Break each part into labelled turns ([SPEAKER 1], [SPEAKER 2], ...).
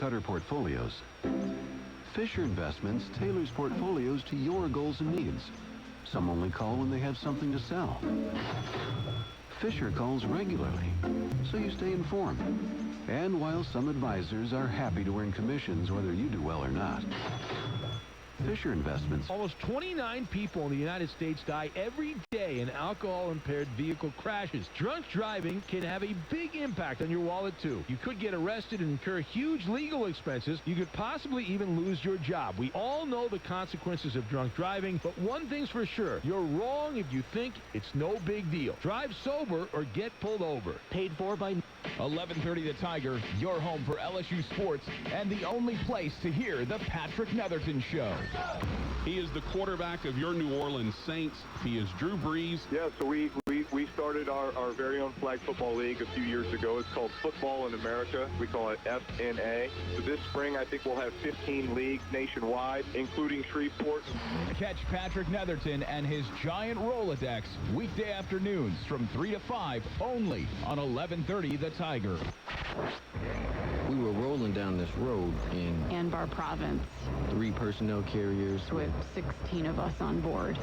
[SPEAKER 1] cookie-cutter portfolios. Fisher Investments tailors portfolios to your goals and needs. Some only call when they have something to sell. Fisher calls regularly, so you stay informed. And while some advisors are happy to earn commissions whether you do well or not, Fisher Investments.
[SPEAKER 2] Almost 29 people in the United States die every day in alcohol-impaired vehicle crashes. Drunk driving can have a big impact on your wallet, too. You could get arrested and incur huge legal expenses. You could possibly even lose your job. We all know the consequences of drunk driving, but one thing's for sure. You're wrong if you think it's no big deal. Drive sober or get pulled over. Paid for by
[SPEAKER 3] 11:30 The Tiger, your home for LSU sports, and the only place to hear the Patrick Netherton Show.
[SPEAKER 4] He is the quarterback of your New Orleans Saints. He is Drew Brees.
[SPEAKER 5] Yeah, so we started our very own flag football league a few years ago. It's called Football in America. We call it FNA. So this spring, I think we'll have 15 leagues nationwide, including Shreveport.
[SPEAKER 3] Catch Patrick Netherton and his giant Rolodex weekday afternoons from 3 to 5 only on 11:30 The Tiger.
[SPEAKER 6] We were rolling down this road in
[SPEAKER 7] Anbar Province
[SPEAKER 6] 3 personnel carriers
[SPEAKER 7] with 16 of us on board.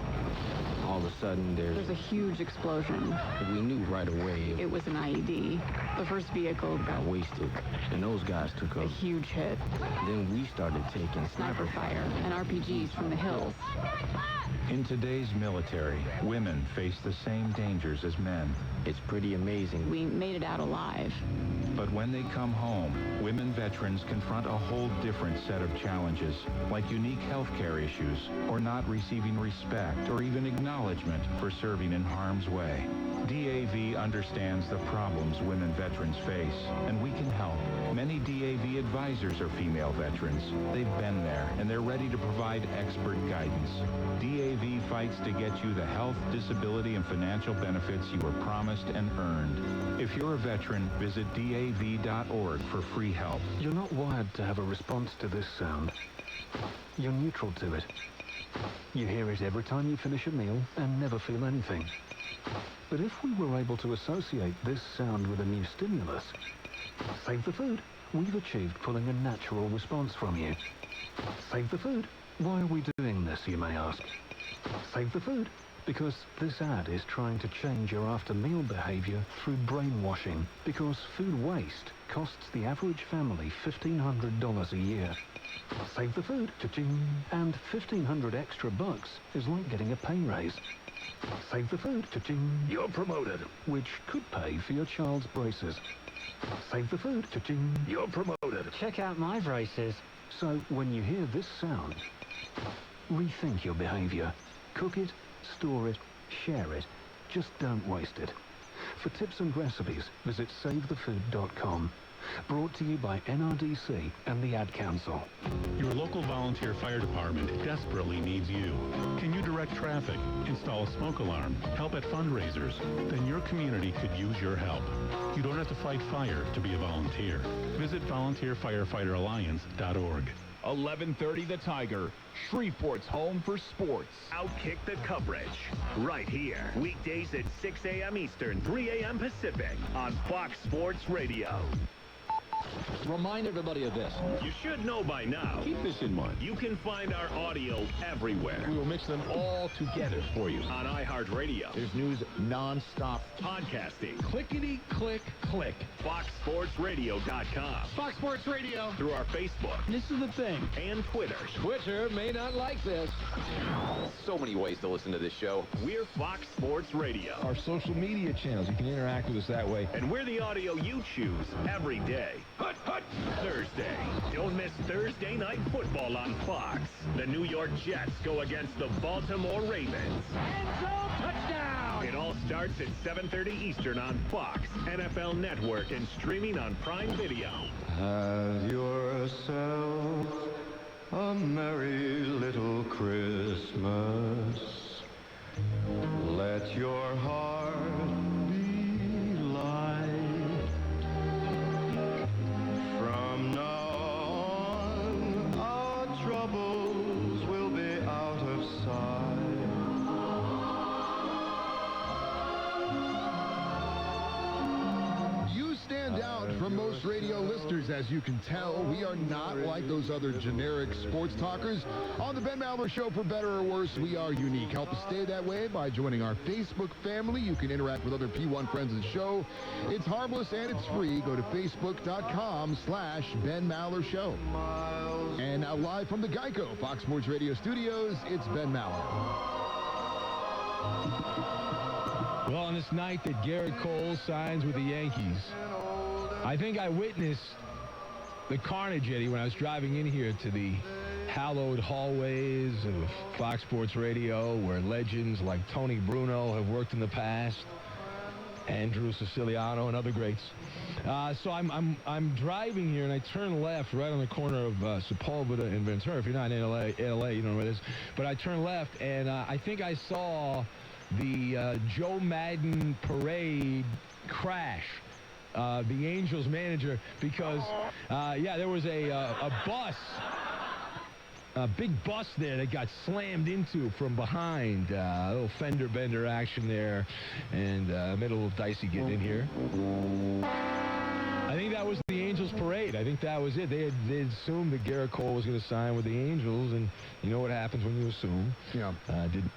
[SPEAKER 6] All of a sudden
[SPEAKER 7] There's a huge explosion.
[SPEAKER 6] we knew right away
[SPEAKER 7] It was an IED. The first vehicle
[SPEAKER 6] got wasted, and those guys took
[SPEAKER 7] a
[SPEAKER 6] a
[SPEAKER 7] huge hit.
[SPEAKER 6] Then we started taking
[SPEAKER 7] Sniper fire and RPGs from the hills.
[SPEAKER 8] In today's military, women face the same dangers as men.
[SPEAKER 6] It's pretty amazing.
[SPEAKER 7] We made it out alive.
[SPEAKER 8] But when they come home, women veterans confront a whole different set of challenges, like unique health care issues, or not receiving respect or even acknowledgement for serving in harm's way. DAV understands the problems women veterans face, and we can help. Many DAV advisors are female veterans. They've been there, and they're ready to provide expert guidance. DAV fights to get you the health, disability, and financial benefits you were promised and earned. If you're a veteran, visit DAV.org for free help.
[SPEAKER 9] You're not wired to have a response to this sound. You're neutral to it. You hear it every time you finish a meal and never feel anything. But if we were able to associate this sound with a new stimulus, save the food, we've achieved pulling a natural response from you. Save the food. Why are we doing this, you may ask? Save the food. Because this ad is trying to change your after-meal behavior through brainwashing. Because food waste costs the average family $1,500 a year. Save the food, cha-ching. And $1,500 extra bucks is like getting a pay raise. Save the food, cha-ching. You're promoted, which could pay for your child's braces. Save the food, cha-ching. You're promoted.
[SPEAKER 10] Check out my braces.
[SPEAKER 9] So when you hear this sound, rethink your behavior. Cook it, store it, share it. Just don't waste it. For tips and recipes, visit SaveTheFood.com. Brought to you by NRDC and the Ad Council.
[SPEAKER 11] Your local volunteer fire department desperately needs you. Can you direct traffic, install a smoke alarm, help at fundraisers? Then your community could use your help. You don't have to fight fire to be a volunteer. Visit volunteerfirefighteralliance.org.
[SPEAKER 3] 11:30 The Tiger, Shreveport's home for sports.
[SPEAKER 12] Outkick the coverage right here. Weekdays at 6 a.m. Eastern, 3 a.m. Pacific on Fox Sports Radio.
[SPEAKER 13] Remind everybody of this.
[SPEAKER 12] You should know by now.
[SPEAKER 13] Keep this in mind.
[SPEAKER 12] You can find our audio everywhere.
[SPEAKER 2] We will mix them all together for you.
[SPEAKER 12] On iHeartRadio.
[SPEAKER 13] There's news nonstop.
[SPEAKER 12] Podcasting.
[SPEAKER 2] Clickety, click, click.
[SPEAKER 12] FoxSportsRadio.com.
[SPEAKER 2] Fox Sports Radio.
[SPEAKER 12] Through our Facebook.
[SPEAKER 2] This is the thing.
[SPEAKER 12] And Twitter.
[SPEAKER 2] Twitter may not like this.
[SPEAKER 13] So many ways to listen to this show.
[SPEAKER 12] We're Fox Sports Radio.
[SPEAKER 2] Our social media channels. You can interact with us that way.
[SPEAKER 12] And we're the audio you choose every day. Hut, hut. Thursday. Don't miss Thursday Night Football on Fox. The New York Jets go against the Baltimore Ravens.
[SPEAKER 10] End zone touchdown!
[SPEAKER 12] It all starts at 7:30 Eastern on Fox, NFL Network, and streaming on Prime Video.
[SPEAKER 14] Have yourself a merry little Christmas. Let your heart be light. From now on, our troubles will be out of sight.
[SPEAKER 15] You stand out from from most radio listeners, as you can tell. We are not like those other generic sports talkers. On the Ben Maller Show, for better or worse, we are unique. Help us stay that way by joining our Facebook family. You can interact with other P1 friends of the show. It's harmless and it's free. Go to facebook.com/Ben Maller Show. And now live from the Geico Fox Sports Radio studios, it's Ben Maller.
[SPEAKER 2] Well, on this night that Garrett Cole signs with the Yankees, I think I witnessed the carnage, Eddie, when I was driving in here to the hallowed hallways of Fox Sports Radio, where legends like Tony Bruno have worked in the past, Andrew Siciliano, and other greats. So I'm driving here, and I turn left right on the corner of Sepulveda and Ventura. If you're not in LA, you don't know where it is. But I turn left, and I think I saw the Joe Madden parade crash. The Angels manager, because there was a bus, a big bus there that got slammed into from behind. A little fender bender action there, and made a little dicey getting in here. I think that was the Angels parade. I think that was it. They assumed that Garrett Cole was going to sign with the Angels, and you know what happens when you assume.
[SPEAKER 15] Yeah.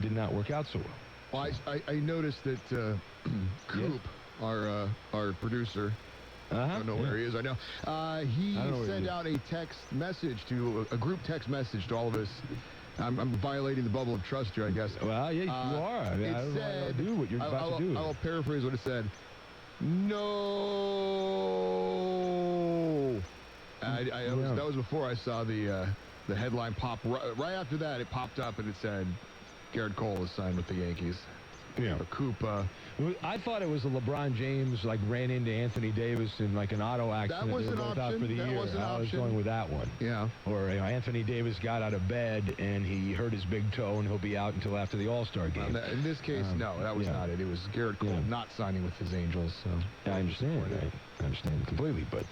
[SPEAKER 2] Did not work out so well.
[SPEAKER 15] Well, I noticed that Coop, our producer, I don't know where he is right now. He sent out a text message a group text message to all of us. I'm violating the bubble of trust here, I guess.
[SPEAKER 2] Well, yeah, you are. I mean, it said, do what you're about to do.
[SPEAKER 15] I'll paraphrase what it said. No. That was before I saw the headline pop. Right after that, it popped up and it said, Garrett Cole is signed with the Yankees.
[SPEAKER 2] Yeah.
[SPEAKER 15] Coop.
[SPEAKER 2] I thought it was a LeBron James ran into Anthony Davis in like an auto accident.
[SPEAKER 15] That was an
[SPEAKER 2] out
[SPEAKER 15] option.
[SPEAKER 2] For the year. I was going with that one.
[SPEAKER 15] Yeah.
[SPEAKER 2] Or Anthony Davis got out of bed and he hurt his big toe and he'll be out until after the All-Star game.
[SPEAKER 15] In this case, no, that was not it. It was Garrett Cole not signing with his Angels. So
[SPEAKER 2] I understand. I understand completely, but.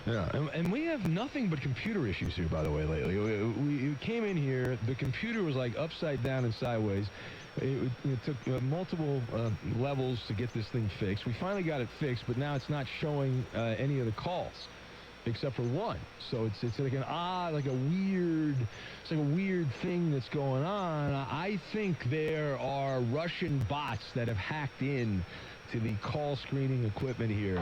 [SPEAKER 2] And we have nothing but computer issues here, by the way, lately. We came in here, the computer was like upside down and sideways. It took multiple levels to get this thing fixed. We finally got it fixed, but now it's not showing any of the calls except for one. So it's like a weird thing that's going on. I think there are Russian bots that have hacked in to the call screening equipment here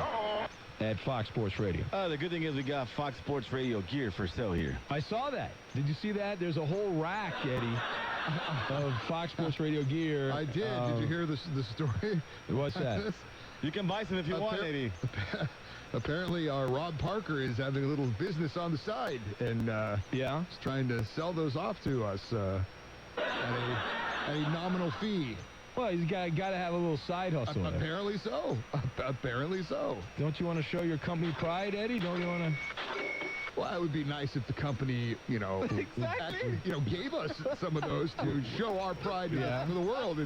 [SPEAKER 2] at Fox Sports Radio.
[SPEAKER 16] The good thing is we got Fox Sports Radio gear for sale here.
[SPEAKER 2] I saw that. Did you see that? There's a whole rack, Eddie, of Fox Sports Radio gear.
[SPEAKER 15] I did. Did you hear the story?
[SPEAKER 2] What's that?
[SPEAKER 16] You can buy some if you want, Eddie.
[SPEAKER 15] Apparently, Rob Parker is having a little business on the side, and he's trying to sell those off to us at a nominal fee.
[SPEAKER 2] Well, he's got to have a little side hustle.
[SPEAKER 15] Apparently so. Apparently so.
[SPEAKER 2] Don't you want to show your company pride, Eddie? Don't you want to?
[SPEAKER 15] Well, it would be nice if the company, actually, gave us some of those to show our pride to the world,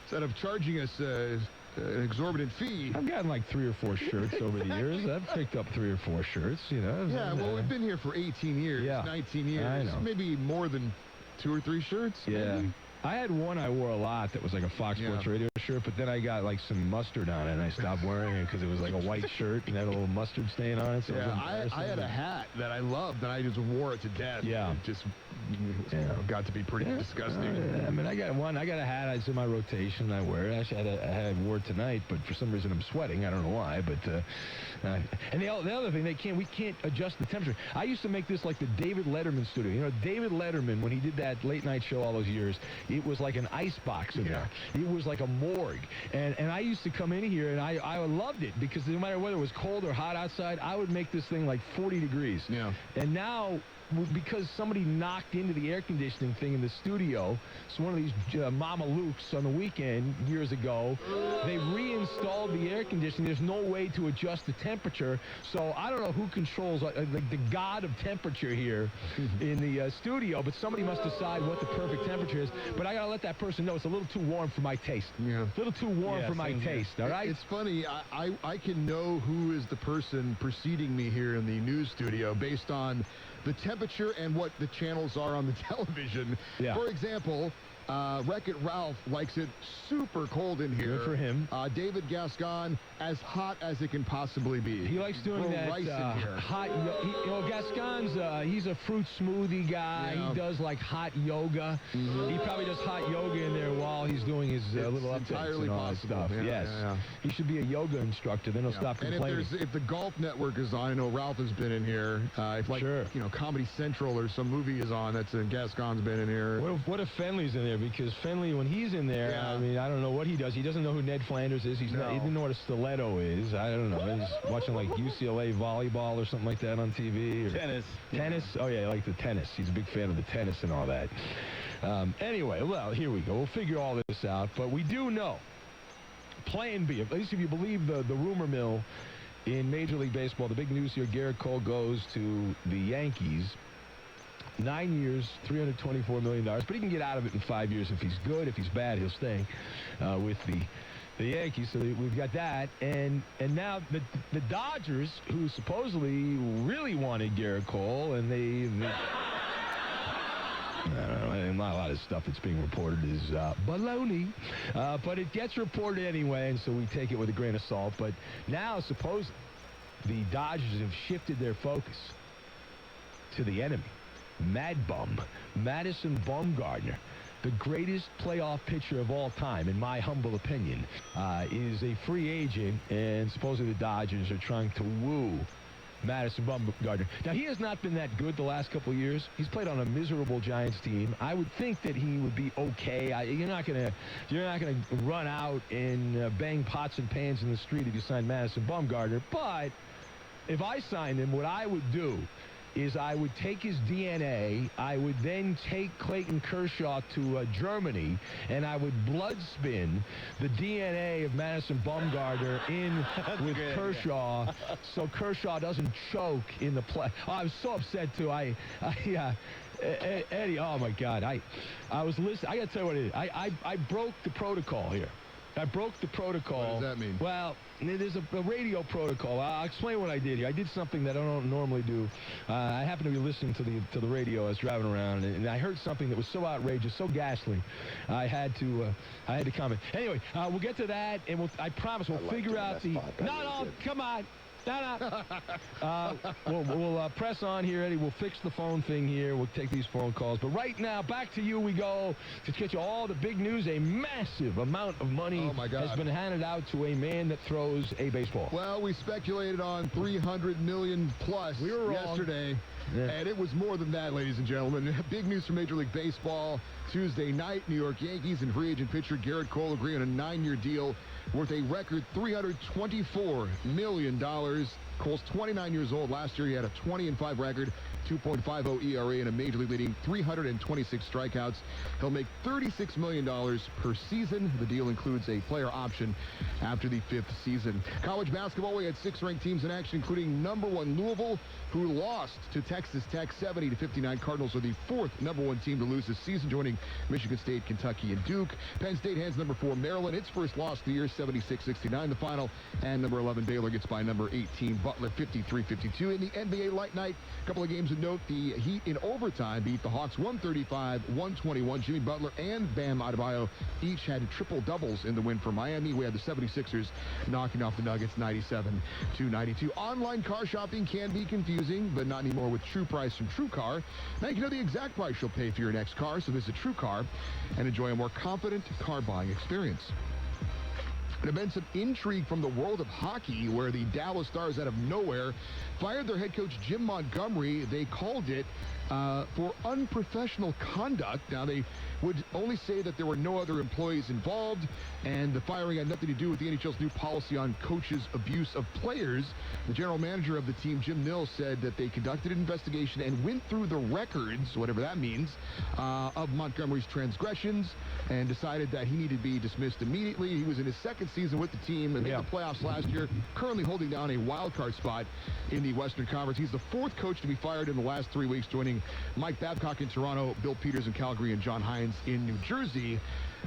[SPEAKER 15] instead of charging us an exorbitant fee.
[SPEAKER 2] I've gotten like 3 or 4 shirts over the years. I've picked up 3 or 4 shirts,
[SPEAKER 15] Yeah, well, we've been here for 18 years, 19 years.
[SPEAKER 2] I know.
[SPEAKER 15] Maybe more than 2 or 3 shirts.
[SPEAKER 2] Yeah.
[SPEAKER 15] Maybe.
[SPEAKER 2] I had one I wore a lot that was like a Fox Sports Radio shirt, but then I got like some mustard on it, and I stopped wearing it because it was like a white shirt and had a little mustard stain on it. So
[SPEAKER 15] I had a hat that I loved, and I just wore it to death.
[SPEAKER 2] Yeah.
[SPEAKER 15] It just got to be pretty disgusting.
[SPEAKER 2] I mean, I got a hat. It's in my rotation. I wear it. Actually, I wore it tonight, but for some reason I'm sweating. I don't know why, but and the other thing, we can't adjust the temperature. I used to make this like the David Letterman studio. David Letterman, when he did that late night show all those years, it was like an ice box in there. It was like a morgue. And I used to come in here, and I loved it because no matter whether it was cold or hot outside, I would make this thing like 40 degrees.
[SPEAKER 15] Yeah.
[SPEAKER 2] And now, because somebody knocked into the air conditioning thing in the studio, so one of these Mama Lukes on the weekend years ago, they reinstalled the air conditioning. There's no way to adjust the temperature. So I don't know who controls the god of temperature here in the studio, but somebody must decide what the perfect temperature is. But I got to let that person know it's a little too warm for my taste.
[SPEAKER 15] Yeah.
[SPEAKER 2] A little too warm for my taste, all right?
[SPEAKER 15] It's funny. I can know who is the person preceding me here in the news studio based on the temperature and what the channels are on the television.
[SPEAKER 2] Yeah.
[SPEAKER 15] For example, Wreck-It Ralph likes it super cold in here.
[SPEAKER 2] Good for him.
[SPEAKER 15] David Gascon, as hot as it can possibly be.
[SPEAKER 2] He likes doing
[SPEAKER 15] Throw
[SPEAKER 2] that
[SPEAKER 15] rice in here.
[SPEAKER 2] hot. Gascon's he's a fruit smoothie guy.
[SPEAKER 15] Yeah.
[SPEAKER 2] He does like hot yoga. He probably does hot yoga in there while he's doing his little updates
[SPEAKER 15] entirely
[SPEAKER 2] and all
[SPEAKER 15] possible.
[SPEAKER 2] that stuff.
[SPEAKER 15] Yeah,
[SPEAKER 2] Yes,
[SPEAKER 15] yeah.
[SPEAKER 2] he should be a yoga instructor. Then he'll stop
[SPEAKER 15] And
[SPEAKER 2] complaining.
[SPEAKER 15] if the Golf Network is on, I know Ralph has been in here. If Comedy Central or some movie is on, that's Gascon's been in here.
[SPEAKER 2] What if Fenley's in there? Because Fenley, when he's in there, I mean, I don't know what he does. He doesn't know who Ned Flanders is. He didn't know what a stiletto is. I don't know. He's watching like UCLA volleyball or something like that on TV. Or tennis. Oh yeah, like the tennis. He's a big fan of the tennis and all that. Anyway, well, here we go. We'll figure all this out. But we do know, Plan B, at least if you believe the rumor mill in Major League Baseball, the big news here, Garrett Cole goes to the Yankees. 9 years, $324 million, but he can get out of it in 5 years if he's good. If he's bad, he'll stay with the Yankees. So we've got that, and now the Dodgers, who supposedly really wanted Garrett Cole, and they I don't know, not a lot of stuff that's being reported is baloney, but it gets reported anyway, and so we take it with a grain of salt. But now, supposedly, the Dodgers have shifted their focus to the enemy. Mad Bum, Madison Bumgarner, the greatest playoff pitcher of all time, in my humble opinion, is a free agent, and supposedly the Dodgers are trying to woo Madison Bumgarner. Now, he has not been that good the last couple of years. He's played on a miserable Giants team. I would think that he would be okay. You're not gonna run out and bang pots and pans in the street if you sign Madison Bumgarner. But if I signed him, what I would do is I would take his DNA, I would then take Clayton Kershaw to Germany, and I would blood spin the DNA of Madison Bumgarner in with Kershaw, so Kershaw doesn't choke in the play. Oh, I was so upset too. Eddie, oh my God, I was listening. I got to tell you what it is. I broke the protocol here. I broke the protocol.
[SPEAKER 15] What does that mean?
[SPEAKER 2] Well, there's a radio protocol. I'll explain what I did here. I did something that I don't normally do. I happened to be listening to the radio. I was driving around, and I heard something that was so outrageous, so ghastly. I had to comment. Anyway, we'll get to that, and I promise we'll figure out the. No, come on. We'll press on here, Eddie. We'll fix the phone thing here. We'll take these phone calls. But right now, back to you we go to get you all the big news. A massive amount of money has been handed out to a man that throws a baseball.
[SPEAKER 15] Well, we speculated on $300 million plus yesterday. Yeah. And it was more than that, ladies and gentlemen. Big news from Major League Baseball. Tuesday night, New York Yankees and free agent pitcher Garrett Cole agree on a 9-year deal worth a record $324 million. Cole's 29 years old. Last year, he had a 20-5 record, 2.50 ERA, and a major league leading 326 strikeouts. He'll make $36 million per season. The deal includes a player option after the 5th season. College basketball, we had 6 ranked teams in action, including #1 Louisville, who lost to Texas Tech 70-59. Cardinals are the 4th #1 team to lose this season, joining Michigan State, Kentucky, and Duke. Penn State hands #4 Maryland its first loss of the year, 76-69 the final. And #11 Baylor gets by #18 Butler, 53-52. In the NBA light night, a couple of games of note. The Heat in overtime beat the Hawks 135-121. Jimmy Butler and Bam Adebayo each had triple doubles in the win for Miami. We had the 76ers knocking off the Nuggets 97-92. Online car shopping can be confusing, but not anymore with True Price from TrueCar. Now you can know the exact price you'll pay for your next car, so visit TrueCar and enjoy a more confident car buying experience. There have been some intrigue from the world of hockey, where the Dallas Stars out of nowhere fired their head coach Jim Montgomery. They called it for unprofessional conduct. Now, they would only say that there were no other employees involved, and the firing had nothing to do with the NHL's new policy on coaches' abuse of players. The general manager of the team, Jim Nill, said that they conducted an investigation and went through the records, whatever that means, of Montgomery's transgressions, and decided that he needed to be dismissed immediately. He was in his 2nd season with the team and made the playoffs last year, currently holding down a wild card spot in the Western Conference. He's the 4th coach to be fired in the last 3 weeks, joining Mike Babcock in Toronto, Bill Peters in Calgary, and John Hines in New Jersey.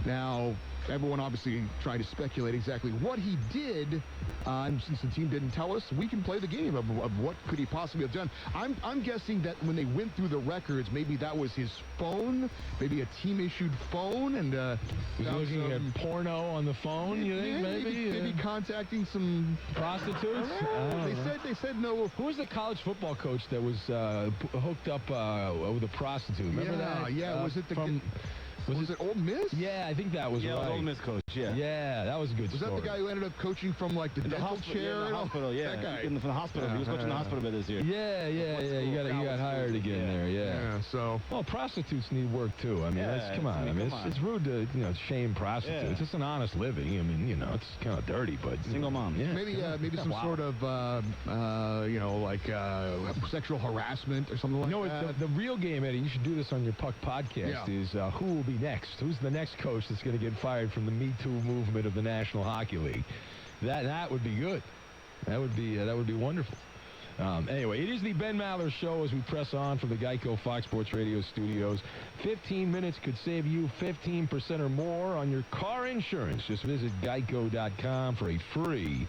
[SPEAKER 15] Now, everyone obviously tried to speculate exactly what he did, and since the team didn't tell us, we can play the game of what could he possibly have done. I'm guessing that when they went through the records, maybe that was his phone, maybe a team-issued phone, and
[SPEAKER 2] was he looking at porno on the phone? You think
[SPEAKER 15] maybe contacting some
[SPEAKER 2] prostitutes?
[SPEAKER 15] They said no.
[SPEAKER 2] Who was the college football coach that was hooked up with a prostitute? Remember that?
[SPEAKER 15] Yeah. Was it Was it Ole Miss?
[SPEAKER 2] Yeah, I think that was right.
[SPEAKER 16] Yeah, Ole Miss coach, yeah.
[SPEAKER 2] Yeah, that was a good story.
[SPEAKER 15] Was that the guy who ended up coaching from, like, the dental chair?
[SPEAKER 16] Yeah, the hospital, yeah.
[SPEAKER 15] That guy.
[SPEAKER 16] From the hospital. He was coaching the hospital bed this year.
[SPEAKER 2] Yeah. You got hired again there, yeah.
[SPEAKER 15] So.
[SPEAKER 2] Well, prostitutes need work, too. I mean, come on. I mean, it's rude to, shame prostitutes.
[SPEAKER 16] Yeah.
[SPEAKER 2] It's just an honest living. I mean, it's kind of dirty, but...
[SPEAKER 16] Single mom.
[SPEAKER 15] Yeah. Maybe some sort of, sexual harassment or something like that.
[SPEAKER 2] The real game, Eddie, you should do this on your Puck podcast, is who will be next? Who's the next coach that's going to get fired from the Me Too movement of the National Hockey League? That would be good. That would be wonderful. Anyway, it is the Ben Maller Show as we press on from the Geico Fox Sports Radio studios. 15 minutes could save you 15% or more on your car insurance. Just visit geico.com for a free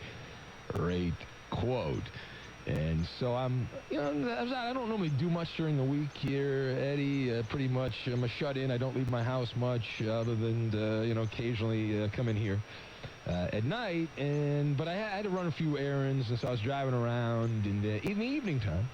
[SPEAKER 2] rate quote. And so I don't normally do much during the week here, Eddie. Pretty much I'm a shut-in. I don't leave my house much other than, occasionally come in here at night. But I had to run a few errands, and so I was driving around in the evening time.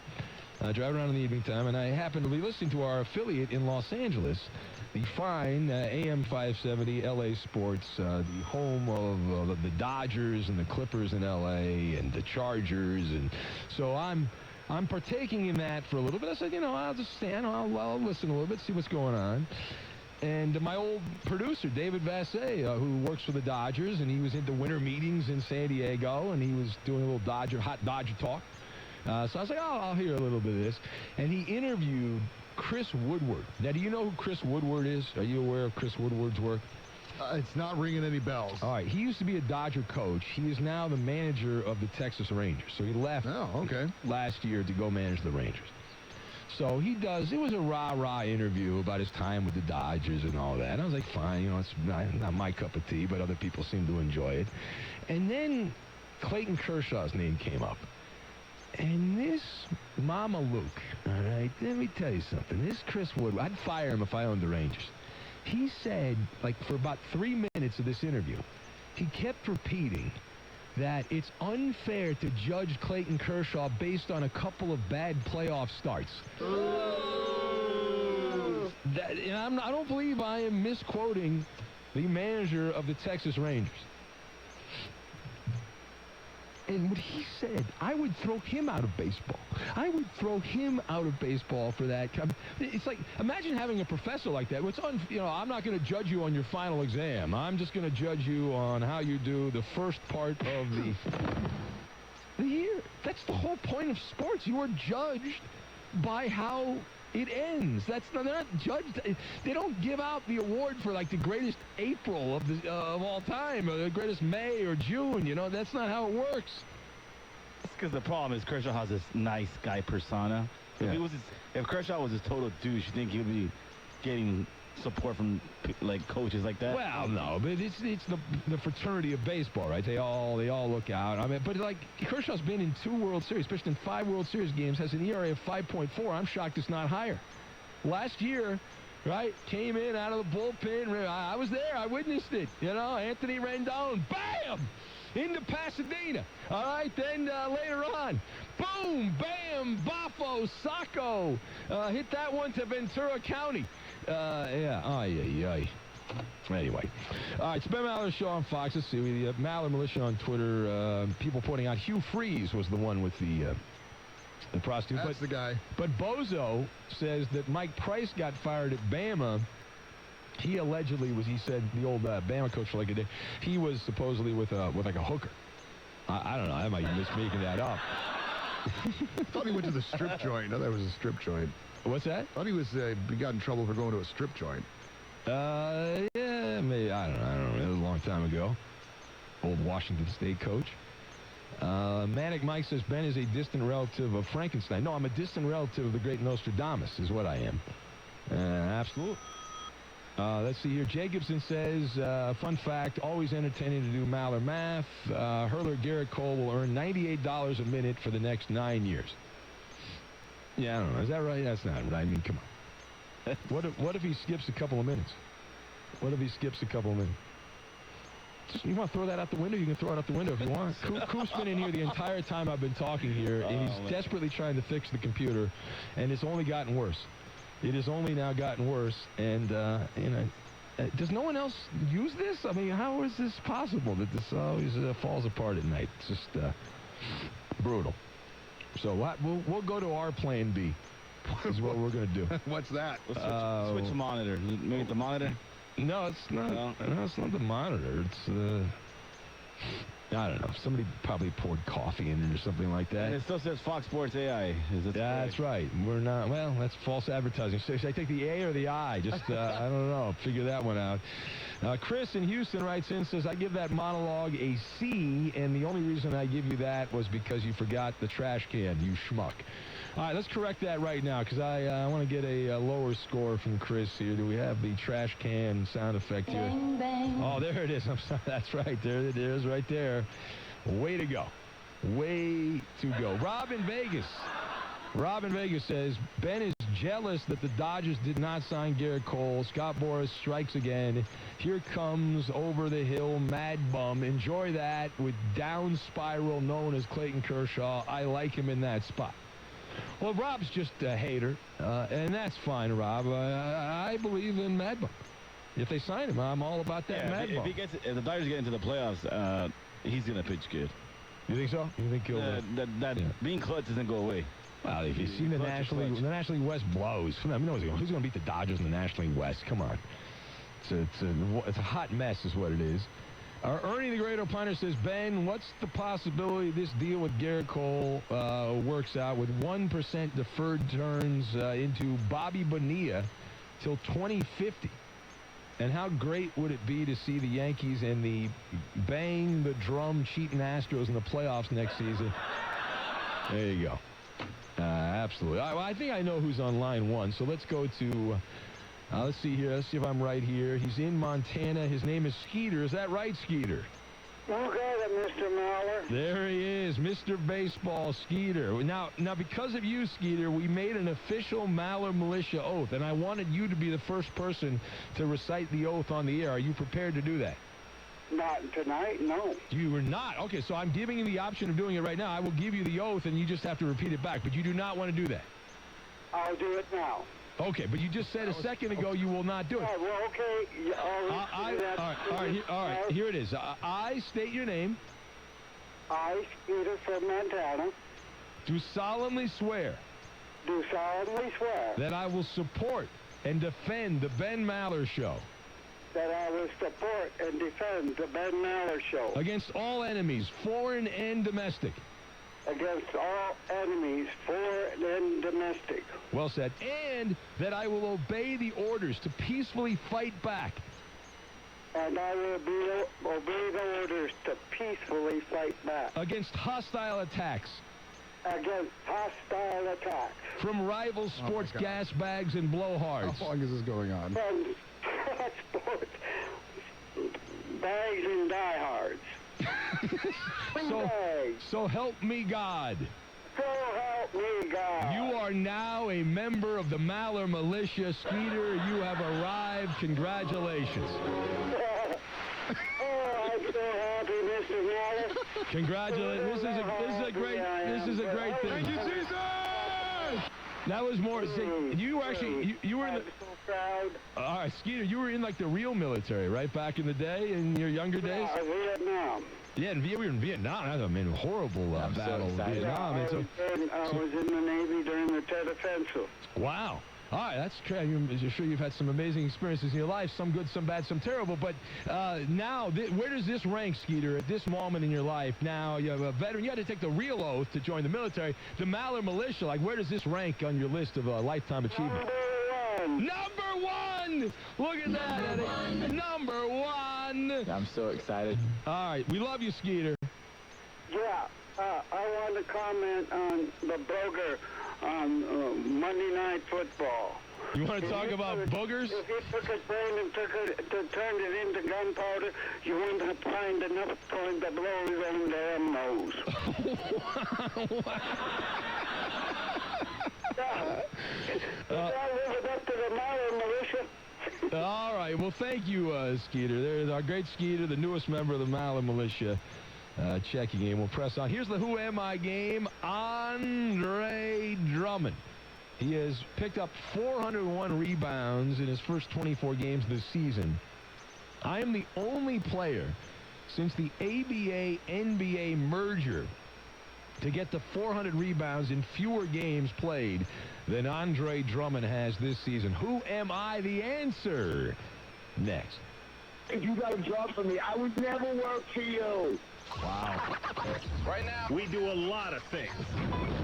[SPEAKER 2] Driving around in the evening time, and I happened to be listening to our affiliate in Los Angeles, the fine AM 570 LA Sports, the home of the Dodgers and the Clippers in LA and the Chargers, and so I'm partaking in that for a little bit. I said, I'll just stand, I'll listen a little bit, see what's going on. And my old producer, David Vassay, who works for the Dodgers, and he was into winter meetings in San Diego, and he was doing a little hot Dodger talk. So I was like, I'll hear a little bit of this. And he interviewed Chris Woodward. Now, do you know who Chris Woodward is? Are you aware of Chris Woodward's work?
[SPEAKER 15] It's not ringing any bells.
[SPEAKER 2] All right. He used to be a Dodger coach. He is now the manager of the Texas Rangers. So he left last year to go manage the Rangers. So it was a rah-rah interview about his time with the Dodgers and all that. And I was like, fine, it's not my cup of tea, but other people seem to enjoy it. And then Clayton Kershaw's name came up. And this Mama Luke, all right, let me tell you something. This Chris Woodward, I'd fire him if I owned the Rangers. He said, for about 3 minutes of this interview, he kept repeating that it's unfair to judge Clayton Kershaw based on a couple of bad playoff starts. And I don't believe I am misquoting the manager of the Texas Rangers. And what he said, I would throw him out of baseball. I would throw him out of baseball for that. It's like, imagine having a professor like that. I'm not going to judge you on your final exam. I'm just going to judge you on how you do the first part of the year. That's the whole point of sports. You are judged by how it ends. They're not judged. They don't give out the award for the greatest April of all time, or the greatest May or June. That's not how it works.
[SPEAKER 16] It's because the problem is Kershaw has this nice guy persona.
[SPEAKER 2] Yeah.
[SPEAKER 16] If Kershaw was a total douche, you think he would be getting support from coaches like that?
[SPEAKER 2] Well, no, but it's the fraternity of baseball, right? They all look out. I mean, but Kershaw's been in 2 World Series, pitched in 5 World Series games, has an ERA of 5.4. I'm shocked it's not higher. Last year, right, came in out of the bullpen. I was there. I witnessed it. Anthony Rendon, bam, into Pasadena. All right, then later on, boom, bam, Bafo, Sacco, hit that one to Ventura County. Anyway. All right, it's Ben Maller Show on Fox. Let's see. The Maller Militia on Twitter. People pointing out Hugh Freeze was the one with the prostitute.
[SPEAKER 15] That's the guy.
[SPEAKER 2] But Bozo says that Mike Price got fired at Bama. He allegedly was, he said, the old Bama coach for a day, he was supposedly with a hooker. I don't know. I might be making that up.
[SPEAKER 15] I thought he went to the strip joint. I thought it was a strip joint.
[SPEAKER 2] What's that?
[SPEAKER 15] I thought he got in trouble for going to a strip joint.
[SPEAKER 2] Yeah, maybe. I don't know. It was a long time ago. Old Washington State coach. Manic Mike says Ben is a distant relative of Frankenstein. No, I'm a distant relative of the great Nostradamus, is what I am. Absolutely. Let's see here. Jay Gibson says, fun fact, always entertaining to do Maller math. Hurler Garrett Cole will earn $98 a minute for the next 9 years. Yeah, I don't know. Is that right? That's not right. I mean, come on. What if he skips a couple of minutes? What if he skips a couple of minutes? You want to throw that out the window? You can throw it out the window if you want. Coop's been in here the entire time I've been talking here, and he's desperately trying to fix the computer, and it's only gotten worse. It has only now gotten worse, and does no one else use this? I mean, how is this possible that this always falls apart at night? It's just brutal. So we'll go to our plan B. Is what we're going to do.
[SPEAKER 15] What's that?
[SPEAKER 16] Let's switch the monitor. Maybe the monitor?
[SPEAKER 2] No, it's not. No, it's not the monitor. It's I don't know. Somebody probably poured coffee in it or something like that.
[SPEAKER 16] And it still says Fox Sports AI.
[SPEAKER 2] That's right. We're not. Well, that's false advertising. So should I take the A or the I? Just I don't know. Figure that one out. Chris in Houston writes in, says, I give that monologue a C, and the only reason I give you that was because you forgot the trash can, you schmuck. All right, let's correct that right now, because I want to get a lower score from Chris here. Do we have the trash can sound effect here?
[SPEAKER 17] Bang, bang.
[SPEAKER 2] Oh, there it is. I'm sorry. That's right. There it is right there. Way to go. Way to go. Rob in Vegas. Rob in Vegas says, Ben is jealous that the Dodgers did not sign Garrett Cole. Scott Boras strikes again. Here comes over the hill Mad Bum. Enjoy that with down spiral known as Clayton Kershaw. I like him in that spot. Well, Rob's just a hater, and that's fine, Rob. I believe in Mad Bum. If they sign him, I'm all about that Mad Bum.
[SPEAKER 16] If the Dodgers get into the playoffs, he's going to pitch good.
[SPEAKER 2] You think so? You think he'll...
[SPEAKER 16] Being clutch doesn't go away.
[SPEAKER 2] Well, if you've seen the National League West blows, I mean, who's going to beat the Dodgers in the National League West? Come on. It's a hot mess is what it is. Ernie the Great Opiner says, Ben, what's the possibility this deal with Garrett Cole works out with 1% deferred turns into Bobby Bonilla till 2050? And how great would it be to see the Yankees and the bang the drum cheating Astros in the playoffs next season? There you go. Absolutely. I think I know who's on line one, so let's go to... let's see here. Let's see if I'm right here. He's in Montana. His name is Skeeter. Is that right, Skeeter?
[SPEAKER 18] You got it, Mr. Maller.
[SPEAKER 2] There he is, Mr. Baseball, Skeeter. Now, because of you, Skeeter, we made an official Maller Militia oath, and I wanted you to be the first person to recite the oath on the air. Are you prepared to do that?
[SPEAKER 18] Not tonight, no.
[SPEAKER 2] You were not? Okay, so I'm giving you the option of doing it right now. I will give you the oath, and you just have to repeat it back, but you do not want to do that.
[SPEAKER 18] I'll do it now.
[SPEAKER 2] Okay, but you just said a second ago you will not do it.
[SPEAKER 18] Well, okay.
[SPEAKER 2] All right, here it is. I state your name.
[SPEAKER 18] I, Skeeter from Montana.
[SPEAKER 2] Do solemnly swear.
[SPEAKER 18] Do solemnly swear.
[SPEAKER 2] That I will support and defend the Ben Maller Show.
[SPEAKER 18] That I will support and defend the Ben Maller Show.
[SPEAKER 2] Against all enemies, foreign and domestic.
[SPEAKER 18] Against all enemies, foreign and domestic.
[SPEAKER 2] Well said. And that I will obey the orders to peacefully fight back.
[SPEAKER 18] And I will obey the orders to peacefully fight back.
[SPEAKER 2] Against hostile attacks.
[SPEAKER 18] Against hostile attacks.
[SPEAKER 2] From rival sports gas bags and blowhards.
[SPEAKER 15] How long is this going on?
[SPEAKER 18] From sports bags and diehards.
[SPEAKER 2] So help me God.
[SPEAKER 18] So help me God.
[SPEAKER 2] You are now a member of the Maller Militia. Skeeter, you have arrived. Congratulations.
[SPEAKER 18] Oh, I'm so happy, Mr. Maller.
[SPEAKER 2] Congratulations. This is a great thing.
[SPEAKER 15] Thank you, Jesus!
[SPEAKER 2] That was more. You were in the.
[SPEAKER 18] So proud.
[SPEAKER 2] All right, Skeeter, you were in like the real military, right? Back in the day, in your younger days.
[SPEAKER 18] Vietnam.
[SPEAKER 2] Yeah, we were in Vietnam. That was a horrible battle in Vietnam.
[SPEAKER 18] I was in the Navy during the Tet Offensive.
[SPEAKER 2] Wow. All right, that's great. I'm sure you've had some amazing experiences in your life, some good, some bad, some terrible. But now, where does this rank, Skeeter, at this moment in your life? Now, you have a veteran. You had to take the real oath to join the military. The Maller Militia, like, where does this rank on your list of lifetime achievement? Number one! Look at that, Eddie. Number one!
[SPEAKER 13] I'm so excited.
[SPEAKER 2] All right, we love you, Skeeter.
[SPEAKER 18] Yeah, I want to comment on the Broger on Monday Night Football.
[SPEAKER 2] You want to talk about boogers?
[SPEAKER 18] If you took a brain and turned it into gunpowder, you wouldn't find enough for him to blow his own damn nose. Live it up to the Maller militia.
[SPEAKER 2] All right. Well, thank you, Skeeter. There's our great Skeeter, the newest member of the Maller militia. Checking in. We'll press on. Here's the Who Am I game. Andre Drummond. He has picked up 401 rebounds in his first 24 games this season. I am the only player since the ABA-NBA merger to get to 400 rebounds in fewer games played than Andre Drummond has this season. Who am I? The answer next.
[SPEAKER 18] If you got a job for me, I would never work for you.
[SPEAKER 12] Wow.
[SPEAKER 13] Right now,
[SPEAKER 12] We do a lot of things,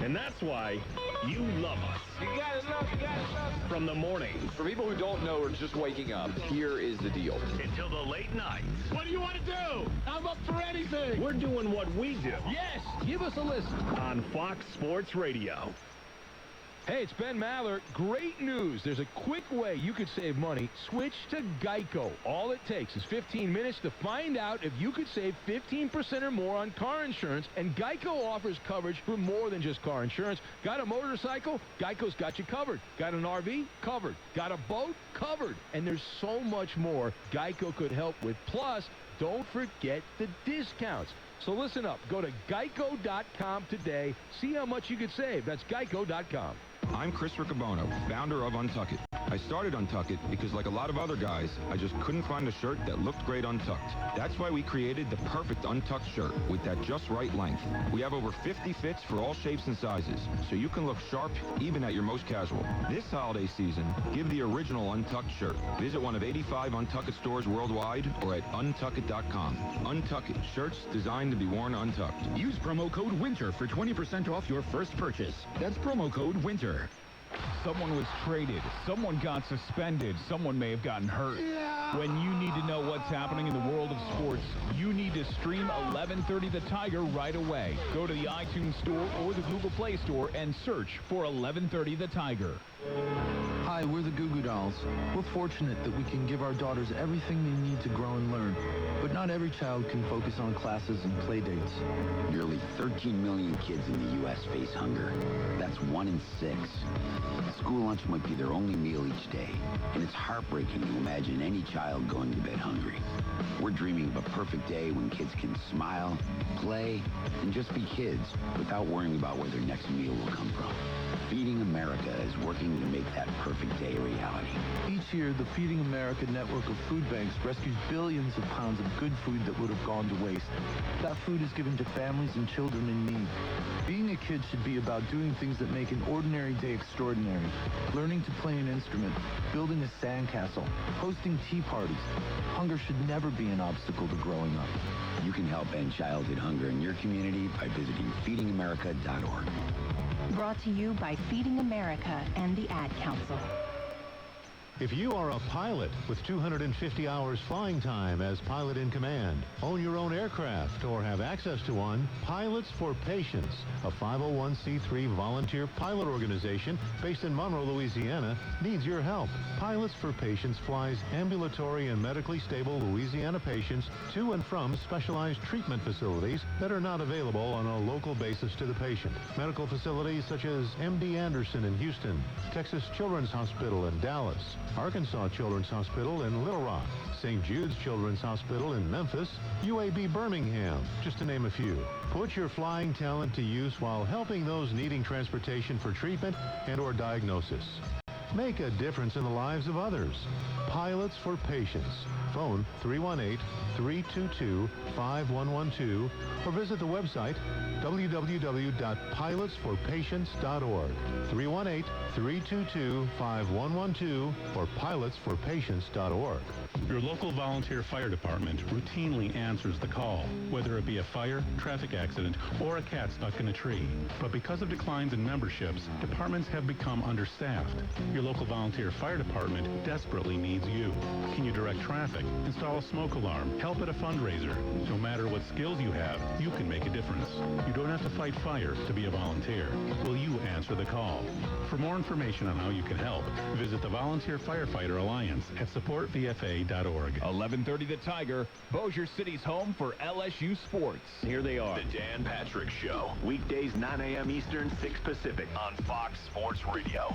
[SPEAKER 12] and that's why you love us.
[SPEAKER 10] You gotta love, you gotta love.
[SPEAKER 12] From the mornings
[SPEAKER 13] for people who don't know or just waking up, here is the deal.
[SPEAKER 12] until the late nights,
[SPEAKER 10] What do you want to do? I'm up for anything.
[SPEAKER 12] we're doing what we do
[SPEAKER 2] Yes, give us a listen.
[SPEAKER 12] on Fox Sports Radio.
[SPEAKER 2] Hey, it's Ben Maller. Great news. There's a quick way you could save money. Switch to Geico. All it takes is 15 minutes to find out if you could save 15% or more on car insurance. And Geico offers coverage for more than just car insurance. Got a motorcycle? Geico's got you covered. Got an RV? Covered. Got a boat? Covered. And there's so much more Geico could help with. Plus, don't forget the discounts. So listen up. Go to geico.com today. See how much you could save. That's geico.com.
[SPEAKER 17] I'm Chris Riccobono, founder of Untuck It. I started Untuck It because, like a lot of other guys, I just couldn't find a shirt that looked great untucked. That's why we created the perfect untucked shirt with that just right length. We have over 50 fits for all shapes and sizes, so you can look sharp even at your most casual. This holiday season, give the original Untucked shirt. Visit one of 85 Untuck It stores worldwide or at untuckit.com. Untuck It, shirts designed to be worn untucked.
[SPEAKER 19] Use promo code WINTER for 20% off your first purchase. That's promo code WINTER.
[SPEAKER 3] Someone was traded. Someone got suspended. Someone may have gotten hurt. When you need to know what's happening in the world of sports, you need to stream 1130 The Tiger right away. Go to the iTunes Store or the Google Play Store and search for 1130 The Tiger.
[SPEAKER 20] Hi, we're the Goo Goo Dolls. We're fortunate that we can give our daughters everything they need to grow and learn. But not every child can focus on classes and play dates.
[SPEAKER 21] Nearly 13 million kids in the U.S. face hunger. That's 1 in 6. School lunch might be their only meal each day, and it's heartbreaking to imagine any child going to bed hungry. We're dreaming of a perfect day when kids can smile, play, and just be kids without worrying about where their next meal will come from. Feeding America is working to make that perfect day a reality.
[SPEAKER 20] Each year, the Feeding America network of food banks rescues billions of pounds of good food that would have gone to waste. That food is given to families and children in need. Being a kid should be about doing things that make an ordinary day extraordinary. Learning to play an instrument, building a sandcastle, hosting tea parties. Hunger should never be an obstacle to growing up.
[SPEAKER 21] You can help end childhood hunger in your community by visiting feedingamerica.org.
[SPEAKER 22] Brought to you by Feeding America and the Ad Council.
[SPEAKER 23] If you are a pilot with 250 hours flying time as pilot in command, own your own aircraft, or have access to one, Pilots for Patients, a 501c3 volunteer pilot organization based in Monroe, Louisiana, needs your help. Pilots for Patients flies ambulatory and medically stable Louisiana patients to and from specialized treatment facilities that are not available on a local basis to the patient. Medical facilities such as MD Anderson in Houston, Texas Children's Hospital in Dallas, Arkansas Children's Hospital in Little Rock, St. Jude's Children's Hospital in Memphis, UAB Birmingham, just to name a few. Put your flying talent to use while helping those needing transportation for treatment and or diagnosis. Make a difference in the lives of others. Pilots for Patients. Phone 318-322-5112 or visit the website www.pilotsforpatients.org. 318-322-5112 or pilotsforpatients.org.
[SPEAKER 11] Your local volunteer fire department routinely answers the call, whether it be a fire, traffic accident, or a cat stuck in a tree. But because of declines in memberships, departments have become understaffed. Your local volunteer fire department desperately needs you. Can you direct traffic, install a smoke alarm, help at a fundraiser? No matter what skills you have, you can make a difference. You don't have to fight fire to be a volunteer. Will you answer the call? For more information on how you can help, visit the Volunteer Firefighter Alliance at supportvfa.org.
[SPEAKER 3] 11:30 The Tiger, Bossier City's home for LSU sports.
[SPEAKER 12] Here they are. The Dan Patrick Show. Weekdays 9 a.m. Eastern, 6 Pacific on Fox Sports Radio.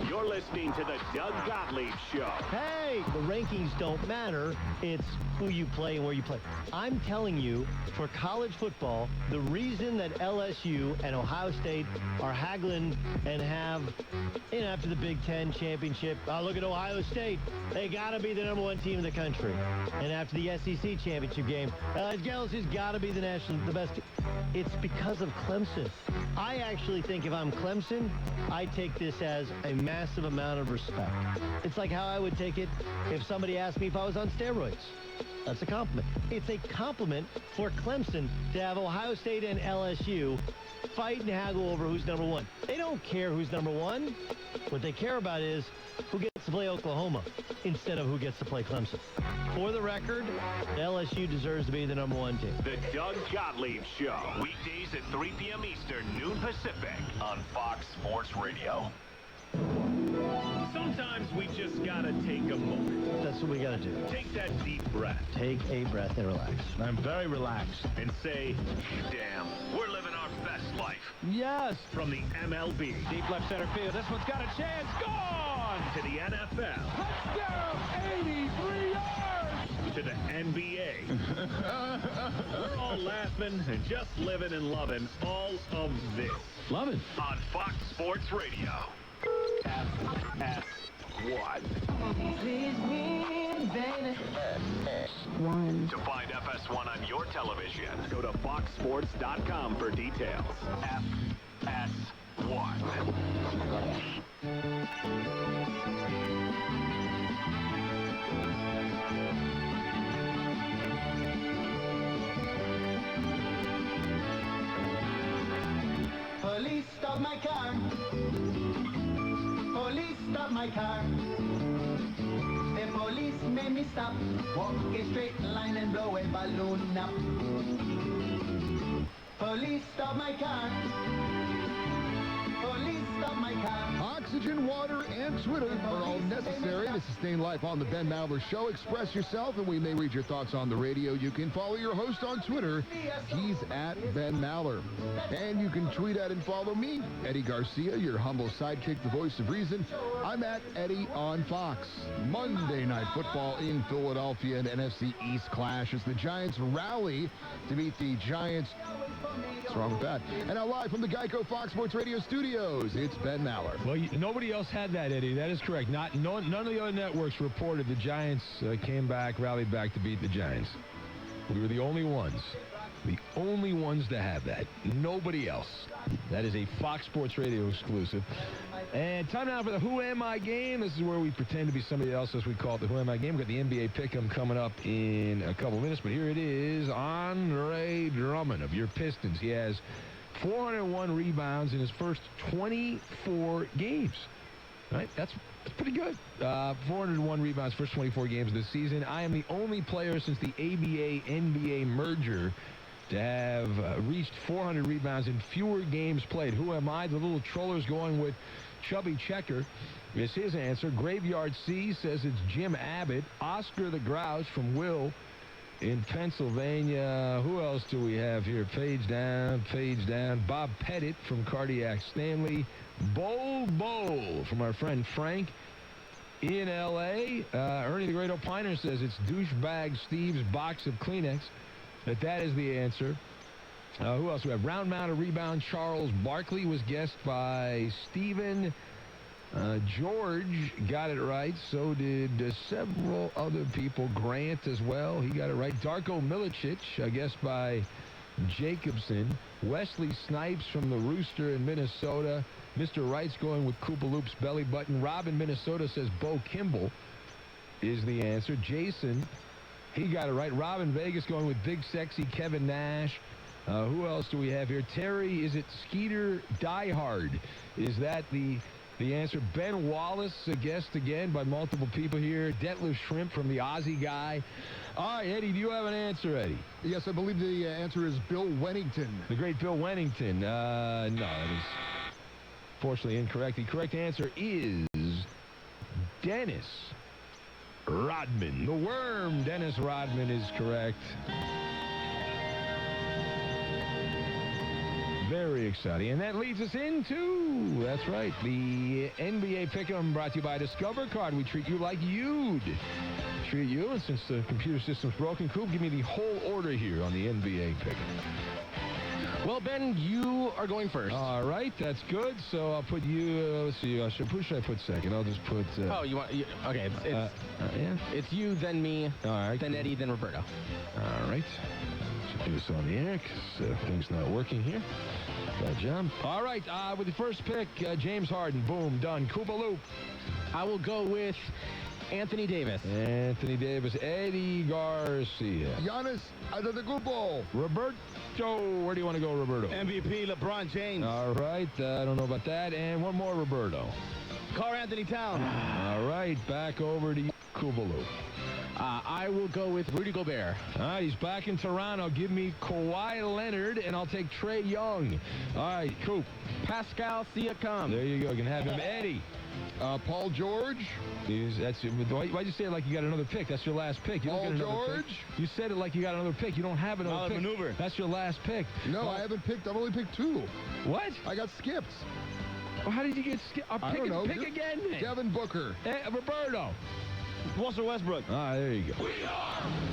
[SPEAKER 12] You're listening to the Doug Gottlieb Show.
[SPEAKER 1] Hey, the rankings don't matter. It's who you play and where you play. I'm telling you, for college football, the reason that LSU and Ohio State are haggling and have, after the Big Ten championship, look at Ohio State. They got to be the #1 team in the country. And after the SEC championship game, LSU's got to be the best. It's because of Clemson. I actually think if I'm Clemson, I take this as a massive amount of respect. It's like how I would take it if somebody asked me if I was on steroids. That's a compliment. It's a compliment for Clemson to have Ohio State and LSU fight and haggle over who's #1. They don't care who's #1. What they care about is who gets to play Oklahoma instead of who gets to play Clemson. For the record, LSU deserves to be the #1 team.
[SPEAKER 12] The Doug Gottlieb Show. Weekdays at 3 p.m. Eastern, noon Pacific on Fox Sports Radio. Sometimes we just gotta take a moment.
[SPEAKER 1] That's what we gotta do.
[SPEAKER 12] Take that deep breath.
[SPEAKER 1] Take a breath and relax.
[SPEAKER 12] I'm very relaxed. And say, damn, we're living our best life.
[SPEAKER 1] Yes.
[SPEAKER 12] From the MLB.
[SPEAKER 10] Deep left center field. This one's got a chance. Gone!
[SPEAKER 12] To the NFL.
[SPEAKER 10] Touchdown! 83 yards!
[SPEAKER 12] To the NBA. We're all laughing and just living and loving all of this.
[SPEAKER 2] Love it.
[SPEAKER 12] On Fox Sports Radio. FS1. To find FS1 on your television, go to foxsports.com for details. FS1.
[SPEAKER 4] Police stop my car. Police stop my car. The police made me stop. Walk a straight line and blow a balloon up. Police stop my car. Police stop my car.
[SPEAKER 15] Oxygen, water, and Twitter are all necessary to sustain life on the Ben Maller Show. Express yourself, and we may read your thoughts on the radio. You can follow your host on Twitter. He's at Ben Maller. And you can tweet at and follow me, Eddie Garcia, your humble sidekick, the voice of reason. I'm at Eddie on Fox. Monday Night Football in Philadelphia, an NFC East clash as the Giants rally to beat the Giants. What's wrong with that? And now live from the Geico Fox Sports Radio studios, it's Ben Maller.
[SPEAKER 2] Well, nobody else had that, Eddie. That is correct. None of the other networks reported the Giants came back, rallied back to beat the Giants. We were the only ones to have that. Nobody else. That is a Fox Sports Radio exclusive. And time now for the Who Am I game. This is where we pretend to be somebody else as we call it the Who Am I game. We've got the NBA Pick'em coming up in a couple minutes, but here it is. Andre Drummond of your Pistons. He has 401 rebounds in his first 24 games. Right? That's pretty good. 401 rebounds first 24 games this season. I am the only player since the ABA-NBA merger to have reached 400 rebounds in fewer games played. Who am I? The little troller's going with Chubby Checker is his answer. Graveyard C says it's Jim Abbott. Oscar the Grouch from Will in Pennsylvania. Who else do we have here? Page down. Bob Pettit from Cardiac Stanley. Bowl from our friend Frank in L.A. Ernie the Great Opiner says it's Douchebag Steve's box of Kleenex. That is the answer. Who else we have? Round mound rebound. Charles Barkley was guessed by Steven. George got it right. So did several other people. Grant as well. He got it right. Darko Milicic, I guess by Jacobson. Wesley Snipes from the Rooster in Minnesota. Mr. Wright's going with Koopa Loop's belly button. Robin, Minnesota says Bo Kimball is the answer. Jason, he got it right. Robin Vegas going with Big Sexy Kevin Nash. Who else do we have here? Terry, is it Skeeter Diehard? Is that the The answer, Ben Wallace, guessed again by multiple people here. Detlef Shrimp from the Aussie guy. All right, Eddie, do you have an answer, Eddie?
[SPEAKER 15] Yes, I believe the answer is Bill Wennington.
[SPEAKER 2] The great Bill Wennington. No, that is fortunately incorrect. The correct answer is Dennis Rodman. The Worm, Dennis Rodman, is correct. Very exciting. And that leads us into, that's right, the NBA Pick'em, brought to you by Discover Card. We treat you like you'd treat you. And since the computer system's broken, Coop, give me the whole order here on the NBA Pick'em.
[SPEAKER 5] Well, Ben, you are going first.
[SPEAKER 2] All right, that's good. So I'll put you, let's see, who should I put second? I'll just put...
[SPEAKER 5] okay, it's you, then me,
[SPEAKER 2] all right,
[SPEAKER 5] then Eddie, then Roberto.
[SPEAKER 2] All right. Should do this on the air because things not working here. Bad job. All right, with the first pick, James Harden. Boom, done. Koopa Loop.
[SPEAKER 5] I will go with Anthony Davis.
[SPEAKER 2] Anthony Davis. Eddie Garcia.
[SPEAKER 15] Giannis Antetokounmpo.
[SPEAKER 2] Roberto. Where do you want to go, Roberto?
[SPEAKER 16] MVP LeBron James.
[SPEAKER 2] All right, I don't know about that. And one more, Roberto.
[SPEAKER 16] Carl Anthony Towns.
[SPEAKER 2] All right, back over to you, Koopa Loop.
[SPEAKER 5] I will go with Rudy Gobert.
[SPEAKER 2] He's back in Toronto. Give me Kawhi Leonard, and I'll take Trae Young. All right, Coop.
[SPEAKER 5] Pascal Siakam.
[SPEAKER 2] There you go. You can have him. Eddie.
[SPEAKER 15] Paul George.
[SPEAKER 2] Why'd you say it like you got another pick? That's your last pick. You don't
[SPEAKER 15] Paul
[SPEAKER 2] get another
[SPEAKER 15] George.
[SPEAKER 2] Pick. You said it like you got another pick. You don't have another pick.
[SPEAKER 16] Maneuver.
[SPEAKER 2] That's your last pick.
[SPEAKER 15] No, I haven't picked. I've only picked 2.
[SPEAKER 2] What?
[SPEAKER 15] I got skipped.
[SPEAKER 2] Well, how did you get skipped?
[SPEAKER 15] I don't know.
[SPEAKER 2] Pick again.
[SPEAKER 15] Devin Booker.
[SPEAKER 2] Hey, Roberto.
[SPEAKER 16] Russell Westbrook.
[SPEAKER 2] There you go. We are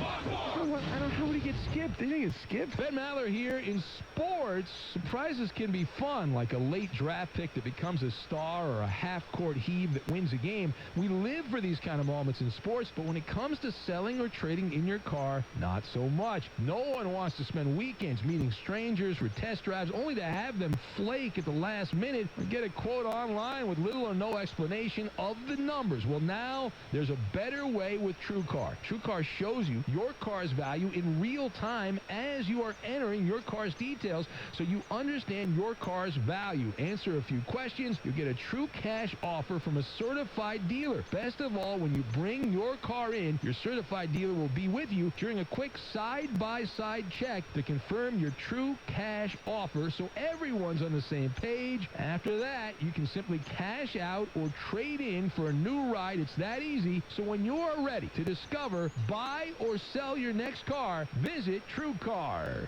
[SPEAKER 2] I don't know how would he get skipped. They didn't get skipped. Ben Maller here. In sports, surprises can be fun, like a late draft pick that becomes a star or a half-court heave that wins a game. We live for these kind of moments in sports, but when it comes to selling or trading in your car, not so much. No one wants to spend weekends meeting strangers for test drives only to have them flake at the last minute or get a quote online with little or no explanation of the numbers. Well, now there's a better way with TrueCar. TrueCar shows you your car's value in real time as you are entering your car's details, so you understand your car's value. Answer a few questions, you get a true cash offer from a certified dealer. Best of all, when you bring your car in, your certified dealer will be with you during a quick side-by-side check to confirm your true cash offer, so everyone's on the same page. After that, you can simply cash out or trade in for a new ride. It's that easy. So when you're ready to discover, buy, or sell your next car, visit TrueCar.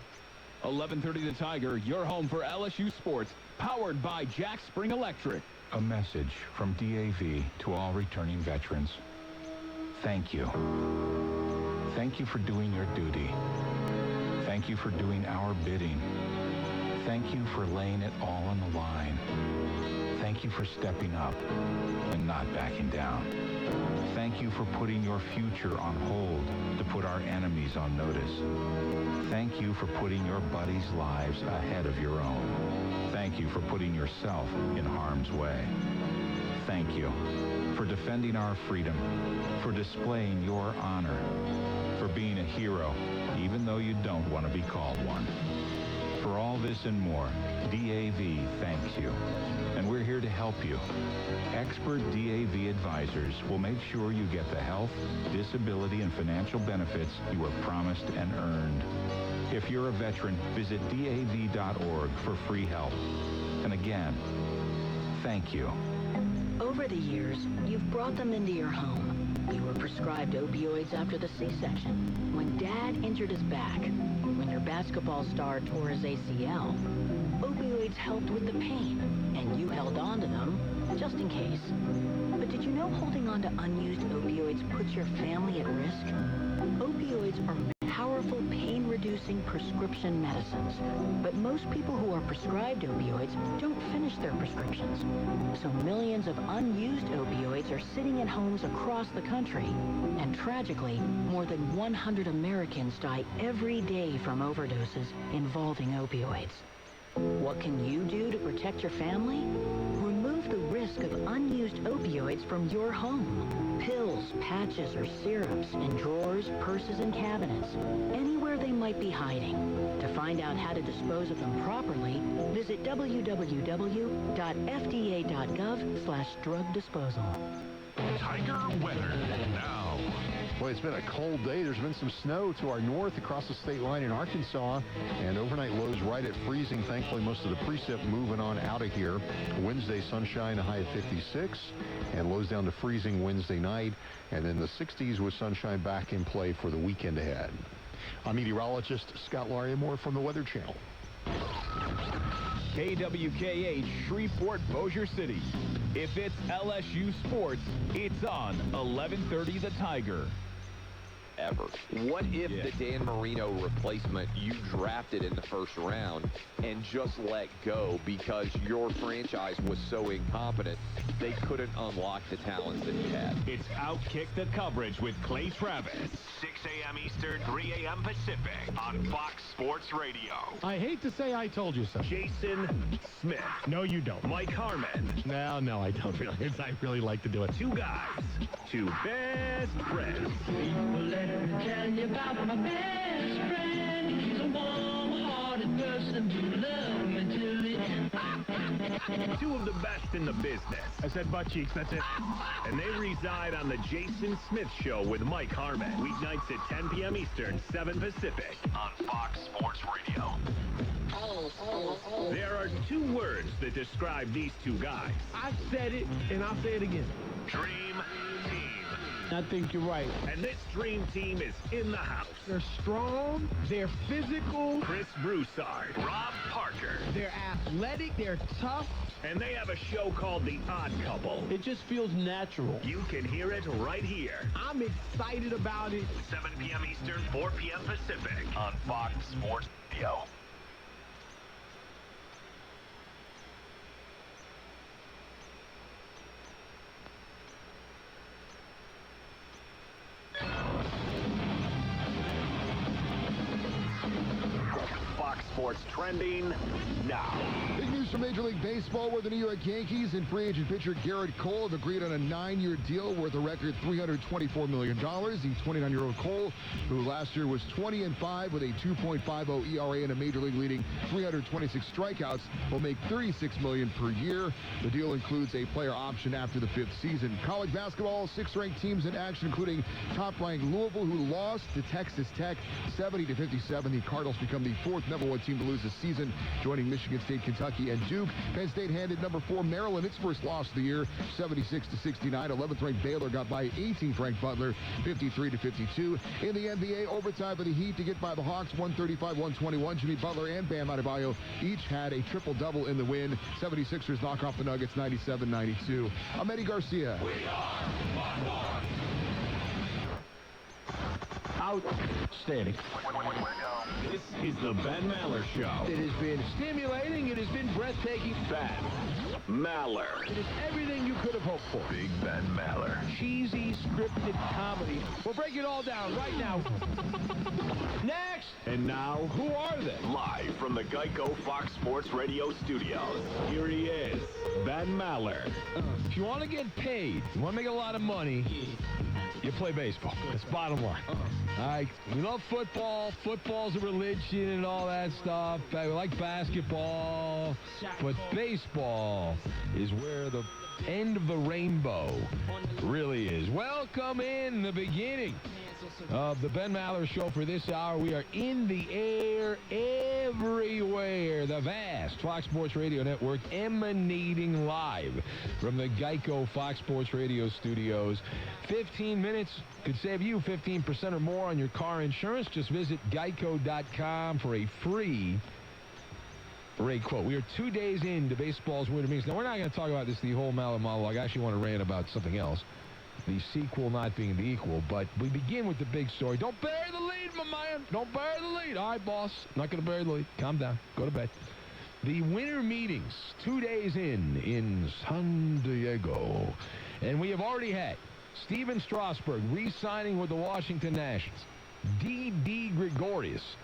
[SPEAKER 3] 11:30 The Tiger, your home for LSU sports, powered by Jack Spring Electric.
[SPEAKER 8] A message from DAV to all returning veterans. Thank you. Thank you for doing your duty. Thank you for doing our bidding. Thank you for laying it all on the line. Thank you for stepping up and not backing down. Thank you for putting your future on hold to put our enemies on notice. Thank you for putting your buddies' lives ahead of your own. Thank you for putting yourself in harm's way. Thank you for defending our freedom, for displaying your honor, for being a hero, even though you don't want to be called one. For all this and more, DAV thanks you. And we're here to help you. Expert DAV advisors will make sure you get the health, disability, and financial benefits you were promised and earned. If you're a veteran, visit DAV.org for free help. And again, thank you.
[SPEAKER 6] Over the years, you've brought them into your home. You were prescribed opioids after the C-section, when Dad injured his back, when your basketball star tore his ACL. Opioids helped with the pain, and you held on to them just in case. But did you know holding on to unused opioids puts your family at risk? Opioids are powerful pain-reducing prescription medicines, but most people who are prescribed opioids don't finish their prescriptions. So millions of unused opioids are sitting in homes across the country. And tragically, more than 100 Americans die every day from overdoses involving opioids. What can you do to protect your family? Remove the risk of unused opioids electrolytes from your home. Pills, patches, or syrups in drawers, purses, and cabinets. Anywhere they might be hiding. To find out how to dispose of them properly, visit www.fda.gov/drug disposal.
[SPEAKER 23] Tiger weather now.
[SPEAKER 7] Boy, it's been a cold day. There's been some snow to our north across the state line in Arkansas, and overnight lows right at freezing. Thankfully, most of the precip moving on out of here. Wednesday, sunshine, a high of 56, and lows down to freezing Wednesday night, and then the 60s with sunshine back in play for the weekend ahead. I'm meteorologist Scott Larimore from the Weather Channel.
[SPEAKER 3] KWKH, Shreveport, Bossier City. If it's LSU sports, it's on 1130 The Tiger.
[SPEAKER 13] Ever. What if the Dan Marino replacement you drafted in the first round and just let go because your franchise was so incompetent they couldn't unlock the talents that you had?
[SPEAKER 12] It's Outkick the Coverage with Clay Travis. 6 a.m. Eastern, 3 a.m. Pacific on Fox Sports Radio.
[SPEAKER 5] I hate to say I told you so.
[SPEAKER 12] Jason Smith.
[SPEAKER 5] No, you don't.
[SPEAKER 12] Mike Harmon.
[SPEAKER 5] No, I don't really. I really like to do it.
[SPEAKER 12] Two guys, two best friends.
[SPEAKER 4] Let me tell you about my best friend. He's a warm-hearted person who loves me till the end.
[SPEAKER 12] Two of the best in the business.
[SPEAKER 5] I said butt cheeks, that's it.
[SPEAKER 12] And they reside on the Jason Smith Show with Mike Harmon. Weeknights at 10 p.m. Eastern, 7 Pacific on Fox Sports Radio. There are two words that describe these two guys.
[SPEAKER 5] I said it, and I'll say it again.
[SPEAKER 12] Dream Team.
[SPEAKER 5] I think you're right.
[SPEAKER 12] And this dream team is in the house.
[SPEAKER 5] They're strong, they're physical.
[SPEAKER 12] Chris Broussard, Rob Parker.
[SPEAKER 5] They're athletic, they're tough.
[SPEAKER 12] And they have a show called The Odd Couple.
[SPEAKER 5] It just feels natural.
[SPEAKER 12] You can hear it right here.
[SPEAKER 5] I'm excited about it.
[SPEAKER 12] 7 p.m. Eastern, 4 p.m. Pacific on Fox Sports Radio. Fox Sports trending now.
[SPEAKER 15] Big news from Major League Baseball, where the New York Yankees and free agent pitcher Garrett Cole have agreed on a 9-year deal worth a record $324 million. The 29-year-old Cole, who last year was 20-5 with a 2.50 ERA and a Major League leading 326 strikeouts, will make $36 million per year. The deal includes a player option after the 5th season. College basketball, 6 ranked teams in action, including top-ranked Louisville, who lost to Texas Tech 70-57. The Cardinals become the 4th #1 team to lose this season, joining Michigan State, Kentucky, and Duke. Penn State handed number 4 Maryland its first loss of the year, 76-69. 11th ranked Baylor got by 18th ranked Butler, 53-52. In the NBA, overtime for the Heat to get by the Hawks, 135-121. Jimmy Butler and Bam Adebayo each had a triple-double in the win. 76ers knock off the Nuggets 97-92. I'm Eddie Garcia.
[SPEAKER 4] We are
[SPEAKER 5] Outstanding.
[SPEAKER 12] This is the Ben Maller Show.
[SPEAKER 5] It has been stimulating. It has been breathtaking.
[SPEAKER 12] Ben Maller.
[SPEAKER 5] It is everything you could have hoped for.
[SPEAKER 12] Big Ben Maller.
[SPEAKER 5] Cheesy, scripted comedy. We'll break it all down right now. Next.
[SPEAKER 12] And now,
[SPEAKER 5] who are they?
[SPEAKER 12] Live from the Geico Fox Sports Radio studios, here he is, Ben Maller.
[SPEAKER 2] If you want to get paid, you want to make a lot of money, you play baseball. That's bottom line. All right, we love football. Football's a religion and all that stuff. We like basketball, but baseball is where the end of the rainbow really is. Welcome in the beginning of the Ben Maller Show for this hour. We are in the air everywhere. The vast Fox Sports Radio Network emanating live from the Geico Fox Sports Radio studios. 15 minutes could save you 15% or more on your car insurance. Just visit geico.com for a free rate quote. We are 2 days into baseball's winter meetings. Now, we're not going to talk about this the whole Maller monologue. I actually want to rant about something else. The sequel not being the equal, but we begin with the big story. Don't bury the lead, my man. Don't bury the lead. All right, boss. I'm not going to bury the lead. Calm down. Go to bed. The winter meetings, 2 days in San Diego. And we have already had Steven Strasburg re-signing with the Washington Nationals. D.D. Gregorius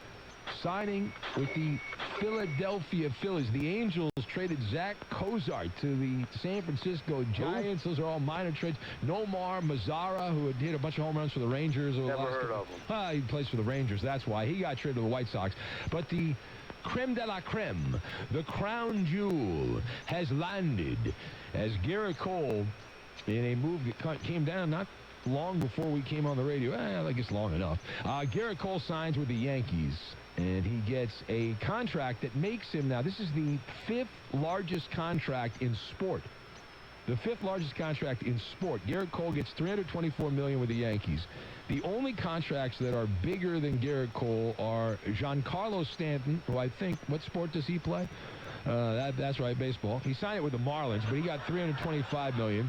[SPEAKER 2] signing with the Philadelphia Phillies. The Angels traded Zach Cozart to the San Francisco Giants. Those are all minor trades. Nomar Mazara, who had hit a bunch of home runs for the Rangers.
[SPEAKER 9] Never heard of him.
[SPEAKER 2] He plays for the Rangers. That's why. He got traded to the White Sox. But the creme de la creme, the crown jewel, has landed as Garrett Cole, in a move that came down not long before we came on the radio. I guess long enough. Garrett Cole signs with the Yankees, and he gets a contract that makes him, now this is the 5th largest contract in sport. The 5th largest contract in sport. Garrett Cole gets $324 million with the Yankees. The only contracts that are bigger than Garrett Cole are Giancarlo Stanton, who I think, what sport does he play? That's right, baseball. He signed it with the Marlins, but he got $325 million.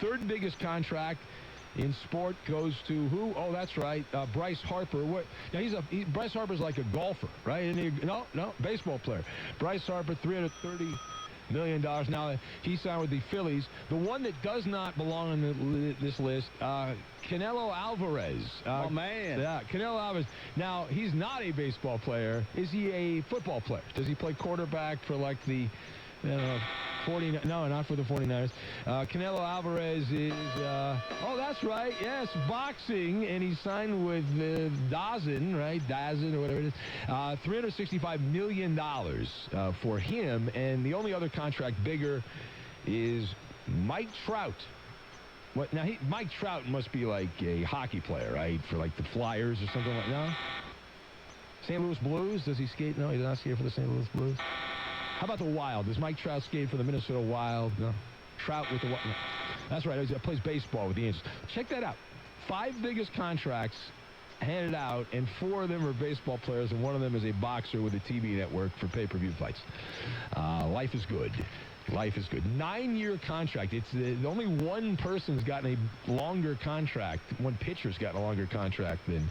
[SPEAKER 2] Third biggest contract in sport goes to who? Oh, that's right, Bryce Harper. What? Now Bryce Harper's like a golfer, right? No, baseball player. Bryce Harper, $330 million. Now he signed with the Phillies. The one that does not belong on this list, Canelo Alvarez.
[SPEAKER 16] Oh man.
[SPEAKER 2] Yeah, Canelo Alvarez. Now he's not a baseball player. Is he a football player? Does he play quarterback for like the 49? No, not for the 49ers. Canelo Alvarez is, oh, that's right, yes, boxing, and he signed with Dazn, right? Dazn or whatever it is. $365 million for him, and the only other contract bigger is Mike Trout. What now? Mike Trout must be like a hockey player, right? For like the Flyers or something like that. No? St. Louis Blues? Does he skate? No, he does not skate for the St. Louis Blues. How about the Wild? Does Mike Trout skate for the Minnesota Wild? No. Trout with the Wild? No. That's right. He plays baseball with the Angels. Check that out. 5 biggest contracts handed out, and 4 of them are baseball players, and one of them is a boxer with a TV network for pay-per-view fights. Life is good. Life is good. 9-year contract. It's only one person's gotten a longer contract. One pitcher's gotten a longer contract than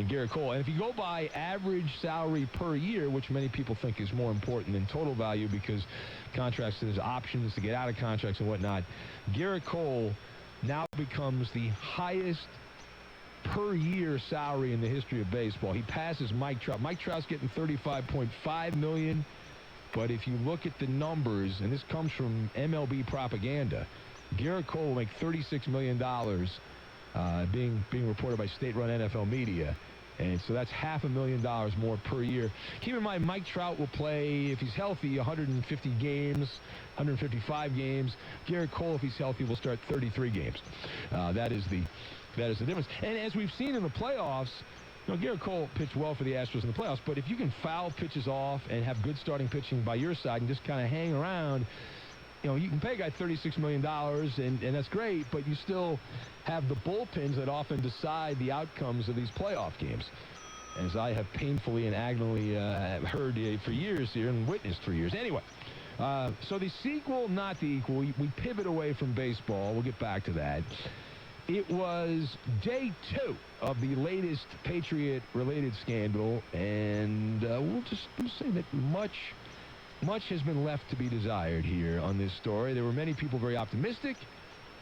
[SPEAKER 2] Garrett Cole. And if you go by average salary per year, which many people think is more important than total value because contracts, there's options to get out of contracts and whatnot, Garrett Cole now becomes the highest per year salary in the history of baseball. He passes Mike Trout. Mike Trout's getting $35.5 million. But if you look at the numbers, and this comes from MLB propaganda, Garrett Cole will make $36 million being reported by state-run NFL media. And so that's $500,000 more per year. Keep in mind, Mike Trout will play, if he's healthy, 150 games, 155 games. Garrett Cole, if he's healthy, will start 33 games. That is the difference. And as we've seen in the playoffs, Garrett Cole pitched well for the Astros in the playoffs, but if you can foul pitches off and have good starting pitching by your side and just kind of hang around, you can pay a guy $36 million, and that's great, but you still have the bullpens that often decide the outcomes of these playoff games, as I have painfully and agonally heard for years here and witnessed for years. Anyway, so the sequel, not the equal. We pivot away from baseball. We'll get back to that. It was day 2 of the latest Patriot-related scandal, and we'll say that much has been left to be desired here on this story. There were many people very optimistic.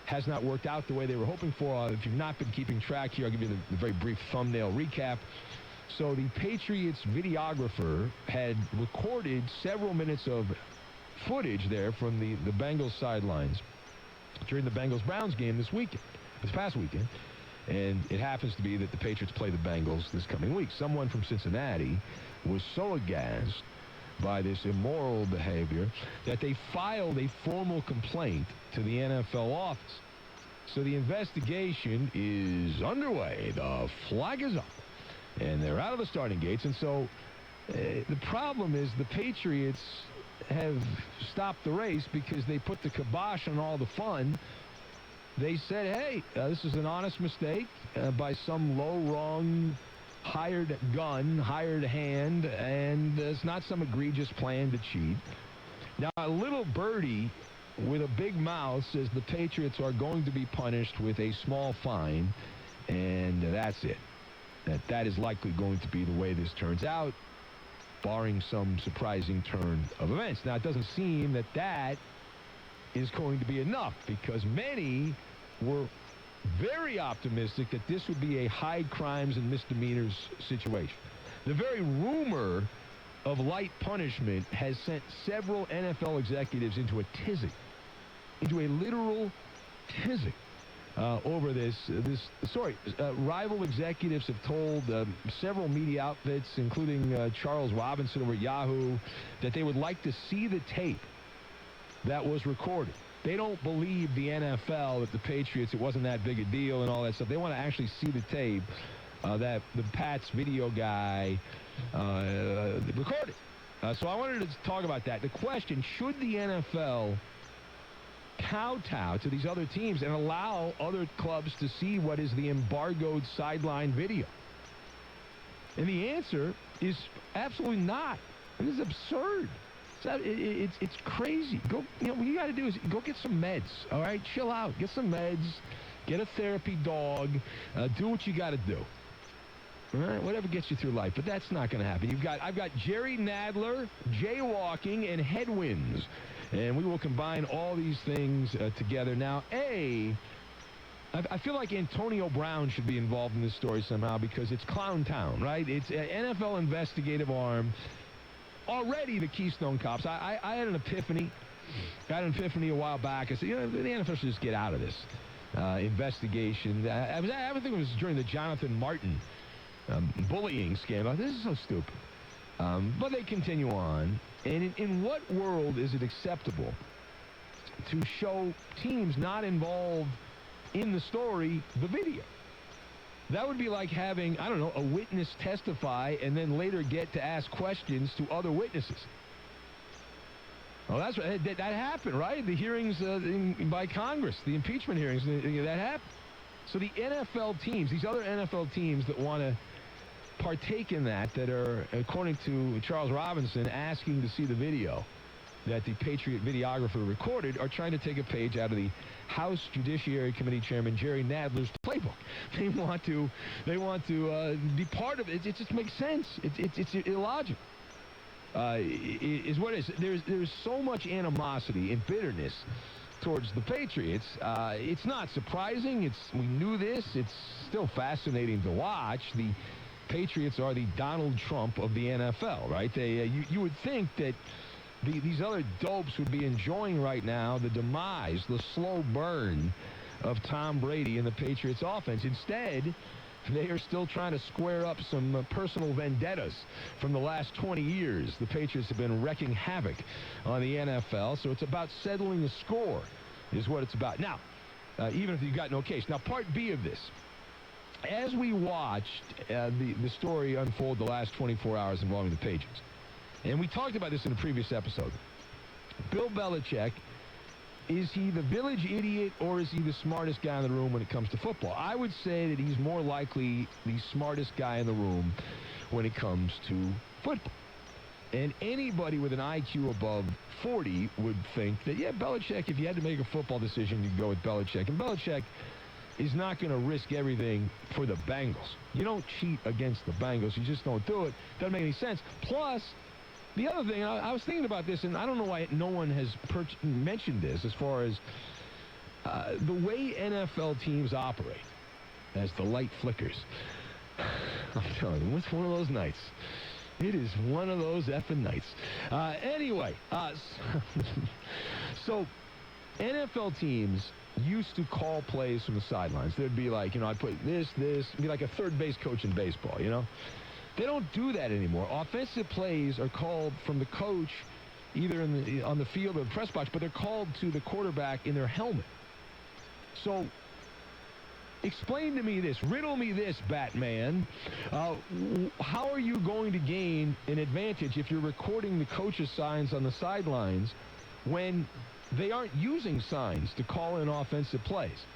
[SPEAKER 2] Has not worked out the way they were hoping for. If you've not been keeping track here, I'll give you the very brief thumbnail recap. So the Patriots videographer had recorded several minutes of footage there from the Bengals sidelines during the Bengals-Browns game this past weekend. And it happens to be that the Patriots play the Bengals this coming week. Someone from Cincinnati was so aghast by this immoral behavior that they filed a formal complaint to the NFL office. So the investigation is underway. The flag is up, and they're out of the starting gates. And so the problem is the Patriots have stopped the race because they put the kibosh on all the fun. They said, hey, this is an honest mistake by some low-rung hired gun, hired hand, and it's not some egregious plan to cheat. Now, a little birdie with a big mouth says the Patriots are going to be punished with a small fine, and that's it. That is likely going to be the way this turns out, barring some surprising turn of events. Now, it doesn't seem that is going to be enough, because many were very optimistic that this would be a high crimes and misdemeanors situation. The very rumor of light punishment has sent several NFL executives into a tizzy, into a literal tizzy. Over this story. Rival executives have told several media outfits, including Charles Robinson over at Yahoo, that they would like to see the tape that was recorded. They don't believe the NFL that the Patriots, it wasn't that big a deal and all that stuff. They want to actually see the tape that the Pats video guy recorded. So I wanted to talk about that. The question, should the NFL kowtow to these other teams and allow other clubs to see what is the embargoed sideline video? And the answer is absolutely not. It is absurd. It's crazy. What you got to do is go get some meds, all right? Chill out. Get some meds. Get a therapy dog. Do what you got to do. All right? Whatever gets you through life. But that's not going to happen. I've got Jerry Nadler, jaywalking, and headwinds. And we will combine all these things together. Now, I feel like Antonio Brown should be involved in this story somehow because it's Clown Town, right? It's an NFL investigative arm. Already the Keystone Cops. I had an epiphany. I had an epiphany a while back. I said, the NFL should just get out of this investigation. I think it was during the Jonathan Martin bullying scandal. This is so stupid. But they continue on. And in what world is it acceptable to show teams not involved in the story the video? That would be like having, I don't know, a witness testify and then later get to ask questions to other witnesses. Well, that's right. That happened, right? The hearings by Congress, the impeachment hearings, that happened. So the NFL teams, these other NFL teams that want to partake in that are, according to Charles Robinson, asking to see the video that the Patriot videographer recorded, are trying to take a page out of the House Judiciary Committee Chairman Jerry Nadler's playbook. They want to be part of it. It just makes sense. It's illogical. Is what it is. There's so much animosity and bitterness towards the Patriots. It's not surprising. We knew this. It's still fascinating to watch. The Patriots are the Donald Trump of the NFL, right? You would think that these other dopes would be enjoying right now the demise, the slow burn of Tom Brady and the Patriots offense. Instead, they are still trying to square up some personal vendettas from the last 20 years. The Patriots have been wrecking havoc on the NFL, so it's about settling the score is what it's about. Now, even if you've got no case. Now, part B of this. As we watched the story unfold the last 24 hours involving the Patriots, and we talked about this in a previous episode, Bill Belichick, is he the village idiot or is he the smartest guy in the room when it comes to football? I would say that he's more likely the smartest guy in the room when it comes to football. And anybody with an IQ above 40 would think that, yeah, Belichick, if you had to make a football decision, you'd go with Belichick. And Belichick is not going to risk everything for the Bengals. You don't cheat against the Bengals. You just don't do it. Doesn't make any sense. Plus, the other thing, I was thinking about this, and I don't know why no one has mentioned this as far as the way NFL teams operate as the light flickers. I'm telling you, it's one of those nights. It is one of those effing nights. Anyway, so NFL teams used to call plays from the sidelines. There'd be like, I'd put this, be like a third base coach in baseball, They don't do that anymore. Offensive plays are called from the coach either on the field or the press box, but they're called to the quarterback in their helmet. So explain to me this, riddle me this, Batman. How are you going to gain an advantage if you're recording the coach's signs on the sidelines when they aren't using signs to call in offensive plays?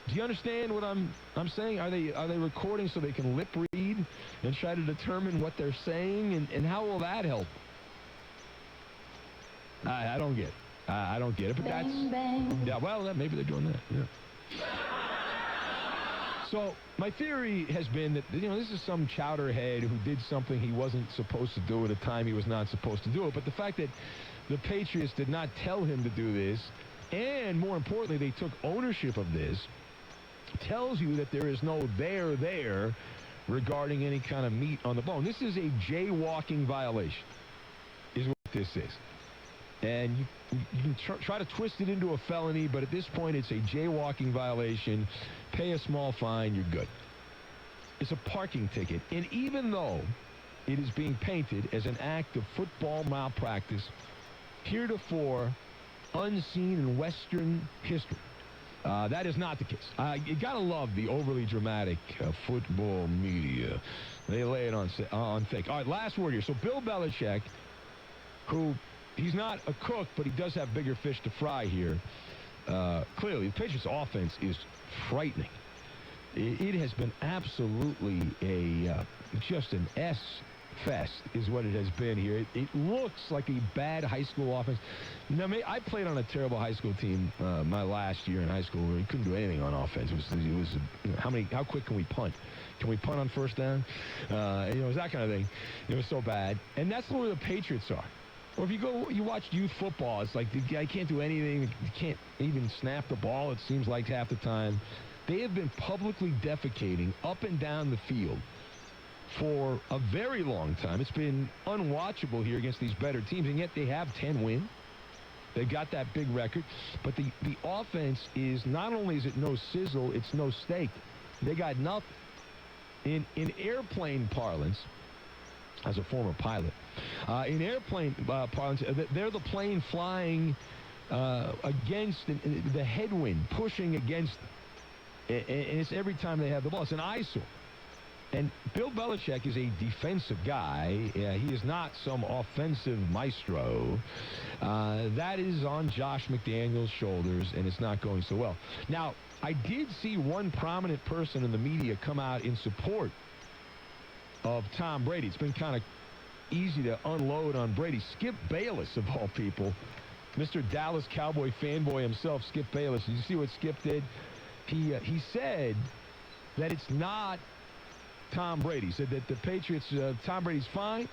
[SPEAKER 2] Do you understand what I'm saying? Are they recording so they can lip read and try to determine what they're saying? And how will that help? I don't get it. I don't get it. But bang, bang. Yeah, well, maybe they're doing that. Yeah. So my theory has been that, this is some chowderhead who did something he wasn't supposed to do at a time he was not supposed to do it. But the fact that the Patriots did not tell him to do this, and more importantly, they took ownership of this, tells you that there is no there regarding any kind of meat on the bone. This is a jaywalking violation, is what this is. And you can try to twist it into a felony, but at this point, it's a jaywalking violation. Pay a small fine, you're good. It's a parking ticket. And even though it is being painted as an act of football malpractice, heretofore unseen in Western history, that is not the case. You got to love the overly dramatic football media. They lay it on thick. All right, last word here. So Bill Belichick, who he's not a cook, but he does have bigger fish to fry here. Clearly, the Patriots' offense is frightening. It has been absolutely just an S-fest is what it has been here. It looks like a bad high school offense. Now, I played on a terrible high school team my last year in high school where you couldn't do anything on offense. It was how quick can we punt? Can we punt on first down? It was that kind of thing. It was so bad. And that's where the Patriots are. Or if you watch youth football, it's like the guy can't do anything. He can't even snap the ball, it seems like, half the time. They have been publicly defecating up and down the field for a very long time. It's been unwatchable here against these better teams, and yet they have 10 wins. They've got that big record. But the offense is, not only is it no sizzle, it's no steak. They got nothing. In airplane parlance, as a former pilot, in airplane parlance, they're the plane flying against the headwind, pushing against them. And it's every time they have the ball. It's an eyesore. And Bill Belichick is a defensive guy. He is not some offensive maestro. That is on Josh McDaniels' shoulders, and it's not going so well. Now, I did see one prominent person in the media come out in support of Tom Brady. It's been kind of easy to unload on Brady. Skip Bayless, of all people, Mr. Dallas Cowboy fanboy himself, Skip Bayless. Did you see what Skip did? He said that it's not Tom Brady. He said that the Patriots, Tom Brady's fine.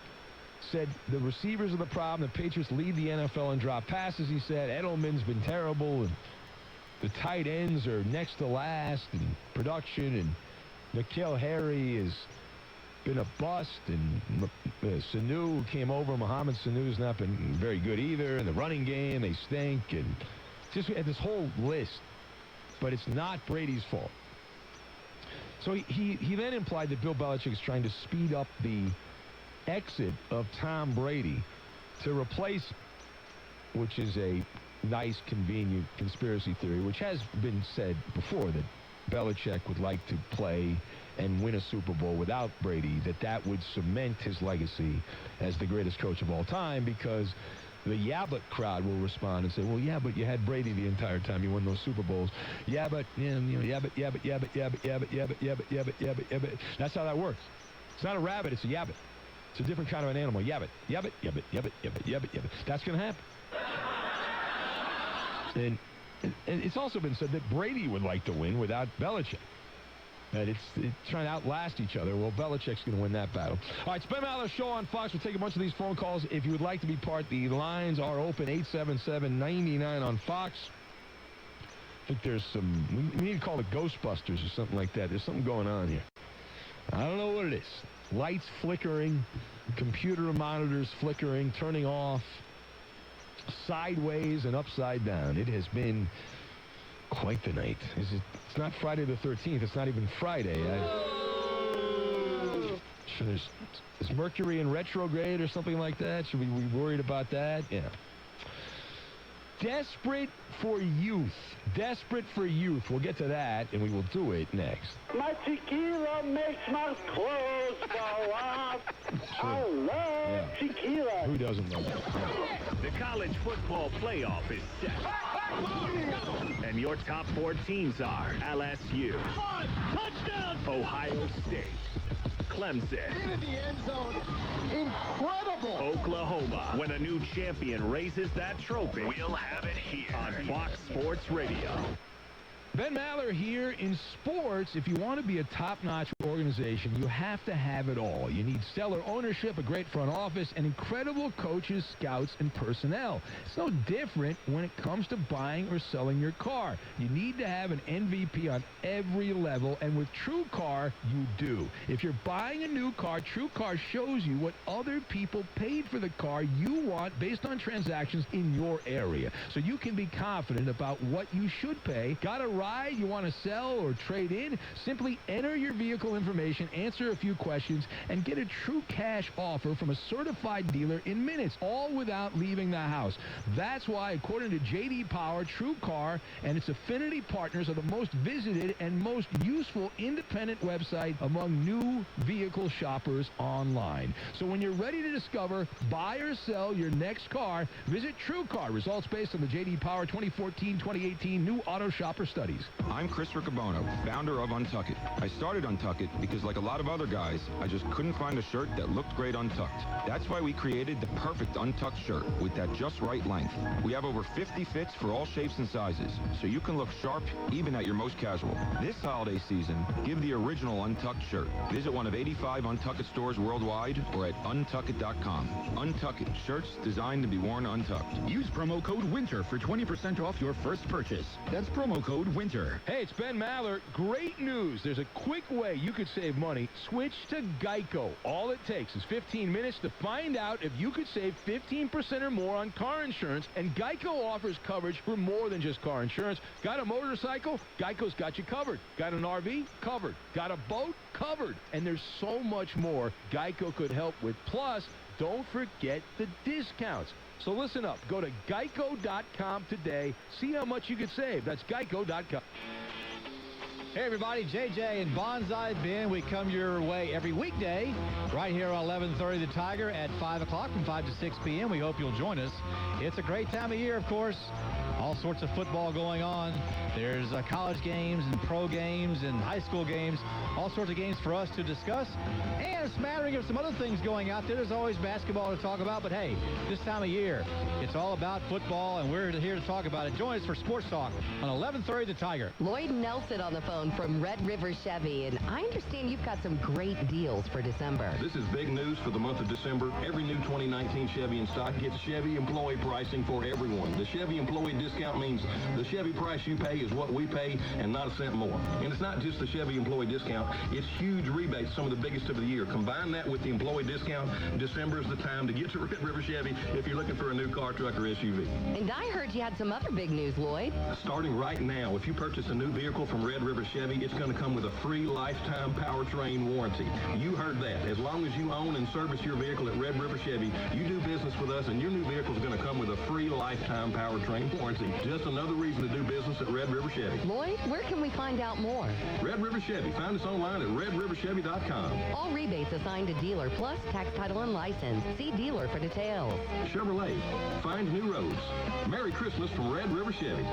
[SPEAKER 2] Said the receivers are the problem. The Patriots lead the NFL in drop passes, he said. Edelman's been terrible, and the tight ends are next to last in production, and N'Keal Harry has been a bust, and Sanu came over. Mohamed Sanu's not been very good either. In the running game, they stink, and just had this whole list. But it's not Brady's fault. So he then implied that Bill Belichick is trying to speed up the exit of Tom Brady to replace him, which is a nice, convenient conspiracy theory, which has been said before that Belichick would like to play and win a Super Bowl without Brady, that would cement his legacy as the greatest coach of all time, because the Yabbit crowd will respond and say, well, yeah, but you had Brady the entire time you won those Super Bowls. Yeah, but, Yabbit. That's how that works. It's not a rabbit, it's a Yabbit. It's a different kind of an animal. Yabbit. That's going to happen. And it's also been said that Brady would like to win without Belichick. That it's trying to outlast each other. Well, Belichick's going to win that battle. All right, it's Ben Maller's show on Fox. We'll take a bunch of these phone calls. If you would like to be part, the lines are open, 877-99 on Fox. I think there's we need to call it Ghostbusters or something like that. There's something going on here. I don't know what it is. Lights flickering, computer monitors flickering, turning off, sideways and upside down. It has been quite the night. It's not Friday the 13th. It's not even Friday. Is Mercury in retrograde or something like that? Should we be worried about that? Yeah. Desperate for youth. Desperate for youth. We'll get to that, and we will do it next.
[SPEAKER 10] My tequila makes my clothes fall off. I love tequila.
[SPEAKER 2] Who doesn't love that?
[SPEAKER 12] The college football playoff is set. And your top 4 teams are LSU, touchdown, Ohio State, Clemson,
[SPEAKER 10] into the end zone. Incredible.
[SPEAKER 12] Oklahoma. When a new champion raises that trophy, we'll have it here on Fox Sports Radio.
[SPEAKER 2] Ben Maller here. In sports, if you want to be a top-notch organization, you have to have it all. You need stellar ownership, a great front office, and incredible coaches, scouts, and personnel. It's no different when it comes to buying or selling your car. You need to have an MVP on every level, and with TrueCar, you do. If you're buying a new car, TrueCar shows you what other people paid for the car you want based on transactions in your area. So you can be confident about what you should pay. Got a ride you want to sell or trade in? Simply enter your vehicle information, answer a few questions, and get a true cash offer from a certified dealer in minutes, all without leaving the house. That's why, according to J.D. Power, TrueCar and its affinity partners are the most visited and most useful independent website among new vehicle shoppers online. So when you're ready to discover, buy or sell your next car, visit TrueCar. Results based on the J.D. Power 2014-2018 new auto shopper studies.
[SPEAKER 17] I'm Chris Riccobono, founder of Untuck It. I started Untuck It because, like a lot of other guys, I just couldn't find a shirt that looked great untucked. That's why we created the perfect untucked shirt with that just right length. We have over 50 fits for all shapes and sizes, so you can look sharp even at your most casual. This holiday season, give the original Untucked shirt. Visit one of 85 Untuck It stores worldwide or at untuckit.com. Untuck It, shirts designed to be worn untucked.
[SPEAKER 19] Use promo code WINTER for 20% off your first purchase. That's promo code WINTER.
[SPEAKER 2] Hey, it's Ben Maller. Great news. There's a quick way you could save money. Switch to Geico. All it takes is 15 minutes to find out if you could save 15% or more on car insurance, and Geico offers coverage for more than just car insurance. Got a motorcycle? Geico's got you covered. Got an RV? Covered. Got a boat? Covered. And there's so much more Geico could help with. Plus, don't forget the discounts. So listen up. Go to geico.com today. See how much you could save. That's geico.com.
[SPEAKER 9] Hey everybody, JJ and Bonsai Ben. We come your way every weekday right here on 11:30 The Tiger at 5 o'clock from 5 to 6 p.m. We hope you'll join us. It's a great time of year, of course. All sorts of football going on. There's college games and pro games and high school games. All sorts of games for us to discuss. And a smattering of some other things going out there. There's always basketball to talk about. But hey, this time of year, it's all about football, and we're here to talk about it. Join us for Sports Talk on 11:30 The Tiger.
[SPEAKER 14] Lloyd Nelson on the phone from Red River Chevy, and I understand you've got some great deals for December.
[SPEAKER 18] This is big news for the month of December. Every new 2019 Chevy in stock gets Chevy employee pricing for everyone. The Chevy employee discount means the Chevy price you pay is what we pay and not a cent more. And it's not just the Chevy employee discount. It's huge rebates, some of the biggest of the year. Combine that with the employee discount, December is the time to get to Red River Chevy if you're looking for a new car, truck, or SUV.
[SPEAKER 14] And I heard you had some other big news, Lloyd.
[SPEAKER 18] Starting right now, if you purchase a new vehicle from Red River Chevy, it's going to come with a free lifetime powertrain warranty. You heard that. As long as you own and service your vehicle at Red River Chevy, you do business with us, and your new vehicle is going to come with a free lifetime powertrain warranty. Just another reason to do business at Red River Chevy.
[SPEAKER 14] Lloyd, where can we find out more?
[SPEAKER 18] Red River Chevy. Find us online at redriverchevy.com.
[SPEAKER 14] All rebates assigned to dealer, plus tax, title, and license. See dealer for details.
[SPEAKER 18] Chevrolet. Find new roads. Merry Christmas from Red River Chevy.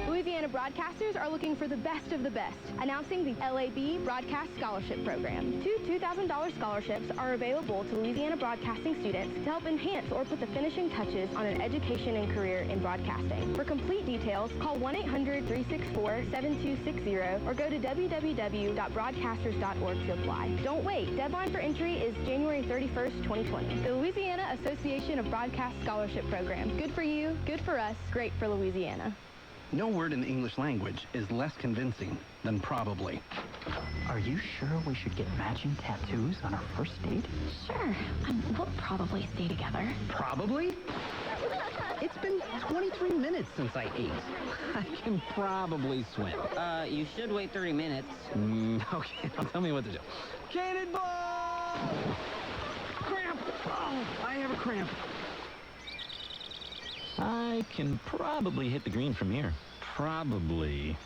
[SPEAKER 24] Louisiana broadcasters are looking for the best of the best, announcing the LAB Broadcast Scholarship Program. Two $2,000 scholarships are available to Louisiana broadcasting students to help enhance or put the finishing touches on an education and career in broadcasting. For complete details, call 1-800-364-7260 or go to www.broadcasters.org to apply. Don't wait. Deadline for entry is January 31st, 2020. The Louisiana Association of Broadcast Scholarship Program. Good for you, good for us, great for Louisiana.
[SPEAKER 25] No word in the English language is less convincing than probably.
[SPEAKER 26] Are you sure we should get matching tattoos on our first date?
[SPEAKER 27] Sure. We'll probably stay together.
[SPEAKER 25] Probably? It's been 23 minutes since I ate. I can probably swim.
[SPEAKER 28] You should wait 30 minutes.
[SPEAKER 25] Okay, now tell me what to do. Cannonball! Cramp! Oh, I have a cramp.
[SPEAKER 16] I can probably hit the green from here.
[SPEAKER 25] Probably.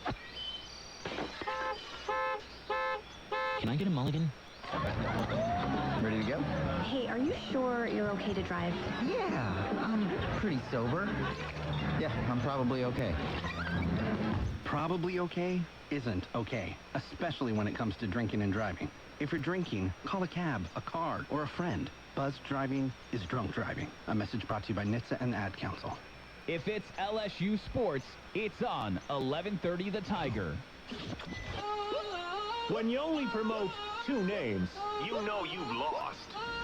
[SPEAKER 16] Can I get a mulligan?
[SPEAKER 25] Ready to go?
[SPEAKER 27] Hey, are you sure you're okay to drive?
[SPEAKER 25] Yeah, I'm pretty sober. Yeah, I'm probably okay. Probably okay isn't okay, especially when it comes to drinking and driving. If you're drinking, call a cab, a car, or a friend. Buzzed driving is drunk driving. A message brought to you by NHTSA and the Ad Council.
[SPEAKER 3] If it's LSU sports, it's on 1130 The Tiger.
[SPEAKER 12] When you only promote 2 names, you know you've lost.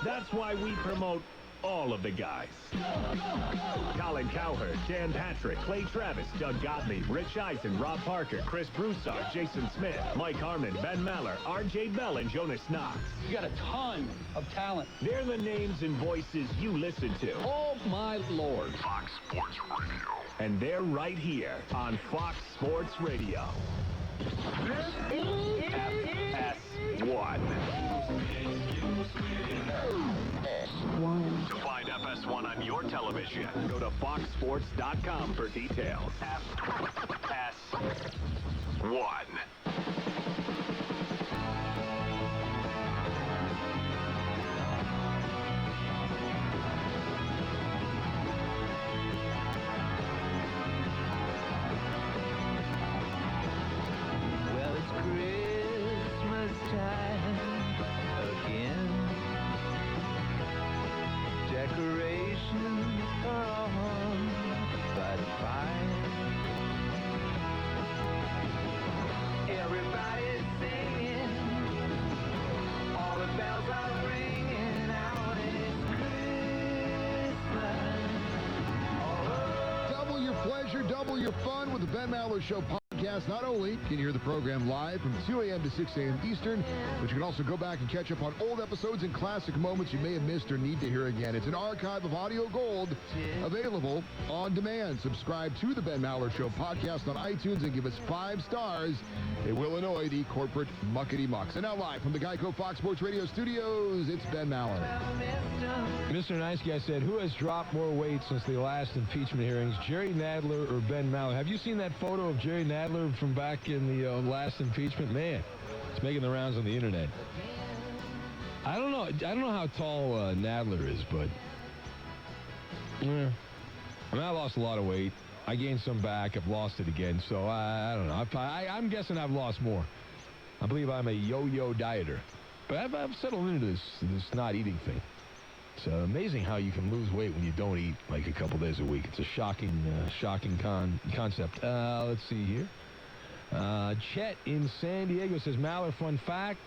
[SPEAKER 12] That's why we promote all of the guys. Colin Cowherd, Dan Patrick, Clay Travis, Doug Gottlieb, Rich Eisen, Rob Parker, Chris Broussard, Jason Smith, Mike Harmon, Ben Maller, R.J. Bell, and Jonas Knox.
[SPEAKER 25] You got a ton of talent.
[SPEAKER 12] They're the names and voices you listen to.
[SPEAKER 25] Oh, my Lord.
[SPEAKER 12] Fox Sports Radio. And they're right here on Fox Sports Radio. FS1. To find FS1 on your television, go to foxsports.com for details. FS1.
[SPEAKER 4] Well, it's Christmas time again. Decorations are on by the fire. Everybody's singing. All the bells are ringing out, and it's Christmas.
[SPEAKER 15] Double your pleasure, double your fun with the Ben Maller Show podcast. Not only can you hear the program live from 2 a.m. to 6 a.m. Eastern, but you can also go back and catch up on old episodes and classic moments you may have missed or need to hear again. It's an archive of audio gold available on demand. Subscribe to the Ben Maller Show podcast on iTunes and give us 5 stars. It will annoy the corporate muckety-mucks. And now live from the Geico Fox Sports Radio studios, it's Ben Maller.
[SPEAKER 2] Mr. Nice Guy said, who has dropped more weight since the last impeachment hearings, Jerry Nadler or Ben Maller? Have you seen that photo of Jerry Nadler from back in the last impeachment? Man, it's making the rounds on the internet. I don't know how tall Nadler is, but I lost a lot of weight. I gained some back. I've lost it again, so I don't know. I'm guessing I've lost more. I believe I'm a yo-yo dieter, but I've settled into this not eating thing. It's amazing how you can lose weight when you don't eat like a couple days a week. It's a shocking concept. Let's see here. Chet in San Diego says, Maller, fun fact.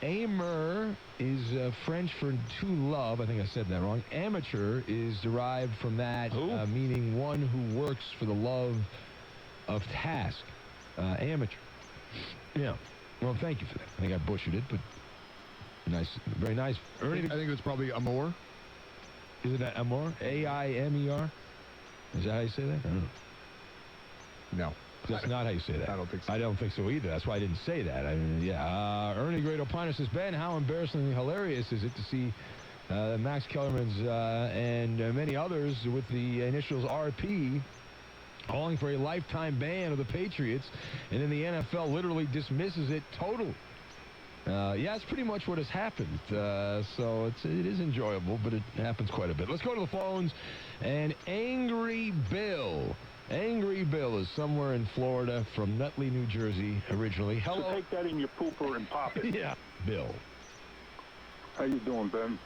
[SPEAKER 2] Amer is French for to love. I think I said that wrong. Amateur is derived from that, meaning one who works for the love of task. Amateur. Yeah. Well, thank you for that. I think I butchered it, but nice, very nice. Ernie,
[SPEAKER 15] I think it's probably Amor.
[SPEAKER 2] Is it Amor? A-I-M-E-R? Is that how you say that? I don't know.
[SPEAKER 15] No.
[SPEAKER 2] That's not how you say that.
[SPEAKER 15] I don't think so.
[SPEAKER 2] I don't think so either. That's why I didn't say that. I mean, yeah. Ernie Great O'Piner says, Ben, how embarrassingly hilarious is it to see Max Kellerman's and many others with the initials RP calling for a lifetime ban of the Patriots, and then the NFL literally dismisses it totally. Yeah, it's pretty much what has happened. So it is enjoyable, but it happens quite a bit. Let's go to the phones. And Angry Bill is somewhere in Florida from Nutley, New Jersey, originally. Hello.
[SPEAKER 10] So take that in your pooper and pop it.
[SPEAKER 2] Yeah. Bill.
[SPEAKER 10] How you doing, Ben?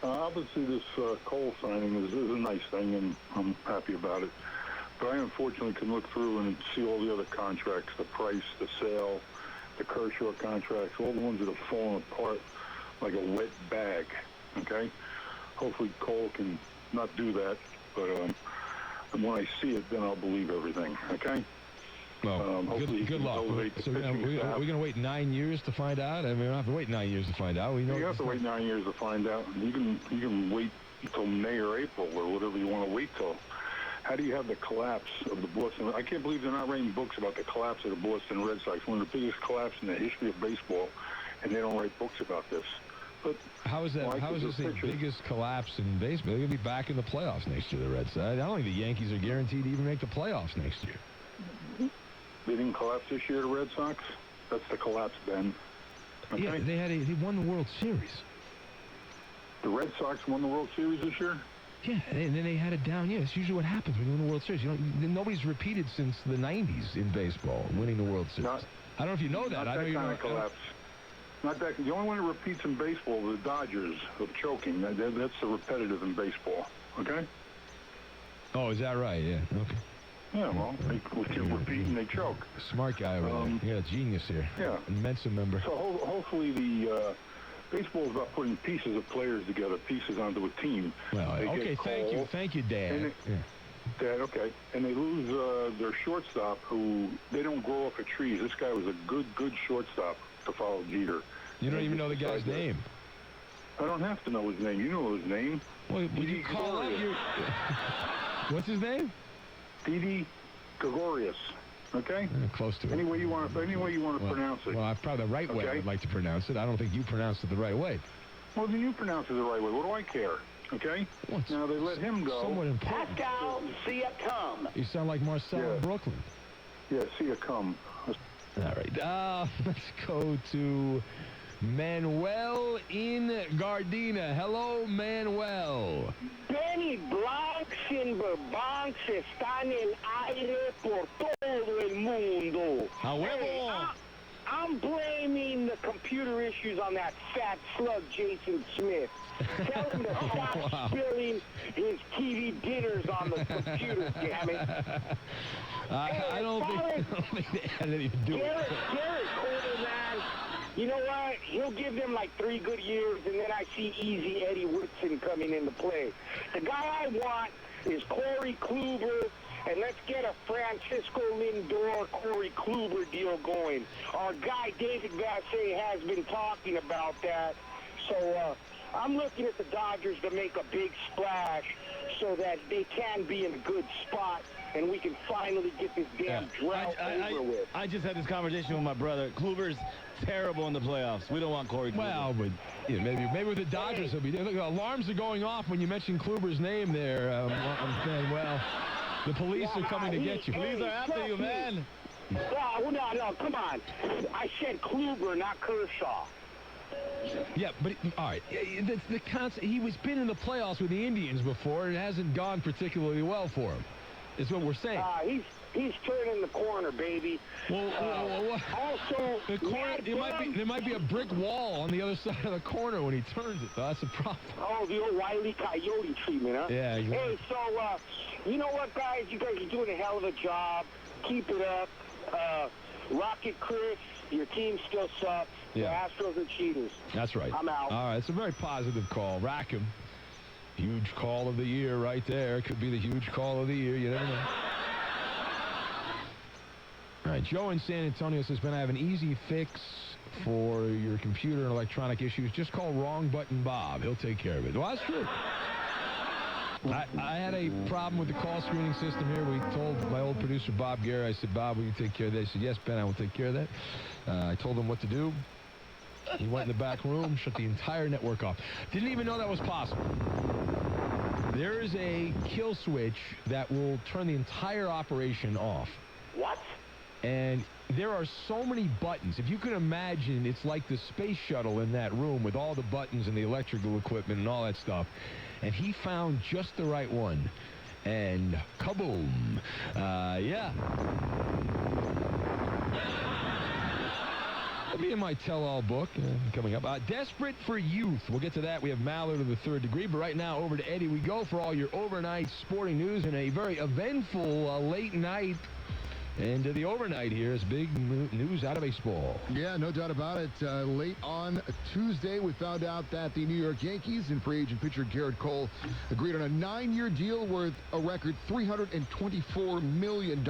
[SPEAKER 10] Obviously, this Cole signing is a nice thing, and I'm happy about it. But I unfortunately can look through and see all the other contracts, the price, the sale, the Kershaw contracts, all the ones that have fallen apart like a wet bag, okay? Hopefully Cole can not do that, but and when I see it, then I'll believe everything, okay?
[SPEAKER 2] Well, good luck. So we're going to wait 9 years to find out? I mean, we don't have to wait 9 years to find out. We know
[SPEAKER 10] you have to wait 9 years to find out. You can wait until May or April or whatever you want to wait till. How do you have the collapse of the Boston? I can't believe they're not writing books about the collapse of the Boston Red Sox, one of the biggest collapse in the history of baseball, and they don't write books about this. But
[SPEAKER 2] how is that? How is this the biggest collapse in baseball? They're going to be back in the playoffs next year, the Red Sox. I don't think the Yankees are guaranteed to even make the playoffs next year.
[SPEAKER 10] They didn't collapse this year, the Red Sox? That's the collapse, Ben. Okay?
[SPEAKER 2] Yeah, they won the World Series.
[SPEAKER 10] The Red Sox won the World Series this year?
[SPEAKER 2] Yeah, and then they had it down. Yeah, it's usually what happens when you win the World Series. Nobody's repeated since the 90s in baseball, winning the World Series. I don't know if you know that.
[SPEAKER 10] Not that kind of collapse. Not that. The only one that repeats in baseball, the Dodgers of choking. That's the repetitive in baseball. Okay.
[SPEAKER 2] Oh, is that right? Yeah. Okay.
[SPEAKER 10] Yeah, well, they keep repeating, they choke.
[SPEAKER 2] Smart guy over there. You got a genius here.
[SPEAKER 10] Yeah.
[SPEAKER 2] An Mensa member.
[SPEAKER 10] So hopefully the baseball is about putting pieces of players together, pieces onto a team.
[SPEAKER 2] Well, okay, thank you, Dad.
[SPEAKER 10] Dad, okay. And they lose their shortstop, who they don't grow up at trees. This guy was a good shortstop to follow Jeter.
[SPEAKER 2] You don't even know the guy's name.
[SPEAKER 10] I don't have to know his name. You know his name.
[SPEAKER 2] Well, would you call up your... What's his name?
[SPEAKER 10] Didi Gregorius. Okay?
[SPEAKER 2] Close to it.
[SPEAKER 10] Any way you want to pronounce it.
[SPEAKER 2] Well, probably the right way I'd like to pronounce it. I don't think you pronounced it the right way.
[SPEAKER 10] Well, then you pronounce it the right way. What do I care? Okay? Now they let him go.
[SPEAKER 2] Somewhat important.
[SPEAKER 1] Pascal, see ya come.
[SPEAKER 2] You sound like Marcel in Brooklyn.
[SPEAKER 10] Yeah, see ya come.
[SPEAKER 2] All right. Let's go to Manuel in Gardena. Hello, Manuel.
[SPEAKER 1] Benny Blancs en Bourbons están en aire por todo el mundo.
[SPEAKER 2] However,
[SPEAKER 1] I'm blaming the computer issues on that fat slug, Jason Smith. Tell him to stop spilling his TV dinners on the computer, damn it.
[SPEAKER 2] I don't think they had anything to do with it.
[SPEAKER 1] Garrett Cole, man. You know what? He'll give them like 3 good years, and then I see easy Eddie Whitson coming into play. The guy I want is Corey Kluber, and let's get a Francisco Lindor, Corey Kluber deal going. Our guy David Vassay has been talking about that. So I'm looking at the Dodgers to make a big splash so that they can be in a good spot and we can finally get this damn drought over with.
[SPEAKER 16] I just had this conversation with my brother. Kluber's terrible in the playoffs. We don't want Corey Kluber.
[SPEAKER 2] Well, but maybe with the Dodgers, he'll be there. Look, alarms are going off when you mention Kluber's name there. I'm saying, well, the police are coming to get you.
[SPEAKER 1] Police are after you, man. No, come on. I said Kluber, not Kershaw.
[SPEAKER 2] Yeah, but all right. The concept. He's been in the playoffs with the Indians before, and it hasn't gone particularly well for him. Is what we're saying.
[SPEAKER 1] He's turning the corner, baby.
[SPEAKER 2] Well,
[SPEAKER 1] also,
[SPEAKER 2] the corner, there might be a brick wall on the other side of the corner when he turns it, though. That's a problem.
[SPEAKER 1] Oh, the old Wile E. Coyote treatment, huh?
[SPEAKER 2] Yeah, exactly.
[SPEAKER 1] Hey, so, you know what, guys? You guys are doing a hell of a job. Keep it up. Rocket Chris, your team still sucks.
[SPEAKER 2] Yeah.
[SPEAKER 1] The Astros are cheaters.
[SPEAKER 2] That's right.
[SPEAKER 1] I'm out.
[SPEAKER 2] All right, it's a very positive call. Rackham. Huge call of the year right there. Could be the huge call of the year. You never know. All right, Joe in San Antonio says, Ben, I have an easy fix for your computer and electronic issues. Just call Wrong Button Bob. He'll take care of it. Well, that's true. I had a problem with the call screening system here. We told my old producer, Bob Guerra, I said, Bob, will you take care of that? He said, yes, Ben, I will take care of that. I told him what to do. He went in the back room, shut the entire network off. Didn't even know that was possible. There is a kill switch that will turn the entire operation off.
[SPEAKER 1] What?
[SPEAKER 2] And there are so many buttons. If you can imagine, it's like the space shuttle in that room with all the buttons and the electrical equipment and all that stuff. And he found just the right one. And kaboom. Yeah. That'll be in my tell-all book coming up. Desperate for Youth. We'll get to that. We have Mallard of the Third Degree. But right now, over to Eddie we go for all your overnight sporting news and a very eventful late night. And the overnight here is big news out of baseball.
[SPEAKER 15] Yeah, no doubt about it. Late on Tuesday, we found out that the New York Yankees and free agent pitcher Garrett Cole agreed on a 9-year deal worth a record $324 million.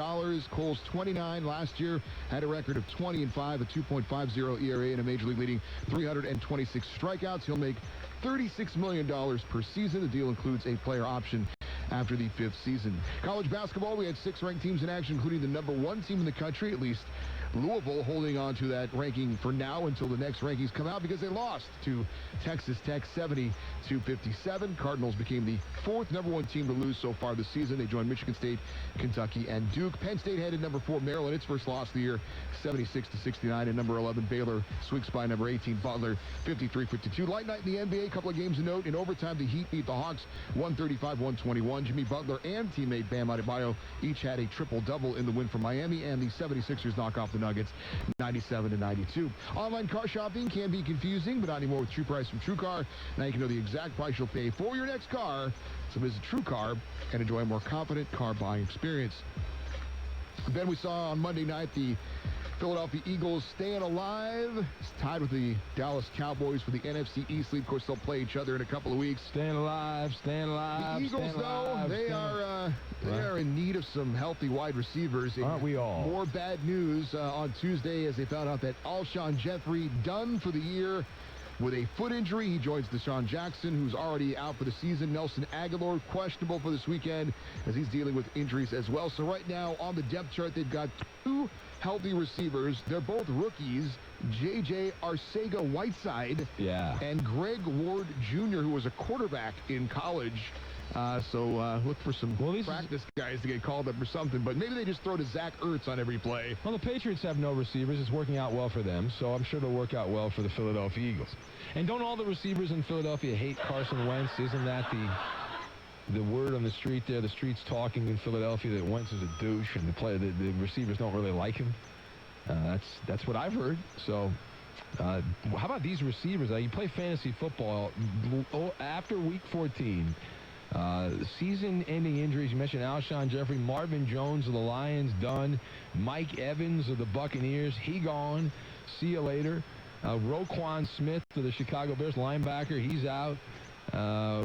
[SPEAKER 15] Cole's 29 last year, had a record of 20-5, a 2.50 ERA, and a major league leading 326 strikeouts. He'll make $36 million per season. The deal includes a player option after the 5th season. College basketball, we had 6 ranked teams in action, including the #1 team in the country, at least Louisville, holding on to that ranking for now until the next rankings come out because they lost to Texas Tech 70-57. Cardinals became the 4th #1 team to lose so far this season. They joined Michigan State, Kentucky, and Duke. Penn State headed #4 Maryland, its first loss of the year, 76-69. And #11 Baylor sweeps by #18 Butler, 53-52. Light night in the NBA, a couple of games to note. In overtime, the Heat beat the Hawks 135-121. Jimmy Butler and teammate Bam Adebayo each had a triple-double in the win for Miami, and the 76ers knock off the Nuggets 97-92. Online car shopping can be confusing, but not anymore with True Price from TrueCar. Now you can know the exact price you'll pay for your next car So visit TrueCar and enjoy a more confident car buying experience. Ben, we saw on Monday night the Philadelphia Eagles staying alive. It's tied with the Dallas Cowboys for the NFC East lead. Of course, they'll play each other in a couple of weeks.
[SPEAKER 2] Staying alive, staying alive.
[SPEAKER 15] The Eagles, though, they are in need of some healthy wide receivers.
[SPEAKER 2] Aren't we all?
[SPEAKER 15] More bad news on Tuesday as they found out that Alshon Jeffrey done for the year with a foot injury. He joins Deshaun Jackson, who's already out for the season. Nelson Aguilar, questionable for this weekend as he's dealing with injuries as well. So right now on the depth chart, they've got two healthy receivers. They're both rookies, J.J. Arcega-Whiteside and Greg Ward Jr., who was a quarterback in college. So look for some practice guys to get called up or something. But maybe they just throw to Zach Ertz on every play.
[SPEAKER 2] Well, the Patriots have no receivers. It's working out well for them, so I'm sure it'll work out well for the Philadelphia Eagles. And don't all the receivers in Philadelphia hate Carson Wentz? Isn't that the word on the street there? The street's talking in Philadelphia that Wentz is a douche, and the receivers don't really like him. That's what I've heard. So how about these receivers? You play fantasy football after Week 14. Season-ending injuries. You mentioned Alshon Jeffrey, Marvin Jones of the Lions, done. Mike Evans of the Buccaneers, he gone. See you later. Roquan Smith of the Chicago Bears, linebacker, he's out.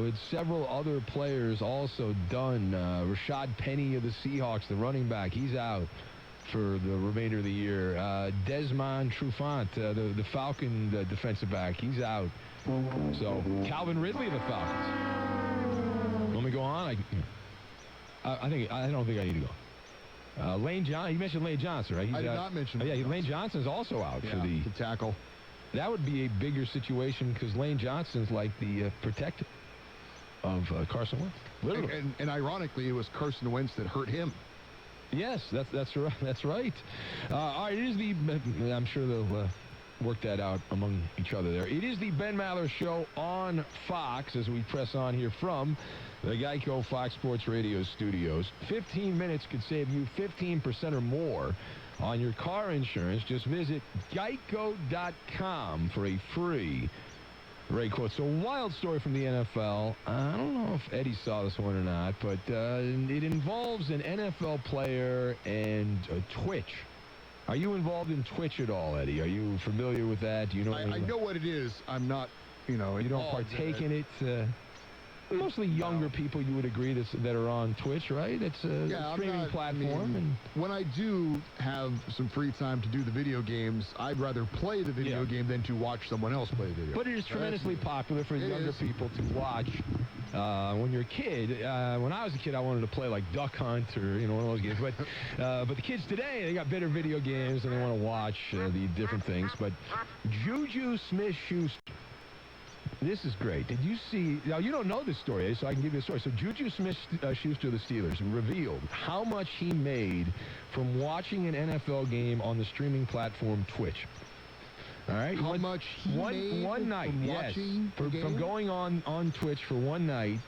[SPEAKER 2] With several other players also done. Rashad Penny of the Seahawks, the running back, he's out for the remainder of the year. Desmond Trufant, the Falcon defensive back, he's out. So Calvin Ridley of the Falcons. Let me go on. I don't think I need to go. Lane Johnson. You mentioned Lane Johnson, right?
[SPEAKER 15] I did not mention.
[SPEAKER 2] Lane Johnson's also out for the
[SPEAKER 15] tackle.
[SPEAKER 2] That would be a bigger situation because Lane Johnson's like the protector of Carson Wentz. Literally.
[SPEAKER 15] And ironically, it was Carson Wentz that hurt him.
[SPEAKER 2] Yes, that's right. That's right. All right, it is the. I'm sure they'll work that out among each other there. It is the Ben Maller Show on Fox as we press on here from the Geico Fox Sports Radio studios. 15 minutes could save you 15% or more on your car insurance. Just visit geico.com for a free rate quote. So, wild story from the NFL. I don't know if Eddie saw this one or not, but it involves an NFL player and Twitch. Are you involved in Twitch at all, Eddie? Are you familiar with that? Do you know?
[SPEAKER 15] I know what it is. I'm not, you
[SPEAKER 2] don't partake in it. Mostly younger people, you would agree, that are on Twitch, right? It's a streaming platform.
[SPEAKER 15] When I do have some free time to do the video games, I'd rather play the video game than to watch someone else play the video.
[SPEAKER 2] But it is tremendously popular for younger people to watch. When you're a kid, when I was a kid, I wanted to play like Duck Hunt or one of those games. But the kids today, they got better video games and they want to watch the different things. But Juju Smith-Schuster. This is great. Did you see? Now, you don't know this story, so I can give you a story. So, Juju Smith-Schuster of the Steelers revealed how much he made from watching an NFL game on the streaming platform Twitch. All right?
[SPEAKER 15] How much he made
[SPEAKER 2] one night,
[SPEAKER 15] from watching the game?
[SPEAKER 2] From going on Twitch for one night.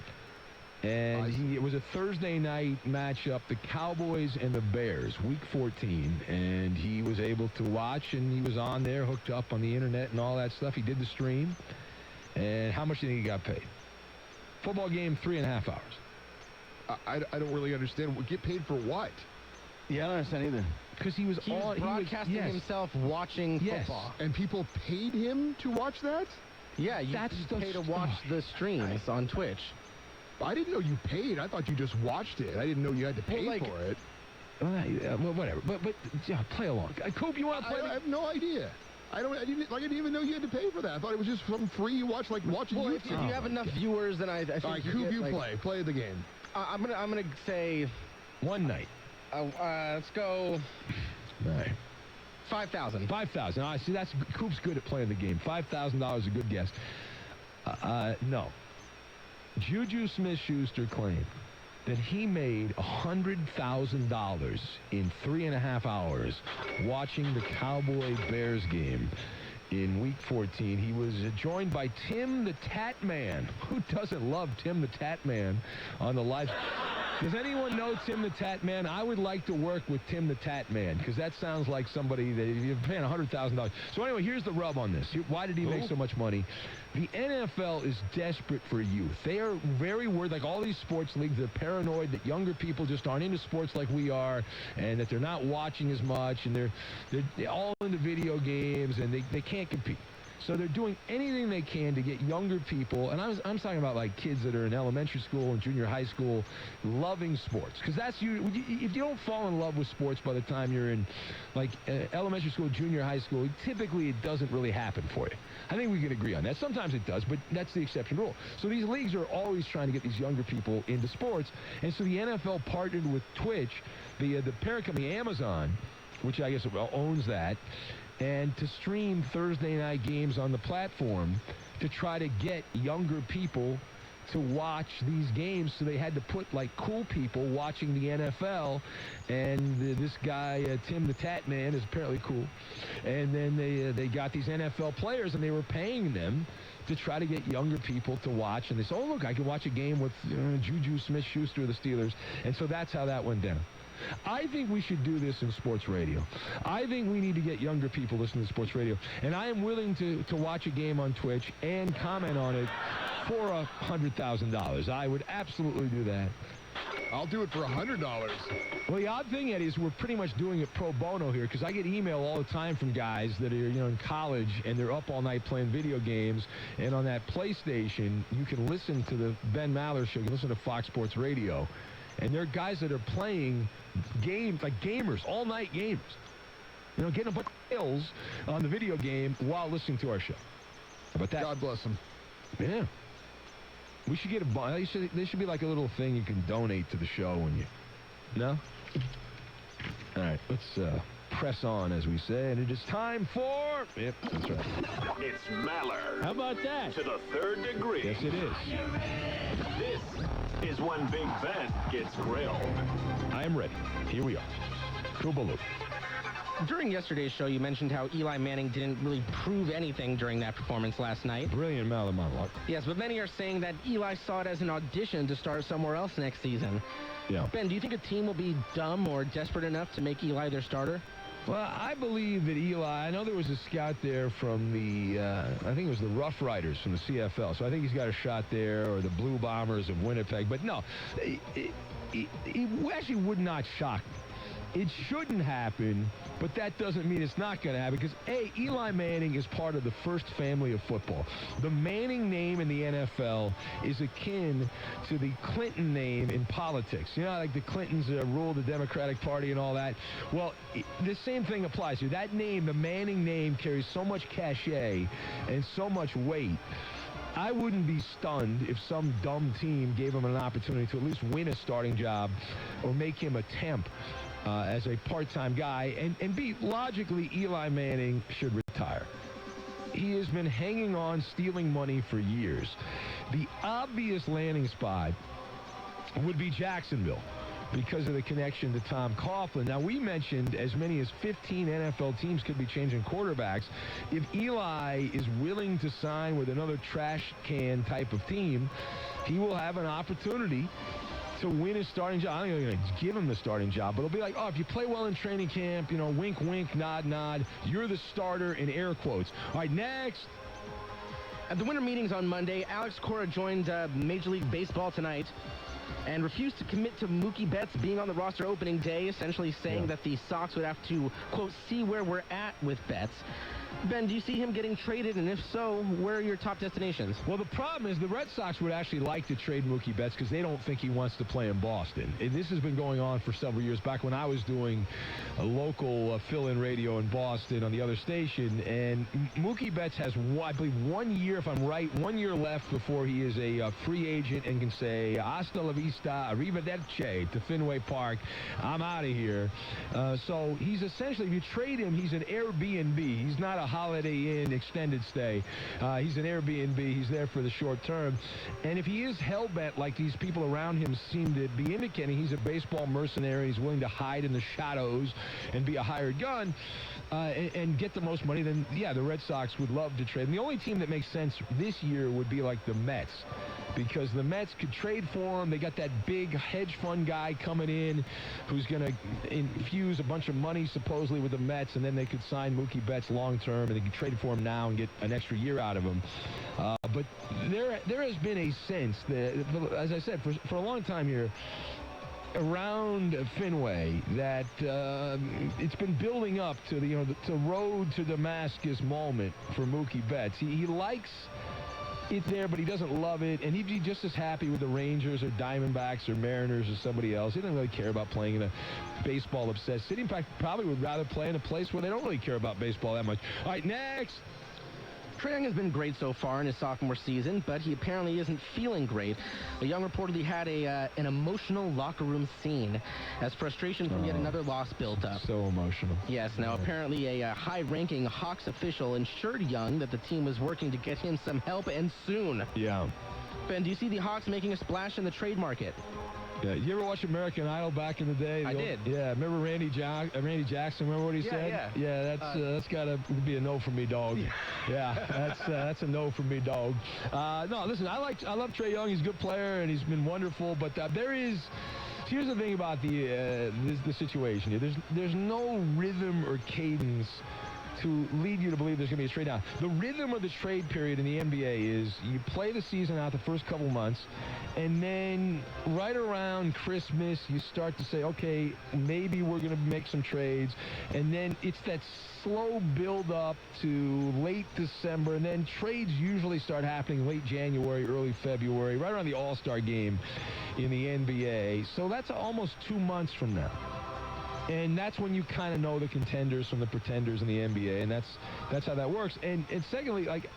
[SPEAKER 2] And it was a Thursday night matchup, the Cowboys and the Bears, Week 14. And he was able to watch, and he was on there, hooked up on the internet and all that stuff. He did the stream. And how much do you think he got paid? Football game, 3.5 hours.
[SPEAKER 15] I don't really understand. Get paid for what?
[SPEAKER 16] Yeah, I don't understand either.
[SPEAKER 2] Because he was
[SPEAKER 6] broadcasting himself watching football.
[SPEAKER 15] And people paid him to watch that?
[SPEAKER 6] Yeah, you pay to watch the streams on Twitch.
[SPEAKER 15] I didn't know you paid. I thought you just watched it. I didn't know you had to pay for it.
[SPEAKER 2] Well, whatever. But yeah, play along. Coop, you want to play?
[SPEAKER 15] I have no idea. I didn't even know you had to pay for that. I thought it was just some free. You watch watching YouTube.
[SPEAKER 6] If you have enough viewers, then I think.
[SPEAKER 15] All right, Coop, you play the game.
[SPEAKER 6] I'm gonna say
[SPEAKER 2] one night.
[SPEAKER 6] Let's go.
[SPEAKER 2] All right.
[SPEAKER 6] 5,000.
[SPEAKER 2] 5,000. I see. That's Coop's good at playing the game. $5,000 is a good guess. No. Juju Smith-Schuster claimed that he made $100,000 in 3.5 hours watching the Cowboy-Bears game in Week 14. He was joined by Tim the Tat Man. Who doesn't love Tim the Tat Man on the live? Does anyone know Tim the Tat Man? I would like to work with Tim the Tat Man because that sounds like somebody that you're paying $100,000. So anyway, here's the rub on this. Why did he make so much money? The NFL is desperate for youth. They are very worried, like all these sports leagues, they're paranoid that younger people just aren't into sports like we are and that they're not watching as much and they're all into video games and they can't compete. So they're doing anything they can to get younger people, and I'm talking about like kids that are in elementary school and junior high school, loving sports. Because that's if you don't fall in love with sports by the time you're in like elementary school, junior high school, typically it doesn't really happen for you. I think we can agree on that. Sometimes it does, but that's the exception rule. So these leagues are always trying to get these younger people into sports, and so the NFL partnered with Twitch, the parent company Amazon, which I guess owns that, and to stream Thursday night games on the platform to try to get younger people to watch these games. So they had to put like cool people watching the NFL, and this guy Tim the Tat Man is apparently cool. And then they got these NFL players, and they were paying them to try to get younger people to watch. And they said, oh look, I can watch a game with Juju Smith-Schuster of the Steelers. And so that's how that went down. I think we should do this in sports radio. I think we need to get younger people listening to sports radio. And I am willing to watch a game on Twitch and comment on it for $100,000. I would absolutely do that.
[SPEAKER 15] I'll do it for $100.
[SPEAKER 2] Well, the odd thing, Eddie, is we're pretty much doing it pro bono here because I get email all the time from guys that are, in college and they're up all night playing video games. And on that PlayStation, you can listen to the Ben Maller Show. You can listen to Fox Sports Radio. And there are guys that are playing games, like gamers, all-night games. Getting a bunch of kills on the video game while listening to our show. How about that?
[SPEAKER 15] God bless them.
[SPEAKER 2] Yeah. We should get there should be like a little thing you can donate to the show when you... No? All right, let's press on, as we say. And it is time for... Yep, that's right.
[SPEAKER 12] It's Maller.
[SPEAKER 2] How about that?
[SPEAKER 12] To the third degree.
[SPEAKER 2] Yes, it is.
[SPEAKER 12] This is when Big Ben gets grilled.
[SPEAKER 2] I am ready. Here we are. Kubaloo.
[SPEAKER 6] During yesterday's show, you mentioned how Eli Manning didn't really prove anything during that performance last night.
[SPEAKER 2] Brilliant monologue.
[SPEAKER 6] Yes, but many are saying that Eli saw it as an audition to start somewhere else next season.
[SPEAKER 2] Yeah.
[SPEAKER 6] Ben, do you think a team will be dumb or desperate enough to make Eli their starter?
[SPEAKER 2] Well, I believe that Eli, I know there was a scout there from the, I think it was the Rough Riders from the CFL, so I think he's got a shot there, or the Blue Bombers of Winnipeg. But no, it actually would not shock me. It shouldn't happen, but that doesn't mean it's not going to happen because, A, Eli Manning is part of the first family of football. The Manning name in the NFL is akin to the Clinton name in politics. Like the Clintons ruled the Democratic Party and all that. Well, the same thing applies here. That name, the Manning name, carries so much cachet and so much weight. I wouldn't be stunned if some dumb team gave him an opportunity to at least win a starting job or make him a temp as a part-time guy. And B, logically, Eli Manning should retire. He has been hanging on, stealing money for years. The obvious landing spot would be Jacksonville because of the connection to Tom Coughlin. Now, we mentioned as many as 15 NFL teams could be changing quarterbacks. If Eli is willing to sign with another trash can type of team, he will have an opportunity to win his starting job. I'm not going to give him the starting job, but it'll be like, oh, if you play well in training camp, wink, wink, nod, nod, you're the starter in air quotes. All right, next.
[SPEAKER 6] At the winter meetings on Monday, Alex Cora joined Major League Baseball tonight and refused to commit to Mookie Betts being on the roster opening day, essentially saying that the Sox would have to, quote, see where we're at with Betts. Ben, do you see him getting traded? And if so, where are your top destinations?
[SPEAKER 2] Well, the problem is the Red Sox would actually like to trade Mookie Betts because they don't think he wants to play in Boston. And this has been going on for several years, back when I was doing a local fill-in radio in Boston on the other station. And Mookie Betts has, I believe, 1 year, if I'm right, 1 year left before he is a free agent and can say, hasta la vista, arrivederci to Fenway Park. I'm out of here. So he's essentially, if you trade him, he's an Airbnb. He's not a Holiday Inn extended stay. He's an Airbnb. He's there for the short term. And if he is hell-bent, like these people around him seem to be indicating, he's a baseball mercenary, he's willing to hide in the shadows and be a hired gun and get the most money, then, yeah, the Red Sox would love to trade him. The only team that makes sense this year would be like the Mets. because the Mets could trade for him. They got that big hedge fund guy coming in who's going to infuse a bunch of money supposedly with the Mets, and then they could sign Mookie Betts long term, and they could trade for him now and get an extra year out of him. But there has been a sense that, as I said, for a long time here, around Fenway, that it's been building up to the road to Damascus moment for Mookie Betts. He likes it there, but he doesn't love it, and he'd be just as happy with the Rangers or Diamondbacks or Mariners or somebody else. He doesn't really care about playing in a baseball-obsessed city. In fact, probably would rather play in a place where they don't really care about baseball that much. All right, next.
[SPEAKER 6] Trae Young has been great so far in his sophomore season, but he apparently isn't feeling great. Young reportedly had an emotional locker room scene as frustration from yet another loss built up.
[SPEAKER 2] So emotional.
[SPEAKER 6] Yes, now apparently a high-ranking Hawks official assured Young that the team was working to get him some help, and soon.
[SPEAKER 2] Yeah.
[SPEAKER 6] Ben, do you see the Hawks making a splash in the trade market?
[SPEAKER 2] Yeah, you ever watch American Idol back in the day?
[SPEAKER 6] I did.
[SPEAKER 2] Yeah, remember Randy Jackson? Remember what he said?
[SPEAKER 6] Yeah.
[SPEAKER 2] That's gotta be a no for me, dog. Yeah, that's a no for me, dog. No, listen, I love Trae Young. He's a good player and he's been wonderful. But here's the thing about the situation. There's no rhythm or cadence to lead you to believe there's going to be a trade. Now, the rhythm of the trade period in the NBA is you play the season out the first couple months, and then right around Christmas, you start to say, okay, maybe we're going to make some trades, and then it's that slow build-up to late December, and then trades usually start happening late January, early February, right around the All-Star game in the NBA. So that's almost 2 months from now. And that's when you kind of know the contenders from the pretenders in the NBA, and that's how that works. And secondly, like,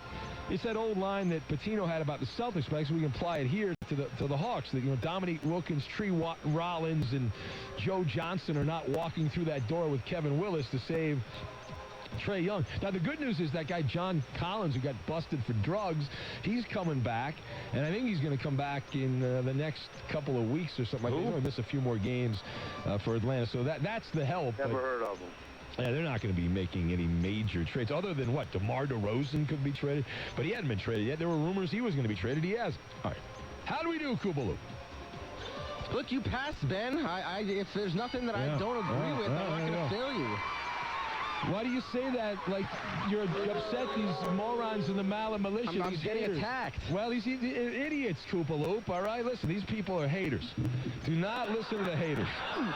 [SPEAKER 2] it's that old line that Patino had about the Celtics, but actually we can apply it here to the Hawks. That Dominique Wilkins, Tree Rollins, and Joe Johnson are not walking through that door with Kevin Willis to save Trae Young. Now, the good news is that guy John Collins, who got busted for drugs, he's coming back, and I think he's going to come back in the next couple of weeks or something like that. He's going to miss a few more games for Atlanta, so that's the help.
[SPEAKER 1] Never heard of him.
[SPEAKER 2] Yeah, they're not going to be making any major trades other than what? DeMar DeRozan could be traded, but he hadn't been traded yet. There were rumors he was going to be traded. He has. All right. How do we do, Kubaloo?
[SPEAKER 6] Look, you passed, Ben. If there's nothing that I don't agree with, I'm not going to fail you.
[SPEAKER 2] Why do you say that like you're upset these morons in the Mallet militia?
[SPEAKER 6] I'm getting attacked.
[SPEAKER 2] Well, these idiots, Koopa Loop, all right? Listen, these people are haters. Do not listen to the haters.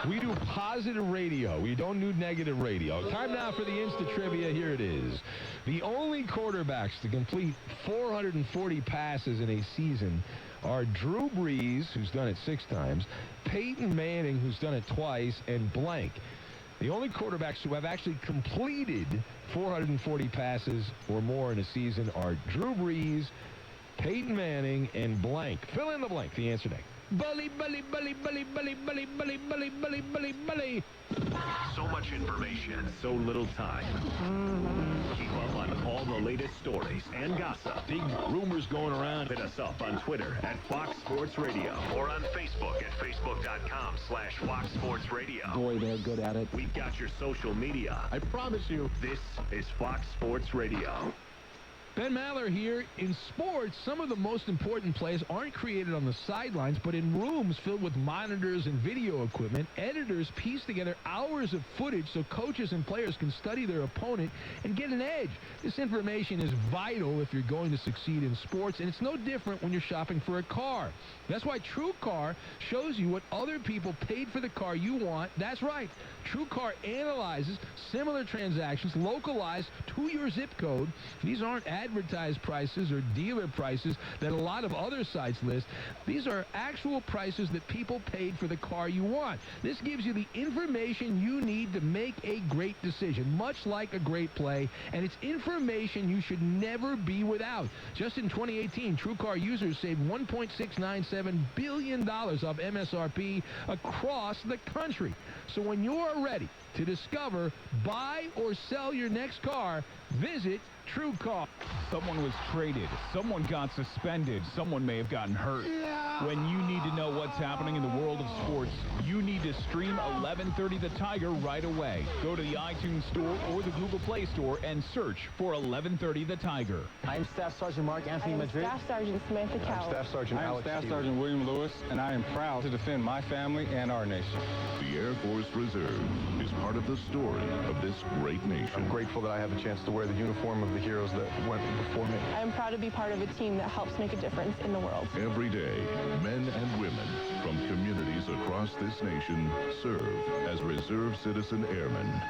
[SPEAKER 2] We do positive radio. We don't do negative radio. Time now for the Insta Trivia. Here it is. The only quarterbacks to complete 440 passes in a season are Drew Brees, who's done it 6 times, Peyton Manning, who's done it twice, and blank. The only quarterbacks who have actually completed 440 passes or more in a season are Drew Brees, Peyton Manning, and blank. Fill in the blank. The answer next. Bully, bully, bully, bully, bully, bully, bully, bully, bully, bully, bully.
[SPEAKER 12] So much information, so little time. Keep up on all the latest stories and gossip. Big rumors going around. Hit us up on Twitter at Fox Sports Radio or on Facebook at facebook.com/Fox Sports Radio.
[SPEAKER 26] Boy, they're good at it.
[SPEAKER 12] We've got your social media. I promise you, this is Fox Sports Radio.
[SPEAKER 2] Ben Maller here. In sports, some of the most important plays aren't created on the sidelines, but in rooms filled with monitors and video equipment. Editors piece together hours of footage so coaches and players can study their opponent and get an edge. This information is vital if you're going to succeed in sports, and it's no different when you're shopping for a car. That's why TrueCar shows you what other people paid for the car you want. That's right. TrueCar analyzes similar transactions localized to your zip code. These aren't advertised prices or dealer prices that a lot of other sites list. These are actual prices that people paid for the car you want. This gives you the information you need to make a great decision, much like a great play, and it's information you should never be without. Just in 2018, TrueCar users saved $1.697 billion off MSRP across the country. So when you're ready To discover, buy, or sell your next car, visit TrueCar.
[SPEAKER 3] Someone was traded. Someone got suspended. Someone may have gotten hurt. When you need to know what's happening in the world of sports, you need to stream 1130 The Tiger right away. Go to the iTunes Store or the Google Play Store and search for 1130 The Tiger.
[SPEAKER 7] I'm Staff Sergeant Mark Anthony Madrid.
[SPEAKER 8] Staff Sergeant Samantha Cowell.
[SPEAKER 7] I'm Staff Sergeant
[SPEAKER 11] I am
[SPEAKER 7] Alex
[SPEAKER 11] Staff
[SPEAKER 7] Stevens.
[SPEAKER 11] Sergeant William Lewis, and I am proud to defend my family and our nation.
[SPEAKER 13] The Air Force Reserve is part of the story of this great nation.
[SPEAKER 7] I'm grateful that I have a chance to wear the uniform of the heroes that went before me.
[SPEAKER 8] I am proud to be part of a team that helps make a difference in the world.
[SPEAKER 13] Every day, men and women from communities across this nation serve as reserve citizen airmen.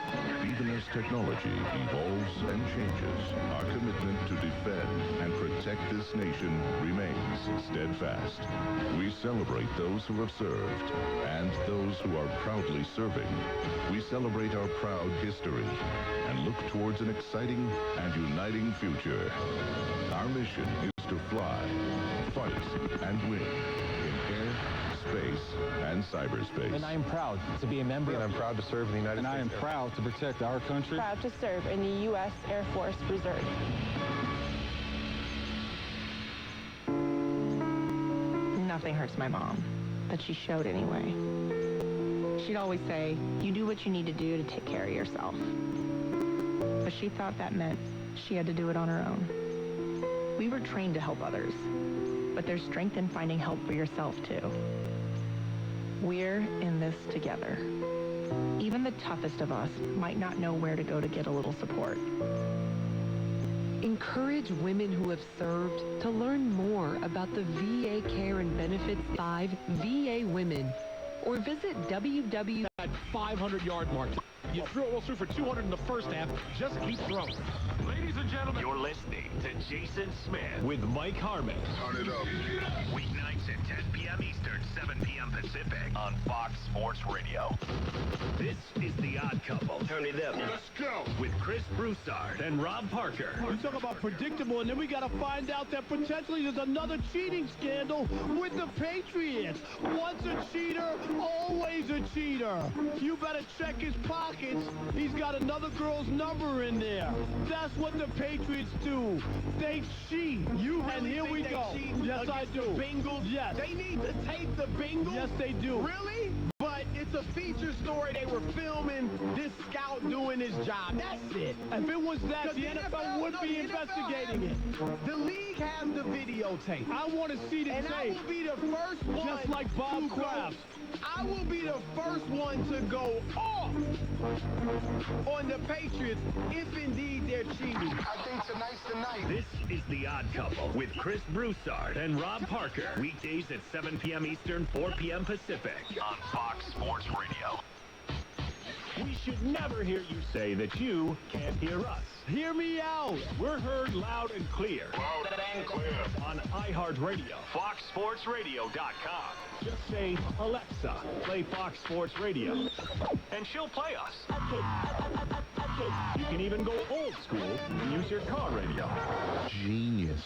[SPEAKER 13] Even as technology evolves and changes, our commitment to defend and protect this nation remains steadfast. We celebrate those who have served and those who are proudly serving. We celebrate our proud history and look towards an exciting and uniting future. Our mission is to fly, fight, and win in air, space, and cyberspace.
[SPEAKER 7] And I am proud to be a member. And I'm proud to serve in the United States.
[SPEAKER 11] And I am proud to protect our country.
[SPEAKER 8] Proud to serve in the U.S. Air Force Reserve.
[SPEAKER 20] Nothing hurts my mom, but she showed anyway. She'd always say, you do what you need to do to take care of yourself. But she thought that meant she had to do it on her own. We were trained to help others, but there's strength in finding help for yourself too. We're in this together. Even the toughest of us might not know where to go to get a little support.
[SPEAKER 21] Encourage women who have served to learn more about the VA care and benefits 5 VA Women, or visit www.
[SPEAKER 5] That 500-yard mark. You threw almost through for 200 in the first half. Just keep throwing. Ladies and gentlemen,
[SPEAKER 12] you're listening to Jason Smith with Mike Harmon.
[SPEAKER 13] Turn it up.
[SPEAKER 12] Weeknights at 10 p.m. Eastern, 7 p.m. Pacific on Fox Sports Radio. This is The Odd Couple. Turn it up.
[SPEAKER 13] Let's go.
[SPEAKER 12] With Chris Broussard and Rob Parker.
[SPEAKER 5] You talk about predictable, and then we got to find out that potentially there's another cheating scandal with the Patriots. Once a cheater, always a cheater. You better check his pockets. He's got another girl's number in there. That's what the Patriots do. They cheat.
[SPEAKER 22] You really
[SPEAKER 5] and here we go. Yes, I do.
[SPEAKER 22] The Bengals?
[SPEAKER 5] Yes.
[SPEAKER 22] They need to tape the Bengals?
[SPEAKER 5] Yes, they do.
[SPEAKER 22] Really? But it's a feature story. They were filming this scout doing his job. That's it.
[SPEAKER 5] If it was that, the NFL would be investigating it.
[SPEAKER 22] The league has the videotape.
[SPEAKER 5] I want to see the tape.
[SPEAKER 22] And I will be the first one.
[SPEAKER 5] Just like Bob Kraft.
[SPEAKER 22] I will be the first one to go off on the Patriots if indeed they're cheating.
[SPEAKER 13] I think tonight's the night.
[SPEAKER 12] This is The Odd Couple with Chris Broussard and Rob Parker. Weekdays at 7 p.m. Eastern, 4 p.m. Pacific on Fox Sports Radio. We should never hear you say that you can't hear us.
[SPEAKER 5] Hear me out.
[SPEAKER 12] We're heard loud and clear.
[SPEAKER 13] Loud and clear.
[SPEAKER 12] On iHeartRadio, FoxSportsRadio.com. Just say, Alexa, play Fox Sports Radio, and she'll play us. You can even go old school and use your car radio.
[SPEAKER 15] Genius.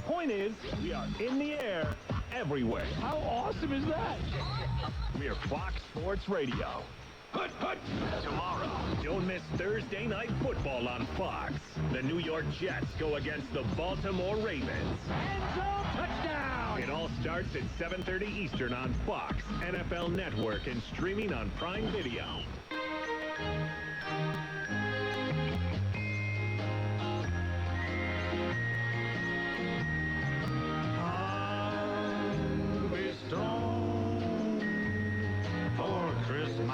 [SPEAKER 12] Point is, we are in the air everywhere.
[SPEAKER 5] How awesome is that?
[SPEAKER 12] We're Fox Sports Radio. Hut, hut. Tomorrow, don't miss Thursday Night Football on Fox. The New York Jets go against the Baltimore Ravens.
[SPEAKER 5] End zone touchdown!
[SPEAKER 12] It all starts at 7:30 Eastern on Fox, NFL Network, and streaming on Prime Video.
[SPEAKER 22] I'll be strong for Christmas.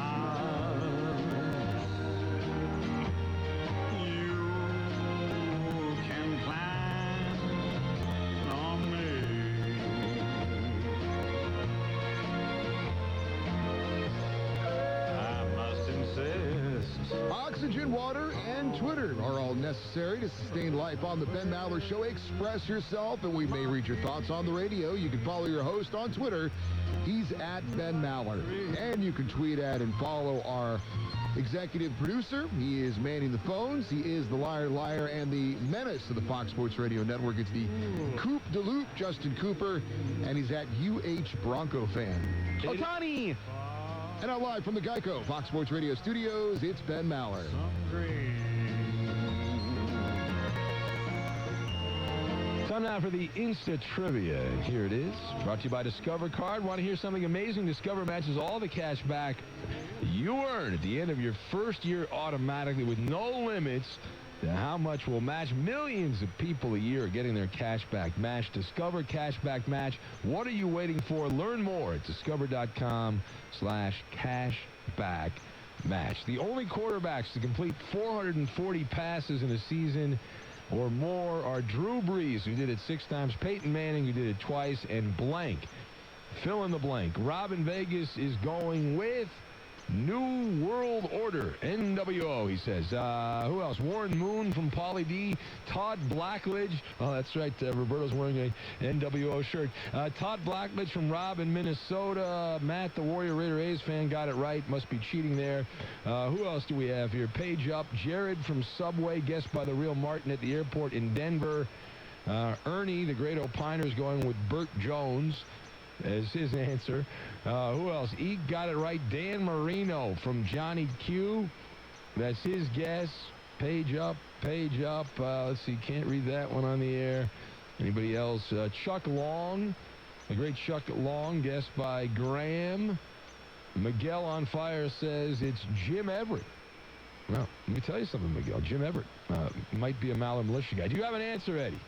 [SPEAKER 15] Oxygen, water, and Twitter are all necessary to sustain life on the Ben Maller Show. Express yourself, and we may read your thoughts on the radio. You can follow your host on Twitter. He's at Ben Maller. And you can tweet at and follow our executive producer. He is manning the phones. He is the liar, and the menace of the Fox Sports Radio Network. It's the Coop de Loop, Justin Cooper, and he's at UH Bronco fan.
[SPEAKER 6] Otani!
[SPEAKER 15] And now live from the Geico Fox Sports Radio studios, it's Ben Maller.
[SPEAKER 2] Time now for the Insta Trivia. And here it is. Brought to you by Discover Card. Want to hear something amazing? Discover matches all the cash back you earn at the end of your first year automatically with no limits to how much will match. Millions of people a year are getting their cash back match. Discover Cashback Match. What are you waiting for? Learn more at discover.com/cashback match. The only quarterbacks to complete 440 passes in a season or more are Drew Brees, who did it 6 times, Peyton Manning, who did it twice, and blank. Fill in the blank. Robin Vegas is going with New World Order, NWO, he says. Who else? Warren Moon from Pauly D. Todd Blackledge. Oh, that's right. Roberto's wearing a NWO shirt. Todd Blackledge from Rob in Minnesota. Matt, the Warrior Raider A's fan, got it right. Must be cheating there. Who else do we have here? Page up. Jared from Subway, guessed by the real Martin at the airport in Denver. Ernie, the great opiner, is going with Burt Jones as his answer. Who else? Eek got it right. Dan Marino from Johnny Q. That's his guess. Page up, page up. Let's see, can't read that one on the air. Anybody else? Chuck Long, the great Chuck Long, guessed by Graham. Miguel on Fire says it's Jim Everett. Well, let me tell you something, Miguel. Jim Everett might be a Maller Militia guy. Do you have an answer, Eddie?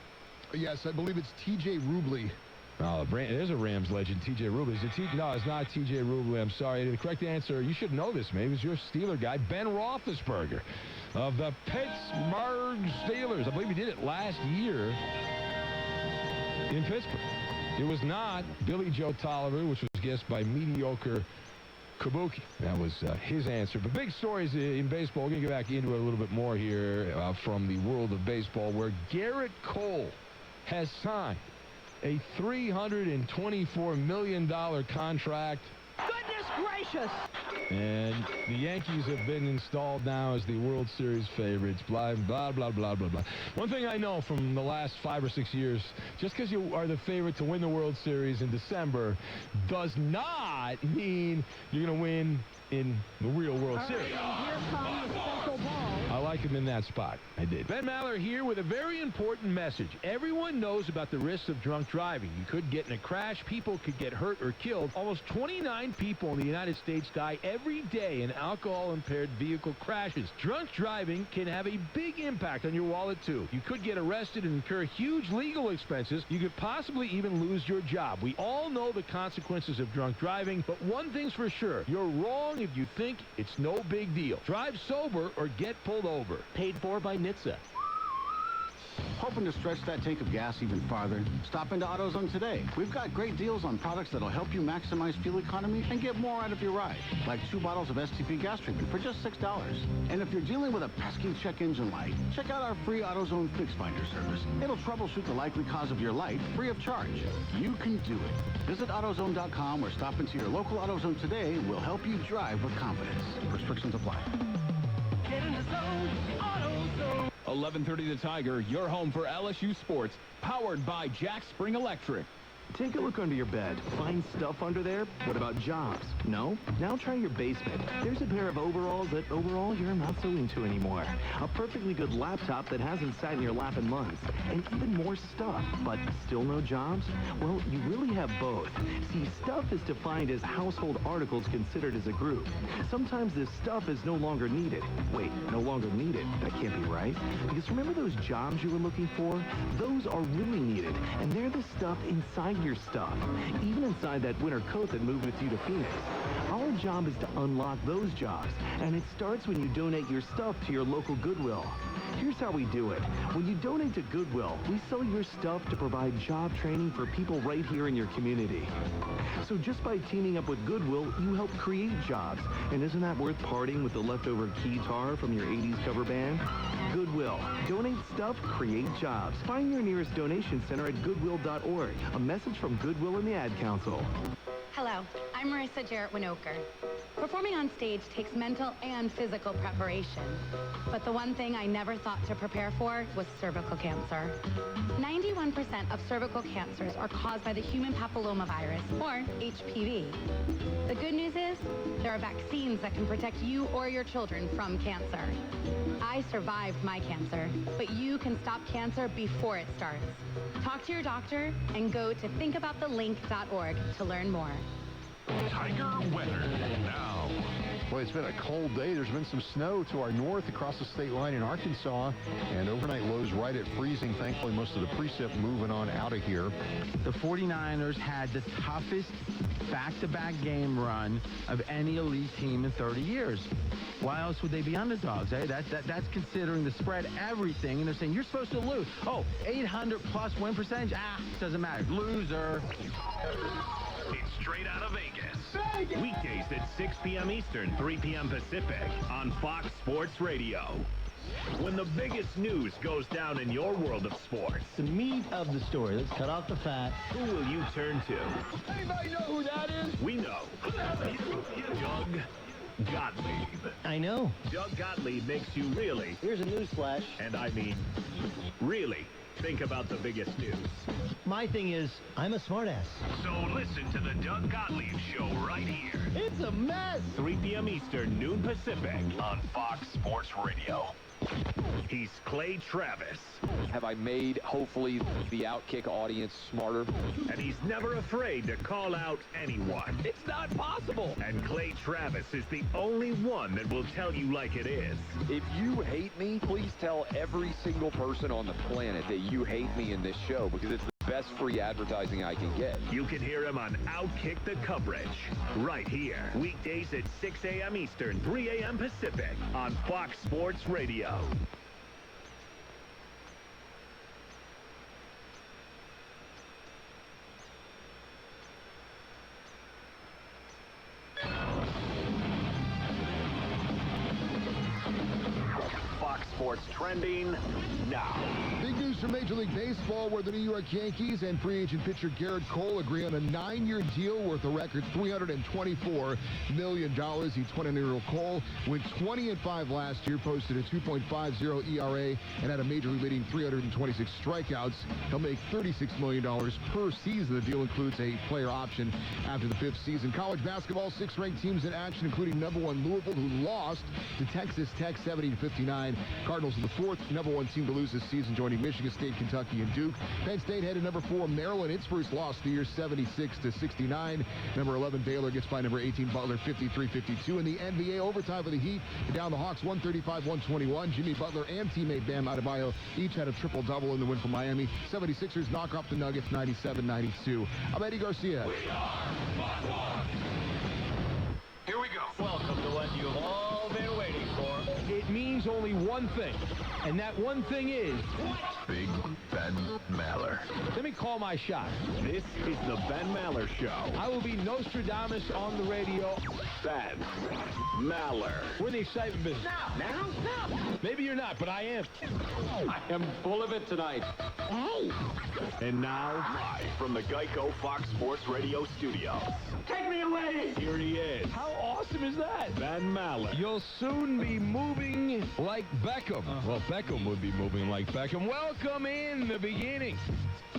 [SPEAKER 15] Yes, I believe it's T.J. Rubley.
[SPEAKER 2] Oh, there's a Rams legend, T.J. Rubley. No, it's not T.J. Rubley. I'm sorry. The correct answer, you should know this, maybe, it's your Steeler guy, Ben Roethlisberger of the Pittsburgh Steelers. I believe he did it last year in Pittsburgh. It was not Billy Joe Tolliver, which was guessed by mediocre Kabuki. That was his answer. But big stories in baseball. We're going to get back into it a little bit more here from the world of baseball, where Garrett Cole has signed a $324 million contract.
[SPEAKER 9] Goodness gracious!
[SPEAKER 2] And the Yankees have been installed now as the World Series favorites. Blah, blah, blah, blah, blah, blah. One thing I know from the last 5 or 6 years, just because you are the favorite to win the World Series in December does not mean you're going to win in the real World Series.
[SPEAKER 9] Here comes the special ball.
[SPEAKER 2] I like him in that spot. I did. Ben Maller here with a very important message. Everyone knows about the risks of drunk driving. You could get in a crash. People could get hurt or killed. Almost 29 people in the United States die every day in alcohol-impaired vehicle crashes. Drunk driving can have a big impact on your wallet, too. You could get arrested and incur huge legal expenses. You could possibly even lose your job. We all know the consequences of drunk driving, but one thing's for sure. You're wrong if you think it's no big deal. Drive sober or get pulled over.
[SPEAKER 14] Paid for by NHTSA. Hoping to stretch that tank of gas even farther? Stop into AutoZone today. We've got great deals on products that'll help you maximize fuel economy and get more out of your ride. Like 2 bottles of STP gas treatment for just $6. And if you're dealing with a pesky check engine light, check out our free AutoZone Fix Finder service. It'll troubleshoot the likely cause of your light free of charge. You can do it. Visit AutoZone.com or stop into your local AutoZone today and we'll help you drive with confidence. Restrictions apply.
[SPEAKER 9] Get in the zone, AutoZone.
[SPEAKER 3] 11:30 The Tiger, your home for LSU sports, powered by Jack Spring Electric.
[SPEAKER 17] Take a look under your bed. Find stuff under there? What about jobs? No? Now try your basement. There's a pair of overalls that overall you're not so into anymore. A perfectly good laptop that hasn't sat in your lap in months. And even more stuff. But still no jobs? Well, you really have both. See, stuff is defined as household articles considered as a group. Sometimes this stuff is no longer needed. Wait, no longer needed? That can't be right. Because remember those jobs you were looking for? Those are really needed. And they're the stuff inside your stuff, even inside that winter coat that moved with you to Phoenix. Our job is to unlock those jobs, and it starts when you donate your stuff to your local Goodwill. Here's how we do it. When you donate to Goodwill, we sell your stuff to provide job training for people right here in your community. So just by teaming up with Goodwill, you help create jobs. And isn't that worth parting with the leftover keytar from your 80s cover band? Goodwill. Donate stuff, create jobs. Find your nearest donation center at goodwill.org. A message from Goodwill and the Ad Council.
[SPEAKER 18] Hello,
[SPEAKER 4] I'm Marissa Jarrett Winoker. Performing on stage takes mental and physical preparation. But the one thing I never thought to prepare for was cervical cancer. 91% of cervical cancers are caused by the human papillomavirus, or HPV. The good news is, there are vaccines that can protect you or your children from cancer. I survived my cancer, but you can stop cancer before it starts. Talk to your doctor and go to thinkaboutthelink.org to learn more.
[SPEAKER 13] Tiger weather now.
[SPEAKER 15] Boy, it's been a cold day. There's been some snow to our north across the state line in Arkansas, and overnight lows right at freezing. Thankfully, most of the precip moving on out of here.
[SPEAKER 18] The 49ers had the toughest back-to-back game run of any elite team in 30 years. Why else would they be underdogs? Eh? That's considering the spread, everything, and they're saying, you're supposed to lose. Oh, 800-plus win percentage? Doesn't matter. Loser.
[SPEAKER 12] It's straight out of Vegas. Weekdays at 6 p.m. Eastern, 3 p.m. Pacific on Fox Sports Radio. When the biggest news goes down in your world of sports.
[SPEAKER 5] The meat of the story. Let's cut off the fat.
[SPEAKER 12] Who will you turn to?
[SPEAKER 5] Anybody know who that is?
[SPEAKER 12] We know. Doug Gottlieb.
[SPEAKER 5] I know.
[SPEAKER 12] Doug Gottlieb makes you really.
[SPEAKER 5] Here's a news flash.
[SPEAKER 12] And I mean, really think about the biggest news.
[SPEAKER 5] My thing is, I'm a smartass.
[SPEAKER 12] So listen to the Doug Gottlieb Show right here.
[SPEAKER 5] It's a mess.
[SPEAKER 12] 3 p.m. Eastern, noon Pacific on Fox Sports Radio. He's Clay Travis.
[SPEAKER 19] Have I made, hopefully, the Outkick audience smarter?
[SPEAKER 12] And he's never afraid to call out anyone.
[SPEAKER 19] It's not possible.
[SPEAKER 12] And Clay Travis is the only one that will tell you like it is.
[SPEAKER 19] If you hate me, please tell every single person on the planet that you hate me in this show, because it's the best free advertising I can get.
[SPEAKER 12] You can hear him on Outkick the Coverage right here. Weekdays at 6 a.m. Eastern, 3 a.m. Pacific on Fox Sports Radio. Fox Sports trending now.
[SPEAKER 15] Big news from Major League Baseball, where the New York Yankees and free agent pitcher Garrett Cole agree on a 9-year deal worth a record $324 million. The 29-year-old Cole went 20-5 last year, posted a 2.50 ERA, and had a major league leading 326 strikeouts. He'll make $36 million per season. The deal includes a player option after the 5th season. College basketball, 6 ranked teams in action, including #1 Louisville, who lost to Texas Tech 70-59. Cardinals are the 4th #1 team to lose this season, joining Michigan State, Kentucky, and Duke. Penn State headed #4 Maryland. Its first loss of the year, 76-69. #11 Baylor gets by #18 Butler, 53-52. In the NBA, overtime for the Heat. Down the Hawks, 135-121. Jimmy Butler and teammate Bam Adebayo each had a triple-double in the win for Miami. 76ers knock off the Nuggets 97-92. I'm Eddie Garcia.
[SPEAKER 12] We are Fox. Here we go.
[SPEAKER 2] Welcome to what you've all been waiting for. It means only one thing, and that one thing is...
[SPEAKER 13] Big Ben Maller.
[SPEAKER 2] Let me call my shot.
[SPEAKER 12] This is the Ben Maller Show.
[SPEAKER 2] I will be Nostradamus on the radio.
[SPEAKER 12] Ben Maller.
[SPEAKER 2] We're in the excitement business.
[SPEAKER 12] Now.
[SPEAKER 2] Maybe you're not, but I am.
[SPEAKER 19] I am full of it tonight.
[SPEAKER 12] Hey. And now, live from the Geico Fox Sports Radio studios.
[SPEAKER 9] Take me away!
[SPEAKER 12] Here he is.
[SPEAKER 2] How awesome is that?
[SPEAKER 12] Ben Maller.
[SPEAKER 2] You'll soon be moving like Beckham. Well, Beckham would be moving like Beckham. Welcome in the beginning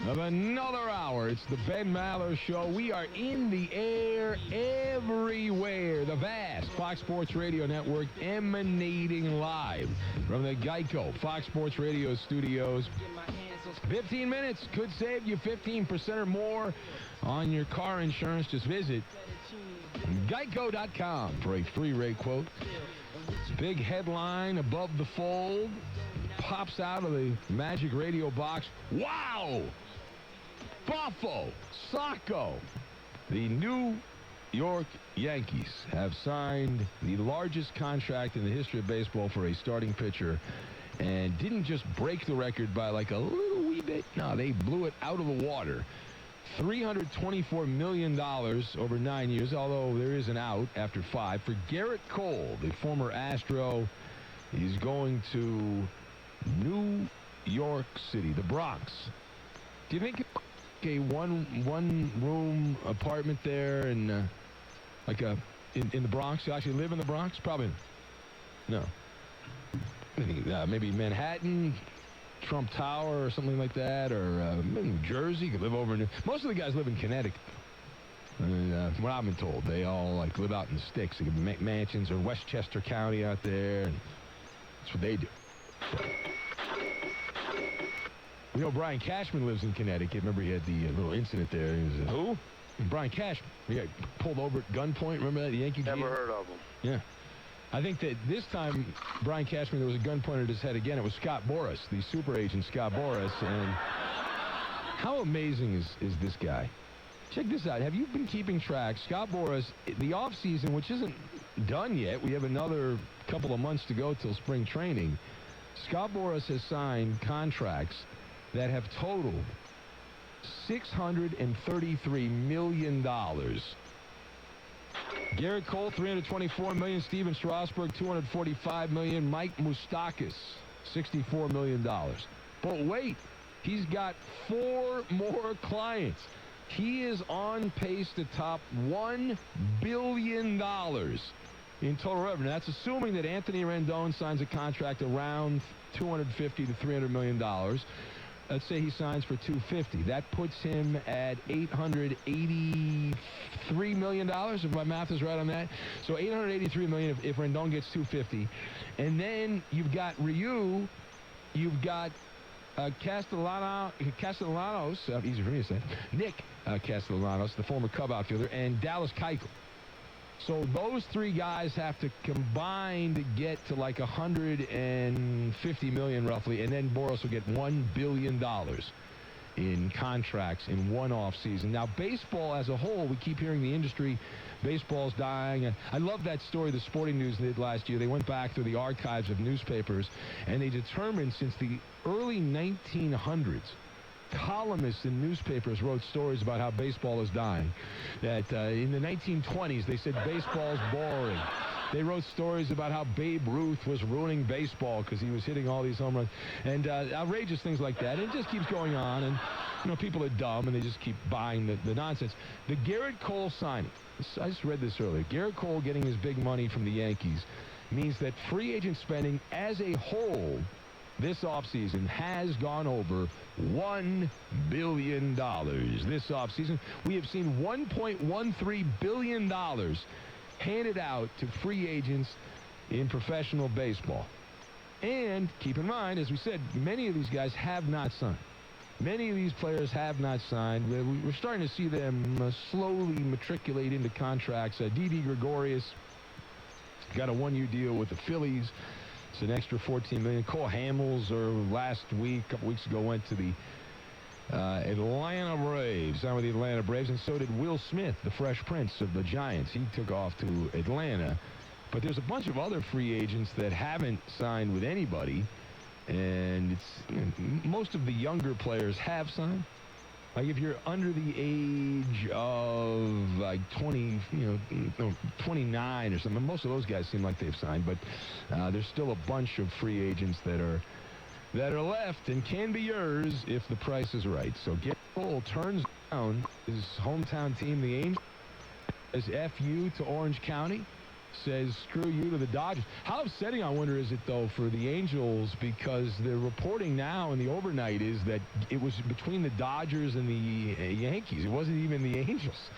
[SPEAKER 2] of another hour. It's the Ben Maller Show. We are in the air everywhere. The vast Fox Sports Radio Network emanating live from the Geico Fox Sports Radio studios. 15 minutes could save you 15% or more on your car insurance. Just visit geico.com for a free rate quote. Big headline above the fold pops out of the magic radio box. Wow! Buffo, Sacco. The New York Yankees have signed the largest contract in the history of baseball for a starting pitcher, and didn't just break the record by like a little wee bit. No, they blew it out of the water. $324 million over 9 years, although there is an out after 5. For Garrett Cole, the former Astro, he's going to New York City, the Bronx. Do you think a one-room apartment there and Like in the Bronx? You actually live in the Bronx? Probably no. Maybe Manhattan, Trump Tower, or something like that, or New Jersey. You could live over in. Most of the guys live in Connecticut. From what I've been told, they all like live out in the sticks. They get mansions or Westchester County out there, and that's what they do. We know Brian Cashman lives in Connecticut. Remember he had the little incident there. He was, who? Brian Cashman. He got pulled over at gunpoint. Remember that? The Yankee GM?
[SPEAKER 1] Never heard of him.
[SPEAKER 2] Yeah. I think that this time, Brian Cashman, there was a gun pointed at his head again. It was Scott Boras, the super agent Scott Boras. And how amazing is this guy? Check this out. Have you been keeping track? Scott Boras, the offseason, which isn't done yet. We have another couple of months to go till spring training. Scott Boras has signed contracts that have totaled $633 million. Garrett Cole, $324 million. Steven Strasburg, $245 million. Mike Moustakas, $64 million. But wait, he's got 4 more clients. He is on pace to top $1 billion in total revenue. That's assuming that Anthony Rendon signs a contract around $250 to $300 million. Let's say he signs for $250. That puts him at $883 million, if my math is right on that. So $883 million if Rendon gets $250. And then you've got Ryu, you've got Castellanos, easy for me to say, Nick Castellanos, the former Cub outfielder, and Dallas Keuchel. So those 3 guys have to combine to get to like $150 million roughly, and then Boras will get $1 billion in contracts in one off season. Now, baseball as a whole, we keep hearing the industry, baseball's dying. I love that story the Sporting News did last year. They went back through the archives of newspapers, and they determined since the early 1900s, columnists in newspapers wrote stories about how baseball is dying. That in the 1920s, they said baseball's boring. They wrote stories about how Babe Ruth was ruining baseball because he was hitting all these home runs and outrageous things like that. And it just keeps going on. And, you know, people are dumb and they just keep buying the nonsense. The Garrett Cole signing, I just read this earlier. Garrett Cole getting his big money from the Yankees means that free agent spending as a whole this offseason has gone over $1 billion. This offseason, we have seen $1.13 billion handed out to free agents in professional baseball. And keep in mind, as we said, many of these guys have not signed. Many of these players have not signed. We're starting to see them slowly matriculate into contracts. Didi Gregorius got a 1-year deal with the Phillies. It's an extra $14 million. Cole Hamels, last week, a couple weeks ago, went to the Atlanta Braves. Signed with the Atlanta Braves, and so did Will Smith, the Fresh Prince of the Giants. He took off to Atlanta. But there's a bunch of other free agents that haven't signed with anybody, and it's most of the younger players have signed. Like if you're under the age of like 29 or something, most of those guys seem like they've signed, but there's still a bunch of free agents that are left and can be yours if the price is right. So Garrett Cole turns down his hometown team, the Angels, as FU to Orange County. Says screw you to the Dodgers. How upsetting, I wonder, is it though for the Angels, because the reporting now in the overnight is that it was between the Dodgers and the Yankees. It wasn't even the Angels.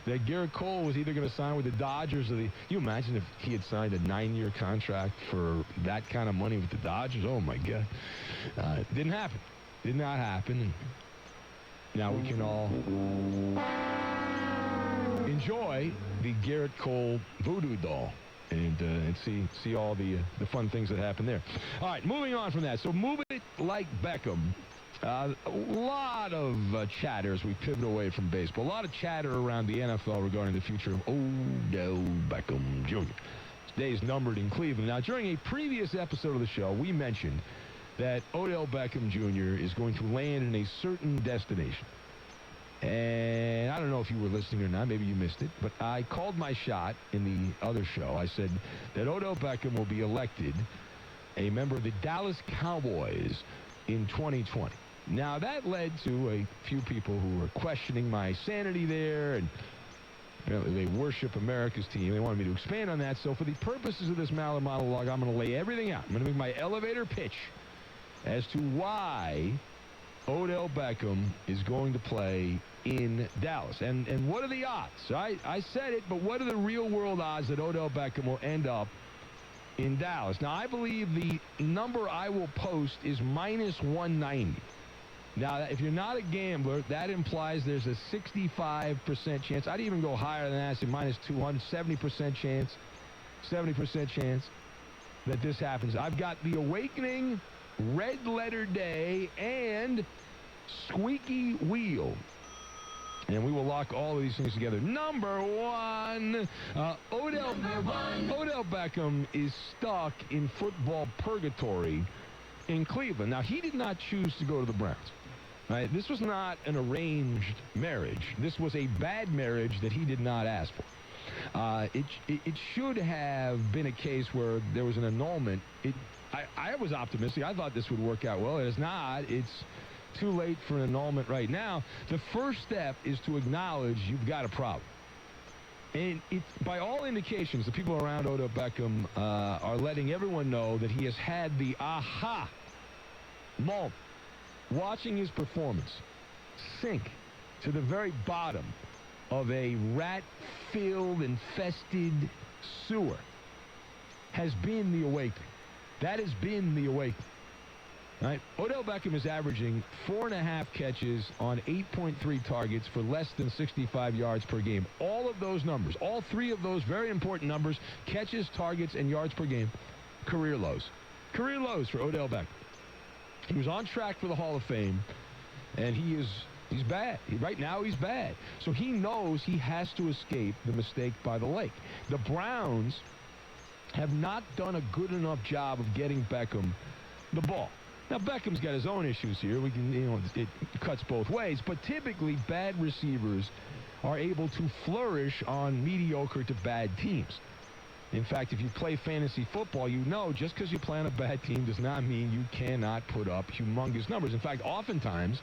[SPEAKER 2] That Garrett Cole was either going to sign with the Dodgers or the. You imagine if he had signed a 9-year contract for that kind of money with the Dodgers? Oh my God! It didn't happen. Did not happen. And now we can all enjoy the Garrett Cole voodoo doll and see all the fun things that happen there. All right, moving on from that. So move it like Beckham. A lot of chatter as we pivot away from baseball. A lot of chatter around the NFL regarding the future of Odell Beckham Jr. His day is numbered in Cleveland. Now, during a previous episode of the show, we mentioned that Odell Beckham Jr. is going to land in a certain destination. And I don't know if you were listening or not. Maybe you missed it. But I called my shot in the other show. I said that Odell Beckham will be elected a member of the Dallas Cowboys in 2020. Now, that led to a few people who were questioning my sanity there. And Apparently, they worship America's team. They wanted me to expand on that. So for the purposes of this Maller monologue, I'm going to lay everything out. I'm going to make my elevator pitch as to why Odell Beckham is going to play in Dallas. And what are the odds? I said it, but what are the real-world odds that Odell Beckham will end up in Dallas? Now, I believe the number I will post is minus 190. Now, if you're not a gambler, that implies there's a 65% chance. I'd even go higher than that, say minus 200, 70% chance that this happens. I've got the Awakening, Red Letter Day, and Squeaky Wheel. And we will lock all of these things together. Number one, Odell Beckham is stuck in football purgatory in Cleveland. Now, he did not choose to go to the Browns. Right? This was not an arranged marriage. This was a bad marriage that he did not ask for. It should have been a case where there was an annulment. I was optimistic. I thought this would work out well. It is not. It's too late for an annulment right now. The first step is to acknowledge you've got a problem. And by all indications, the people around Odell Beckham are letting everyone know that he has had the aha moment. Watching his performance sink to the very bottom of a rat-filled, infested sewer has been the awakening. That has been the awakening. Right? Odell Beckham is averaging 4.5 catches on 8.3 targets for less than 65 yards per game. All of those numbers, all three of those very important numbers, catches, targets, and yards per game, career lows. Career lows for Odell Beckham. He was on track for the Hall of Fame, and he's bad. Right now, he's bad. So he knows he has to escape the mistake by the lake. The Browns have not done a good enough job of getting Beckham the ball. Now, Beckham's got his own issues here. We can, it cuts both ways. But typically, bad receivers are able to flourish on mediocre to bad teams. In fact, if you play fantasy football, you know just because you play on a bad team does not mean you cannot put up humongous numbers. In fact, oftentimes,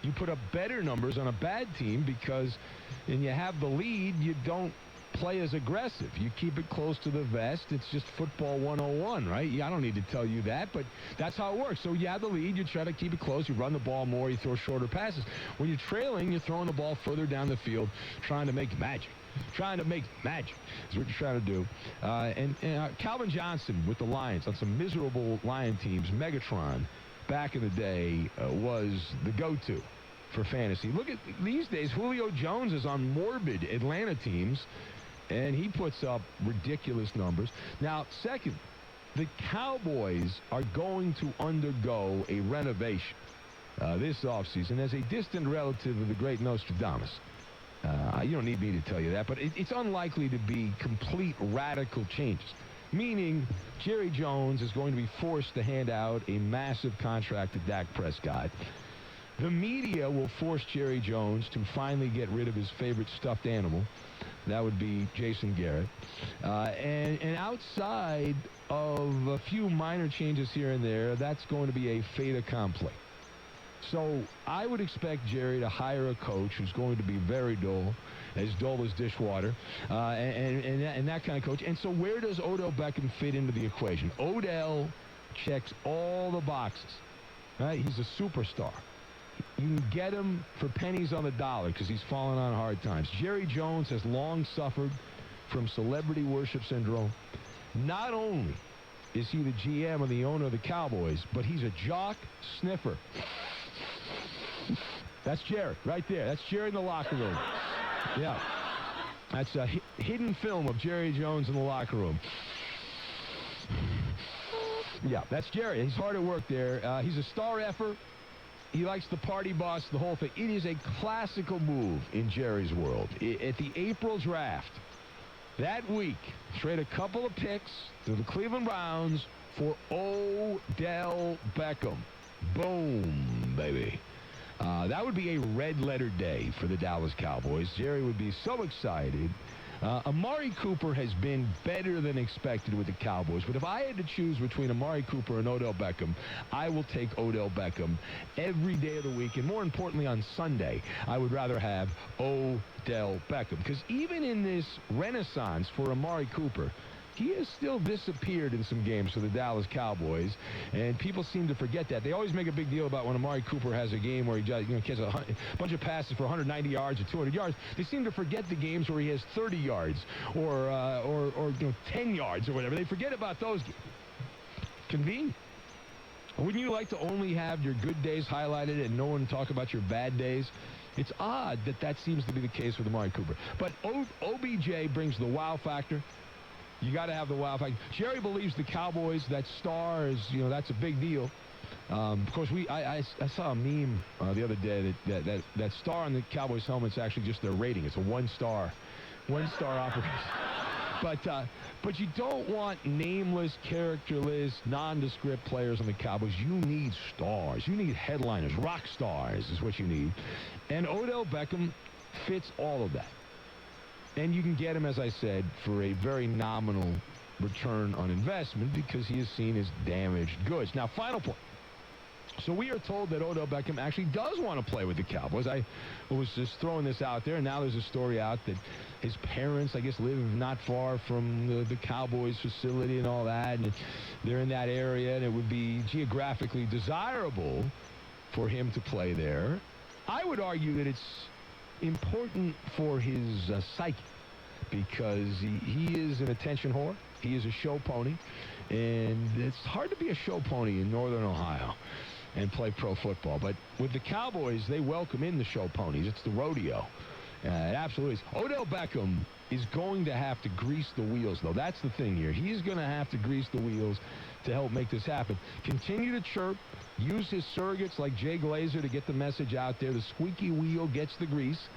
[SPEAKER 2] you put up better numbers on a bad team because when you have the lead, you don't play as aggressive. You keep it close to the vest. It's just football 101, right? I don't need to tell you that, but that's how it works. So you have the lead. You try to keep it close. You run the ball more. You throw shorter passes. When you're trailing, you're throwing the ball further down the field, trying to make magic. Trying to make magic is what you're trying to do. And Calvin Johnson with the Lions on some miserable Lion teams, Megatron, back in the day, was the go-to for fantasy. Look at these days, Julio Jones is on morbid Atlanta teams, and he puts up ridiculous numbers. Now, second, the Cowboys are going to undergo a renovation this offseason as a distant relative of the great Nostradamus. You don't need me to tell you that, but it's unlikely to be complete radical changes, meaning Jerry Jones is going to be forced to hand out a massive contract to Dak Prescott. The media will force Jerry Jones to finally get rid of his favorite stuffed animal. That would be Jason Garrett. And outside of a few minor changes here and there, that's going to be a fait accompli. So I would expect Jerry to hire a coach who's going to be very dull as dishwater, and that kind of coach. And so where does Odell Beckham fit into the equation? Odell checks all the boxes. Right? He's a superstar. You can get him for pennies on the dollar because he's fallen on hard times. Jerry Jones has long suffered from celebrity worship syndrome. Not only is he the GM and the owner of the Cowboys, but he's a jock sniffer. That's Jerry right there. That's Jerry in the locker room. Yeah. That's a hidden film of Jerry Jones in the locker room. Yeah, that's Jerry. He's hard at work there. He's a star effer. He likes the party boss, the whole thing. It is a classical move in Jerry's world. At the April draft, that week, trade a couple of picks to the Cleveland Browns for Odell Beckham. Boom, baby. That would be a red letter day for the Dallas Cowboys. Jerry would be so excited. Amari Cooper has been better than expected with the Cowboys, but if I had to choose between Amari Cooper and Odell Beckham, I will take Odell Beckham every day of the week, and more importantly on Sunday, I would rather have Odell Beckham, because even in this renaissance for Amari Cooper, he has still disappeared in some games for the Dallas Cowboys, and people seem to forget that. They always make a big deal about when Amari Cooper has a game where he catches a bunch of passes for 190 yards or 200 yards. They seem to forget the games where he has 30 yards or 10 yards or whatever. They forget about those games. Convenient. Wouldn't you like to only have your good days highlighted and no one talk about your bad days? It's odd that seems to be the case with Amari Cooper. But OBJ brings the wow factor. You got to have the wow factor. Jerry believes the Cowboys, that star is, that's a big deal. Of course, I saw a meme the other day that star on the Cowboys helmet's actually just their rating. It's a one-star operation. But you don't want nameless, characterless, nondescript players on the Cowboys. You need stars. You need headliners. Rock stars is what you need. And Odell Beckham fits all of that. And you can get him, as I said, for a very nominal return on investment because he is seen as damaged goods. Now, final point. So we are told that Odell Beckham actually does want to play with the Cowboys. I was just throwing this out there, and now there's a story out that his parents, I guess, live not far from the Cowboys facility and all that, and they're in that area, and it would be geographically desirable for him to play there. I would argue that it's important for his psyche because he is an attention whore. He is a show pony, and it's hard to be a show pony in Northern Ohio and play pro football. But with the Cowboys, they welcome in the show ponies. It's the rodeo. It absolutely is. Odell Beckham is going to have to grease the wheels, though. That's the thing here. He's going to have to grease the wheels to help make this happen. Continue to chirp. Use his surrogates like Jay Glazer to get the message out there. The squeaky wheel gets the grease.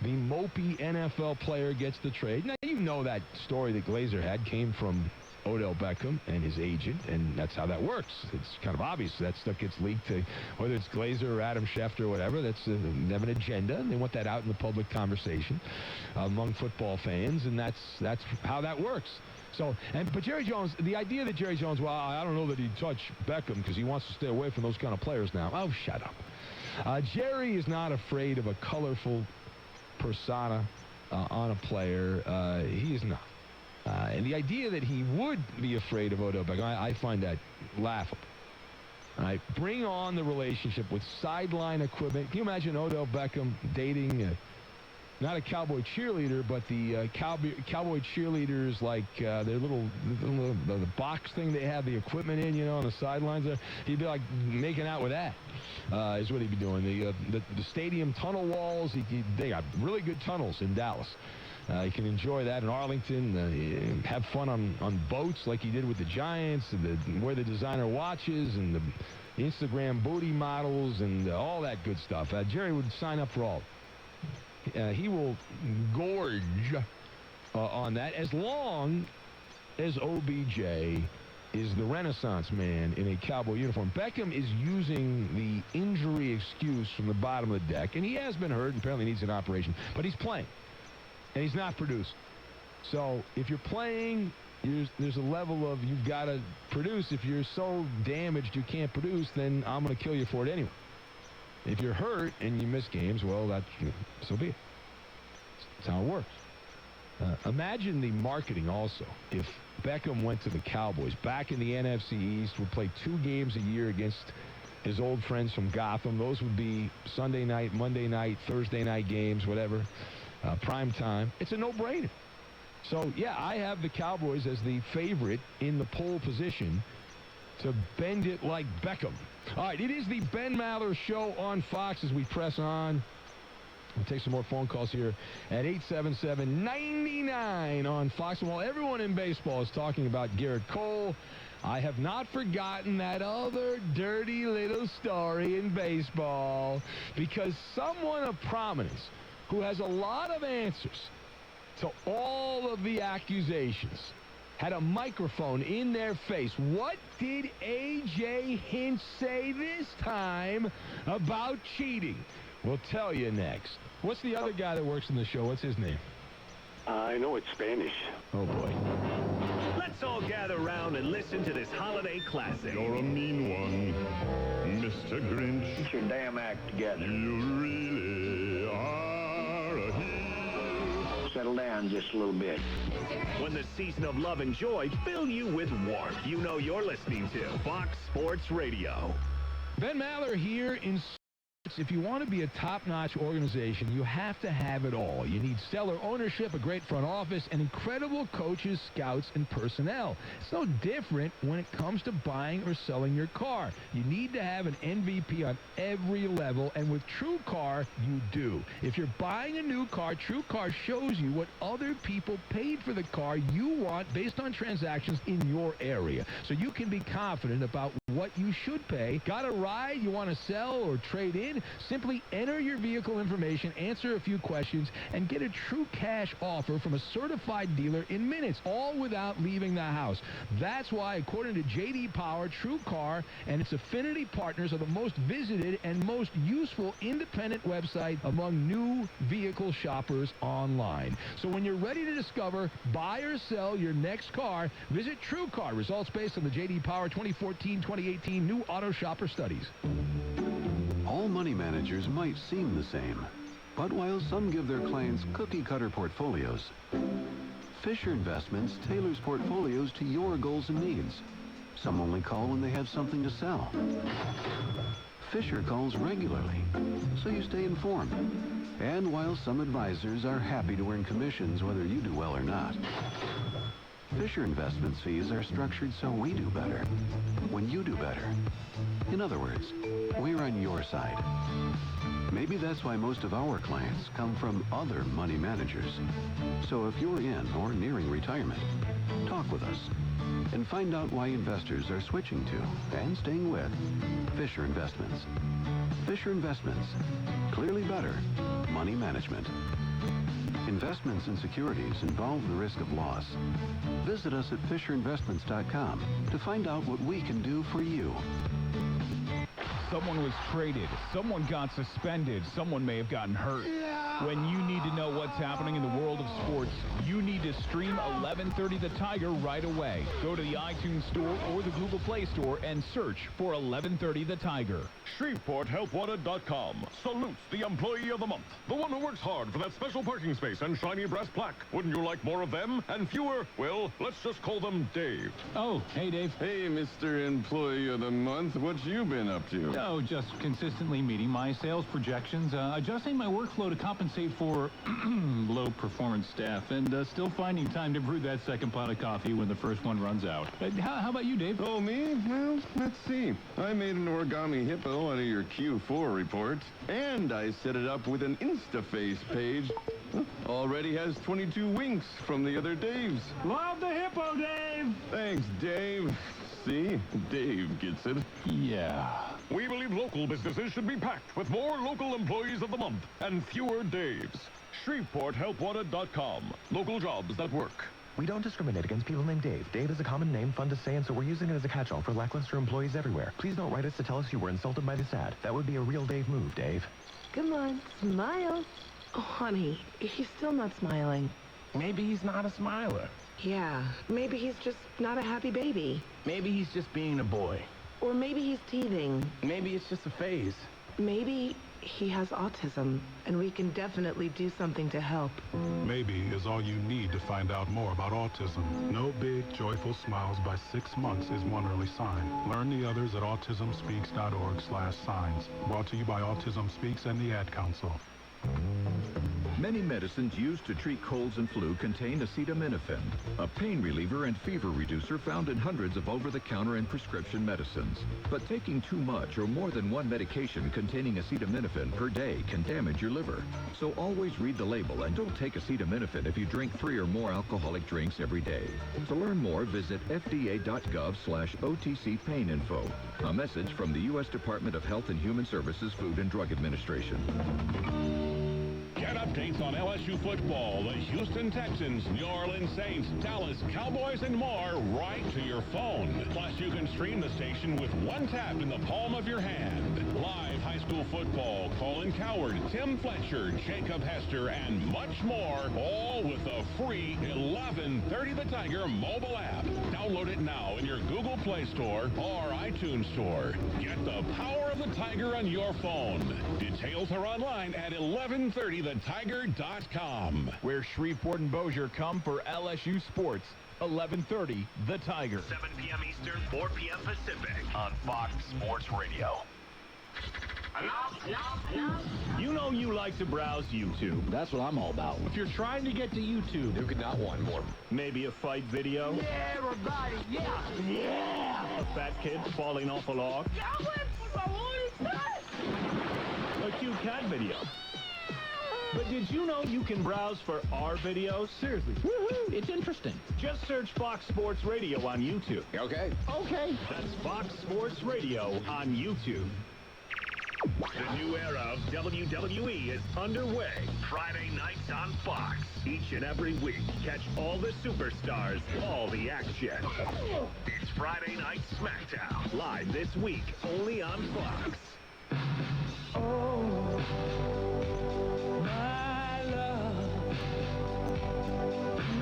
[SPEAKER 2] The mopey NFL player gets the trade. Now, you know that story that Glazer had came from Odell Beckham and his agent, and that's how that works. It's kind of obvious. That stuff gets leaked to whether it's Glazer or Adam Schefter or whatever. They have an agenda, and they want that out in the public conversation among football fans, and that's how that works. So, but Jerry Jones, the idea that Jerry Jones, well, I don't know that he'd touch Beckham because he wants to stay away from those kind of players now. Oh, shut up. Jerry is not afraid of a colorful persona on a player. He is not. And the idea that he would be afraid of Odell Beckham, I find that laughable. All right, bring on the relationship with sideline equipment. Can you imagine Odell Beckham dating not a Cowboy cheerleader, but the Cowboy cheerleaders, like their the box thing they have the equipment in, on the sidelines there? He'd be like making out with that, is what he'd be doing. The stadium tunnel walls, they got really good tunnels in Dallas. You can enjoy that in Arlington, have fun on boats like he did with the Giants, and wear the designer watches and the Instagram booty models and all that good stuff. Jerry would sign up for all. He will gorge on that as long as OBJ is the Renaissance man in a Cowboy uniform. Beckham is using the injury excuse from the bottom of the deck, and he has been hurt and apparently needs an operation, but he's playing, and he's not producing. So if you're playing, there's a level of you've got to produce. If you're so damaged you can't produce, then I'm going to kill you for it anyway. If you're hurt and you miss games, well, so be it. That's how it works. Imagine the marketing also. If Beckham went to the Cowboys, back in the NFC East, would play 2 games a year against his old friends from Gotham. Those would be Sunday night, Monday night, Thursday night games, whatever, prime time. It's a no-brainer. So, yeah, I have the Cowboys as the favorite in the pole position to bend it like Beckham. All right, it is the Ben Maller Show on Fox as we press on. We'll take some more phone calls here at 877-99 on Fox. And while everyone in baseball is talking about Garrett Cole, I have not forgotten that other dirty little story in baseball, because someone of prominence who has a lot of answers to all of the accusations had a microphone in their face. What did A.J. Hinch say this time about cheating? We'll tell you next. What's the other guy that works in the show? What's his name?
[SPEAKER 1] I know it's Spanish.
[SPEAKER 2] Oh, boy.
[SPEAKER 12] Let's all gather around and listen to this holiday classic.
[SPEAKER 13] You're a mean one, Mr. Grinch.
[SPEAKER 1] Get your damn act together.
[SPEAKER 13] You really are a hero.
[SPEAKER 1] Settle down just a little bit.
[SPEAKER 12] When the season of love and joy fill you with warmth, you know you're listening to Fox Sports Radio.
[SPEAKER 2] Ben Maller here in sports. If you want to be a top-notch organization, you have to have it all. You need stellar ownership, a great front office, and incredible coaches, scouts, and personnel. It's no different when it comes to buying or selling your car. You need to have an MVP on every level, and with TrueCar, you do. If you're buying a new car, TrueCar shows you what other people paid for the car you want based on transactions in your area. So you can be confident about what you should pay. Got a ride you want to sell or trade in? Simply enter your vehicle information, answer a few questions, and get a true cash offer from a certified dealer in minutes, all without leaving the house. That's why, according to J.D. Power, TrueCar and its affinity partners are the most visited and most useful independent website among new vehicle shoppers online. So when you're ready to discover, buy or sell your next car, visit TrueCar. Results based on the J.D. Power 2014-2018 new auto shopper studies.
[SPEAKER 10] All money managers might seem the same, but while some give their clients cookie-cutter portfolios, Fisher Investments tailors portfolios to your goals and needs. Some only call when they have something to sell. Fisher calls regularly, so you stay informed. And while some advisors are happy to earn commissions whether you do well or not, Fisher Investments fees are structured so we do better when you do better. In other words, we're on your side. Maybe that's why most of our clients come from other money managers. So if you're in or nearing retirement, talk with us and find out why investors are switching to and staying with Fisher Investments. Fisher Investments, clearly better money management. Investments in securities involve the risk of loss. Visit us at FisherInvestments.com to find out what we can do for you.
[SPEAKER 3] Someone was traded. Someone got suspended. Someone may have gotten hurt. When you need to know what's happening in the world of sports, you need to stream 1130 The Tiger right away. Go to the iTunes Store or the Google Play Store and search for 1130 The Tiger.
[SPEAKER 16] ShreveportHelpWanted.com salutes the employee of the month, the one who works hard for that special parking space and shiny brass plaque. Wouldn't you like more of them and fewer? Well, let's just call them Dave.
[SPEAKER 11] Oh, hey, Dave. Hey, Mr. Employee of the Month. What you been up to? Oh, just consistently meeting my sales projections, adjusting my workflow to compensate for low performance staff, and still finding time to brew that second pot of coffee when the first one runs out. How about you, Dave? Oh, me? Well, let's see. I made an origami hippo out of your Q4 report, and I set it up with an InstaFace page. Already has 22 winks from the other Daves. Love the hippo, Dave! Thanks, Dave. See? Dave gets it. Yeah.
[SPEAKER 16] We believe local businesses should be packed with more local employees of the month and fewer Daves. ShreveportHelpWanted.com. Local jobs that work.
[SPEAKER 23] We don't discriminate against people named Dave. Dave is a common name, fun to say, and so we're using it as a catch-all for lackluster employees everywhere. Please don't write us to tell us you were insulted by this ad. That would be a real Dave move, Dave.
[SPEAKER 24] Come on, smile. Oh, honey, he's still not smiling.
[SPEAKER 6] Maybe he's not a smiler.
[SPEAKER 24] Yeah, maybe he's just not a happy baby.
[SPEAKER 6] Maybe he's just being a boy.
[SPEAKER 24] Or maybe he's teething.
[SPEAKER 6] Maybe it's just a phase.
[SPEAKER 24] Maybe he has autism, and we can definitely do something to help.
[SPEAKER 25] Maybe is all you need to find out more about autism. No big, joyful smiles by 6 months is one early sign. Learn the others at autismspeaks.org/signs. Brought to you by Autism Speaks and the Ad Council.
[SPEAKER 27] Many medicines used to treat colds and flu contain acetaminophen, a pain reliever and fever reducer found in hundreds of over-the-counter and prescription medicines. But taking too much or more than one medication containing acetaminophen per day can damage your liver. So always read the label and don't take acetaminophen if you drink 3 or more alcoholic drinks every day. To learn more, visit fda.gov/OTC pain info. A message from the U.S. Department of Health and Human Services Food and Drug Administration.
[SPEAKER 12] Get updates on LSU football, the Houston Texans, New Orleans Saints, Dallas Cowboys, and more right to your phone. Plus, you can stream the station with one tap in the palm of your hand. Live high school football,
[SPEAKER 16] Colin Cowherd, Tim Fletcher, Jacob Hester, and much more, all with the free 1130 The Tiger mobile app. Download it now in your Google Play Store or iTunes Store. Get the power of the Tiger on your phone. Details are online at 1130thetiger.com.
[SPEAKER 3] Where Shreveport and Bossier come for LSU Sports. 1130 The Tiger.
[SPEAKER 12] 7 p.m. Eastern, 4 p.m. Pacific on Fox Sports Radio. You know you like to browse YouTube.
[SPEAKER 7] That's what I'm all about.
[SPEAKER 12] If you're trying to get to YouTube,
[SPEAKER 7] you could not want more.
[SPEAKER 12] Maybe a fight video?
[SPEAKER 9] Yeah, everybody, yeah. Yeah.
[SPEAKER 12] A fat kid falling off a log?
[SPEAKER 9] I went for my one
[SPEAKER 12] A cute cat video? But did you know you can browse for our videos? Seriously.
[SPEAKER 7] Woohoo! It's interesting.
[SPEAKER 12] Just search Fox Sports Radio on YouTube.
[SPEAKER 7] Okay.
[SPEAKER 12] Okay. That's Fox Sports Radio on YouTube. The new era of WWE is underway. Friday nights on Fox. Each and every week, catch all the superstars, all the action. It's Friday Night SmackDown. Live this week, only on Fox.
[SPEAKER 9] Oh, my love,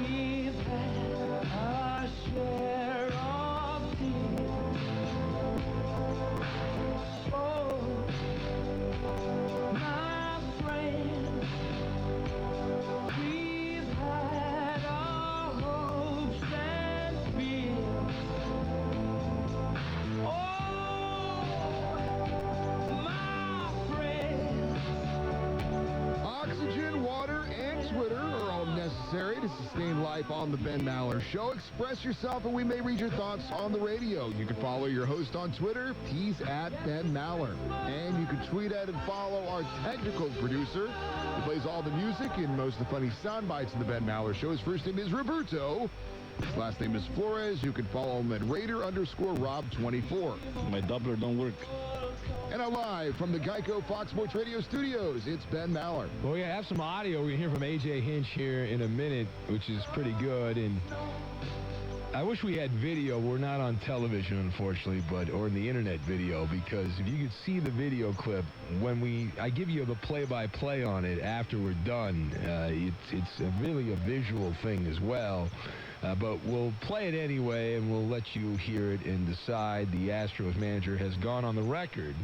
[SPEAKER 9] we've had our share of tears. Oh, my friend, we've had our hopes and fears. Oh,
[SPEAKER 15] Oxygen, water, and Twitter are all necessary to sustain life on the Ben Maller Show. Express yourself and we may read your thoughts on the radio. You can follow your host on Twitter. He's at Ben Maller. And you can tweet at and follow our technical producer. He plays all the music and most of the funny sound bites in the Ben Maller Show. His first name is Roberto. His last name is Flores. You can follow him at Raider_Rob24.
[SPEAKER 7] My Doppler don't work.
[SPEAKER 15] And now live from the Geico Fox Sports Radio studios, it's Ben Maller.
[SPEAKER 2] Well, we have some audio. We're going to hear from A.J. Hinch here in a minute, which is pretty good. And I wish we had video. We're not on television, unfortunately, or in the internet video, because if you could see the video clip, I give you the play-by-play on it after we're done. It's really a visual thing as well. But we'll play it anyway, and we'll let you hear it and decide. The Astros manager has gone on the record,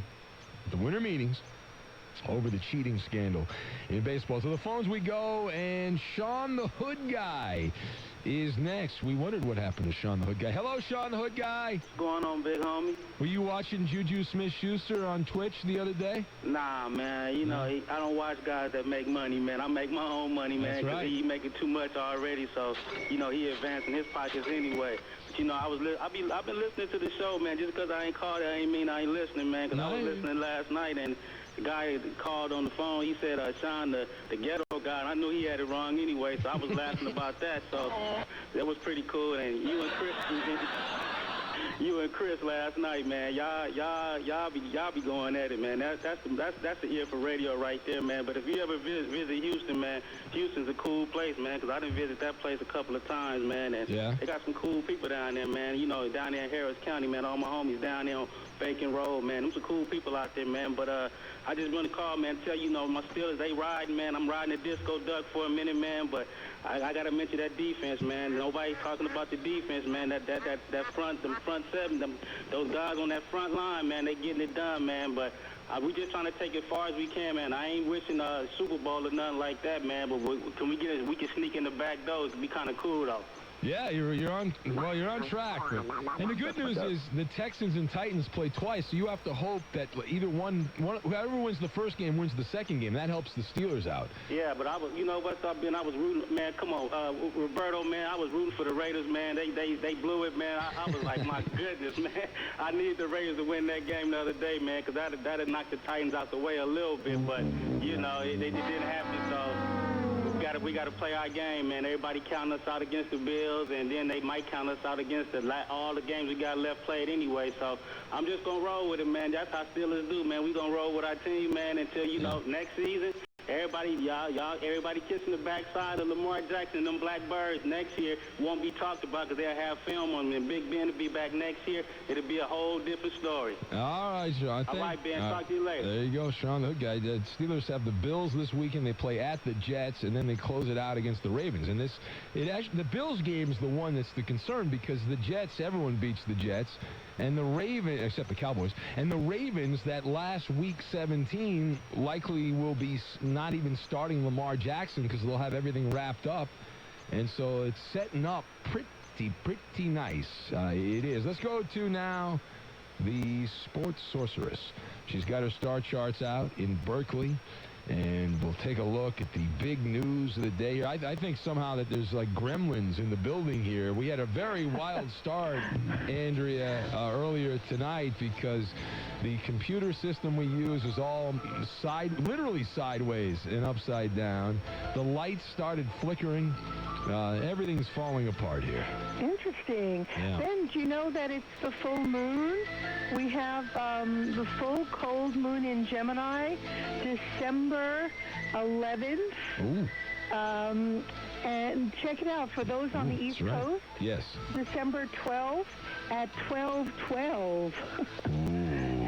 [SPEAKER 2] the winter meetings, over the cheating scandal in baseball. To the phones we go, and Sean the Hood Guy is next. We wondered what happened to Sean the Hood Guy. Hello, Sean the Hood Guy.
[SPEAKER 8] What's going on, big homie?
[SPEAKER 2] Were you watching Juju Smith-Schuster on Twitch the other day?
[SPEAKER 8] Nah, man. You know, I don't watch guys that make money, man. I make my own money, man, because he making too much already. So, you know, he advancing his pockets anyway. But, you know, I've been listening to the show, man. Just because I ain't called it, I ain't mean I ain't listening, man, because I was listening last night, and the guy called on the phone. He said, Sean, the ghetto guy. And I knew he had it wrong anyway, so I was laughing about that. So that was pretty cool. And you and Chris last night, man, y'all be going at it, man. That's the ear for radio right there, man. But if you ever visit Houston, man, Houston's a cool place, man, because I done visit that place a couple of times, man. And they got some cool people down there, man. You know, down there in Harris County, man. All my homies down there on Bacon Road, man. Them some cool people out there, man. But I just want to call, man, tell you, know, my Steelers, they riding, man. I'm riding the disco duck for a minute, man. But I got to mention that defense, man. Nobody's talking about the defense, man. That front seven, those guys on that front line, man, they getting it done, man. But we just trying to take it as far as we can, man. I ain't wishing Super Bowl or nothing like that, man. But we can sneak in the back doors. It'd be kind of cool, though.
[SPEAKER 2] Yeah, you're on track. And the good news is the Texans and Titans play twice, so you have to hope that either one whoever wins the first game wins the second game. That helps the Steelers out.
[SPEAKER 8] Yeah, but I was rooting, man. Come on, Roberto, man. I was rooting for the Raiders, man. They blew it, man. I was like, my goodness, man. I need the Raiders to win that game the other day, man, because that'd knock the Titans out the way a little bit. But you know, it didn't happen, so. We got to play our game, man. Everybody counting us out against the Bills, and then they might count us out against all the games we got left played anyway. So I'm just going to roll with it, man. That's how Steelers do, man. We going to roll with our team, man, until, you know, next season. Everybody kissing the backside of Lamar Jackson and them Blackbirds next year won't be talked about because they'll have film on them. And Big Ben will be back next year. It'll be a whole different story.
[SPEAKER 2] All right, Sean.
[SPEAKER 8] All right, Ben. Talk to you later.
[SPEAKER 2] There you go, Sean. The guy. The Steelers have the Bills this weekend. They play at the Jets, and then they close it out against the Ravens. And the Bills game is the one that's the concern because the Jets, everyone beats the Jets. And the Ravens, except the Cowboys, and the Ravens, that last week 17 likely will be not even starting Lamar Jackson because they'll have everything wrapped up. And so it's setting up pretty nice. It is. Let's go to now the sports sorceress. She's got her star charts out in Berkeley. And we'll take a look at the big news of the day here. I think somehow that there's like gremlins in the building here. We had a very wild start, Andrea, earlier tonight because the computer system we use is all literally sideways and upside down. The lights started flickering. Everything's falling apart here.
[SPEAKER 4] Interesting.
[SPEAKER 2] Yeah.
[SPEAKER 4] Ben, do you know that it's the full moon? We have the full cold moon in Gemini, December 11th.
[SPEAKER 2] Ooh.
[SPEAKER 4] And check it out, for those on the East Coast,
[SPEAKER 2] yes,
[SPEAKER 4] December 12th at 12:12.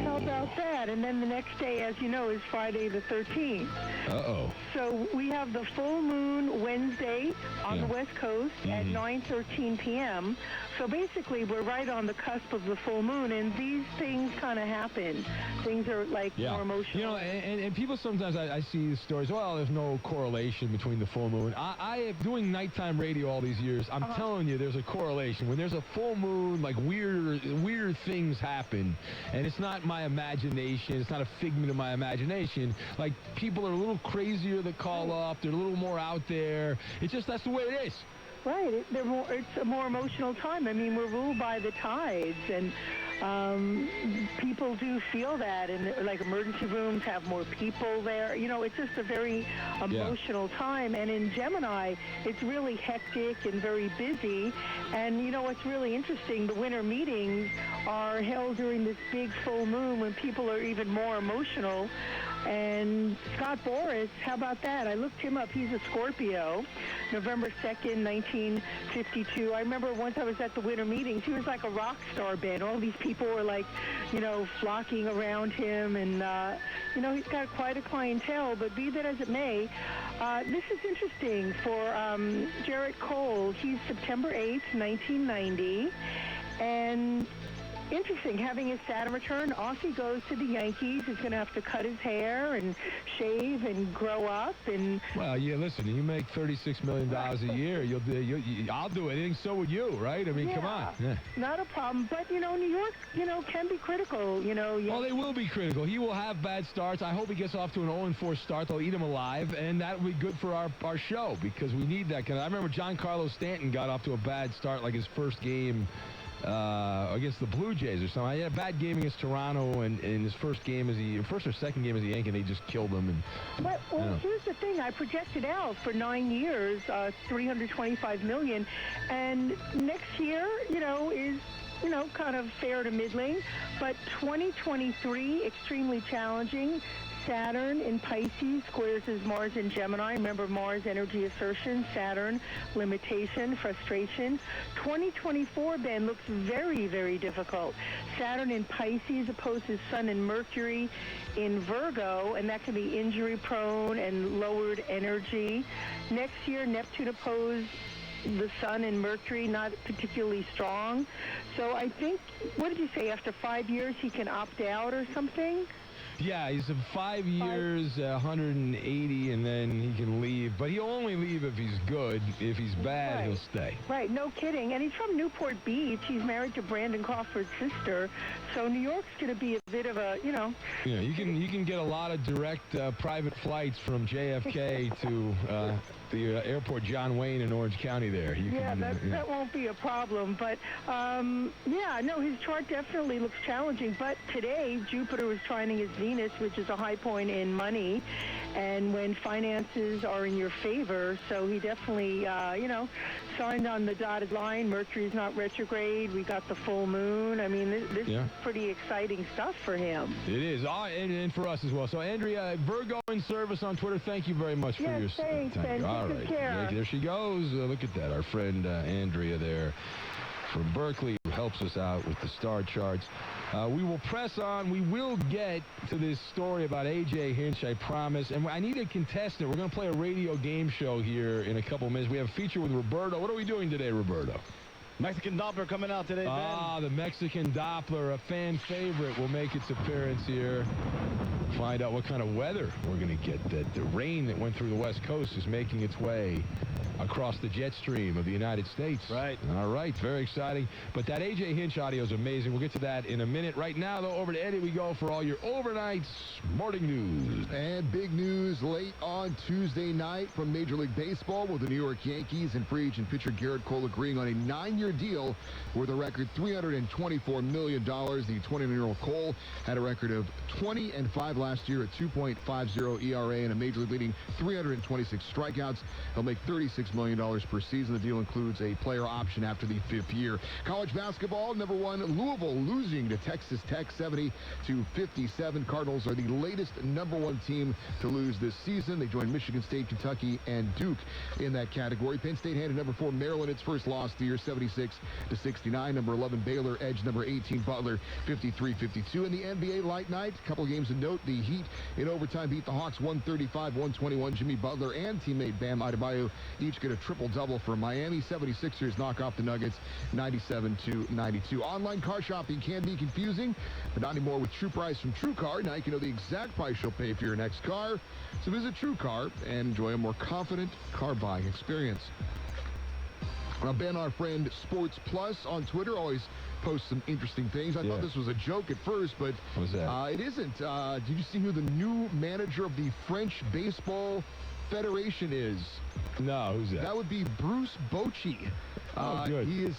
[SPEAKER 4] How about that? And then the next day, as you know, is Friday the 13th.
[SPEAKER 2] Uh-oh.
[SPEAKER 4] So we have the full moon Wednesday on the West Coast at 9:13 p.m. So basically, we're right on the cusp of the full moon, and these things kind of happen. Things are like more emotional.
[SPEAKER 2] You know, and people sometimes, I see these stories, well, there's no correlation between the full moon. I am doing nighttime radio all these years. I'm telling you, there's a correlation. When there's a full moon, like weird things happen, and it's not my imagination. It's not a figment of my imagination. Like, people are a little crazier that call up. They're a little more out there. It's just, that's the way it is.
[SPEAKER 4] Right. It's a more emotional time. I mean, we're ruled by the tides, and people do feel that. And, like, emergency rooms have more people there. You know, it's just a very emotional time. And in Gemini, it's really hectic and very busy. And, you know, what's really interesting, the winter meetings are held during this big full moon when people are even more emotional. And Scott Boras, how about that? I looked him up. He's a Scorpio, November 2nd, 1952. I remember once I was at the winter meetings, he was like a rock star, Ben. All these people were like, you know, flocking around him. And, you know, he's got quite a clientele. But be that as it may, this is interesting for Jarrett Cole. He's September 8th, 1990. And interesting, having his Saturn return. Off he goes to the Yankees. He's going to have to cut his hair and shave and grow up. And
[SPEAKER 2] well, yeah, listen, you make $36 million a year. I'll do anything. So would you, right? I mean, come on. Yeah.
[SPEAKER 4] Not a problem. But, you know, New York, you know, can be critical. You know.
[SPEAKER 2] Well, they will be critical. He will have bad starts. I hope he gets off to an 0-4 start. They'll eat him alive, and that will be good for our show because we need that. I remember Giancarlo Stanton got off to a bad start, like his first game against the Blue Jays or something. He had a bad game against Toronto, and in his first or second game as a Yankee, they just killed him.
[SPEAKER 4] Well, here's the thing. I projected out for 9 years, $325 million, and next year, you know, is, you know, kind of fair to middling, but 2023, extremely challenging. Saturn in Pisces squares his Mars in Gemini. Remember, Mars, energy assertion, Saturn, limitation, frustration. 2024, Ben, looks very, very difficult. Saturn in Pisces opposes Sun and Mercury in Virgo, and that can be injury-prone and lowered energy. Next year, Neptune opposed the Sun and Mercury, not particularly strong. So I think, what did you say, after 5 years he can opt out or something?
[SPEAKER 2] Yeah, he's 5 years, 180, and then he can leave. But he'll only leave if he's good. If he's bad, he'll stay.
[SPEAKER 4] Right, no kidding. And he's from Newport Beach. He's married to Brandon Crawford's sister. So New York's going to be a bit of a, you know.
[SPEAKER 2] Yeah, you can get a lot of direct private flights from JFK to the airport John Wayne in Orange County there.
[SPEAKER 4] That won't be a problem. But, yeah, no, his chart definitely looks challenging. But today, Jupiter was trining his Venus Venus, which is a high point in money, and when finances are in your favor. So he definitely, signed on the dotted line. Mercury's not retrograde. We got the full moon. I mean, this is pretty exciting stuff for him.
[SPEAKER 2] It is, and for us as well. So, Andrea, Virgo in service on Twitter, thank you very much for your
[SPEAKER 4] thanks,
[SPEAKER 2] time. All right.
[SPEAKER 4] Care.
[SPEAKER 2] There she goes. Look at that. Our friend Andrea there from Berkeley, who helps us out with the star charts. We will press on. We will get to this story about A.J. Hinch, I promise. And I need a contestant. We're going to play a radio game show here in a couple minutes. We have a feature with Roberto. What are we doing today, Roberto?
[SPEAKER 5] Mexican Doppler coming out today, Ben.
[SPEAKER 2] Ah, the Mexican Doppler, a fan favorite, will make its appearance here. Find out what kind of weather we're going to get. That the rain that went through the West Coast is making its way across the jet stream of the United States.
[SPEAKER 5] Right.
[SPEAKER 2] All right, very exciting. But that A.J. Hinch audio is amazing. We'll get to that in a minute. Right now, though, over to Eddie we go for all your overnight morning news.
[SPEAKER 15] And big news late on Tuesday night from Major League Baseball, with the New York Yankees and free agent pitcher Garrett Cole agreeing on a 9-year deal worth a record $324 million. The 29-year-old Cole had a record of 20-5 last year, a 2.50 ERA, and a Major League leading 326 strikeouts. He'll make $36 million per season. The deal includes a player option after the 5th year. College basketball, number 1, Louisville losing to Texas Tech 70-57. Cardinals are the latest number 1 team to lose this season. They joined Michigan State, Kentucky, and Duke in that category. Penn State handed number 4 Maryland its first loss of the year, 76-69. Number 11 Baylor edged number 18 Butler 53-52. In the NBA light night, a couple games of note. The Heat in overtime beat the Hawks 135-121. Jimmy Butler and teammate Bam Adebayo each get a triple-double for Miami. 76ers knock off the Nuggets 97-92. Online car shopping can be confusing, but not anymore with True Price from TrueCar. Now you can know the exact price you'll pay for your next car. So visit TrueCar and enjoy a more confident car buying experience. Now, Ben, our friend Sports Plus on Twitter, always posts some interesting things. I thought this was a joke at first, but it isn't. Did you see who the new manager of the French Baseball Federation is?
[SPEAKER 2] No, who's that?
[SPEAKER 15] That would be Bruce Bochy.
[SPEAKER 2] Good.
[SPEAKER 15] He is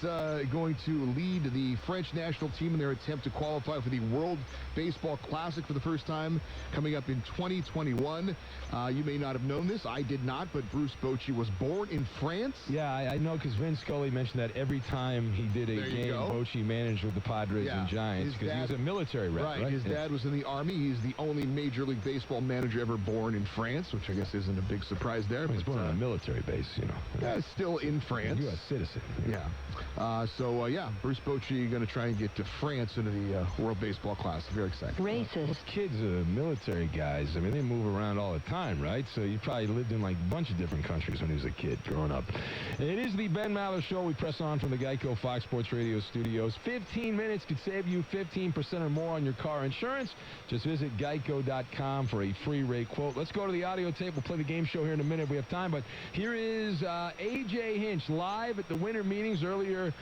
[SPEAKER 15] going to lead the French national team in their attempt to qualify for the World Baseball Classic for the first time coming up in 2021. You may not have known this. I did not, but Bruce Bochy was born in France.
[SPEAKER 2] Yeah, I know, because Vin Scully mentioned that every time he did a game, Bochy managed with the Padres and Giants, because he was a military rep, right?
[SPEAKER 15] His dad was in the Army. He's the only Major League Baseball manager ever born in France, which I guess isn't a big surprise there.
[SPEAKER 2] He's born on a military base, you know.
[SPEAKER 15] Yeah, still in France.
[SPEAKER 2] U.S. citizen.
[SPEAKER 15] Yeah. Bruce Bochy going to try and get to France into the World Baseball Classic. Very exciting.
[SPEAKER 4] Racist.
[SPEAKER 2] Those kids are military guys. I mean, they move around all the time, right? So you probably lived in like a bunch of different countries when he was a kid growing up. It is the Ben Maller Show. We press on from the Geico Fox Sports Radio studios. 15 minutes could save you 15% or more on your car insurance. Just visit geico.com for a free rate quote. Let's go to the audio tape. We'll play the game show here in a minute if we have time. But here is A.J. Hinch live at the winter meetings earlier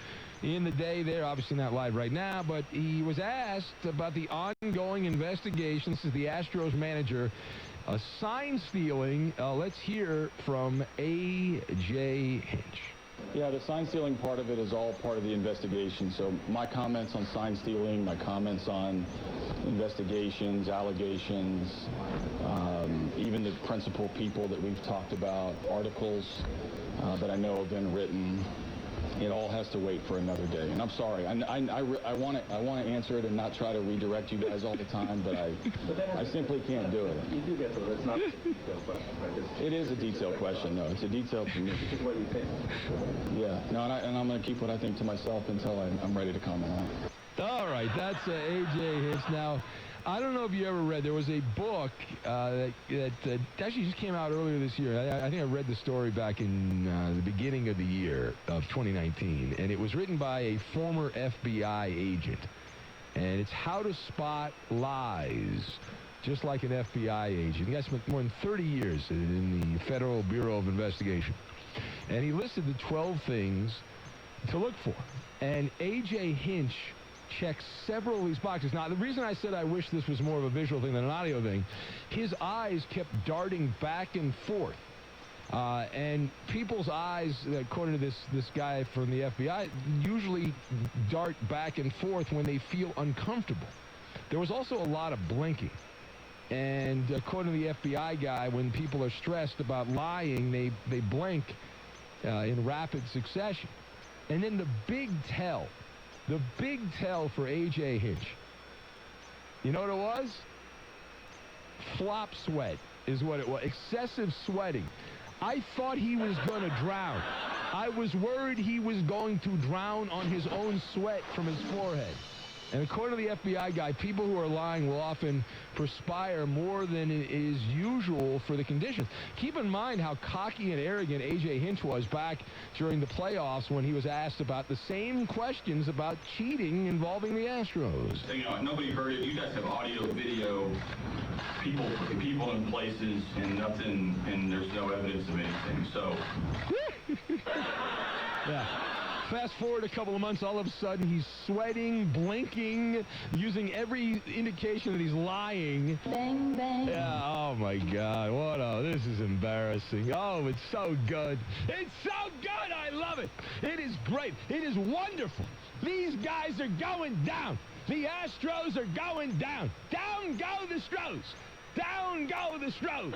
[SPEAKER 2] in the day there. Obviously not live right now, but he was asked about the ongoing investigation. This is the Astros manager. Sign stealing. Let's hear from A.J. Hinch.
[SPEAKER 7] Yeah, the sign stealing part of it is all part of the investigation. So my comments on sign stealing, my comments on investigations, allegations, even the principal people that we've talked about, articles that I know have been written, it all has to wait for another day. And I'm sorry. I want to answer it and not try to redirect you guys all the time, but I simply can't do it.
[SPEAKER 14] You do get to. It's not a detailed question, right?
[SPEAKER 7] It is a detailed question, though. It's a detailed to me.
[SPEAKER 14] This is what you think.
[SPEAKER 7] Yeah. No, and I'm going to keep what I think to myself until I'm ready to comment on it.
[SPEAKER 2] All right. That's A.J. Hinch. Now, I don't know if you ever read, there was a book that actually just came out earlier this year. I think I read the story back in the beginning of the year of 2019, and it was written by a former FBI agent. And it's How to Spot Lies, just like an FBI agent. The guy spent more than 30 years in the Federal Bureau of Investigation. And he listed the 12 things to look for. And A.J. Hinch checks several of these boxes. Now, the reason I said I wish this was more of a visual thing than an audio thing, his eyes kept darting back and forth. And people's eyes, according to this guy from the FBI, usually dart back and forth when they feel uncomfortable. There was also a lot of blinking. And according to the FBI guy, when people are stressed about lying, they blink in rapid succession. And then the big tell for A.J. Hinch, you know what it was? Flop sweat is what it was. Excessive sweating. I thought he was going to drown. I was worried he was going to drown on his own sweat from his forehead. And according to the FBI guy, people who are lying will often perspire more than is usual for the conditions. Keep in mind how cocky and arrogant A.J. Hinch was back during the playoffs when he was asked about the same questions about cheating involving the Astros.
[SPEAKER 7] You know, nobody heard it. You guys have audio, video, people in places, and nothing, and there's no evidence of anything. So,
[SPEAKER 2] yeah. Fast forward a couple of months, all of a sudden he's sweating, blinking, using every indication that he's lying.
[SPEAKER 9] Bang, bang.
[SPEAKER 2] Yeah, oh my God, this is embarrassing. Oh, it's so good. It's so good, I love it. It is great. It is wonderful. These guys are going down. The Astros are going down. Down go the Stros. Down go the Stros.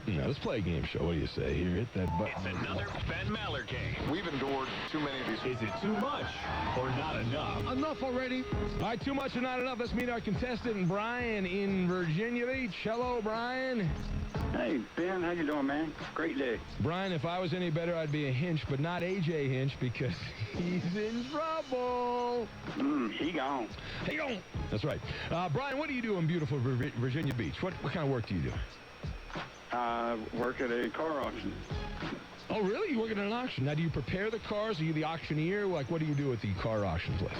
[SPEAKER 2] Now, let's play a game show. What do you say? Here, hit that button.
[SPEAKER 12] It's another Ben Maller game.
[SPEAKER 1] We've endured too many of these.
[SPEAKER 12] Is it too much or not enough?
[SPEAKER 2] Enough already. All right, too much or not enough. Let's meet our contestant, Brian, in Virginia Beach. Hello, Brian.
[SPEAKER 1] Hey, Ben, how you doing, man? Great day.
[SPEAKER 2] Brian, if I was any better, I'd be a Hinch, but not A.J. Hinch because he's in trouble.
[SPEAKER 1] He gone.
[SPEAKER 2] He gone. That's right. Brian, what do you do in beautiful Virginia Beach? What kind of work do you do?
[SPEAKER 1] Work at a car auction.
[SPEAKER 2] Oh, really? You work at an auction. Now, do you prepare the cars? Are you the auctioneer? Like, what do you do at the car auction place?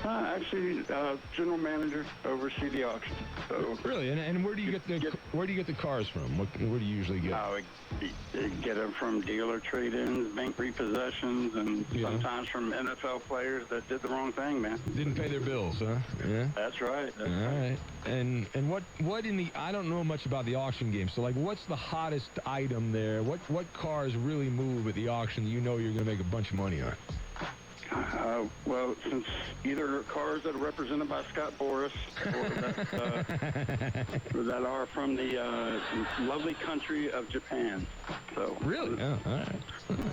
[SPEAKER 1] Actually, general manager, oversee the auction. So
[SPEAKER 2] really, and where do you get the cars from? Where do you usually get?
[SPEAKER 1] Get them from dealer trade-ins, bank repossessions, and sometimes from NFL players that did the wrong thing, man.
[SPEAKER 2] Didn't pay their bills, huh? Yeah.
[SPEAKER 1] That's right.
[SPEAKER 2] All right. And what in the, I don't know much about the auction game. So like, what's the hottest item there? What cars really move at the auction that you know you're going to make a bunch of money on?
[SPEAKER 1] Well, since either cars that are represented by Scott Boras or that are from the lovely country of Japan. So
[SPEAKER 2] really? Oh, all right.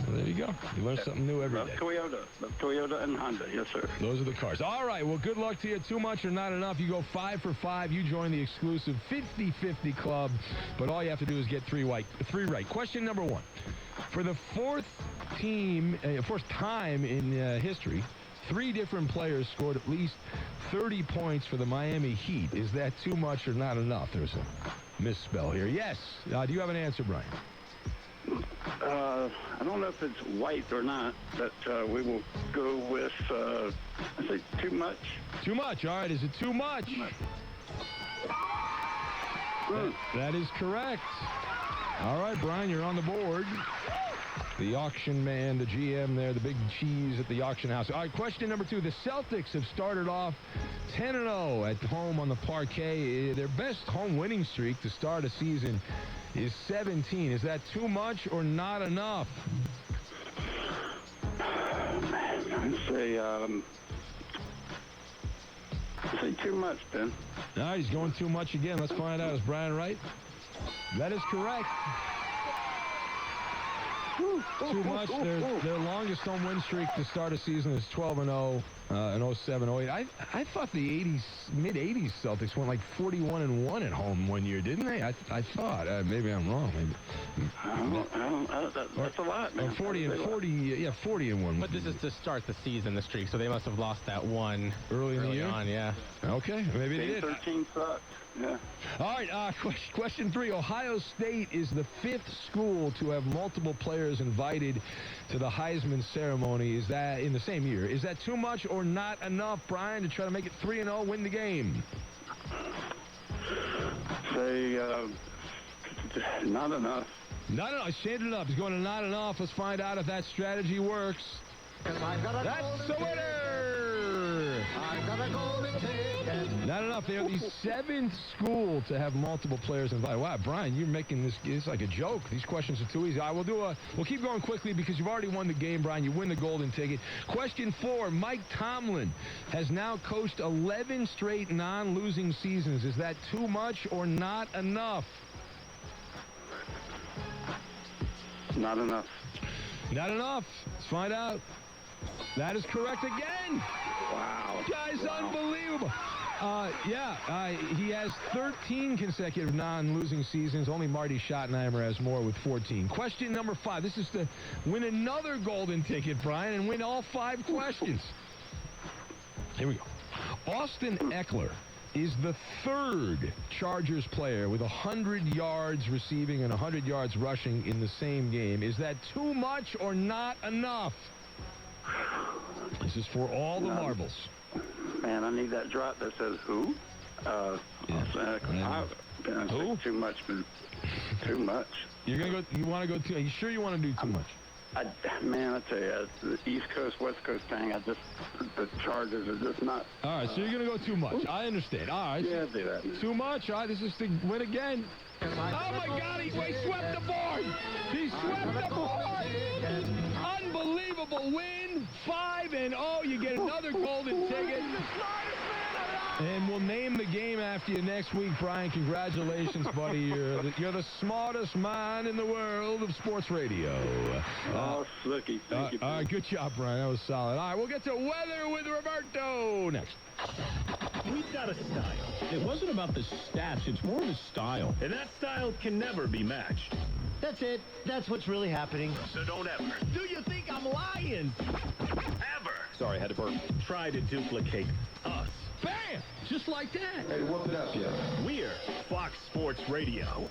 [SPEAKER 2] There you go. You learn something new every day.
[SPEAKER 1] Toyota and Honda. Yes, sir.
[SPEAKER 2] Those are the cars. All right. Well, good luck to you. Too much or not enough. You go 5 for 5. You join the exclusive 50-50 club. But all you have to do is get three right. Question number 1. For the fourth time in history, 3 different players scored at least 30 points for the Miami Heat. Is that too much or not enough? There's a misspell here. Yes. Do you have an answer, Brian?
[SPEAKER 1] I don't know if it's white or not, but we will go with, I say too much.
[SPEAKER 2] Too much. All right. Is it too much? That is correct. All right, Brian, you're on the board. The auction man, the GM there, the big cheese at the auction house. All right, question number 2. The Celtics have started off 10-0 at home on the parquet. Their best home winning streak to start a season is 17. Is that too much or not enough?
[SPEAKER 1] I'd say too much, Ben.
[SPEAKER 2] No, he's going too much again. Let's find out. Is Brian right? That is correct. Too much. Their longest home win streak to start a season is 12-0 in 07-08. I thought the mid-80s Celtics went like 41-1 at home one year, didn't they? I thought. Maybe I'm wrong.
[SPEAKER 1] That's a lot, man.
[SPEAKER 2] 40-1.
[SPEAKER 6] But this is to start the season, the streak, so they must have lost that one
[SPEAKER 2] early in the year
[SPEAKER 6] on, yeah.
[SPEAKER 2] Okay, maybe they did.
[SPEAKER 1] 13 sucks. Yeah.
[SPEAKER 2] All right, question 3. Ohio State is the 5th school to have multiple players invited to the Heisman ceremony. Is that in the same year? Is that too much or not enough, Brian, to try to make it 3-0, win the game?
[SPEAKER 1] Say not enough.
[SPEAKER 2] Not enough. Stand it up. He's going to not enough. Let's find out if that strategy works. That's the winner!
[SPEAKER 9] I've got a golden ticket.
[SPEAKER 2] Not enough. They're the 7th school to have multiple players invited. Wow, Brian, you're making this it's like a joke. These questions are too easy. All right, we'll keep going quickly because you've already won the game, Brian. You win the golden ticket. Question 4, Mike Tomlin has now coached 11 straight non-losing seasons. Is that too much or not enough?
[SPEAKER 1] Not enough.
[SPEAKER 2] Not enough. Let's find out. That is correct again.
[SPEAKER 1] Wow.
[SPEAKER 2] Guy's unbelievable. He has 13 consecutive non-losing seasons. Only Marty Schottenheimer has more with 14. Question number 5. This is to win another golden ticket, Brian, and win all 5 questions. Here we go. Austin Eckler is the 3rd Chargers player with 100 yards receiving and 100 yards rushing in the same game. Is that too much or not enough? This is for all the marbles.
[SPEAKER 1] Man, I need that drop that says who?
[SPEAKER 2] Who?
[SPEAKER 1] Too much, man. Too much.
[SPEAKER 2] You're gonna go. You want to go too? Are you sure you want to do too much?
[SPEAKER 1] I tell you, the East Coast, West Coast thing, the Chargers are just not.
[SPEAKER 2] All right, so you're going to go too much. I understand. All right.
[SPEAKER 1] Yeah, do that. Man.
[SPEAKER 2] Too much. All right, this is to win again. Oh, my God, he swept the board. He swept the board. Unbelievable win. 5-0. You get another golden ticket. And we'll name the game after you next week, Brian. Congratulations, buddy. You're the smartest mind in the world of sports radio.
[SPEAKER 1] Slicky. Thank you.
[SPEAKER 2] All right, good job, Brian. That was solid. All right, we'll get to weather with Roberto next.
[SPEAKER 12] We've got a style. It wasn't about the stats. It's more of a style. And that style can never be matched.
[SPEAKER 5] That's it. That's what's really happening.
[SPEAKER 12] So don't ever.
[SPEAKER 5] Do you think I'm lying?
[SPEAKER 12] Ever. Sorry, I had to burp. Try to duplicate us.
[SPEAKER 2] Bam! Just like that.
[SPEAKER 14] Hey, whoop it up, yeah.
[SPEAKER 12] We're Fox Sports Radio.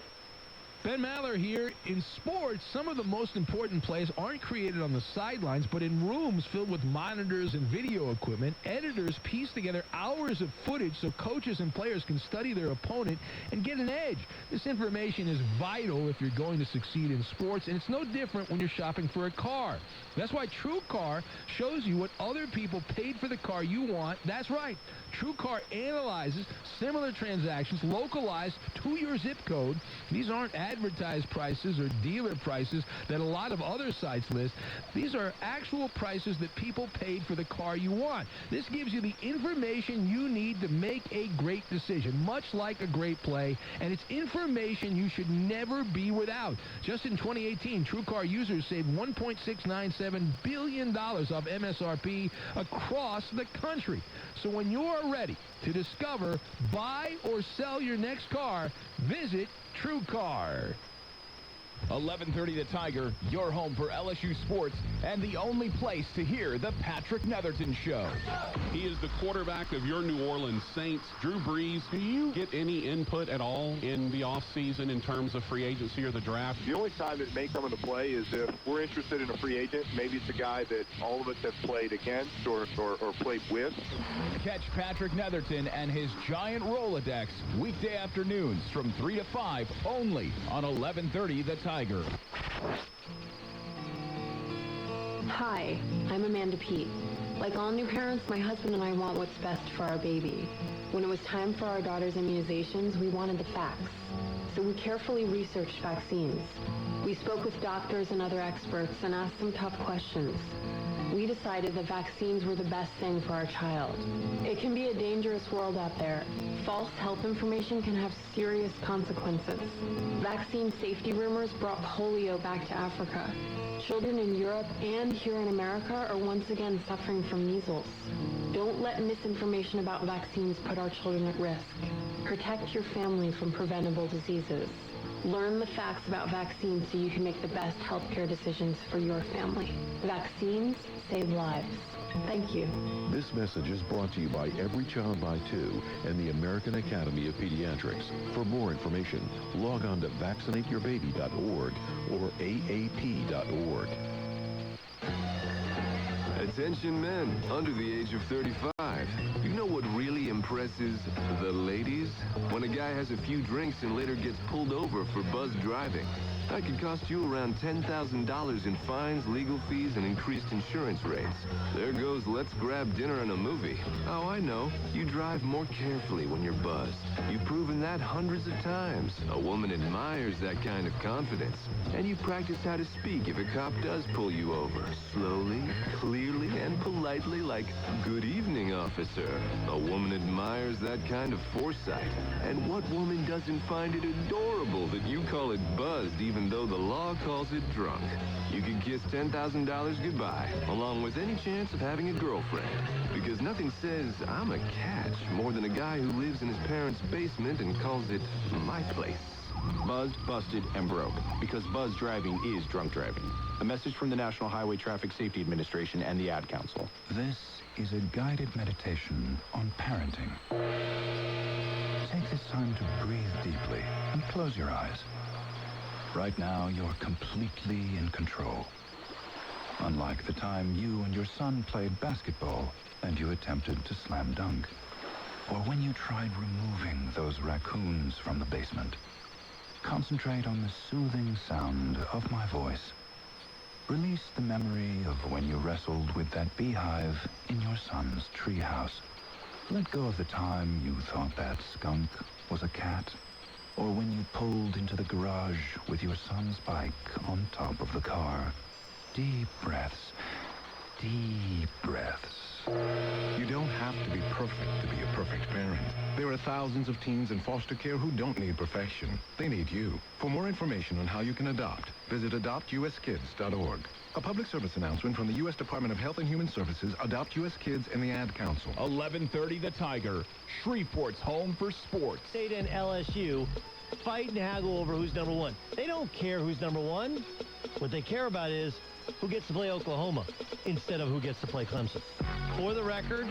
[SPEAKER 2] Ben Maller here. In sports, some of the most important plays aren't created on the sidelines, but in rooms filled with monitors and video equipment. Editors piece together hours of footage so coaches and players can study their opponent and get an edge. This information is vital if you're going to succeed in sports, and it's no different when you're shopping for a car. That's why TrueCar shows you what other people paid for the car you want. That's right. TrueCar analyzes similar transactions localized to your zip code. These aren't advertised prices or dealer prices that a lot of other sites list. These are actual prices that people paid for the car you want. This gives you the information you need to make a great decision, much like a great play, and it's information you should never be without. Just in 2018, TrueCar users saved $1.697 billion off MSRP across the country. So when you're ready to discover, buy, or sell your next car, visit TrueCar.
[SPEAKER 3] 11:30 The Tiger, your home for LSU sports, and the only place to hear the Patrick Netherton Show.
[SPEAKER 11] He is the quarterback of your New Orleans Saints. Drew Brees, do you get any input at all in the offseason in terms of free agency or the draft?
[SPEAKER 17] The only time it may come into play is if we're interested in a free agent. Maybe it's a guy that all of us have played against or played with.
[SPEAKER 3] Catch Patrick Netherton and his giant Rolodex weekday afternoons from 3 to 5 only on 11:30 The Tiger.
[SPEAKER 18] Hi, I'm Amanda Pete. Like all new parents, my husband and I want what's best for our baby. When it was time for our daughter's immunizations, we wanted the facts. So we carefully researched vaccines. We spoke with doctors and other experts and asked some tough questions. We decided that vaccines were the best thing for our child. It can be a dangerous world out there. False health information can have serious consequences. Vaccine safety rumors brought polio back to Africa. Children in Europe and here in America are once again suffering from measles. Don't let misinformation about vaccines put our children at risk. Protect your family from preventable diseases. Learn the facts about vaccines so you can make the best healthcare decisions for your family. Vaccines save lives. Thank you.
[SPEAKER 13] This message is brought to you by Every Child by Two and the American Academy of Pediatrics. For more information, log on to vaccinateyourbaby.org or AAP.org.
[SPEAKER 19] Attention men under the age of 35. You know what really
[SPEAKER 10] impresses the ladies? When a guy has a few drinks and later gets pulled over for buzz driving. That could cost you around $10,000 in fines, legal fees, and increased insurance rates. There goes let's grab dinner and a movie. Oh, I know. You drive more carefully when you're buzzed. You've proven that hundreds of times. A woman admires that kind of confidence. And you practice how to speak if a cop does pull you over. Slowly, clearly, and politely like, "Good evening, officer." A woman admires that kind of foresight. And what woman doesn't find it adorable that you call it buzzed even though the law calls it drunk? You could kiss $10,000 goodbye, along with any chance of having a girlfriend. Because nothing says I'm a catch more than a guy who lives in his parents' basement and calls it my place.
[SPEAKER 19] Buzzed, busted, and broke. Because buzz driving is drunk driving. A message from the National Highway Traffic Safety Administration and the Ad Council.
[SPEAKER 20] This is a guided meditation on parenting. Take this time to breathe deeply and close your eyes. Right now, you're completely in control. Unlike the time you and your son played basketball and you attempted to slam dunk. Or when you tried removing those raccoons from the basement. Concentrate on the soothing sound of my voice. Release the memory of when you wrestled with that beehive in your son's treehouse. Let go of the time you thought that skunk was a cat. Or when you pulled into the garage with your son's bike on top of the car. Deep breaths. Deep breaths.
[SPEAKER 21] You don't have to be perfect to be a perfect parent. There are thousands of teens in foster care who don't need perfection. They need you. For more information on how you can adopt, visit adoptuskids.org. A public service announcement from the U.S. Department of Health and Human Services, Adopt U.S. Kids, and the Ad Council.
[SPEAKER 3] 11:30 The Tiger. Shreveport's home for sports.
[SPEAKER 5] State and LSU fight and haggle over who's number one. They don't care who's number one. What they care about is who gets to play Oklahoma instead of who gets to play Clemson. For the record,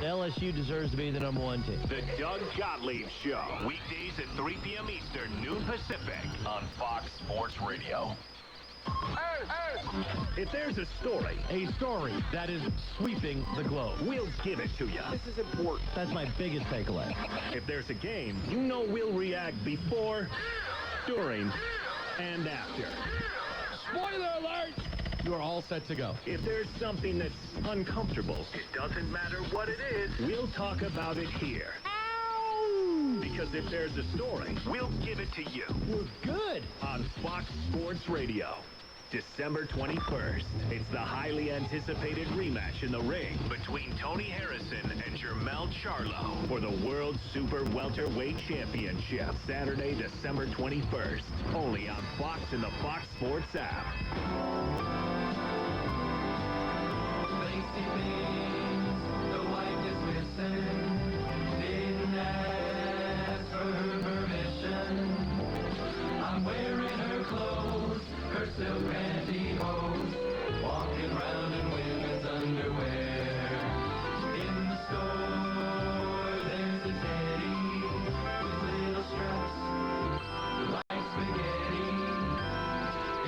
[SPEAKER 5] LSU deserves to be the number one team.
[SPEAKER 12] The Doug Gottlieb Show. Weekdays at 3 p.m. Eastern, noon Pacific on Fox Sports Radio. If there's a story
[SPEAKER 5] that is sweeping the globe,
[SPEAKER 12] we'll give it to you.
[SPEAKER 5] This is important. That's my biggest takeaway.
[SPEAKER 12] If there's a game, you know we'll react before, during, and after.
[SPEAKER 5] Spoiler alert! You are all set to go.
[SPEAKER 12] If there's something that's uncomfortable, it doesn't matter what it is, we'll talk about it here. Ow! Because if there's a story, we'll give it to you.
[SPEAKER 5] We're good.
[SPEAKER 12] On Fox Sports Radio. December 21st, it's the highly anticipated rematch in the ring between Tony Harrison and Jermell Charlo for the World Super Welterweight Championship. Saturday, December 21st, only on Fox and the Fox Sports app.
[SPEAKER 9] The wife is missing. Didn't ask for her permission. I'm wearing her clothes, her silk pantyhose, walking around in women's underwear. In the store, there's a teddy with little straps like spaghetti.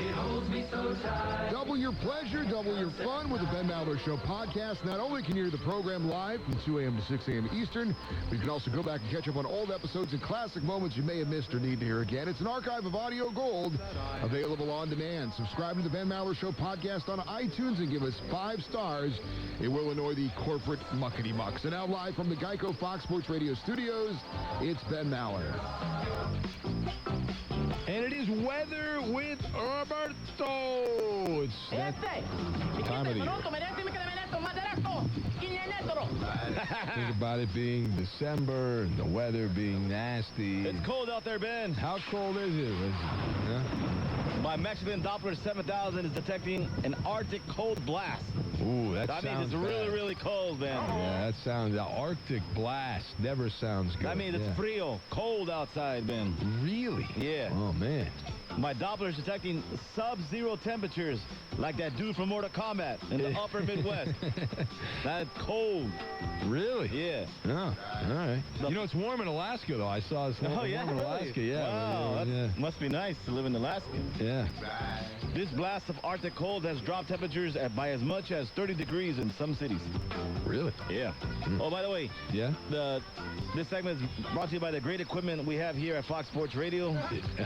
[SPEAKER 9] It holds me so tight.
[SPEAKER 15] Double your pleasure, double your fun with the Ben Maller Show podcast. Not only can you hear the program live from 2 a.m. to 6 a.m. Eastern, but you can also go back and catch up on old episodes and classic moments you may have missed or need to hear again. It's an archive of audio gold available on demand. Subscribe to the Ben Maller Show podcast on iTunes and give us 5 stars. It will annoy the corporate muckety-mucks. And now live from the Geico Fox Sports Radio studios, it's Ben Maller.
[SPEAKER 2] And it is weather with Roberto. It's that time of the year. Think about it being December and the weather being nasty.
[SPEAKER 22] It's cold out there, Ben.
[SPEAKER 2] How cold is it?
[SPEAKER 22] My Mexican Doppler 7000 is detecting an Arctic cold blast.
[SPEAKER 2] Ooh, that
[SPEAKER 22] means
[SPEAKER 2] sounds
[SPEAKER 22] it's really,
[SPEAKER 2] bad.
[SPEAKER 22] really cold, Ben.
[SPEAKER 2] Yeah, that sounds, the Arctic blast never sounds good.
[SPEAKER 22] That means it's frio, cold outside, Ben.
[SPEAKER 2] Really?
[SPEAKER 22] Yeah.
[SPEAKER 2] Oh, man.
[SPEAKER 22] My Doppler is detecting sub-zero temperatures like that dude from Mortal Kombat in the upper Midwest. That's cold.
[SPEAKER 2] Really?
[SPEAKER 22] Yeah.
[SPEAKER 2] Oh, all right. You know, it's warm in Alaska, though. I saw it's warm in Alaska. Yeah.
[SPEAKER 22] Wow, that must be nice to live in Alaska.
[SPEAKER 2] Yeah.
[SPEAKER 22] This blast of Arctic cold has dropped temperatures by as much as 30 degrees in some cities.
[SPEAKER 2] Really?
[SPEAKER 22] Yeah. Oh, by the way.
[SPEAKER 2] Yeah?
[SPEAKER 22] This segment is brought to you by the great equipment we have here at Fox Sports Radio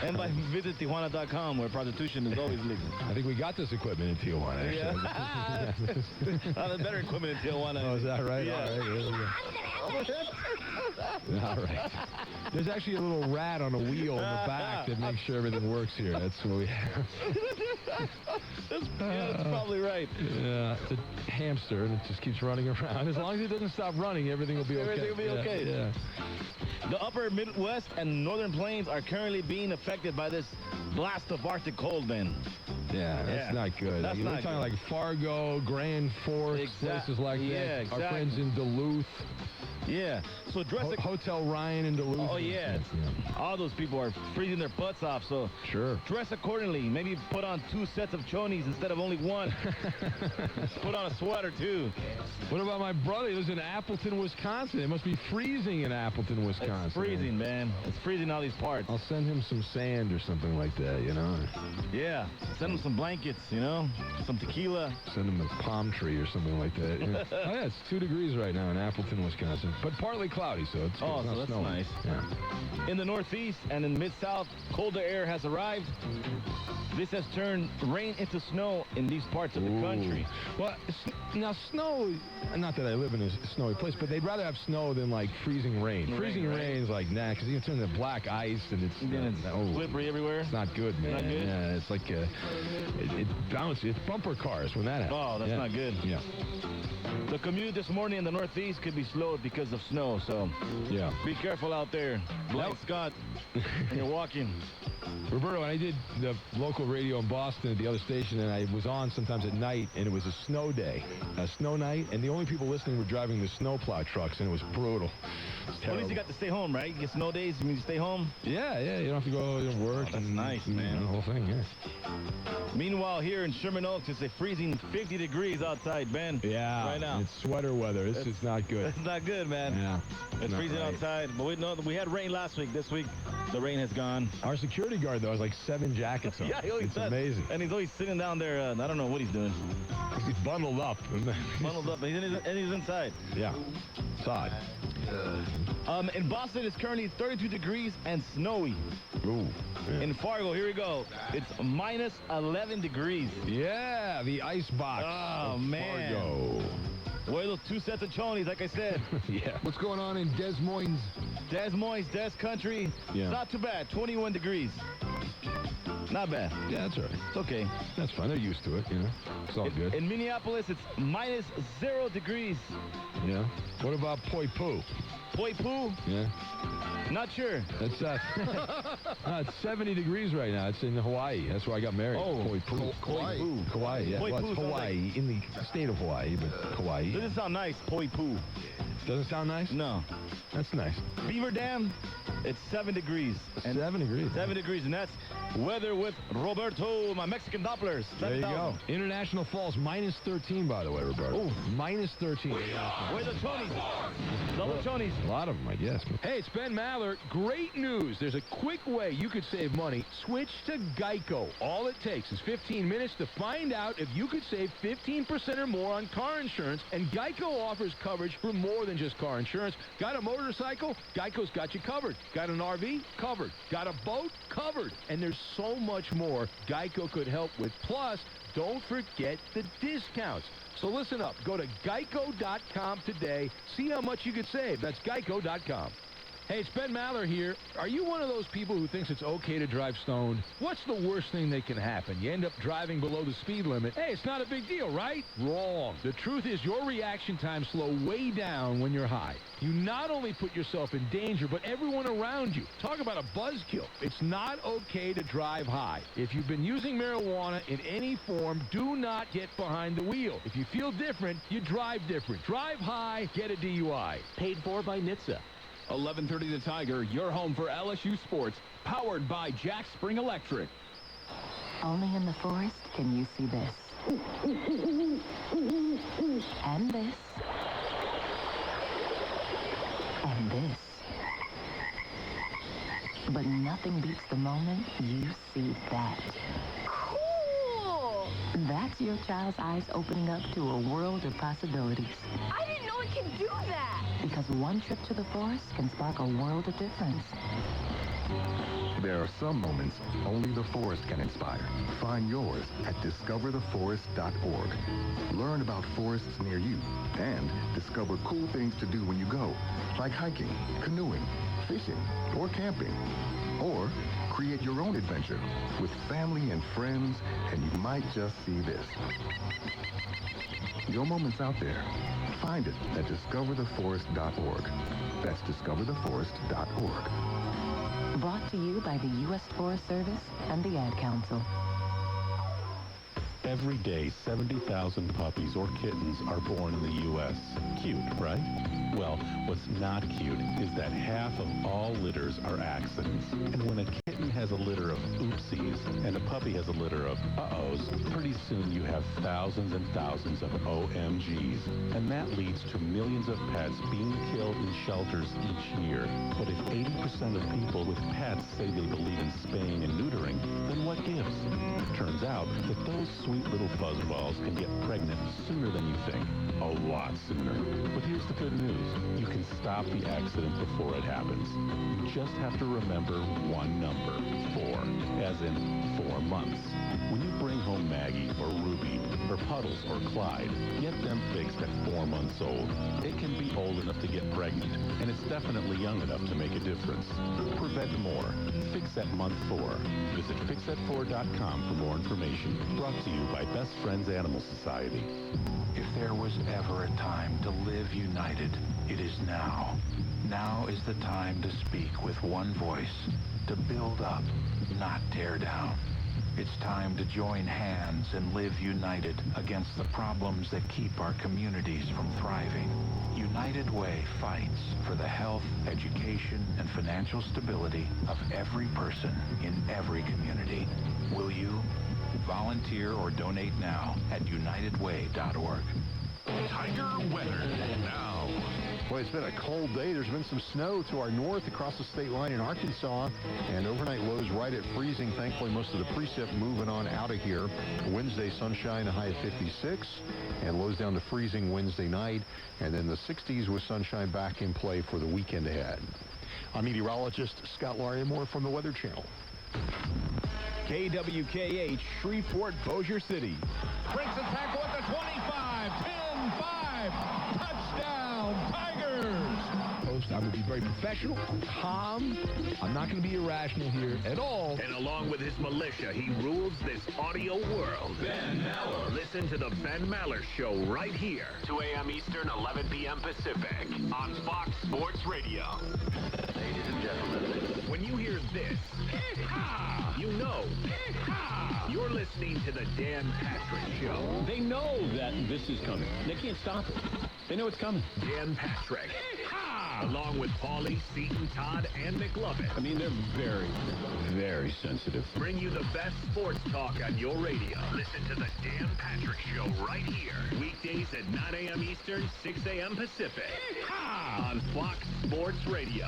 [SPEAKER 22] and by Visit Tijuana.com, where prostitution is always legal.
[SPEAKER 2] I think we got this equipment in Tijuana, actually.
[SPEAKER 22] Yeah. The better equipment in Tijuana.
[SPEAKER 2] Oh, is that right?
[SPEAKER 22] Yeah.
[SPEAKER 2] All right. Here we go. All right. There's actually a little rat on a wheel in the back that makes sure everything works here. That's what we have.
[SPEAKER 22] That's probably right.
[SPEAKER 2] Yeah, it's a hamster, and it just keeps running around. As long as it doesn't stop running, everything will be okay.
[SPEAKER 22] Everything will be okay.
[SPEAKER 2] Yeah.
[SPEAKER 22] The upper Midwest and northern plains are currently being affected by this blast of Arctic cold, man.
[SPEAKER 2] Yeah, that's not good.
[SPEAKER 22] That's
[SPEAKER 2] We're
[SPEAKER 22] not
[SPEAKER 2] talking
[SPEAKER 22] good.
[SPEAKER 2] like Fargo, Grand Forks, places like that.
[SPEAKER 22] Yeah, exactly.
[SPEAKER 2] Our friends in Duluth.
[SPEAKER 22] Yeah. So dress
[SPEAKER 2] Hotel Ryan in Duluth.
[SPEAKER 22] Oh, yeah. All those people are freezing their butts off, so
[SPEAKER 2] sure.
[SPEAKER 22] Dress accordingly. Maybe put on 2 sets of chonies instead of only one. Put on a sweater, too.
[SPEAKER 2] What about my brother? He lives in Appleton, Wisconsin. It must be freezing in Appleton, Wisconsin.
[SPEAKER 22] It's freezing, man. It's freezing all these parts.
[SPEAKER 2] I'll send him some sand or something like that, you know?
[SPEAKER 22] Yeah. Send him some blankets, you know? Some tequila.
[SPEAKER 2] Send him a palm tree or something like that. Yeah. Oh, yeah, it's 2 degrees right now in Appleton, Wisconsin. But partly cloudy, so it's
[SPEAKER 22] Oh,
[SPEAKER 2] not
[SPEAKER 22] so that's
[SPEAKER 2] snowing.
[SPEAKER 22] nice.
[SPEAKER 2] Yeah.
[SPEAKER 22] In the Northeast and in Mid-South, colder air has arrived. This has turned rain into snow in these parts of the country.
[SPEAKER 2] Well, now snow, not that I live in a snowy place, but they'd rather have snow than like freezing rain. Freezing rain is like, nah, because you can turn into black ice and it's
[SPEAKER 22] slippery everywhere.
[SPEAKER 2] It's not good, man.
[SPEAKER 22] Not good?
[SPEAKER 2] Yeah, it's like, it bounces. It's bumper cars when that happens.
[SPEAKER 22] Oh, that's not good.
[SPEAKER 2] Yeah.
[SPEAKER 22] The commute this morning in the Northeast could be slowed because of snow, so
[SPEAKER 2] yeah,
[SPEAKER 22] be careful out there. Blind Scott, when you're walking.
[SPEAKER 2] Roberto, I did the local radio in Boston at the other station, and I was on sometimes at night, and it was a snow day, a snow night, and the only people listening were driving the snowplow trucks, and it was brutal.
[SPEAKER 22] Well, at least you got to stay home, right? You get snow days, you mean you stay home?
[SPEAKER 2] Yeah, you don't have to go to work.
[SPEAKER 22] Oh, that's nice, man.
[SPEAKER 2] The whole thing, yeah.
[SPEAKER 22] Meanwhile, here in Sherman Oaks, it's a freezing 50 degrees outside, Ben.
[SPEAKER 2] Yeah,
[SPEAKER 22] right now.
[SPEAKER 2] It's sweater weather. This is not good.
[SPEAKER 22] It's not good, man.
[SPEAKER 2] Yeah.
[SPEAKER 22] It's
[SPEAKER 2] not
[SPEAKER 22] freezing
[SPEAKER 2] right.
[SPEAKER 22] outside, but we had rain last week. This week, the rain has gone.
[SPEAKER 2] Our security guard, though, has like 7 jackets on.
[SPEAKER 22] Yeah, he always
[SPEAKER 2] it's
[SPEAKER 22] does.
[SPEAKER 2] amazing.
[SPEAKER 22] And he's always sitting down there. I don't know what he's doing.
[SPEAKER 2] He's bundled up.
[SPEAKER 22] Bundled up, and he's inside.
[SPEAKER 2] Yeah. It's odd.
[SPEAKER 22] In Boston, it's currently 32 degrees and snowy.
[SPEAKER 2] Ooh. Yeah.
[SPEAKER 22] In Fargo, here we go. It's minus 11 degrees.
[SPEAKER 2] Yeah, the ice box.
[SPEAKER 22] Oh, man.
[SPEAKER 2] Fargo.
[SPEAKER 22] Wear those 2 sets of chonies, like I said.
[SPEAKER 2] Yeah.
[SPEAKER 15] What's going on in Des Moines?
[SPEAKER 22] Des Moines, Des Country.
[SPEAKER 2] Yeah.
[SPEAKER 22] It's not too bad. 21 degrees. Not bad.
[SPEAKER 2] Yeah, that's all right.
[SPEAKER 22] It's okay.
[SPEAKER 2] That's fine. They're used to it, you know. It's all good.
[SPEAKER 22] In Minneapolis, it's minus 0 degrees.
[SPEAKER 2] Yeah. What about Poi Poo?
[SPEAKER 22] Poi Poo?
[SPEAKER 2] Yeah.
[SPEAKER 22] Not sure.
[SPEAKER 2] That's it's 70 degrees right now. It's in Hawaii. That's where I got married.
[SPEAKER 22] Oh,
[SPEAKER 2] Poi Poo.
[SPEAKER 15] Kauai.
[SPEAKER 2] Kauai, yeah.
[SPEAKER 22] Poi
[SPEAKER 2] Well,
[SPEAKER 22] Poo
[SPEAKER 2] it's
[SPEAKER 22] sounds
[SPEAKER 2] Hawaii, in the state of Hawaii, but Kauai.
[SPEAKER 22] Doesn't sound nice, Poi Poo.
[SPEAKER 2] Doesn't sound nice?
[SPEAKER 22] No.
[SPEAKER 2] That's nice.
[SPEAKER 22] Beaver Dam, it's 7 degrees.
[SPEAKER 2] 7 degrees.
[SPEAKER 22] 7 degrees, and that's weather with Roberto, my Mexican Dopplers.
[SPEAKER 2] There you go. International Falls, minus 13, by the way, Roberto.
[SPEAKER 22] Ooh.
[SPEAKER 2] Minus 13.
[SPEAKER 22] Where the chonies? Double chonies.
[SPEAKER 2] A lot of them, I guess.
[SPEAKER 8] Hey, it's Ben Maller. Great news. There's a quick way you could save money. Switch to Geico. All it takes is 15 minutes to find out if you could save 15% or more on car insurance. And Geico offers coverage for more than just car insurance. Got a motorcycle? Geico's got you covered. Got an RV? Covered. Got a boat? Covered. And there's so much more Geico could help with. Plus, don't forget the discounts. So listen up. Go to geico.com today. See how much you could save. That's geico.com. Hey, it's Ben Maller here. Are you one of those people who thinks it's okay to drive stoned? What's the worst thing that can happen? You end up driving below the speed limit. Hey, it's not a big deal, right? Wrong. The truth is your reaction times slow way down when you're high. You not only put yourself in danger, but everyone around you. Talk about a buzzkill. It's not okay to drive high. If you've been using marijuana in any form, do not get behind the wheel. If you feel different, you drive different. Drive high, get a DUI.
[SPEAKER 16] Paid for by NHTSA. 11:30 The Tiger, your home for LSU sports, powered by Jack Spring Electric.
[SPEAKER 23] Only in the forest can you see this. And this. And this. But nothing beats the moment you see that.
[SPEAKER 24] Cool!
[SPEAKER 23] That's your child's eyes opening up to a world of possibilities.
[SPEAKER 9] I didn't know it could do that.
[SPEAKER 23] Because one trip to the forest can spark a world of difference.
[SPEAKER 21] There are some moments only the forest can inspire. Find yours at discovertheforest.org. Learn about forests near you and discover cool things to do when you go, like hiking, canoeing, fishing, or camping. Or create your own adventure with family and friends, and you might just see this. Your moment's out there. Find it at discovertheforest.org. That's discovertheforest.org.
[SPEAKER 23] Brought to you by the U.S. Forest Service and the Ad Council.
[SPEAKER 4] Every day, 70,000 puppies or kittens are born in the U.S. Cute, right? Well, what's not cute is that half of all litters are accidents. And when a kitten has a litter of oopsies and a puppy has a litter of uh-ohs, pretty soon you have thousands and thousands of OMGs. And that leads to millions of pets being killed in shelters each year. But if 80% of people with pets say they believe in spaying and neutering, then what gives? It turns out that those sweet little fuzzballs can get pregnant sooner than you think. A lot sooner. But here's the good news. You can stop the accident before it happens. You just have to remember one number, 4, as in 4 months. When you bring home Maggie or Ruby or Puddles or Clyde, get them fixed at 4 months old. It can be old enough to get pregnant, and it's definitely young enough to make a difference. Prevent more. Fix at month 4. Visit fixat4.com for more information. Brought to you by Best Friends Animal Society.
[SPEAKER 20] If there was ever a time to live united, it is now. Now is the time to speak with one voice, to build up, not tear down. It's time to join hands and live united against the problems that keep our communities from thriving. United Way fights for the health, education, and financial stability of every person in every community. Will you? Volunteer or donate now at unitedway.org.
[SPEAKER 6] Tiger weather now.
[SPEAKER 7] Boy, it's been a cold day. There's been some snow to our north across the state line in Arkansas, and overnight lows right at freezing. Thankfully, most of the precip moving on out of here. Wednesday, sunshine, a high of 56, and lows down to freezing Wednesday night, and then the 60s with sunshine back in play for the weekend ahead. I'm meteorologist Scott Larimore from the Weather Channel.
[SPEAKER 3] KWKH, Shreveport, Bossier City.
[SPEAKER 5] Breaks the tackle at the 25, 10-5, touchdown, Tigers!
[SPEAKER 2] Host, I'm going to be very professional, calm. I'm not going to be irrational here at all.
[SPEAKER 12] And along with his militia, he rules this audio world. Ben Maller. Listen to the Ben Maller Show right here. 2 a.m. Eastern, 11 p.m. Pacific on Fox Sports Radio. Ladies and gentlemen, when you hear this, you know you're listening to the Dan Patrick Show.
[SPEAKER 22] They know that this is coming. They can't stop it. They know it's coming.
[SPEAKER 12] Dan Patrick. Along with Paulie, Seton, Todd, and McLovin.
[SPEAKER 22] I mean, they're very, very sensitive.
[SPEAKER 12] Bring you the best sports talk on your radio. Listen to the Dan Patrick Show right here. Weekdays at 9 a.m. Eastern, 6 a.m. Pacific. On Fox Sports Radio.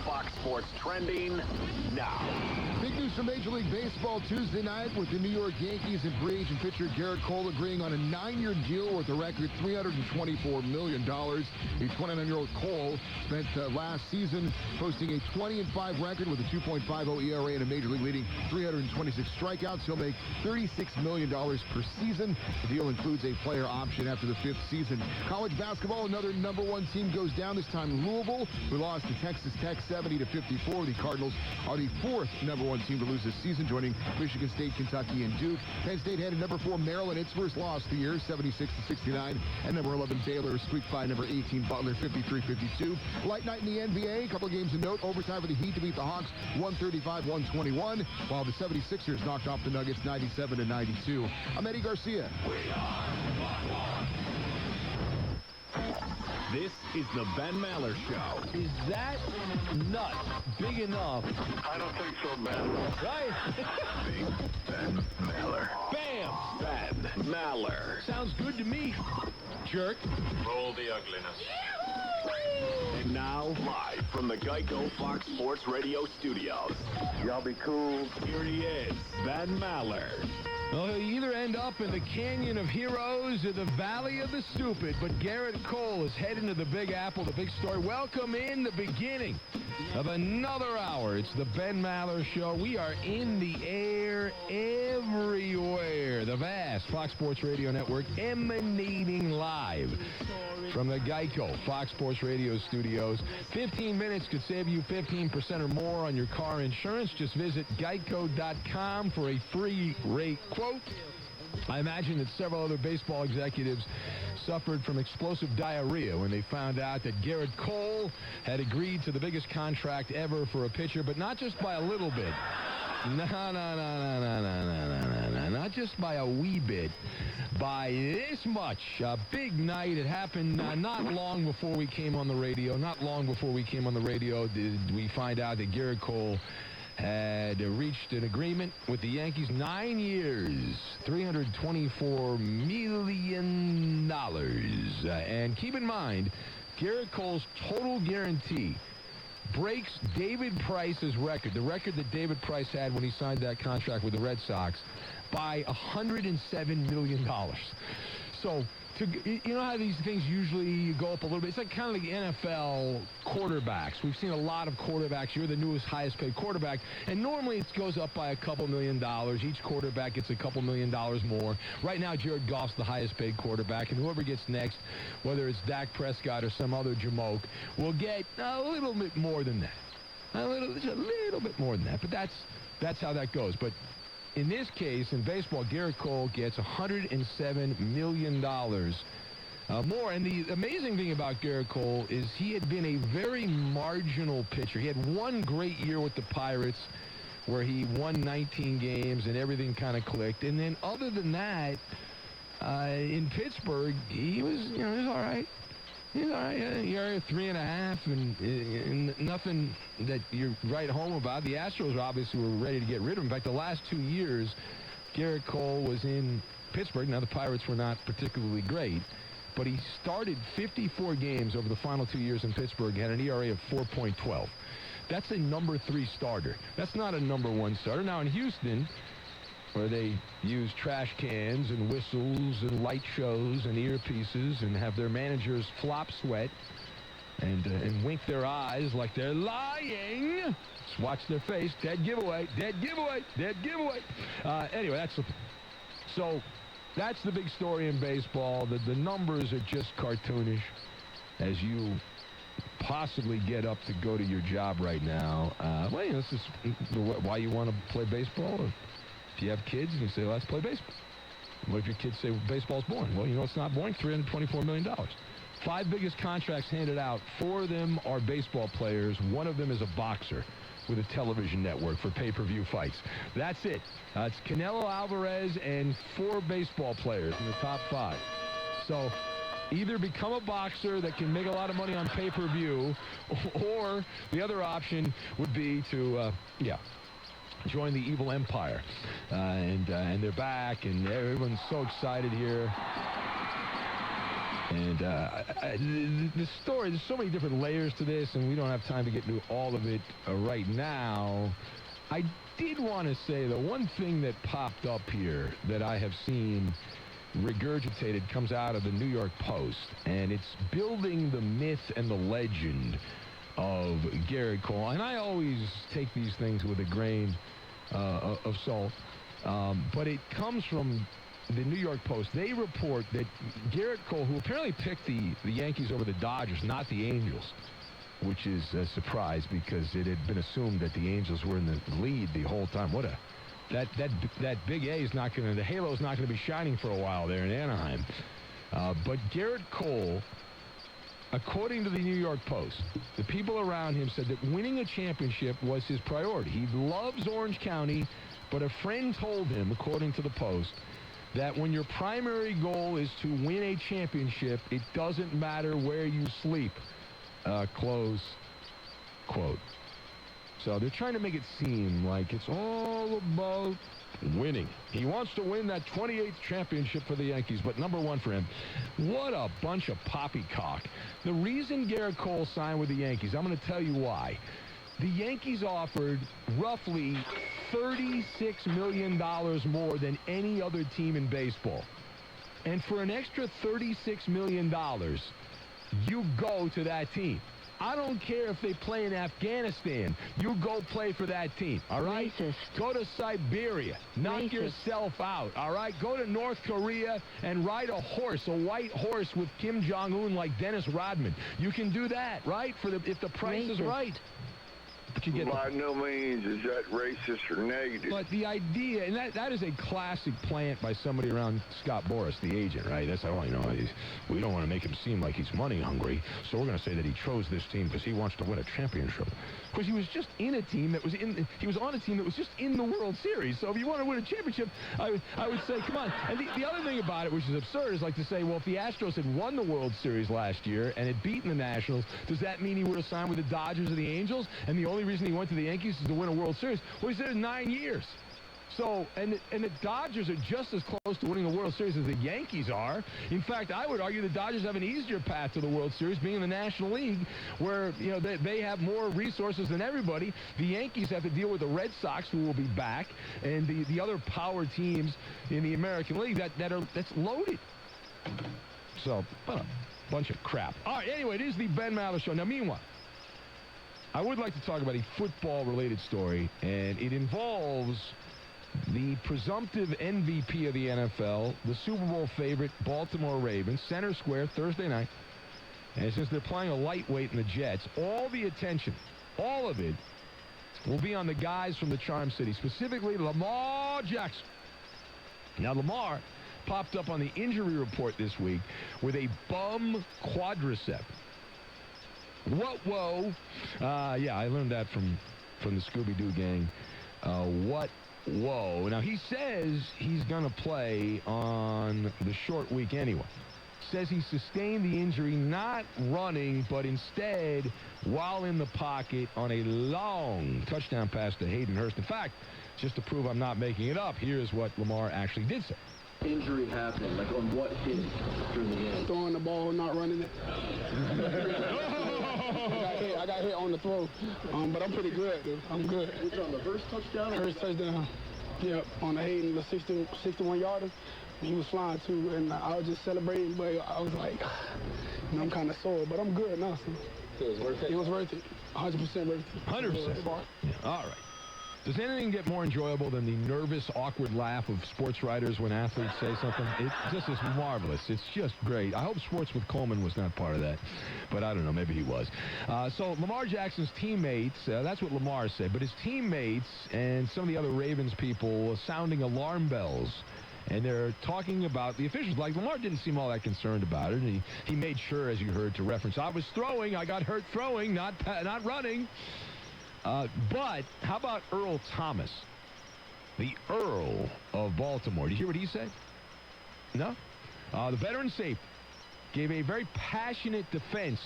[SPEAKER 12] Fox Sports trending now.
[SPEAKER 15] Big news from Major League Baseball Tuesday night with the New York Yankees and free agent pitcher Garrett Cole agreeing on a 9-year deal worth a record $324 million. The 29-year-old Cole spent last season posting a 20-5 record with a 2.50 ERA and a Major League leading 326 strikeouts. He'll make $36 million per season. The deal includes a player option after the 5th season. College basketball, another number 1 team goes down, this time Louisville, who lost to Texas Tech 70-54. The Cardinals are the 4th number 1 team to lose this season, joining Michigan State, Kentucky, and Duke. Penn State handed number 4 Maryland its first loss of the year, 76-69, and number 11 Baylor squeaked by number 18 Butler, 53-52. Light night in the NBA, a couple of games of note. Overtime for the Heat to beat the Hawks, 135-121, while the 76ers knocked off the Nuggets, 97-92. I'm Eddie Garcia.
[SPEAKER 12] This is the Ben Maller Show.
[SPEAKER 2] Is that nut big enough?
[SPEAKER 17] I don't think so, man.
[SPEAKER 2] Right?
[SPEAKER 12] Big Ben Maller.
[SPEAKER 2] Bam!
[SPEAKER 12] Ben Maller.
[SPEAKER 2] Sounds good to me, jerk.
[SPEAKER 12] Roll the ugliness. And now, live from the Geico Fox Sports Radio studios.
[SPEAKER 17] Y'all be cool.
[SPEAKER 12] Here he is, Ben Maller.
[SPEAKER 2] Well, you either end up in the Canyon of Heroes or the Valley of the Stupid, but Garrett Cole is heading to the Big Apple, the big story. Welcome in the beginning of another hour. It's the Ben Maller Show. We are in the air everywhere. The vast Fox Sports Radio Network emanating live from the Geico Fox Sports Radio studios. 15 minutes could save you 15% or more on your car insurance. Just visit geico.com for a free rate quote. I imagine that several other baseball executives suffered from explosive diarrhea when they found out that Garrett Cole had agreed to the biggest contract ever for a pitcher, but not just by a little bit. No, not just by a wee bit. By this much. A big night. It happened not long before we came on the radio. Not long before we came on the radio did we find out that Garrett Cole had reached an agreement with the Yankees. 9 years, $324 million. And keep in mind, Garrett Cole's total guarantee breaks David Price's record, the record that David Price had when he signed that contract with the Red Sox, by $107 million. So, you know how these things usually go up a little bit? It's like kind of the NFL quarterbacks. We've seen a lot of quarterbacks. You're the newest, highest paid quarterback, and normally it goes up by a couple $1 million. Each quarterback gets a couple $1 million more. Right now, Jared Goff's the highest paid quarterback, and whoever gets next, whether it's Dak Prescott or some other jamoke, will get a little bit more than that. Just a little bit more than that, but that's how that goes. But in this case, in baseball, Garrett Cole gets $107 million more. And the amazing thing about Garrett Cole is he had been a very marginal pitcher. He had one great year with the Pirates where he won 19 games and everything kind of clicked. And then other than that, in Pittsburgh, he was all right. He's all right. You're 3.5 and nothing that you write home about. The Astros obviously were ready to get rid of him. In fact, the last 2 years, Garrett Cole was in Pittsburgh. Now, the Pirates were not particularly great, but he started 54 games over the final 2 years in Pittsburgh, had an ERA of 4.12. That's a number 3 starter. That's not a number 1 starter. Now, in Houston, where they use trash cans and whistles and light shows and earpieces and have their managers flop sweat and wink their eyes like they're lying. Just watch their face. Dead giveaway. Dead giveaway. Dead giveaway. Anyway, that's the big story in baseball. The numbers are just cartoonish as you possibly get up to go to your job right now. This is why you want to play baseball. If you have kids, you can say, let's play baseball. What if your kids say baseball's boring? Well, it's not boring. $324 million. 5 biggest contracts handed out. 4 of them are baseball players. 1 of them is a boxer with a television network for pay-per-view fights. That's it. It's Canelo Alvarez and 4 baseball players in the top 5. So either become a boxer that can make a lot of money on pay-per-view, or the other option would be to, join the evil empire. And they're back, and everyone's so excited here. And the story, there's so many different layers to this, and we don't have time to get into all of it right now. I did want to say the one thing that popped up here that I have seen regurgitated comes out of the New York Post, and it's building the myth and the legend of Garrett Cole. And I always take these things with a grain of salt, but it comes from the New York Post. They report that Garrett Cole, who apparently picked the Yankees over the Dodgers, not the Angels, which is a surprise because it had been assumed that the Angels were in the lead the whole time. That big A is not going to, the halo's not going to be shining for a while there in Anaheim. But Garrett Cole, according to the New York Post, the people around him said that winning a championship was his priority. He loves Orange County, but a friend told him, according to the Post, that when your primary goal is to win a championship, it doesn't matter where you sleep. Close quote. So they're trying to make it seem like it's all about winning. He wants to win that 28th championship for the Yankees, but number one for him. What a bunch of poppycock. The reason Garrett Cole signed with the Yankees, I'm going to tell you why. The Yankees offered roughly $36 million more than any other team in baseball. And for an extra $36 million, you go to that team. I don't care if they play in Afghanistan. You go play for that team, all right?
[SPEAKER 18] Racist.
[SPEAKER 2] Go to Siberia. Knock
[SPEAKER 18] Racist.
[SPEAKER 2] yourself out, all right? Go to North Korea and ride a horse, a white horse with Kim Jong-un like Dennis Rodman. You can do that, right? If the price is right. But you get
[SPEAKER 1] by no means is that racist or negative.
[SPEAKER 2] But the idea, and that is a classic plant by somebody around Scott Boras, the agent, right? That's how, we don't want to make him seem like he's money hungry, so we're going to say that he chose this team because he wants to win a championship. Because he was just in a team that was he was on a team that was just in the World Series. So if you want to win a championship, I would say, come on. And the other thing about it, which is absurd, is like to say, well, if the Astros had won the World Series last year and had beaten the Nationals, does that mean he would have signed with the Dodgers or the Angels? And the only reason he went to the Yankees is to win a World Series. Well, he's there 9 years. So, and the Dodgers are just as close to winning the World Series as the Yankees are. In fact, I would argue the Dodgers have an easier path to the World Series, being in the National League, where they have more resources than everybody. The Yankees have to deal with the Red Sox, who will be back, and the other power teams in the American League that's loaded. So, what a bunch of crap. All right, anyway, it is the Ben Maller Show. Now, meanwhile, I would like to talk about a football-related story, and it involves the presumptive MVP of the NFL, the Super Bowl favorite, Baltimore Ravens, center square, Thursday night. And since they're playing a lightweight in the Jets, all the attention, all of it, will be on the guys from the Charm City, specifically Lamar Jackson. Now, Lamar popped up on the injury report this week with a bum quadricep. Whoa. Yeah, I learned that from the Scooby-Doo gang. Whoa. Now, he says he's going to play on the short week anyway. Says he sustained the injury not running, but instead while in the pocket on a long touchdown pass to Hayden Hurst. In fact, just to prove I'm not making it up, here's what Lamar actually did say.
[SPEAKER 11] Injury happened, like on what hit during the game?
[SPEAKER 14] Throwing the ball, not running it. I got hit on the throw, but I'm pretty good, dude. I'm good.
[SPEAKER 11] Was it on the Hurst touchdown?
[SPEAKER 14] Hurst touchdown. Yep, on the Hayden, the 61-yarder. He was flying too, and I was just celebrating, but I was like, I'm kind of sore, but I'm good now.
[SPEAKER 11] So it was worth it?
[SPEAKER 14] It was worth it. 100% worth it.
[SPEAKER 2] 100%. Yeah. All right. Does anything get more enjoyable than the nervous, awkward laugh of sports writers when athletes say something? It just is marvelous. It's just great. I hope Sports with Coleman was not part of that, but I don't know. Maybe he was. So Lamar Jackson's teammates, that's what Lamar said, but his teammates and some of the other Ravens people are sounding alarm bells. And they're talking about the officials. Like, Lamar didn't seem all that concerned about it. And he made sure, as you heard, to reference, I was throwing. I got hurt throwing, not running. But how about Earl Thomas, the Earl of Baltimore? Did you hear what he said? No? The veteran safety gave a very passionate defense.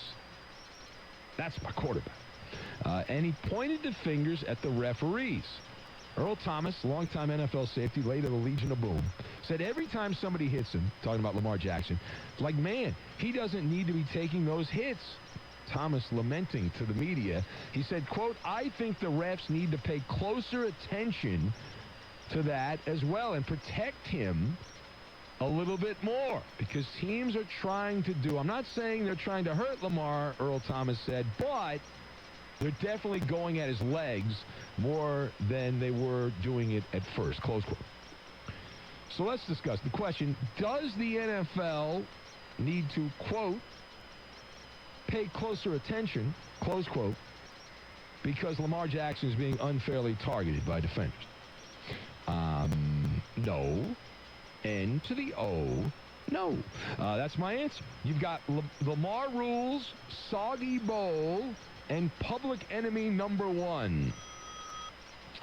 [SPEAKER 2] That's my quarterback. And he pointed the fingers at the referees. Earl Thomas, longtime NFL safety, late of the Legion of Boom, said every time somebody hits him, talking about Lamar Jackson, like, man, he doesn't need to be taking those hits. Thomas lamenting to the media, he said, quote, I think the refs need to pay closer attention to that as well and protect him a little bit more because teams are trying to do, I'm not saying they're trying to hurt Lamar, Earl Thomas said, but they're definitely going at his legs more than they were doing it at first, close quote. So let's discuss the question, does the NFL need to, quote, pay closer attention, close quote, because Lamar Jackson is being unfairly targeted by defenders? No. N to the O, no. That's my answer. You've got Lamar rules, soggy bowl, and public enemy number one.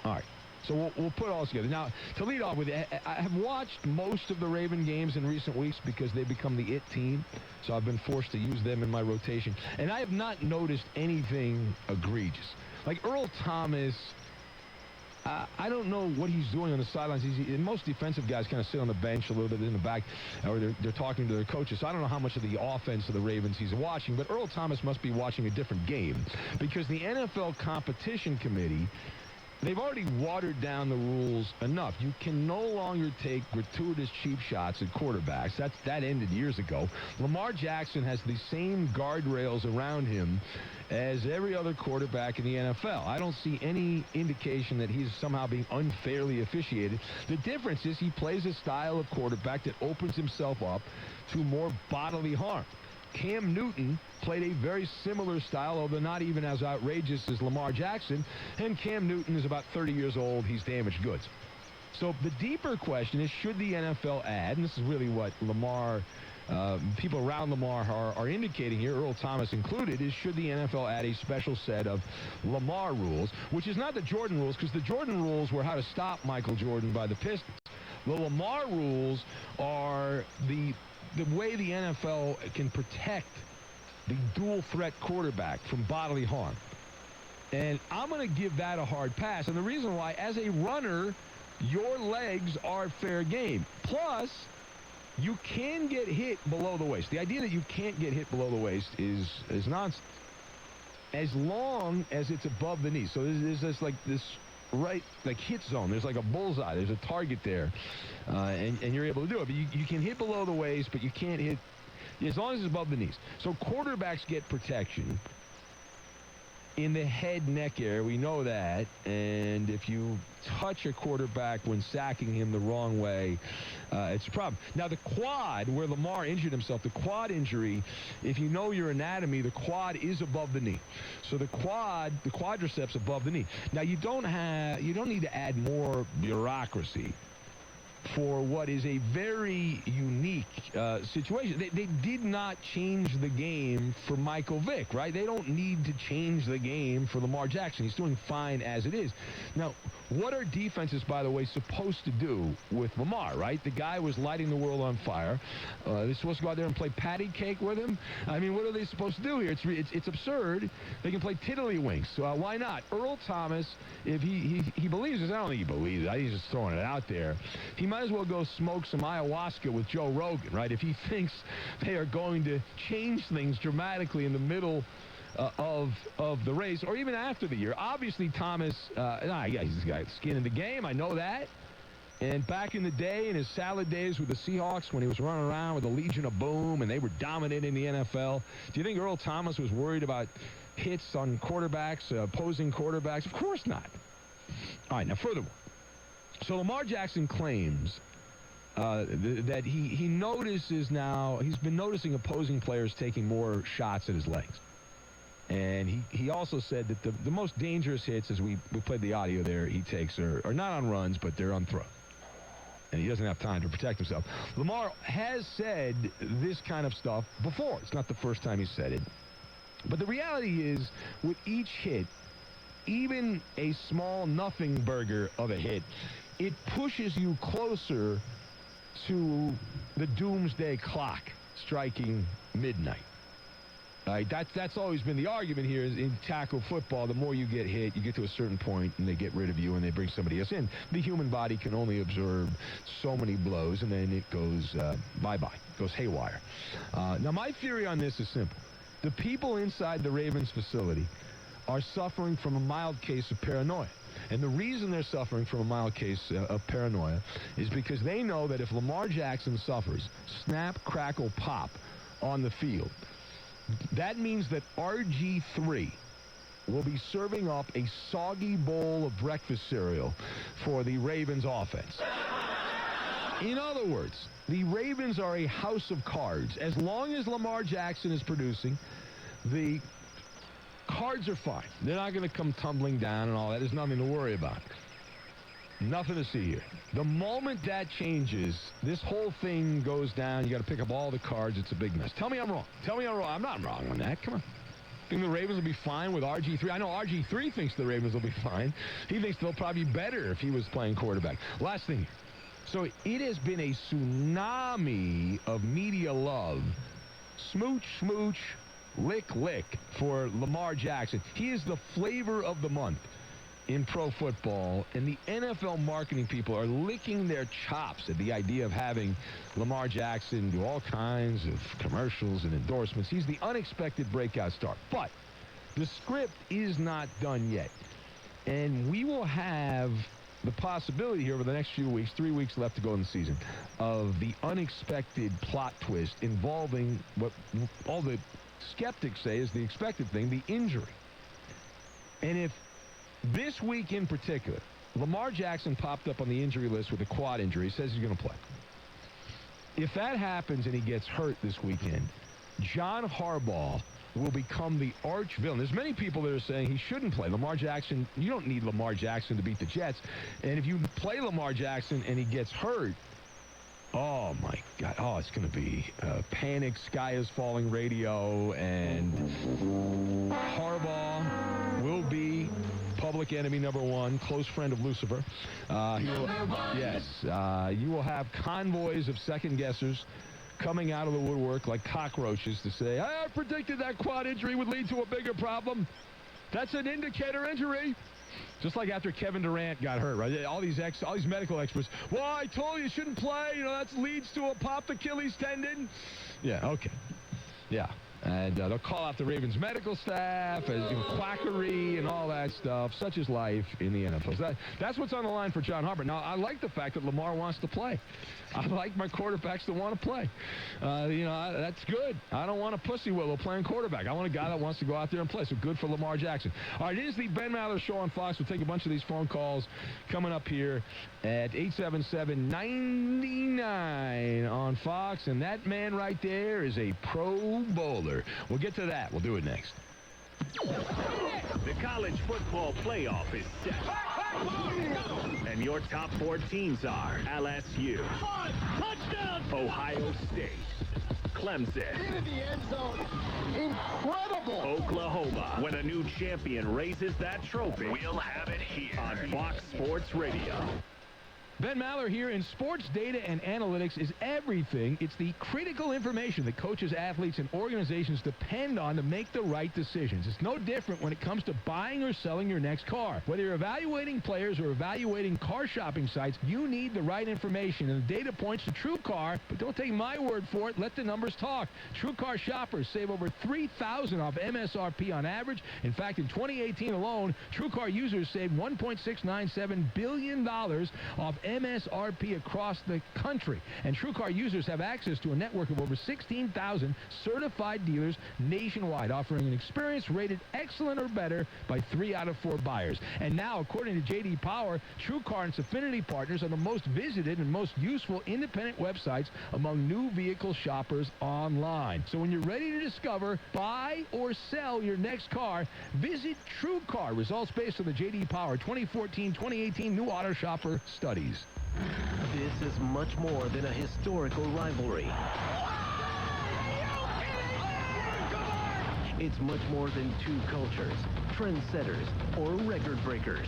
[SPEAKER 2] All right. So we'll put it all together. Now, to lead off with, I have watched most of the Raven games in recent weeks because they've become the it team. So I've been forced to use them in my rotation. And I have not noticed anything egregious. Like Earl Thomas, I don't know what he's doing on the sidelines. Most defensive guys kind of sit on the bench a little bit in the back, or they're talking to their coaches. So I don't know how much of the offense of the Ravens he's watching, but Earl Thomas must be watching a different game because the NFL Competition Committee, they've already watered down the rules enough. You can no longer take gratuitous cheap shots at quarterbacks. That ended years ago. Lamar Jackson has the same guardrails around him as every other quarterback in the NFL. I don't see any indication that he's somehow being unfairly officiated. The difference is he plays a style of quarterback that opens himself up to more bodily harm. Cam Newton played a very similar style, although not even as outrageous as Lamar Jackson, and Cam Newton is about 30 years old. He's damaged goods. So the deeper question is, should the NFL add, and this is really what people around Lamar are indicating here, Earl Thomas included, is should the NFL add a special set of Lamar rules, which is not the Jordan rules, because the Jordan rules were how to stop Michael Jordan by the Pistons. The Lamar rules are the way the NFL can protect the dual threat quarterback from bodily harm. And I'm going to give that a hard pass. And the reason why, as a runner, your legs are fair game. Plus, you can get hit below the waist. The idea that you can't get hit below the waist is nonsense. As long as it's above the knee. So there's this hit zone. There's like a bullseye. There's a target there. And you're able to do it. But you can hit below the waist, but you can't hit as long as it's above the knees. So quarterbacks get protection in the head-neck area. We know that. And if you touch a quarterback when sacking him the wrong way, it's a problem. Now, the quad, where Lamar injured himself, the quad injury, if you know your anatomy, the quad is above the knee. So the quadriceps above the knee. Now, you don't need to add more bureaucracy for what is a very unique situation. They did not change the game for Michael Vick, right? They don't need to change the game for Lamar Jackson. He's doing fine as it is. Now, what are defenses, by the way, supposed to do with Lamar, right? The guy was lighting the world on fire. They're supposed to go out there and play patty cake with him? I mean, what are they supposed to do here? It's absurd. They can play tiddlywinks. So why not? Earl Thomas, if he believes this, I don't think he believes it. He's just throwing it out there. He might as well go smoke some ayahuasca with Joe Rogan, right? If he thinks they are going to change things dramatically in the middle of the race, or even after the year. Obviously, Thomas, he's got skin in the game. I know that. And back in the day, in his salad days with the Seahawks, when he was running around with the Legion of Boom and they were dominating the NFL, do you think Earl Thomas was worried about hits on quarterbacks, opposing quarterbacks? Of course not. All right, now furthermore, so Lamar Jackson claims that he notices now, he's been noticing opposing players taking more shots at his legs. And he also said that the most dangerous hits, as we played the audio there, he takes are not on runs, but they're on throws. And he doesn't have time to protect himself. Lamar has said this kind of stuff before. It's not the first time he said it. But the reality is, with each hit, even a small nothing burger of a hit, it pushes you closer to the doomsday clock striking midnight. That's always been the argument here is in tackle football. The more you get hit, you get to a certain point and they get rid of you and they bring somebody else in. The human body can only absorb so many blows and then it goes bye-bye, goes haywire. Now, my theory on this is simple. The people inside the Ravens facility are suffering from a mild case of paranoia. And the reason they're suffering from a mild case of paranoia is because they know that if Lamar Jackson suffers snap, crackle, pop on the field, that means that RG3 will be serving up a soggy bowl of breakfast cereal for the Ravens offense. In other words, the Ravens are a house of cards. As long as Lamar Jackson is producing, the cards are fine. They're not going to come tumbling down and all that. There's nothing to worry about. Nothing to see here. The moment that changes, this whole thing goes down. You got to pick up all the cards. It's a big mess. Tell me I'm wrong. Tell me I'm wrong. I'm not wrong on that. Come on. Think the Ravens will be fine with RG3? I know RG3 thinks the Ravens will be fine. He thinks they'll probably be better if he was playing quarterback. Last thing. So it has been a tsunami of media love. Smooch, smooch, lick, lick for Lamar Jackson. He is the flavor of the month in pro football, and the NFL marketing people are licking their chops at the idea of having Lamar Jackson do all kinds of commercials and endorsements. He's the unexpected breakout star. But the script is not done yet, and we will have the possibility here over the next few weeks, 3 weeks left to go in the season, of the unexpected plot twist involving what all the skeptics say is the expected thing, the injury. And if this week in particular, Lamar Jackson popped up on the injury list with a quad injury, he says he's going to play. If that happens and he gets hurt this weekend, John Harbaugh will become the arch villain. There's many people that are saying he shouldn't play. Lamar Jackson, you don't need Lamar Jackson to beat the Jets. And if you play Lamar Jackson and he gets hurt, oh, my God. Oh, it's going to be panic, sky is falling radio, and Harbaugh will be public enemy number one, close friend of Lucifer. You will have convoys of second-guessers coming out of the woodwork like cockroaches to say, I predicted that quad injury would lead to a bigger problem. That's an indicator injury. Just like after Kevin Durant got hurt, right? All these medical experts, well, I told you shouldn't play. You know, that leads to a popped Achilles tendon. Yeah, okay. Yeah. And they'll call out the Ravens medical staff as quackery and all that stuff. Such is life in the NFL. So that's what's on the line for John Harbaugh. Now, I like the fact that Lamar wants to play. I like my quarterbacks that want to play. That's good. I don't want a pussy willow playing quarterback. I want a guy that wants to go out there and play. So good for Lamar Jackson. All right, it is the Ben Maller Show on Fox. We'll take a bunch of these phone calls coming up here at 877-99 on Fox. And that man right there is a Pro Bowler. We'll get to that. We'll do it next.
[SPEAKER 12] The college football playoff is set. And your top 4 teams are LSU, touchdown, Ohio State, Clemson,
[SPEAKER 5] into the end zone. Incredible.
[SPEAKER 12] Oklahoma. When a new champion raises that trophy, we'll have it here on Fox Sports Radio.
[SPEAKER 2] Ben Maller here, and sports data and analytics is everything. It's the critical information that coaches, athletes, and organizations depend on to make the right decisions. It's no different when it comes to buying or selling your next car. Whether you're evaluating players or evaluating car shopping sites, you need the right information, and the data points to TrueCar, but don't take my word for it. Let the numbers talk. TrueCar shoppers save over $3,000 off MSRP on average. In fact, in 2018 alone, TrueCar users saved $1.697 billion off MSRP across the country. And TrueCar users have access to a network of over 16,000 certified dealers nationwide, offering an experience rated excellent or better by 3 out of 4 buyers. And now, according to J.D. Power, TrueCar and its affinity partners are the most visited and most useful independent websites among new vehicle shoppers online. So when you're ready to discover, buy, or sell your next car, visit TrueCar. Results based on the J.D. Power 2014-2018 new auto shopper studies.
[SPEAKER 10] This is much more than a historical rivalry. It's much more than 2 cultures, trendsetters, or record breakers.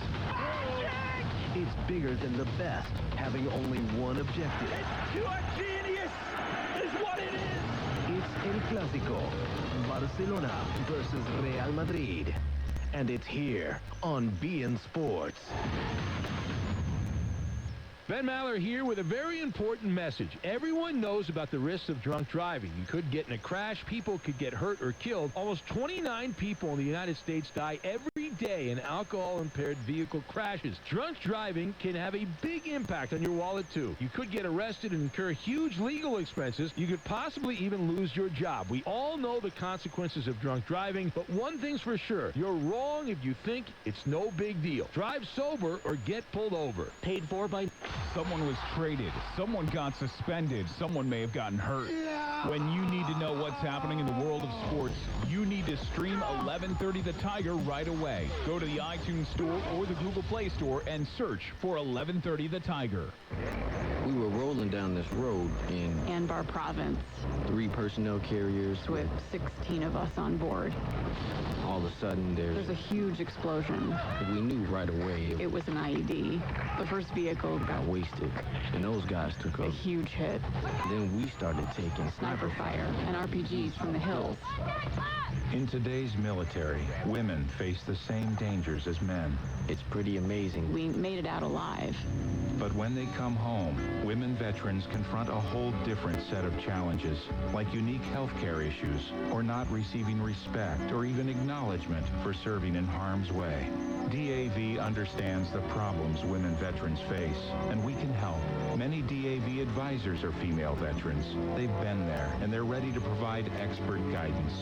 [SPEAKER 10] It's bigger than the best, having only one objective.
[SPEAKER 5] Pure genius is what it is.
[SPEAKER 10] It's El Clásico, Barcelona versus Real Madrid. And it's here on beIN Sports.
[SPEAKER 2] Ben Maller here with a very important message. Everyone knows about the risks of drunk driving. You could get in a crash. People could get hurt or killed. Almost 29 people in the United States die every day in alcohol-impaired vehicle crashes. Drunk driving can have a big impact on your wallet, too. You could get arrested and incur huge legal expenses. You could possibly even lose your job. We all know the consequences of drunk driving, but one thing's for sure. You're wrong if you think it's no big deal. Drive sober or get pulled over.
[SPEAKER 10] Paid for by...
[SPEAKER 3] Someone was traded. Someone got suspended. Someone may have gotten hurt. When you need to know what's happening in the world of sports, you need to stream 1130 The Tiger right away. Go to the iTunes Store or the Google Play Store and search for 1130 The Tiger.
[SPEAKER 11] We were rolling down this road in
[SPEAKER 18] Anbar Province,
[SPEAKER 11] 3 personnel carriers
[SPEAKER 18] with 16 of us on board.
[SPEAKER 11] All of a sudden,
[SPEAKER 18] There's a huge explosion.
[SPEAKER 11] we knew right away
[SPEAKER 18] It was an IED. The first vehicle
[SPEAKER 11] got wasted, and those guys took
[SPEAKER 18] a
[SPEAKER 11] a
[SPEAKER 18] huge hit.
[SPEAKER 11] Then we started taking
[SPEAKER 18] Sniper fire and RPGs from the hills.
[SPEAKER 3] In today's military, women face the same dangers as men.
[SPEAKER 11] It's pretty amazing.
[SPEAKER 18] We made it out alive.
[SPEAKER 3] But when they come home, women veterans confront a whole different set of challenges, like unique health care issues, or not receiving respect or even acknowledgement for serving in harm's way. DAV understands the problems women veterans face, and we can help. Many DAV advisors are female veterans. They've been there, and they're ready to provide expert guidance.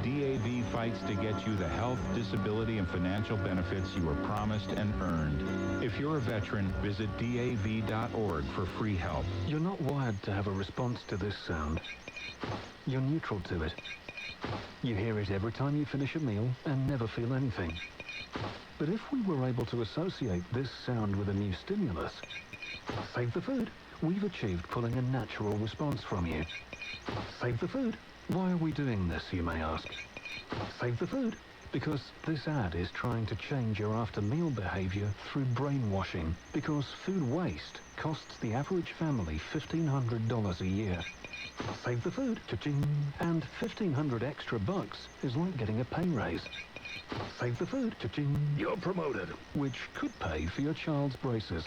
[SPEAKER 3] DAV fights to get you the health, disability, and financial benefits you were promised and earned. If you're a veteran, visit DAV.org for free help.
[SPEAKER 10] You're not wired to have a response to this sound. You're neutral to it. You hear it every time you finish a meal and never feel anything. But if we were able to associate this sound with a new stimulus, save the food, we've achieved pulling a natural response from you. Save the food. Why are we doing this, you may ask? Save the food. Because this ad is trying to change your after-meal behavior through brainwashing. Because food waste costs the average family $1,500 a year. Save the food, cha-ching, and $1,500 extra bucks is like getting a pay raise. Save the food, cha-ching, you're promoted, which could pay for your child's braces.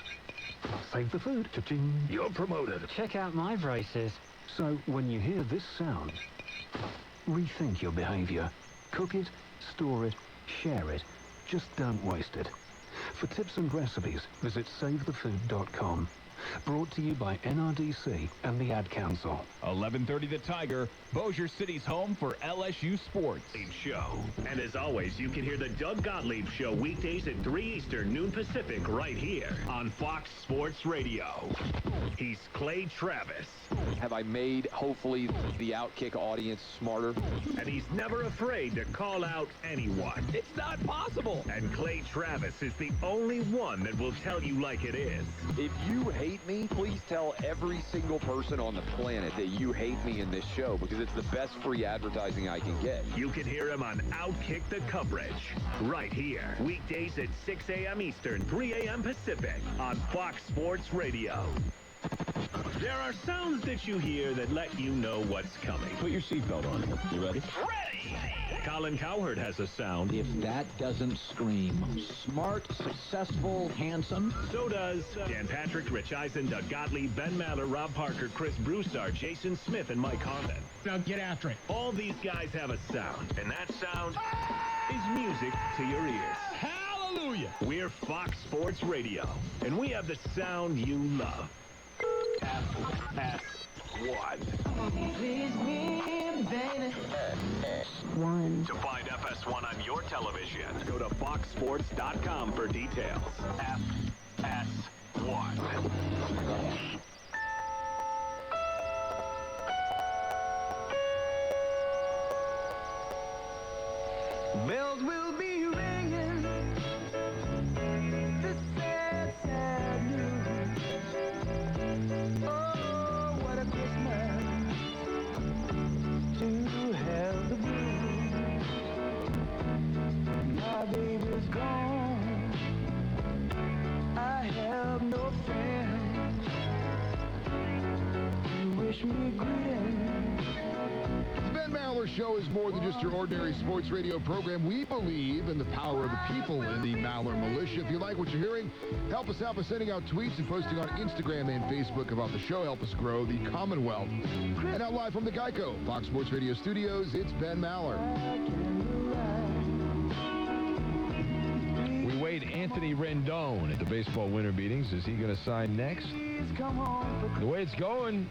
[SPEAKER 10] Save the food, cha-ching, you're promoted.
[SPEAKER 8] Check out my braces.
[SPEAKER 10] So when you hear this sound, rethink your behavior. Cook it, store it, share it. Just don't waste it. For tips and recipes, visit SaveTheFood.com. Brought to you by NRDC and the Ad Council.
[SPEAKER 3] 11:30 The Tiger, Bossier City's home for LSU sports.
[SPEAKER 12] Show. And as always, you can hear the Doug Gottlieb Show weekdays at 3 Eastern, noon Pacific, right here on Fox Sports Radio. He's Clay Travis.
[SPEAKER 13] Have I made, hopefully, the Outkick audience smarter?
[SPEAKER 12] And he's never afraid to call out anyone.
[SPEAKER 13] It's not possible.
[SPEAKER 12] And Clay Travis is the only one that will tell you like it is.
[SPEAKER 13] If you hate me, please tell every single person on the planet that you hate me in this show, because it's the best free advertising I can get.
[SPEAKER 12] You can hear him on Outkick the Coverage, right here. Weekdays at 6 a.m. Eastern, 3 a.m. Pacific on Fox Sports Radio. There are sounds that you hear that let you know what's coming.
[SPEAKER 22] Put your seatbelt on. You ready?
[SPEAKER 12] Ready! Colin Cowherd has a sound.
[SPEAKER 19] If that doesn't scream smart, successful, handsome.
[SPEAKER 12] So does Dan Patrick, Rich Eisen, Doug Gottlieb, Ben Maller, Rob Parker, Chris Broussard, Jason Smith, and Mike Harmon.
[SPEAKER 5] Now get after it.
[SPEAKER 12] All these guys have a sound, and that sound is music to your ears.
[SPEAKER 5] Hallelujah!
[SPEAKER 12] We're Fox Sports Radio, and we have the sound you love. FS1.
[SPEAKER 9] Please me, baby.
[SPEAKER 18] One.
[SPEAKER 12] To find FS1 on your television, go to foxsports.com for details. FS1.
[SPEAKER 9] Bells will be ringing. This sad, sad news. Oh, what a Christmas to have the blues. My baby's gone. I have no friends to wish me greetings.
[SPEAKER 15] The Ben Maller Show is more than just your ordinary sports radio program. We believe in the power of the people in the Maller Militia. If you like what you're hearing, help us out by sending out tweets and posting on Instagram and Facebook about the show. Help us grow the Commonwealth. And now live from the Geico Fox Sports Radio studios, it's Ben Maller.
[SPEAKER 2] We wait Anthony Rendon at the baseball winter meetings. Is he going to sign next? The way it's going,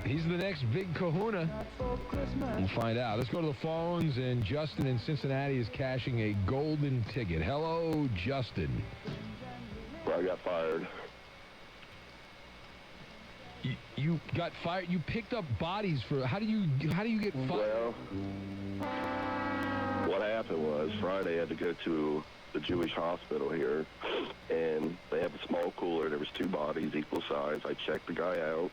[SPEAKER 2] he's the next big kahuna. We'll find out. Let's go to the phones, and Justin in Cincinnati is cashing a golden ticket. Hello, Justin.
[SPEAKER 1] Well, I got fired.
[SPEAKER 2] You got fired? You picked up bodies for... How do you get fired?
[SPEAKER 1] Well, what happened was Friday I had to go to the Jewish hospital here, and they have a small all cooler. There was 2 bodies, equal size. I checked the guy out,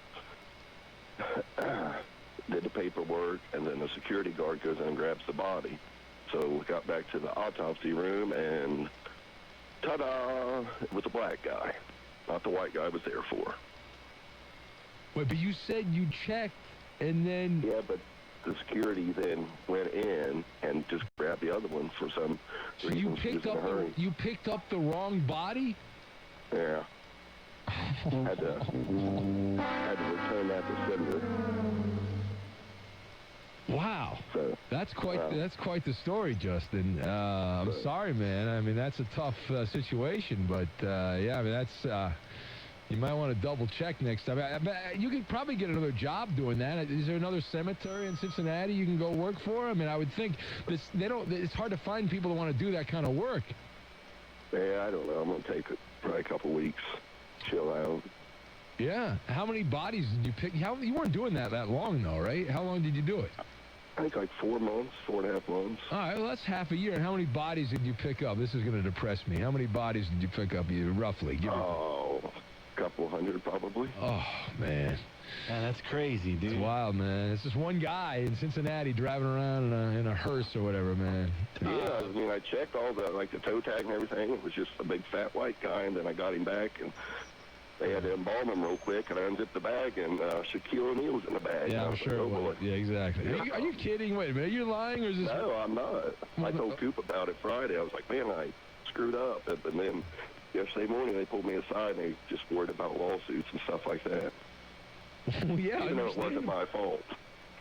[SPEAKER 1] did the paperwork, and then the security guard goes in and grabs the body. So we got back to the autopsy room, and ta-da! It was a black guy, not the white guy I was there for.
[SPEAKER 2] Wait, but you said you checked, and then...
[SPEAKER 1] Yeah, but the security then went in and just grabbed the other one for some reason.
[SPEAKER 2] You picked up the wrong body?
[SPEAKER 1] Yeah. had to return that to sender.
[SPEAKER 2] Wow.
[SPEAKER 1] So,
[SPEAKER 2] that's quite the story, Justin. I'm sorry, man. I mean, that's a tough situation, but yeah, I mean, that's you might want to double check next time. You could probably get another job doing that. Is there another cemetery in Cincinnati you can go work for? I mean, I would think it's hard to find people that want to do that kind of work.
[SPEAKER 1] Yeah, I don't know. I'm gonna take probably a couple weeks, chill out.
[SPEAKER 2] Yeah. How many bodies did you pick? You weren't doing that long, though, right? How long did you do it?
[SPEAKER 1] I think like 4 months, 4.5 months.
[SPEAKER 2] All right, well, that's half a year. And how many bodies did you pick up? This is going to depress me. How many bodies did you pick up, roughly?
[SPEAKER 1] A couple hundred, probably.
[SPEAKER 2] Oh, man.
[SPEAKER 22] Man, that's crazy, dude.
[SPEAKER 2] It's wild, man. It's just one guy in Cincinnati driving around in a hearse or whatever, man.
[SPEAKER 1] Yeah, I mean, I checked all the toe tag and everything. It was just a big fat white guy, and then I got him back, and they had to embalm him real quick, and I unzipped the bag, and Shaquille O'Neal was in the bag.
[SPEAKER 2] Yeah, I'm sure it was. Yeah, exactly. Are you kidding? Wait a minute. Are you lying, or is this...
[SPEAKER 1] No, I'm not. I told Coop about it Friday. I was like, man, I screwed up. And then yesterday morning, they pulled me aside, and they just worried about lawsuits and stuff like that.
[SPEAKER 2] Well, yeah,
[SPEAKER 1] even though it wasn't my fault.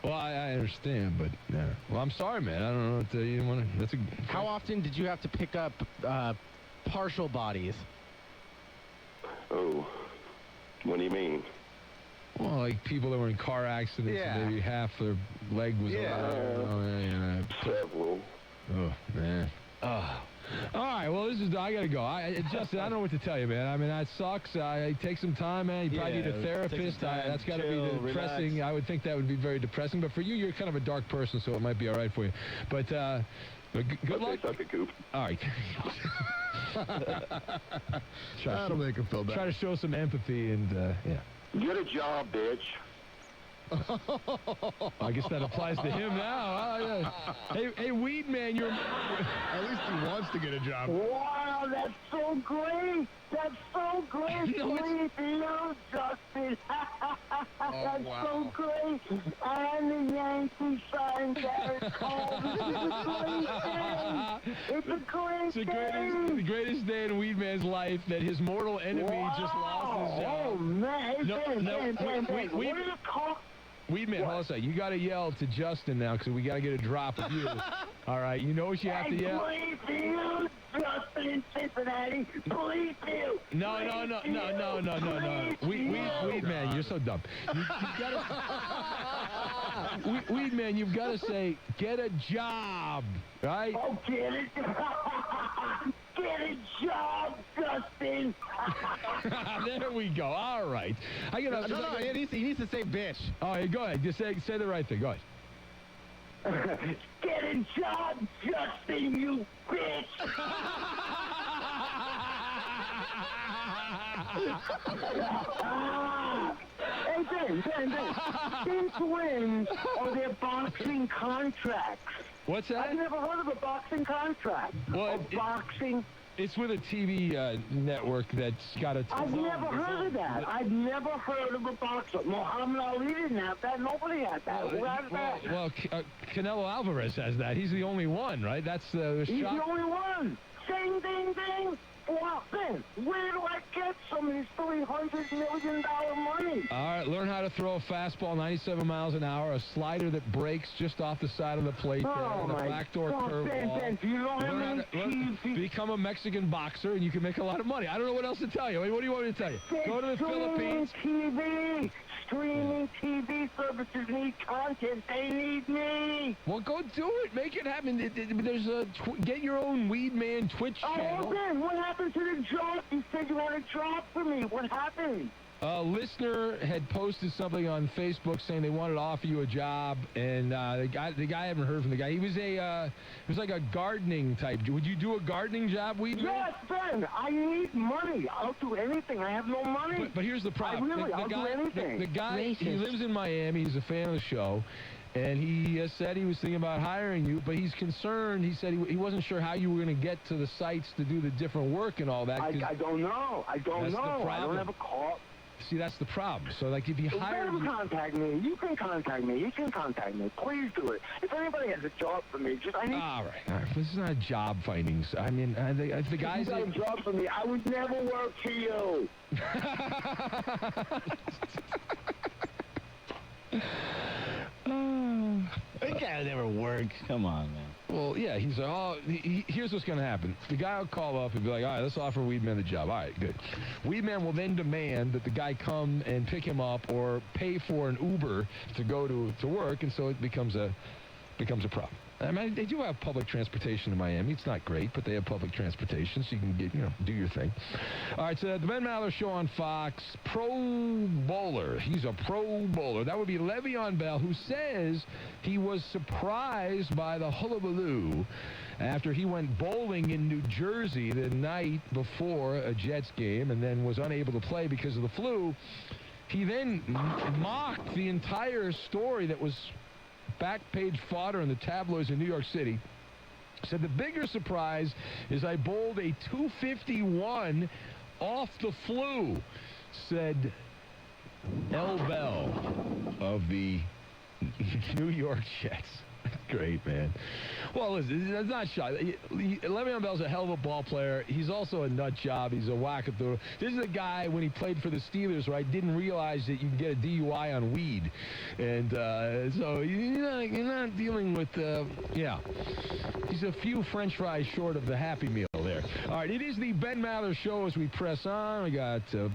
[SPEAKER 2] Well, I understand, but yeah. Well, I'm sorry, man. I don't know what you want to...
[SPEAKER 8] How often did you have to pick up partial bodies?
[SPEAKER 1] Oh, what do you mean?
[SPEAKER 2] Well, like people that were in car accidents, and maybe half their leg was...
[SPEAKER 1] Several.
[SPEAKER 2] Oh, man. All right, well, I got to go. Justin, I don't know what to tell you, man. I mean, that sucks. Take some time, man. You probably need a therapist. That's got to be depressing. Relax. I would think that would be very depressing. But for you, you're kind of a dark person, so it might be all right for you. But good luck.
[SPEAKER 1] Suck it, Coop.
[SPEAKER 2] All right.
[SPEAKER 15] That'll make him feel better.
[SPEAKER 2] Try to show some empathy and, yeah.
[SPEAKER 1] Get a job, bitch.
[SPEAKER 2] I guess that applies to him now. Hey, Weed Man, you're...
[SPEAKER 15] At least he wants to get a job.
[SPEAKER 9] Wow, that's so great. That's so great. Please, you, Justin. That's so great. And the Yankees signed Garrett Cole. It's a great thing.
[SPEAKER 2] It's the greatest day in Weed Man's life that his mortal enemy just lost his job.
[SPEAKER 9] Oh, man. What are you talking?
[SPEAKER 2] Weed Man, hold on a second. You got to yell to Justin now because we got to get a drop of you. All right, you know what you have to yell?
[SPEAKER 9] Please do, Justin in Cincinnati. Please do.
[SPEAKER 2] No. Weed Man, you're so dumb. Weed Man, you've got to say, get a job, right?
[SPEAKER 9] Oh, get it. Get a job, Justin.
[SPEAKER 2] There we go. All right.
[SPEAKER 8] He needs to say bitch.
[SPEAKER 2] Oh, hey, go ahead. Just say the right thing. Go ahead.
[SPEAKER 9] Get a job, Justin, you bitch. Hey, Ben. Since when are there boxing contracts?
[SPEAKER 2] What's that?
[SPEAKER 9] I've never heard of a boxing contract. Boxing.
[SPEAKER 2] It's with a TV network that's got a...
[SPEAKER 9] I've never heard of that. I've never heard of a boxer. Muhammad Ali didn't have that. Nobody had that. Who has that?
[SPEAKER 2] Well, Canelo Alvarez has that. He's the only one, right? That's the
[SPEAKER 9] He's the only one. Ding, ding, ding. Well, Ben, where do I get some of this $300 million money?
[SPEAKER 2] All right, learn how to throw a fastball 97 miles an hour, a slider that breaks just off the side of the plate, and a backdoor curveball.
[SPEAKER 9] Ben, do you know how many
[SPEAKER 2] become a Mexican boxer, and you can make a lot of money. I don't know what else to tell you. I mean, what do you want me to tell you? Go to the Philippines.
[SPEAKER 9] Streaming TV services need content. They need me.
[SPEAKER 2] Well, go do it. Make it happen. There's get your own Weed Man Twitch channel.
[SPEAKER 9] Oh, Ben, what happened to the job? You said you wanted a job for me. What happened?
[SPEAKER 2] A listener had posted something on Facebook saying they wanted to offer you a job, and the guy I haven't heard from the guy. He was like a gardening type. Would you do a gardening job, Weedman?
[SPEAKER 9] Yes, Ben. I need money. I'll do anything. I have no money.
[SPEAKER 2] But here's the problem.
[SPEAKER 9] I'll do anything.
[SPEAKER 2] The guy, he lives in Miami. He's a fan of the show. And he said he was thinking about hiring you, but he's concerned. He said he wasn't sure how you were going to get to the sites to do the different work and all that.
[SPEAKER 9] I don't know. I don't know. I don't have a car.
[SPEAKER 2] See, that's the problem. So, like, if you hire...
[SPEAKER 9] Let him contact me. You can contact me. He can contact me. Please do it. If anybody has a job for me, I need...
[SPEAKER 2] All right. This is not job findings. I mean, the guys...
[SPEAKER 9] If you got a job for me, I would never work for you.
[SPEAKER 22] That guy never works. Come on, man.
[SPEAKER 2] Well, yeah, he's here's what's going to happen. The guy will call up and be like, all right, let's offer Weedman the job. All right, good. Weedman will then demand that the guy come and pick him up or pay for an Uber to go to work, and so it becomes a problem. I mean, they do have public transportation in Miami. It's not great, but they have public transportation, so you can get, do your thing. All right, so the Ben Maller Show on Fox, Pro Bowler. He's a Pro Bowler. That would be Le'Veon Bell, who says he was surprised by the hullabaloo after he went bowling in New Jersey the night before a Jets game and then was unable to play because of the flu. He then mocked the entire story that was back page fodder in the tabloids in New York City. Said the bigger surprise is I bowled a 251 off the flu, said L. Bell of the New York Jets. Great, man. Well, listen, that's not shot. Le'Veon Bell's a hell of a ball player. He's also a nut job. He's a wackadoodle. This is a guy, when he played for the Steelers, right, didn't realize that you can get a DUI on weed. And so you're not dealing with, yeah. He's a few French fries short of the Happy Meal there. All right, it is the Ben Maller Show as we press on. We got a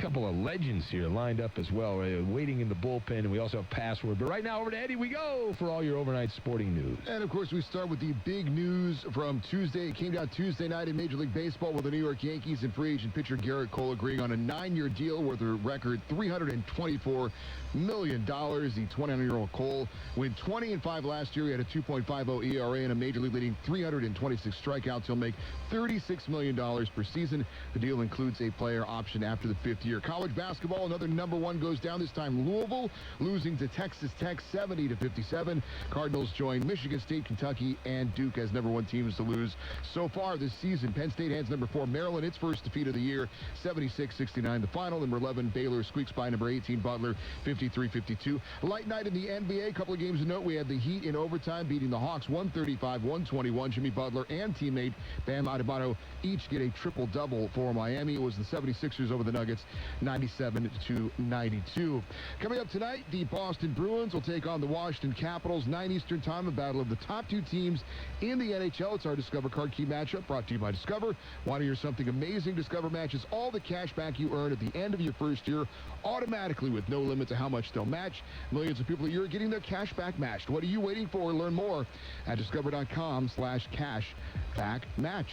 [SPEAKER 2] couple of legends here lined up as well, right, waiting in the bullpen, and we also have Password. But right now, over to Eddie we go for all your overnight sporting news.
[SPEAKER 15] And, of course, we start with the big news from Tuesday. It came down Tuesday night in Major League Baseball with the New York Yankees and free agent pitcher Garrett Cole agreeing on a 9-year deal worth a record $324 million. The 29-year-old Cole went 20-5 last year. He had a 2.50 ERA and a Major League leading 326 strikeouts. He'll make $36 million per season. The deal includes a player option after the 5th year. College basketball, another number one goes down, this time Louisville, losing to Texas Tech 70-57. Cardinals join Michigan State, Kentucky, and Duke as number one teams to lose so far this season. Penn State hands number 4 Maryland its first defeat of the year, 76-69 the final. Number 11 Baylor squeaks by number 18 Butler, 53-52. Light night in the NBA. A couple of games to note. We had the Heat in overtime beating the Hawks 135-121. Jimmy Butler and teammate Bam Adebayo each get a triple-double for Miami. It was the 76ers over the Nuggets, 97-92. Coming up tonight, the Boston Bruins will take on the Washington Capitals, 9 Eastern time, a battle of the top 2 teams in the NHL. It's our Discover Card Key matchup brought to you by Discover. Want to hear something amazing? Discover matches all the cash back you earn at the end of your first year automatically with no limit to how much they'll match. Millions of people a year getting their cash back matched. What are you waiting for? Learn more at discover.com/cashbackmatch.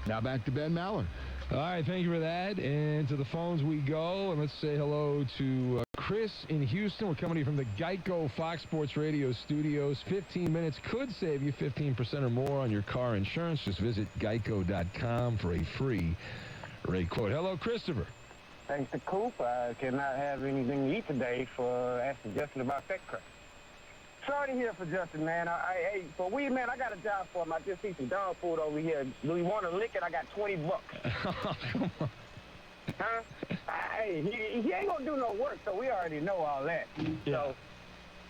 [SPEAKER 15] Now back to Ben Maller.
[SPEAKER 2] All right, thank you for that. And to the phones we go. And let's say hello to Chris in Houston. We're coming to you from the Geico Fox Sports Radio studios. 15 minutes could save you 15% or more on your car insurance. Just visit geico.com for a free rate quote. Hello, Christopher.
[SPEAKER 16] Thanks to Coop. I cannot have anything to eat today for asking Justin about that crap. Sorry to hear for Justin, man. Hey, for Weed, man, I got a job for him. I just see some dog food over here. Do you want to lick it? I got $20.
[SPEAKER 2] Come on.
[SPEAKER 16] Huh? Hey, he ain't going to do no work, so we already know all that.
[SPEAKER 2] Yeah.
[SPEAKER 16] So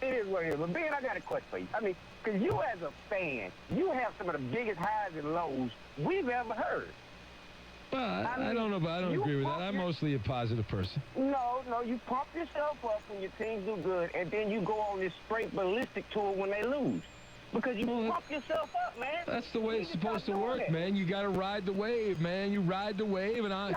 [SPEAKER 16] it is what it is. But, Ben, I got a question for you. I mean, because you as a fan, you have some of the biggest highs and lows we've ever heard.
[SPEAKER 2] Well, I don't know, but I don't agree with that. I'm mostly a positive person.
[SPEAKER 16] No, you pump yourself up when your teams do good, and then you go on this straight ballistic tour when they lose. Because you pump yourself up, man.
[SPEAKER 2] That's the way it's supposed to work, man. You got to ride the wave, man. You ride the wave, and I'm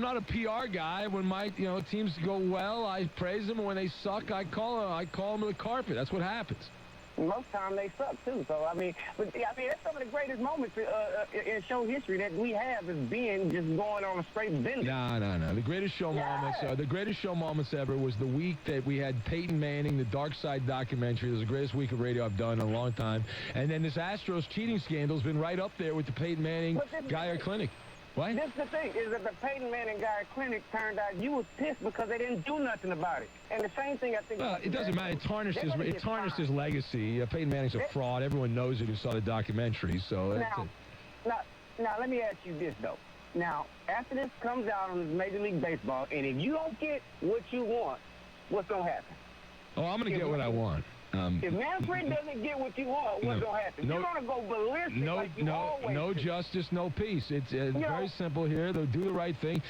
[SPEAKER 2] not a PR guy. When my teams go well, I praise them, and when they suck, I call them to the carpet. That's what happens.
[SPEAKER 16] Most time they suck too. So I mean, that's some of the greatest moments in show history that we have is being just going on a straight bender.
[SPEAKER 2] No. The greatest show moments ever was the week that we had Peyton Manning, the Dark Side documentary. It was the greatest week of radio I've done in a long time. And then this Astros cheating scandal's been right up there with the Peyton Manning Geyer Clinic. What?
[SPEAKER 16] This is the thing, is that the Peyton Manning Geyer Clinic turned out you was pissed because they didn't do nothing about it. And the same thing I think.
[SPEAKER 2] Well, it doesn't matter. It tarnished his legacy. Peyton Manning's a fraud. Everyone knows it who saw the documentary. So
[SPEAKER 16] now, let me ask you this though. Now, after this comes out on Major League Baseball, and if you don't get what you want, what's gonna happen?
[SPEAKER 2] Oh, I'm gonna get what I want.
[SPEAKER 16] If Manfred doesn't get what you want, what's going to happen? You're going to go ballistic like you always
[SPEAKER 2] no
[SPEAKER 16] do.
[SPEAKER 2] Justice, no peace. It's very simple here. They'll do the right thing.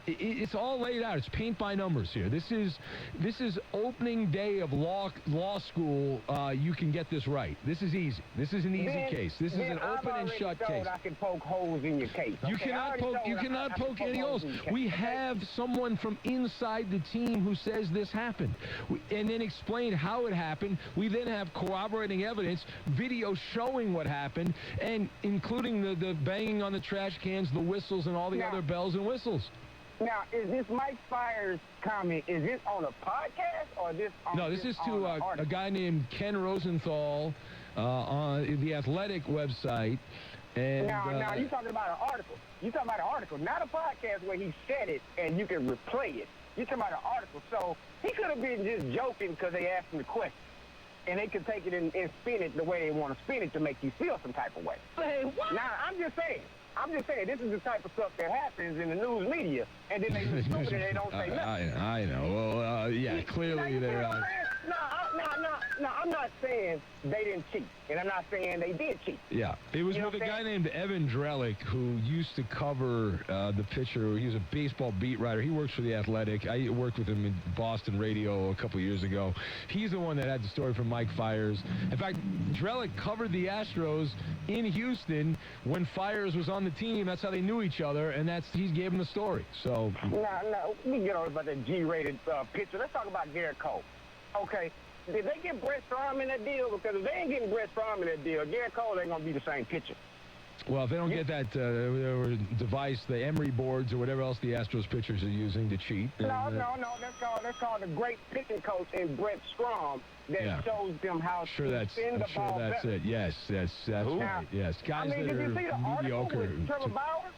[SPEAKER 2] It's all laid out. It's paint by numbers here. This is opening day of law school. You can get this right. This is easy. This is an easy case. This is an open and shut case.
[SPEAKER 16] I can poke holes in your case.
[SPEAKER 2] You cannot poke any holes. We have someone from inside the team who says this happened, and then explain how it happened. We then have corroborating evidence, video showing what happened, and including the banging on the trash cans, the whistles, and all the other bells and whistles.
[SPEAKER 16] Now, is this Mike Fiers' comment, is this on a podcast or this on
[SPEAKER 2] No, this is to a guy named Ken Rosenthal on the Athletic website. And,
[SPEAKER 16] now, you're talking about an article. You're talking about an article, not a podcast where he said it and you can replay it. You're talking about an article. So he could have been just joking because they asked him the question. And they could take it and spin it the way they want to spin it to make you feel some type of way.
[SPEAKER 9] Say what?
[SPEAKER 16] Now, I'm just saying, this is the type of stuff that happens in the news media, and then they look stupid and they don't say nothing.
[SPEAKER 2] I know. Well, yeah, clearly they're...
[SPEAKER 16] No, I'm not saying they didn't cheat, and I'm not saying they did cheat.
[SPEAKER 2] Yeah, it was with a guy named Evan Drellick who used to cover the pitcher. He was a baseball beat writer. He works for the Athletic. I worked with him in Boston radio a couple years ago. He's the one that had the story from Mike Fiers. In fact, Drellick covered the Astros in Houston when Fiers was on the team. That's how they knew each other, and he gave him the story. So.
[SPEAKER 16] No, we get on about the G-rated pitcher. Let's talk about Garrett Cole. Okay. Did they get Brett Strom in that deal? Because if they ain't getting Brett Strom in that deal, Garrett Cole ain't going to be the same pitcher.
[SPEAKER 2] Well, if they don't get that device, the Emery boards or whatever else the Astros pitchers are using to cheat.
[SPEAKER 16] No. That's called a great pitching coach in Brett Strom that shows them how to spin the ball better.
[SPEAKER 2] That's it. Yes, that's right. Yes, guys
[SPEAKER 16] did you see the article with Trevor Bauer?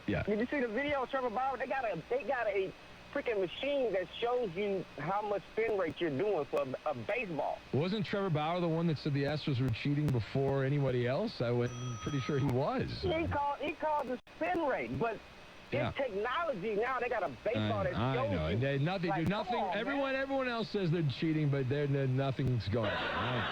[SPEAKER 2] Yeah.
[SPEAKER 16] Did you see the video of Trevor Bauer? They got a freaking machine that shows you how much spin rate you're doing for a baseball.
[SPEAKER 2] Wasn't Trevor Bauer the one that said the Astros were cheating before anybody else? I'm pretty sure he was.
[SPEAKER 16] He called the spin rate, but it's technology now. They got a baseball that shows you.
[SPEAKER 2] I know. They do nothing. Everyone else says they're cheating, but nothing's going on.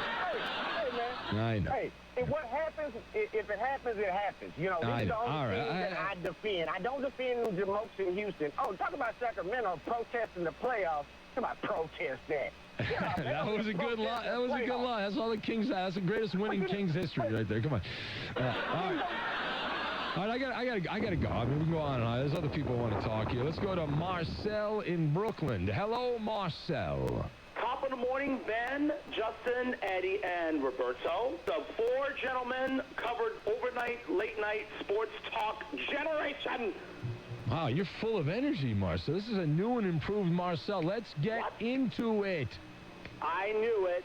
[SPEAKER 16] Hey, man.
[SPEAKER 2] I know.
[SPEAKER 16] Hey, if what happens, if it happens, it happens. You know, this is the only thing that I defend. I don't defend New Jamokes in Houston. Oh, talk about Sacramento protesting the playoffs. Talk about protest that.
[SPEAKER 2] That was a good line. That was a good line. That's all the Kings. That's the greatest winning Kings history right there. Come on. All right. All right, I gotta go. I mean, we can go on and on. There's other people who want to talk here. Let's go to Marcel in Brooklyn. Hello, Marcel.
[SPEAKER 4] Top of the morning, Ben, Justin, Eddie, and Roberto. The four gentlemen covered overnight, late-night sports talk generation.
[SPEAKER 2] Wow, you're full of energy, Marcel. This is a new and improved Marcel. Let's get into it.
[SPEAKER 4] I knew it.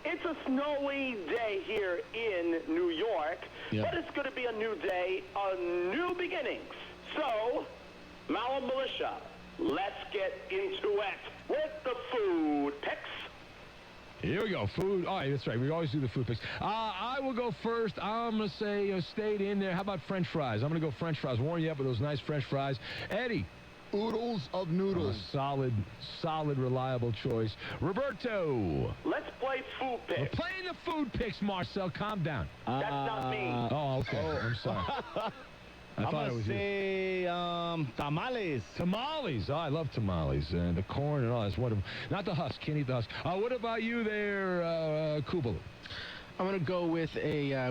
[SPEAKER 4] It's a snowy day here in New York, but it's going to be a new day, new beginnings. So, Malum Militia, let's get into it with the food picks.
[SPEAKER 2] Here we go. Food. All right, that's right. We always do the food picks. I will go first. I'm going to say stayed in there. How about French fries? I'm going to go French fries. Warn you up with those nice French fries. Eddie.
[SPEAKER 15] Oodles of noodles.
[SPEAKER 2] Solid, reliable choice. Roberto.
[SPEAKER 4] Let's play food picks.
[SPEAKER 2] We're playing the food picks, Marcel. Calm down.
[SPEAKER 4] That's not me.
[SPEAKER 2] Oh, okay. I'm sorry. I thought it was
[SPEAKER 22] say tamales.
[SPEAKER 2] Tamales. Oh, I love tamales. The corn and all that's wonderful. Not the husk. Can't eat the husk. What about you there, Kubalu?
[SPEAKER 8] I'm going to go with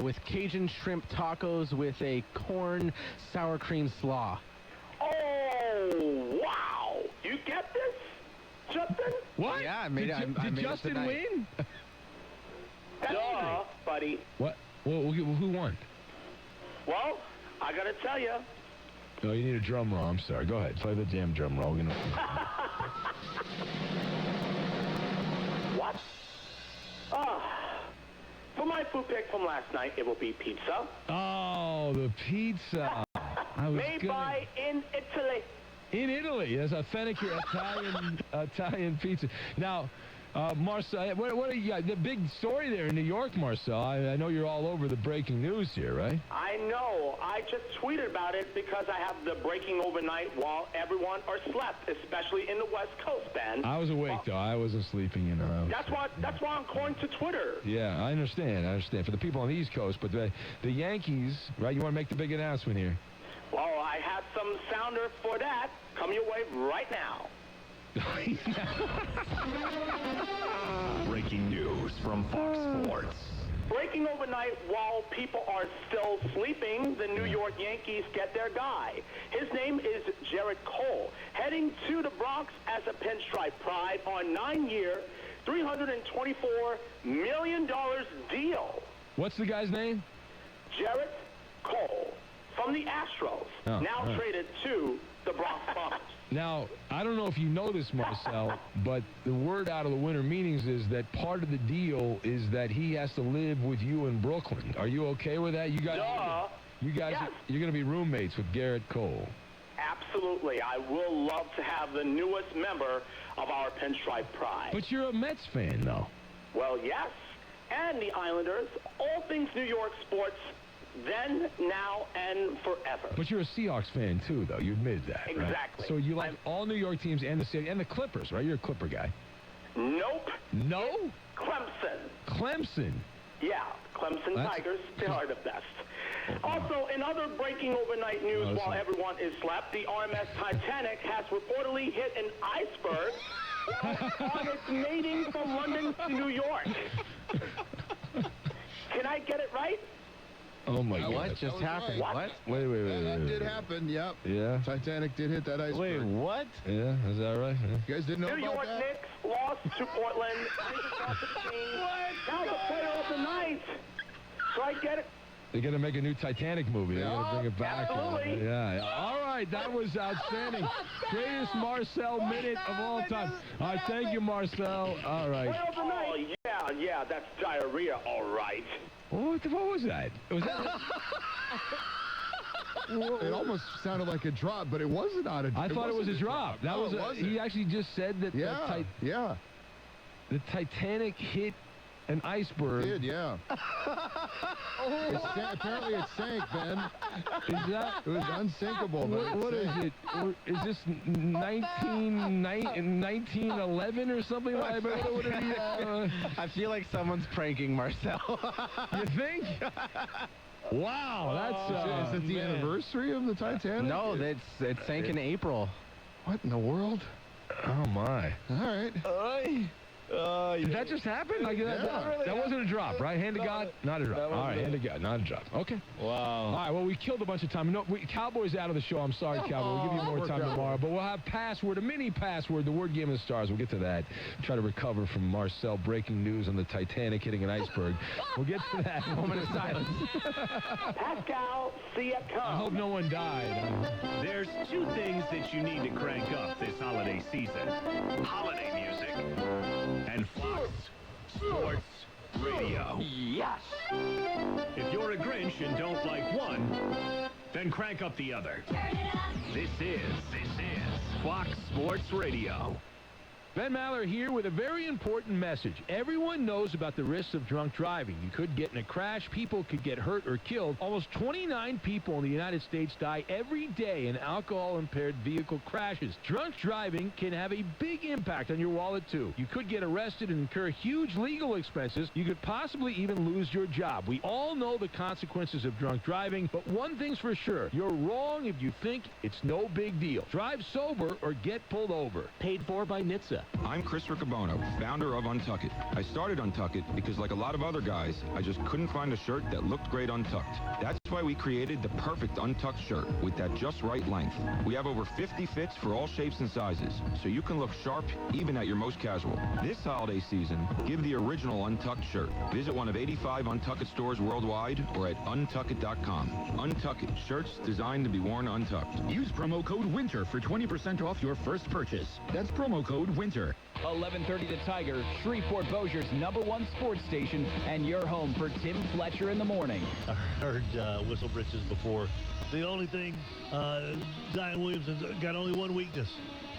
[SPEAKER 8] with Cajun shrimp tacos with a corn sour cream slaw.
[SPEAKER 4] Oh, wow. You get this, Justin?
[SPEAKER 2] What?
[SPEAKER 8] Yeah, I made
[SPEAKER 2] Did Justin win?
[SPEAKER 4] buddy.
[SPEAKER 2] What? Well, who won?
[SPEAKER 4] Well, I got to tell you.
[SPEAKER 2] Oh, you need a drum roll. I'm sorry. Go ahead. Play the damn drum roll.
[SPEAKER 4] What? For my food pick from last night, it will be pizza.
[SPEAKER 2] Oh, the pizza.
[SPEAKER 4] Made by in Italy.
[SPEAKER 2] In Italy. That's authentic Italian pizza. Now, Marcel, what are you got? The big story there in New York, Marcel. I know you're all over the breaking news here, right?
[SPEAKER 4] I know. I just tweeted about it because I have the breaking overnight while everyone are slept, especially in the West Coast, Ben.
[SPEAKER 2] I was awake, though. I wasn't sleeping, you know.
[SPEAKER 4] That's why I'm calling to Twitter.
[SPEAKER 2] Yeah, I understand. For the people on the East Coast, but the Yankees, right? You want to make the big announcement here?
[SPEAKER 4] Well, I have some sounder for that. Come your way right now.
[SPEAKER 12] Breaking news from Fox Sports.
[SPEAKER 4] Breaking overnight while people are still sleeping, the New York Yankees get their guy. His name is Gerrit Cole, heading to the Bronx as a pinstripe pride on 9-year, $324 million deal.
[SPEAKER 2] What's the guy's name?
[SPEAKER 4] Gerrit Cole from the Astros, now traded to the Bronx Bombers.
[SPEAKER 2] Now, I don't know if you know this, Marcel, but the word out of the winter meetings is that part of the deal is that he has to live with you in Brooklyn. Are you okay with that? You guys,
[SPEAKER 4] yes.
[SPEAKER 2] You're going to be roommates with Gerrit Cole.
[SPEAKER 4] Absolutely. I will love to have the newest member of our Pinstripe Pride.
[SPEAKER 2] But you're a Mets fan, though.
[SPEAKER 4] Well, yes. And the Islanders. All things New York sports. Then, now, and forever.
[SPEAKER 2] But you're a Seahawks fan, too, though. You admitted that, right?
[SPEAKER 4] Exactly.
[SPEAKER 2] So you like all New York teams and the Clippers, right? You're a Clipper guy.
[SPEAKER 4] Nope.
[SPEAKER 2] No?
[SPEAKER 4] It's Clemson.
[SPEAKER 2] Clemson?
[SPEAKER 4] Yeah, Clemson Tigers. They are the best. Also, in other breaking overnight news while everyone is slept, the RMS Titanic has reportedly hit an iceberg on its mating from London to New York. Can I get it right?
[SPEAKER 2] Oh, my God.
[SPEAKER 8] What just happened?
[SPEAKER 4] What?
[SPEAKER 2] Wait.
[SPEAKER 15] That did happen, yep.
[SPEAKER 2] Yeah?
[SPEAKER 15] Titanic did hit that iceberg.
[SPEAKER 22] Wait, what?
[SPEAKER 2] Yeah, is that right? Yeah.
[SPEAKER 15] You guys didn't know
[SPEAKER 4] New
[SPEAKER 15] about
[SPEAKER 4] York
[SPEAKER 15] that?
[SPEAKER 4] Knicks lost to Portland. Now the player of the night. So I get it.
[SPEAKER 2] They're going to make a new Titanic movie. They're going to bring it back.
[SPEAKER 4] Absolutely.
[SPEAKER 2] Yeah. All right, that was outstanding. Greatest Marcel minute of all time. All right, thank you, Marcel. All right.
[SPEAKER 4] Player of the night. Oh, yeah, that's diarrhea, all right.
[SPEAKER 2] What was that? Was that?
[SPEAKER 15] It almost sounded like a drop, but it wasn't not a drop.
[SPEAKER 2] I thought it was a drop. That was he actually just said that the Titanic hit an iceberg.
[SPEAKER 15] It did, yeah. Apparently it sank, Ben.
[SPEAKER 2] Is that?
[SPEAKER 15] It was unsinkable.
[SPEAKER 2] What is it? Is this 1911 or something like that?
[SPEAKER 8] I feel like someone's pranking Marcel.
[SPEAKER 2] You think? Wow, that's
[SPEAKER 15] is it the anniversary of the Titanic?
[SPEAKER 8] No, it sank in April.
[SPEAKER 15] What in the world?
[SPEAKER 2] Oh my!
[SPEAKER 15] All right.
[SPEAKER 2] Did that just happen? Like that wasn't a drop, right? Hand to God, not a drop. All right, hand to God, not a drop. Okay.
[SPEAKER 22] Wow.
[SPEAKER 2] All right, well, we killed a bunch of time. No, Cowboy's out of the show. I'm sorry, Cowboy. We'll give you more time tomorrow. But we'll have password, a mini password, the word game of the stars. We'll get to that. Try to recover from Marcel breaking news on the Titanic hitting an iceberg. We'll get to that. Moment of silence.
[SPEAKER 4] Pascal, see ya come.
[SPEAKER 2] I hope no one died.
[SPEAKER 12] There's two things that you need to crank up this holiday season. Holiday music and Fox Sports Radio.
[SPEAKER 4] Yes!
[SPEAKER 12] If you're a Grinch and don't like one, then crank up the other. This is Fox Sports Radio.
[SPEAKER 2] Ben Maller here with a very important message. Everyone knows about the risks of drunk driving. You could get in a crash. People could get hurt or killed. Almost 29 people in the United States die every day in alcohol-impaired vehicle crashes. Drunk driving can have a big impact on your wallet, too. You could get arrested and incur huge legal expenses. You could possibly even lose your job. We all know the consequences of drunk driving, but one thing's for sure. You're wrong if you think it's no big deal. Drive sober or get pulled over.
[SPEAKER 20] Paid for by NHTSA. pizza.
[SPEAKER 21] I'm Chris Riccobono, founder of Untuck It. I started Untuck It because, like a lot of other guys, I just couldn't find a shirt that looked great untucked. That's why we created the perfect untucked shirt with that just right length. We have over 50 fits for all shapes and sizes, so you can look sharp even at your most casual. This holiday season, give the original Untucked shirt. Visit one of 85 Untuck It stores worldwide or at untuckit.com. Untuck It, shirts designed to be worn untucked.
[SPEAKER 23] Use promo code WINTER for 20% off your first purchase. That's promo code WINTER.
[SPEAKER 3] 1130 The Tiger, Shreveport Bossier's #1 sports station, and your home for Tim Fletcher in the morning.
[SPEAKER 24] I heard whistle britches before. The only thing, Zion Williamson's got only one weakness: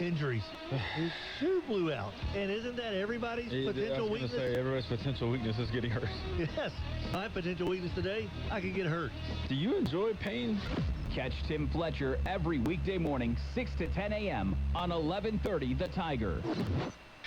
[SPEAKER 24] injuries. His shoe blew out. And isn't that everybody's potential weakness?
[SPEAKER 25] Say, everybody's potential weakness is getting hurt.
[SPEAKER 24] Yes. My potential weakness today, I could get hurt.
[SPEAKER 3] Do you enjoy pain? Catch Tim Fletcher every weekday morning, 6 to 10 a.m. on 1130 The Tiger.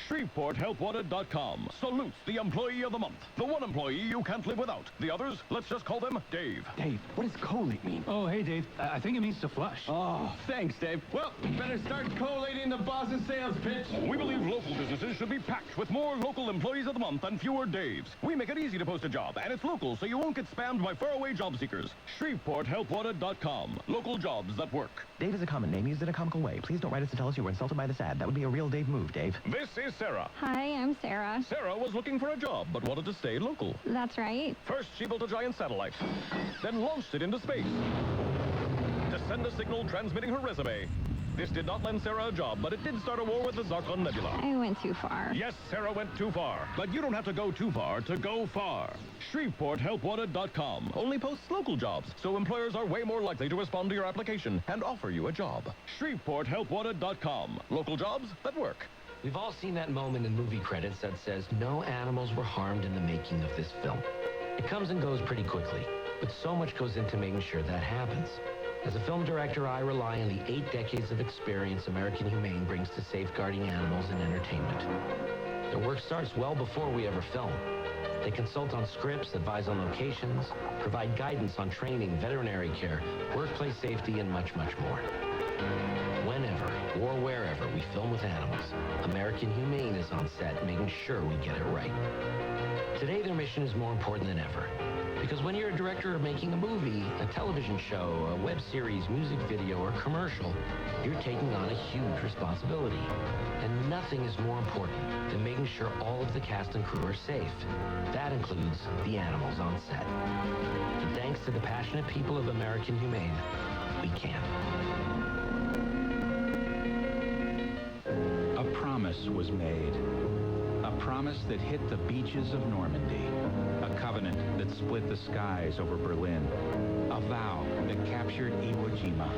[SPEAKER 26] ShreveportHelpWanted.com salutes the employee of the month. The one employee you can't live without. The others, let's just call them Dave.
[SPEAKER 10] Dave, what does collate mean? Oh, hey, Dave. I think it means to flush.
[SPEAKER 26] Oh, thanks, Dave. Well, better start collating the boss's sales pitch. We believe local businesses should be packed with more local employees of the month and fewer Daves. We make it easy to post a job, and it's local, so you won't get spammed by faraway job seekers. ShreveportHelpWanted.com. Local jobs that work.
[SPEAKER 27] Dave is a common name used in a comical way. Please don't write us to tell us you were insulted by this ad. That would be a real Dave move, Dave.
[SPEAKER 26] This is Sarah.
[SPEAKER 28] Hi, I'm Sarah.
[SPEAKER 26] Sarah was looking for a job, but wanted to stay local.
[SPEAKER 28] That's right.
[SPEAKER 26] First, she built a giant satellite, then launched it into space to send a signal transmitting her resume. This did not lend Sarah a job, but it did start a war with the Zarkon Nebula.
[SPEAKER 28] I went too far.
[SPEAKER 26] Yes, Sarah went too far, but you don't have to go too far to go far. ShreveportHelpWanted.com only posts local jobs, so employers are way more likely to respond to your application and offer you a job. ShreveportHelpWanted.com. Local jobs that work.
[SPEAKER 29] We've all seen that moment in movie credits that says no animals were harmed in the making of this film. It comes and goes pretty quickly, but so much goes into making sure that happens. As a film director, I rely on the 8 decades of experience American Humane brings to safeguarding animals in entertainment. Their work starts well before we ever film. They consult on scripts, advise on locations, provide guidance on training, veterinary care, workplace safety, and much, much more. Whenever or wherever we film with animals, American Humane is on set making sure we get it right. Today, their mission is more important than ever. Because when you're a director of making a movie, a television show, a web series, music video, or commercial, you're taking on a huge responsibility. And nothing is more important than making sure all of the cast and crew are safe. That includes the animals on set. And thanks to the passionate people of American Humane, we can.
[SPEAKER 30] A promise was made. A promise that hit the beaches of Normandy. A covenant that split the skies over Berlin. A vow that captured Iwo Jima.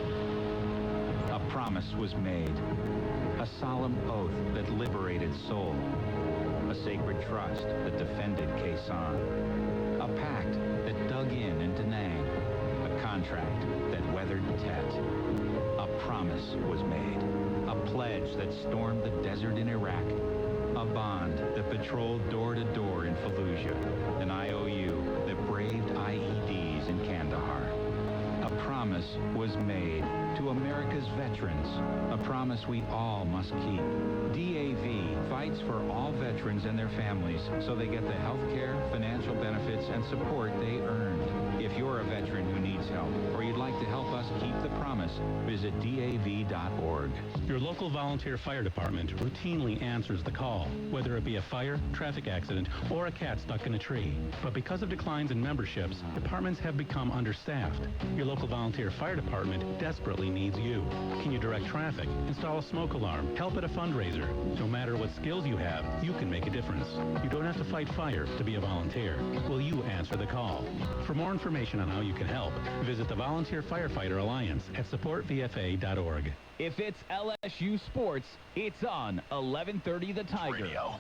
[SPEAKER 30] A promise was made. A solemn oath that liberated Seoul. A sacred trust that defended Quezon. A pact that dug in Da Nang. A contract that weathered Tet. A promise was made. A pledge that stormed the desert in Iraq. A bond that patrolled door to door in Fallujah. An IOU that braved IEDs in Kandahar. A promise was made to America's veterans. A promise we all must keep. DAV fights for all veterans and their families so they get the health care, financial benefits, and support they earned. If you're a veteran who needs help or you'd like to help us keep the promise, visit DAV.org.
[SPEAKER 31] Your local volunteer fire department routinely answers the call, whether it be a fire, traffic accident, or a cat stuck in a tree. But because of declines in memberships, departments have become understaffed. Your local volunteer fire department desperately needs you. Can you direct traffic, install a smoke alarm, help at a fundraiser? No matter what skills you have, you can make a difference. You don't have to fight fire to be a volunteer. Will you answer the call? For more information on how you can help, visit the Volunteer Firefighter Alliance at supportvfa.org.
[SPEAKER 3] If it's LSU sports, it's on 1130 The Tiger.
[SPEAKER 12] Radio.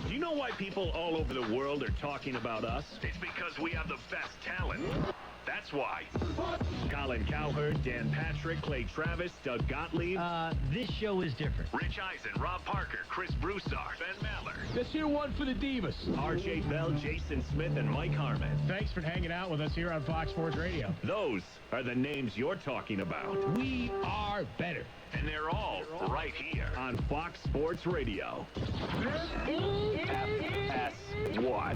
[SPEAKER 12] Do you know why people all over the world are talking about us? It's because we have the best talent. That's why. Colin Cowherd, Dan Patrick, Clay Travis, Doug Gottlieb.
[SPEAKER 24] This show is different.
[SPEAKER 12] Rich Eisen, Rob Parker, Chris Broussard, Ben Maller.
[SPEAKER 2] Let's hear one for the Divas.
[SPEAKER 12] R.J. Bell, Jason Smith, and Mike Harmon.
[SPEAKER 1] Thanks for hanging out with us here on Fox Sports Radio.
[SPEAKER 12] Those are the names you're talking about.
[SPEAKER 2] We are better.
[SPEAKER 12] And they're all right here on Fox Sports Radio. FS1.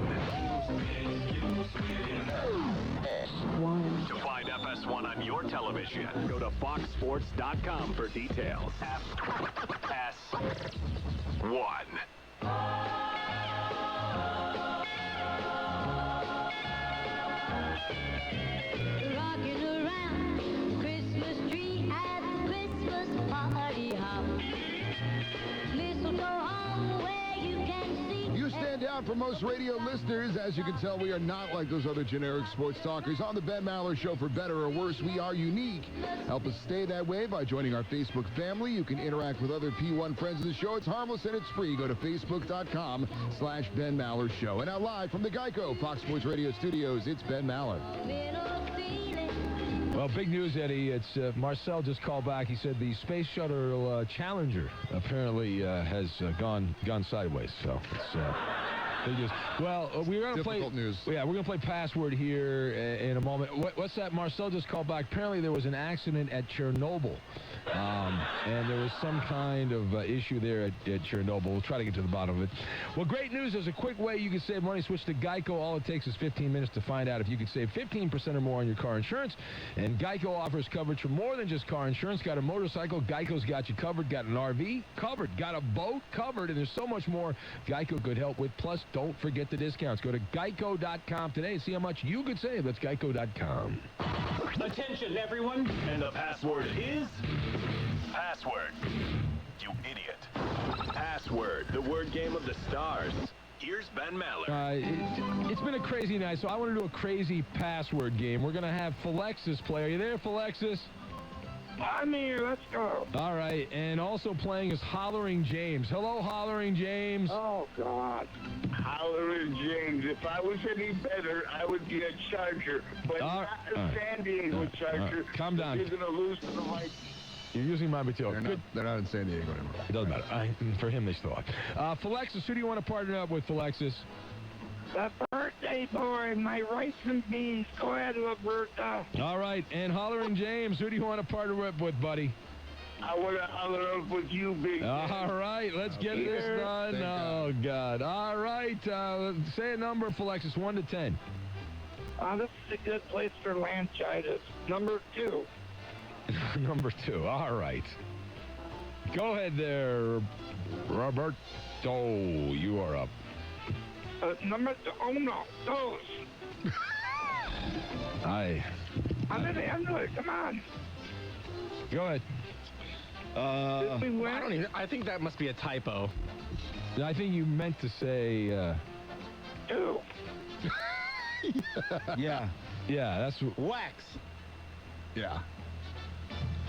[SPEAKER 12] To find FS1 on your television, go to foxsports.com for details. FS1.
[SPEAKER 5] Rocking around Christmas tree at the Christmas party hop. Mistletoe hung where you can see.
[SPEAKER 15] You stand out for most radio listeners. As you can tell, we are not like those other generic sports talkers. On the Ben Maller Show, for better or worse, we are unique. Help us stay that way by joining our Facebook family. You can interact with other P1 friends of the show. It's harmless and it's free. Go to facebook.com/Ben Maller Show. And now live from the Geico Fox Sports Radio studios, it's Ben Maller.
[SPEAKER 2] Well, big news, Eddie. It's Marcel just called back. He said the Space Shuttle Challenger apparently has gone sideways. So it's big news. Well, we're going to play
[SPEAKER 15] Difficult news.
[SPEAKER 2] Yeah, we're going to play password here in a moment. What's that? Marcel just called back. Apparently there was an accident at Chernobyl. And there was some kind of issue there at Chernobyl. We'll try to get to the bottom of it. Well, great news. There's a quick way you can save money. Switch to Geico. All it takes is 15 minutes to find out if you could save 15% or more on your car insurance. And Geico offers coverage for more than just car insurance. Got a motorcycle? Geico's got you covered. Got an RV? Covered. Got a boat? Covered. And there's so much more Geico could help with. Plus, don't forget the discounts. Go to geico.com today and see how much you could save. That's geico.com.
[SPEAKER 12] Attention, everyone. And the password is... Password. You idiot. Password, the word game of the stars. Here's Ben Maller.
[SPEAKER 2] It's been a crazy night, so I want to do a crazy password game. We're going to have Philexis play. Are you there, Philexis?
[SPEAKER 9] I'm here. Let's go.
[SPEAKER 2] All right, and also playing is Hollering James. Hello, Hollering James.
[SPEAKER 9] Oh, God. Hollering James. If I was any better, I would be a Charger, but not a San Diego Charger.
[SPEAKER 2] Calm down.
[SPEAKER 9] You're going to lose to the Vikings.
[SPEAKER 2] You're using my material.
[SPEAKER 15] They're not in San Diego anymore.
[SPEAKER 2] It doesn't matter. For him, they still are. Philexis, who do you want to partner up with, Philexis?
[SPEAKER 9] The birthday boy, my rice and beans. Go ahead, Roberta.
[SPEAKER 2] All right, and Hollering James, who do you want to partner up with, buddy?
[SPEAKER 9] I want to holler up with you, big man.
[SPEAKER 2] All right, let's get this done. Oh, God. All right, say a number, Philexis, 1 to 10.
[SPEAKER 9] This is a good place for laryngitis. Number 2.
[SPEAKER 2] Number 2. All right. Go ahead there, Roberto. You are up.
[SPEAKER 9] Number 2. Oh, no. Those. I'm in the end of it. Come on.
[SPEAKER 2] Go ahead.
[SPEAKER 8] I think that must be a typo.
[SPEAKER 2] I think you meant to say...
[SPEAKER 9] 2.
[SPEAKER 2] Yeah. Yeah, that's...
[SPEAKER 8] Wax.
[SPEAKER 15] Yeah.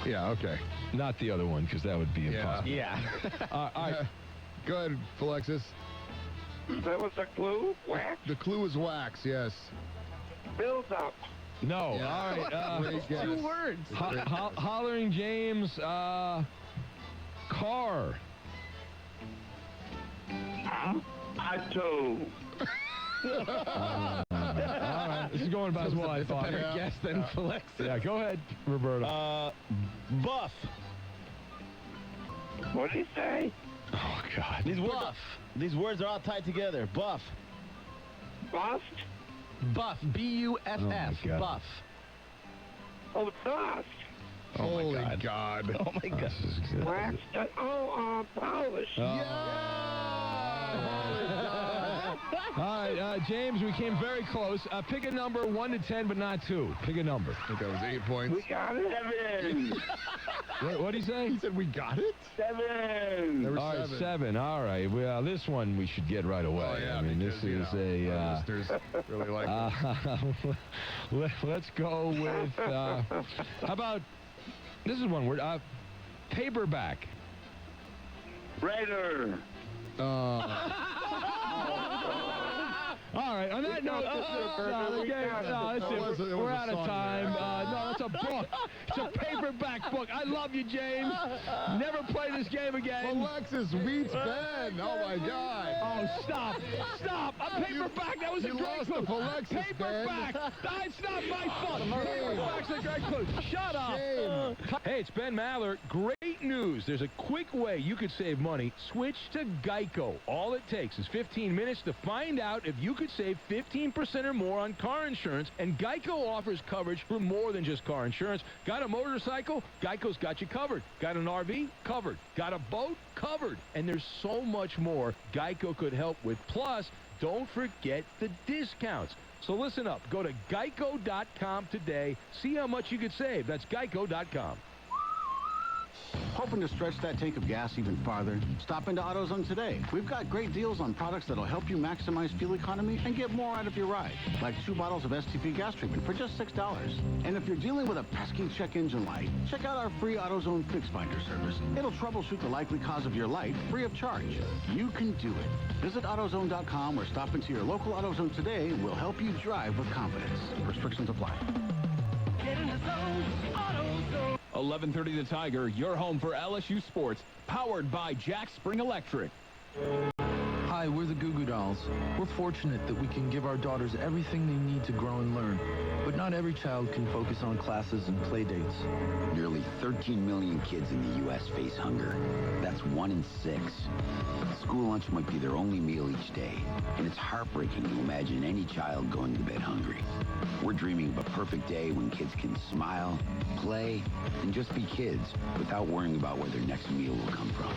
[SPEAKER 15] Yeah, okay.
[SPEAKER 2] Not the other one, because that would be impossible.
[SPEAKER 8] Yeah.
[SPEAKER 2] All right.
[SPEAKER 15] Go ahead, Philexis.
[SPEAKER 9] That was a clue? Wax?
[SPEAKER 15] The clue is wax, yes.
[SPEAKER 9] Build up.
[SPEAKER 2] No.
[SPEAKER 15] Yeah.
[SPEAKER 2] All right.
[SPEAKER 15] Great guess.
[SPEAKER 8] 2 words.
[SPEAKER 2] Hollering James, car.
[SPEAKER 9] Auto.
[SPEAKER 2] All right. This is going about as well I thought.
[SPEAKER 8] Better guess than Philexis.
[SPEAKER 2] Yeah, go ahead, Roberto.
[SPEAKER 8] Buff.
[SPEAKER 9] What did he say?
[SPEAKER 2] Oh, God.
[SPEAKER 22] These words are all tied together. Buff.
[SPEAKER 9] Bust?
[SPEAKER 8] Buff. B-U-F-F.
[SPEAKER 2] Oh, my God.
[SPEAKER 8] Buff.
[SPEAKER 9] Oh, dust.
[SPEAKER 15] Holy God.
[SPEAKER 22] Oh, my God.
[SPEAKER 9] Wax. Polish.
[SPEAKER 2] All right, James, we came very close. Pick a number, 1 to 10, but not 2. Pick a number.
[SPEAKER 15] I think that was 8 points.
[SPEAKER 9] We got it. 7.
[SPEAKER 2] What did he say?
[SPEAKER 15] He said we got it?
[SPEAKER 9] 7.
[SPEAKER 15] There were
[SPEAKER 2] All right,
[SPEAKER 15] 7.
[SPEAKER 2] 7. All right. Well, this one we should get right away.
[SPEAKER 15] Oh, yeah,
[SPEAKER 2] I mean,
[SPEAKER 15] because,
[SPEAKER 2] this is a...
[SPEAKER 15] listeners really like
[SPEAKER 2] let's go with... how about... This is one word. Paperback.
[SPEAKER 9] Writer.
[SPEAKER 2] All right, on that note, we're out of time. No, that's a book. It's a paperback book. I love you, James. Never play this game again.
[SPEAKER 15] Alexis beats Ben. Oh, my God.
[SPEAKER 2] Oh, stop. Stop. A paperback. That was a great clue. Paperback. It's not my fault. Paperback's a great clue. Shut up. Hey, it's Ben Maller. Great news. There's a quick way you could save money. Switch to Geico. All it takes is 15 minutes to find out if you could save 15% or more on car insurance. And Geico offers coverage for more than just car insurance. Got a motorcycle? Geico's got you covered. Got an RV? Covered. Got a boat? Covered. And there's so much more Geico could help with. Plus, don't forget the discounts. So listen up. Go to geico.com today. See how much you could save. That's geico.com.
[SPEAKER 4] Hoping to stretch that tank of gas even farther? Stop into AutoZone today. We've got great deals on products that'll help you maximize fuel economy and get more out of your ride. Like 2 bottles of STP gas treatment for just $6. And if you're dealing with a pesky check engine light, check out our free AutoZone Fix Finder service. It'll troubleshoot the likely cause of your light free of charge. You can do it. Visit AutoZone.com or stop into your local AutoZone today. We'll help you drive with confidence. Restrictions apply.
[SPEAKER 5] Get in the zone, AutoZone.
[SPEAKER 3] 11:30 The Tiger, your home for LSU sports, powered by Jack Spring Electric.
[SPEAKER 6] Hi, we're the Goo Goo Dolls. We're fortunate that we can give our daughters everything they need to grow and learn. But not every child can focus on classes and play dates.
[SPEAKER 7] Nearly 13 million kids in the U.S. face hunger. That's 1 in 6. School lunch might be their only meal each day, and it's heartbreaking to imagine any child going to bed hungry. We're dreaming of a perfect day when kids can smile, play, and just be kids without worrying about where their next meal will come from.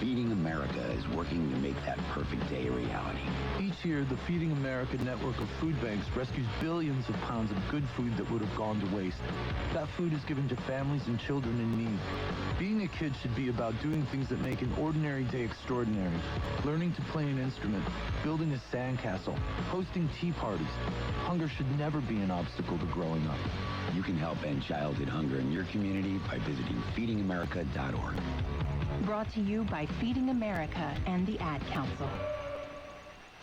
[SPEAKER 7] Feeding America is working to make that perfect day a reality.
[SPEAKER 6] Each year, the Feeding America network of food banks rescues billions of pounds of good food that would have gone to waste. That food is given to families and children in need. Being a kid should be about doing things that make an ordinary day extraordinary. Learning to play an instrument, building a sandcastle, hosting tea parties. Hunger should never be an obstacle to growing up.
[SPEAKER 7] You can help end childhood hunger in your community by visiting feedingamerica.org.
[SPEAKER 11] Brought to you by Feeding America and the Ad Council.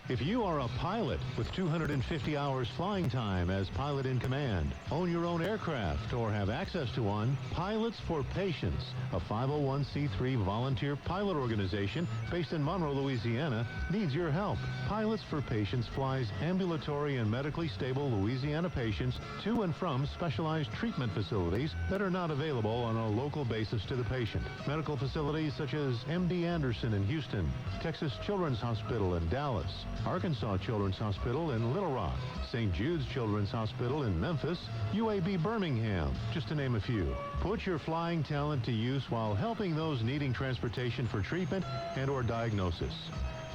[SPEAKER 13] If you are a pilot with 250 hours flying time as pilot in command, own your own aircraft, or have access to one, Pilots for Patients, a 501c3 volunteer pilot organization based in Monroe, Louisiana, needs your help. Pilots for Patients flies ambulatory and medically stable Louisiana patients to and from specialized treatment facilities that are not available on a local basis to the patient. Medical facilities such as MD Anderson in Houston, Texas Children's Hospital in Dallas, Arkansas Children's Hospital in Little Rock, St. Jude's Children's Hospital in Memphis, UAB Birmingham, just to name a few. Put your flying talent to use while helping those needing transportation for treatment and or diagnosis.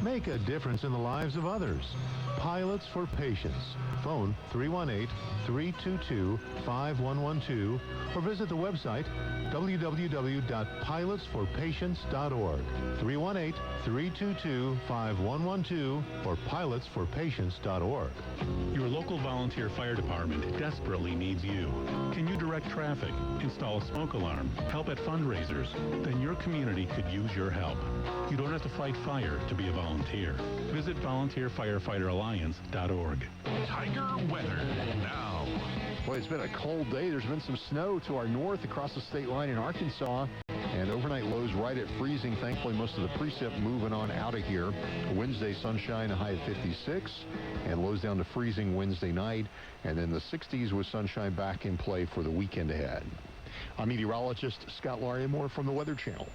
[SPEAKER 13] Make a difference in the lives of others. Pilots for Patients. Phone 318-322-5112 or visit the website www.pilotsforpatients.org. 318-322-5112 or pilotsforpatients.org.
[SPEAKER 31] Your local volunteer fire department desperately needs you. Can you direct traffic, install a smoke alarm, help at fundraisers? Then your community could use your help. You don't have to fight fire to be a volunteer. Visit volunteerfirefighteralliance.org.
[SPEAKER 14] Tiger weather now.
[SPEAKER 15] Boy, it's been a cold day. There's been some snow to our north across the state line in Arkansas. And overnight lows right at freezing. Thankfully, most of the precip moving on out of here. Wednesday, sunshine, a high of 56. And lows down to freezing Wednesday night. And then the 60s with sunshine back in play for the weekend ahead. I'm meteorologist Scott Larimore from the Weather Channel.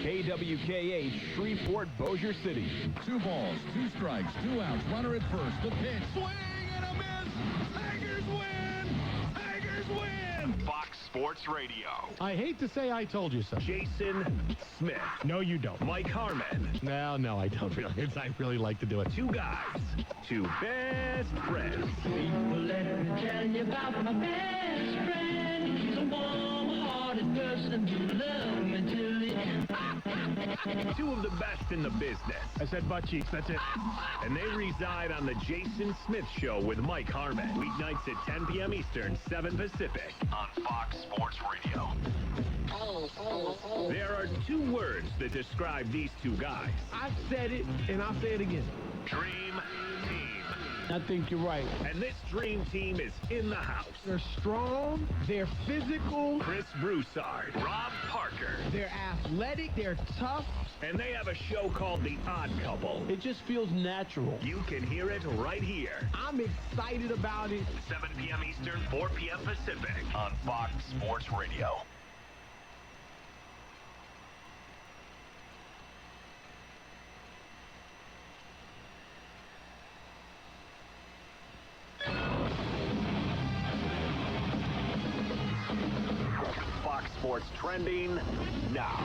[SPEAKER 3] KWKH, Shreveport, Bossier City.
[SPEAKER 16] 2 balls, 2 strikes, 2 outs. Runner at first. The pitch. Swing and a miss. Tigers win. Tigers win.
[SPEAKER 12] Fox Sports Radio.
[SPEAKER 8] I hate to say I told you so.
[SPEAKER 12] Jason Smith.
[SPEAKER 1] No, you don't.
[SPEAKER 12] Mike Harmon.
[SPEAKER 8] No, I don't really. I really like to do it.
[SPEAKER 12] 2 guys. 2 best friends.
[SPEAKER 5] People, let me tell you about my best friend. He's a warm-hearted person who loves me till the end.
[SPEAKER 12] 2 of the best in the business.
[SPEAKER 1] I said butt cheeks, that's it.
[SPEAKER 12] And they reside on the Jason Smith Show with Mike Harmon. Weeknights at 10 p.m. Eastern, 7 Pacific on Fox Sports Radio. There are 2 words that describe these 2 guys.
[SPEAKER 8] I've said it, and I'll say it again.
[SPEAKER 12] Dream Team.
[SPEAKER 8] I think you're right.
[SPEAKER 12] And this dream team is in the house.
[SPEAKER 8] They're strong. They're physical.
[SPEAKER 12] Chris Broussard, Rob Parker.
[SPEAKER 8] They're athletic. They're tough.
[SPEAKER 12] And they have a show called The Odd Couple.
[SPEAKER 8] It just feels natural.
[SPEAKER 12] You can hear it right here.
[SPEAKER 8] I'm excited about it.
[SPEAKER 12] 7 p.m. Eastern, 4 p.m. Pacific on Fox Sports Radio. Fox Sports trending now.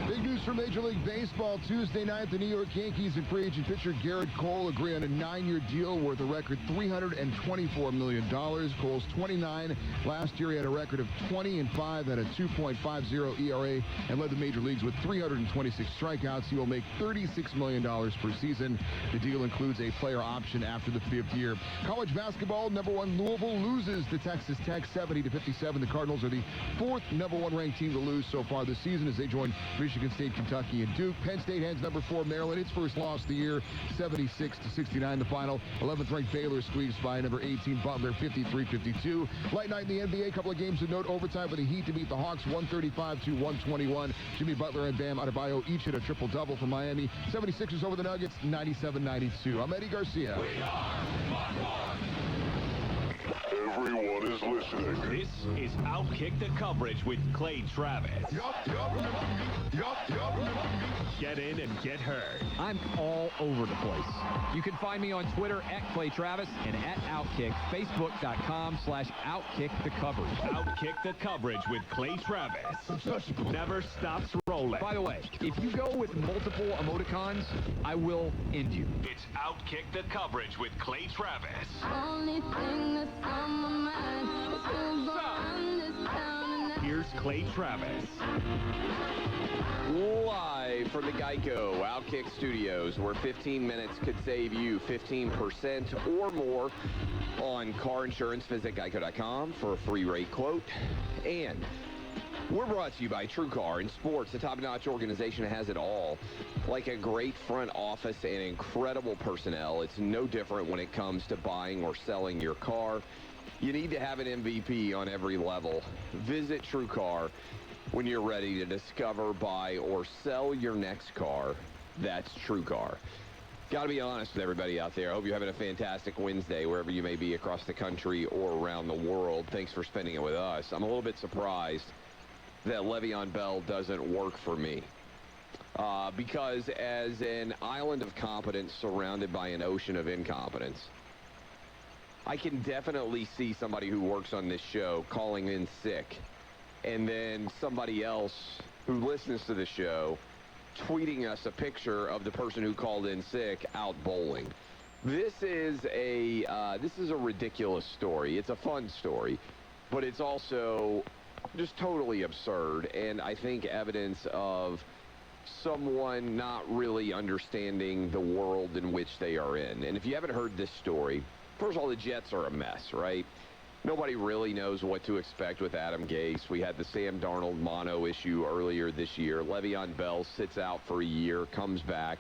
[SPEAKER 15] Big news from Major League Baseball. Tuesday night, the New York Yankees and free agent pitcher Garrett Cole agree on a 9-year deal worth a record $324 million. Cole's 29. Last year, he had a record of 20-5, had a 2.50 ERA, and led the major leagues with 326 strikeouts. He will make $36 million per season. The deal includes a player option after the 5th year. College basketball, number 1 Louisville loses to Texas Tech 70-57. The Cardinals are the 4th number 1 ranked team to lose so far this season as they join Michigan State, Kentucky, and Duke. Penn State hands number 4 Maryland its first loss of the year, 76-69 the final. 11th ranked Baylor squeezed by number 18 Butler, 53-52. Late night in the NBA, a couple of games of note. Overtime for the Heat to beat the Hawks, 135-121. Jimmy Butler and Bam Adebayo each hit a triple-double for Miami. 76ers over the Nuggets, 97-92. I'm Eddie Garcia.
[SPEAKER 14] We are Fox. Everyone is listening.
[SPEAKER 12] This is Outkick the Coverage with Clay Travis.
[SPEAKER 14] Yup.
[SPEAKER 12] Get in and get heard.
[SPEAKER 10] I'm all over the place. You can find me on Twitter @Clay Travis and @Outkick, Facebook.com/Outkick the Coverage.
[SPEAKER 12] Outkick the Coverage with Clay Travis. Never stops rolling.
[SPEAKER 10] By the way, if you go with multiple emoticons, I will end you.
[SPEAKER 12] It's Outkick the Coverage with Clay Travis.
[SPEAKER 5] Only thing that's on my mind is who's gonna run this town.
[SPEAKER 12] Here's Clay Travis.
[SPEAKER 17] Live from the Geico Outkick Studios, where 15 minutes could save you 15% or more on car insurance. Visit geico.com for a free rate quote. And we're brought to you by TrueCar in sports, a top-notch organization that has it all. Like a great front office and incredible personnel, it's no different when it comes to buying or selling your car. You need to have an MVP on every level. Visit TrueCar when you're ready to discover, buy, or sell your next car. That's TrueCar. Got to be honest with everybody out there. I hope you're having a fantastic Wednesday wherever you may be across the country or around the world. Thanks for spending it with us. I'm a little bit surprised that Le'Veon Bell doesn't work for me. Because as an island of competence surrounded by an ocean of incompetence, I can definitely see somebody who works on this show calling in sick, and then somebody else who listens to the show tweeting us a picture of the person who called in sick out bowling. This is a ridiculous story. It's a fun story, but it's also just totally absurd, and I think evidence of someone not really understanding the world in which they are in. And if you haven't heard this story, first of all, the Jets are a mess, right? Nobody really knows what to expect with Adam Gase. We had the Sam Darnold mono issue earlier this year. Le'Veon Bell sits out for a year, comes back,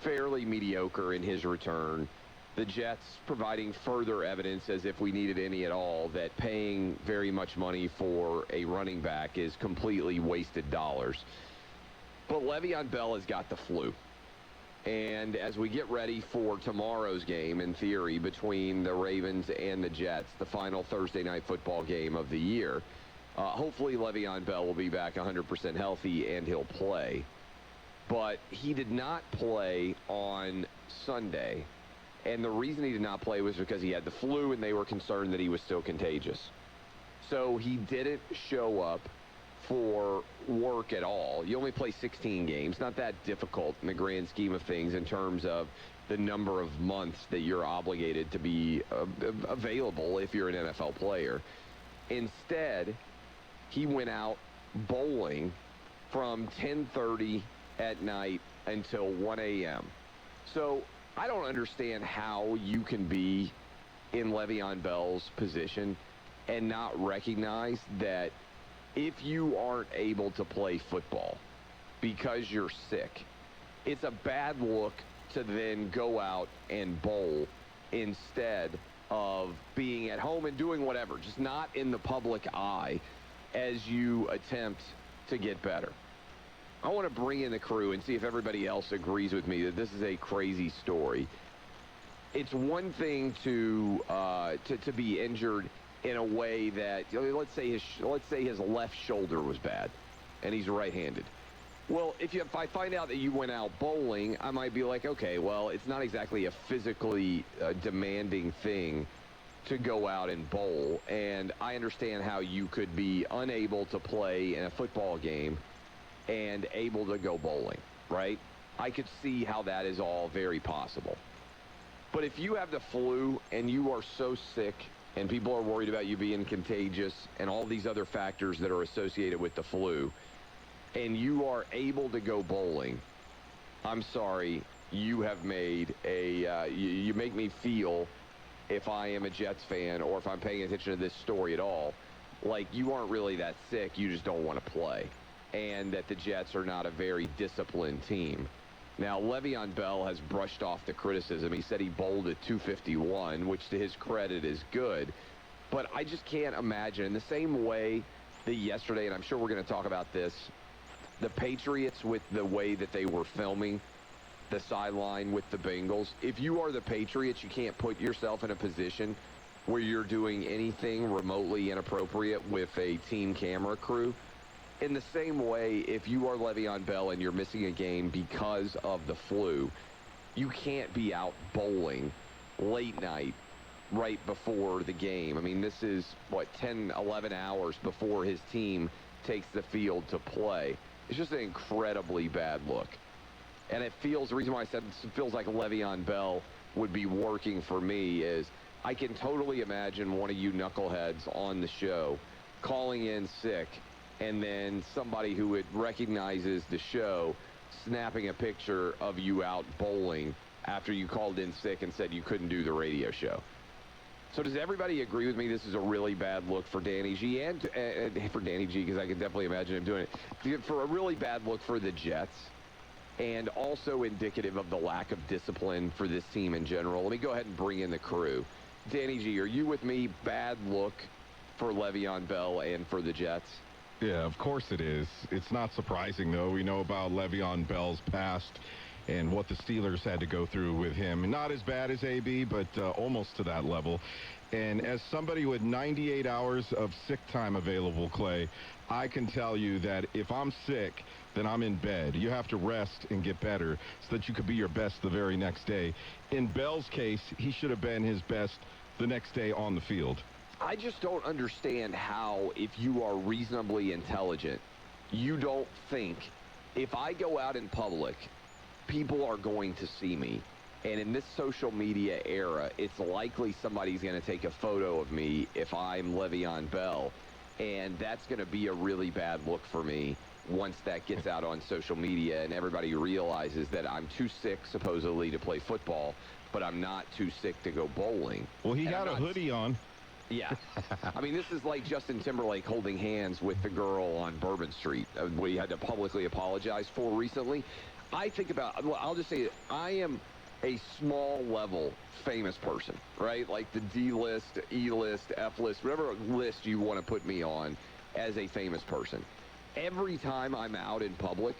[SPEAKER 17] fairly mediocre in his return. The Jets providing further evidence, as if we needed any at all, that paying very much money for a running back is completely wasted dollars. But Le'Veon Bell has got the flu. And as we get ready for tomorrow's game, in theory, between the Ravens and the Jets, the final Thursday night football game of the year, hopefully Le'Veon Bell will be back 100% healthy and he'll play. But he did not play on Sunday. And the reason he did not play was because he had the flu and they were concerned that he was still contagious. So he didn't show up for work at all. You only play 16 games. Not that difficult in the grand scheme of things in terms of the number of months that you're obligated to be available if you're an NFL player. Instead, he went out bowling from 10:30 at night until 1 a.m. So I don't understand how you can be in Le'Veon Bell's position and not recognize that if you aren't able to play football because you're sick, it's a bad look to then go out and bowl instead of being at home and doing whatever, just not in the public eye as you attempt to get better. I want to bring in the crew and see if everybody else agrees with me that this is a crazy story. It's one thing to be injured in a way that, let's say his left shoulder was bad, and he's right-handed. Well, if I find out that you went out bowling, I might be like, okay, well, it's not exactly a physically demanding thing to go out and bowl, and I understand how you could be unable to play in a football game and able to go bowling, right? I could see how that is all very possible. But if you have the flu and you are so sick and people are worried about you being contagious and all these other factors that are associated with the flu, and you are able to go bowling, I'm sorry, you have made you make me feel, if I am a Jets fan or if I'm paying attention to this story at all, like you aren't really that sick, you just don't want to play. And that the Jets are not a very disciplined team. Now, Le'Veon Bell has brushed off the criticism. He said he bowled at 251, which to his credit is good. But I just can't imagine, in the same way that yesterday, and I'm sure we're going to talk about this, the Patriots with the way that they were filming the sideline with the Bengals, if you are the Patriots, you can't put yourself in a position where you're doing anything remotely inappropriate with a team camera crew. In the same way, if you are Le'Veon Bell and you're missing a game because of the flu, you can't be out bowling late night right before the game. I mean, this is, 10, 11 hours before his team takes the field to play. It's just an incredibly bad look. And it feels, the reason why I said it feels like Le'Veon Bell would be working for me is I can totally imagine one of you knuckleheads on the show calling in sick, and then somebody who recognizes the show snapping a picture of you out bowling after you called in sick and said you couldn't do the radio show. So does everybody agree with me this is a really bad look for Danny G and for Danny G, because I can definitely imagine him doing it, for a really bad look for the Jets, and also indicative of the lack of discipline for this team in general? Let me go ahead and bring in the crew. Danny G, are you with me? Bad look for Le'Veon Bell and for the Jets?
[SPEAKER 18] Yeah, of course it is. It's not surprising, though. We know about Le'Veon Bell's past and what the Steelers had to go through with him. Not as bad as AB, but almost to that level. And as somebody with 98 hours of sick time available, Clay, I can tell you that if I'm sick, then I'm in bed. You have to rest and get better so that you could be your best the very next day. In Bell's case, he should have been his best the next day on the field.
[SPEAKER 17] I just don't understand how, if you are reasonably intelligent, you don't think, if I go out in public, people are going to see me. And in this social media era, it's likely somebody's going to take a photo of me if I'm Le'Veon Bell. And that's going to be a really bad look for me once that gets out on social media and everybody realizes that I'm too sick, supposedly, to play football, but I'm not too sick to go bowling.
[SPEAKER 18] Well, he had a hoodie on.
[SPEAKER 17] Yeah. I mean, this is like Justin Timberlake holding hands with the girl on Bourbon Street, what he had to publicly apologize for recently. I think about, I'll just say, I am a small-level famous person, right? Like the D-list, E-list, F-list, whatever list you want to put me on as a famous person. Every time I'm out in public,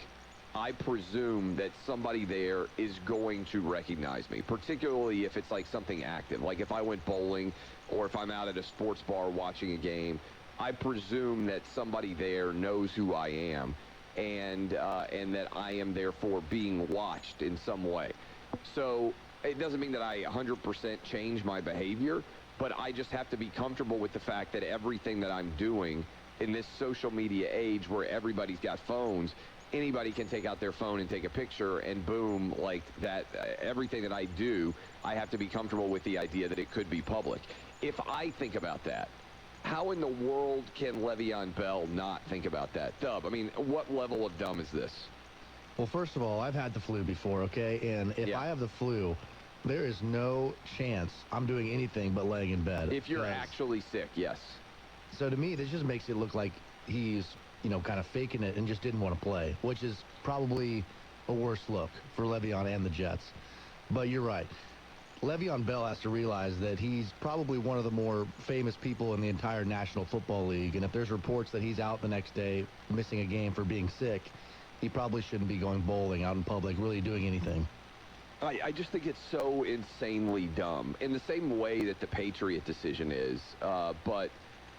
[SPEAKER 17] I presume that somebody there is going to recognize me, particularly if it's like something active. Like if I went bowling or if I'm out at a sports bar watching a game, I presume that somebody there knows who I am and that I am therefore being watched in some way. So it doesn't mean that I 100% change my behavior, but I just have to be comfortable with the fact that everything that I'm doing in this social media age where everybody's got phones, anybody can take out their phone and take a picture and boom, like that, everything that I do, I have to be comfortable with the idea that it could be public. If I think about that, how in the world can Le'Veon Bell not think about that? Dub, I mean, what level of dumb is this?
[SPEAKER 19] Well, first of all, I've had the flu before, okay? And if I have the flu, there is no chance I'm doing anything but laying in bed.
[SPEAKER 17] If you're actually sick, yes.
[SPEAKER 19] So to me, this just makes it look like he's, kind of faking it and just didn't want to play, which is probably a worse look for Le'Veon and the Jets. But you're right. Le'Veon Bell has to realize that he's probably one of the more famous people in the entire National Football League. And if there's reports that he's out the next day missing a game for being sick, he probably shouldn't be going bowling out in public, really doing anything.
[SPEAKER 17] I just think it's so insanely dumb in the same way that the Patriot decision is. But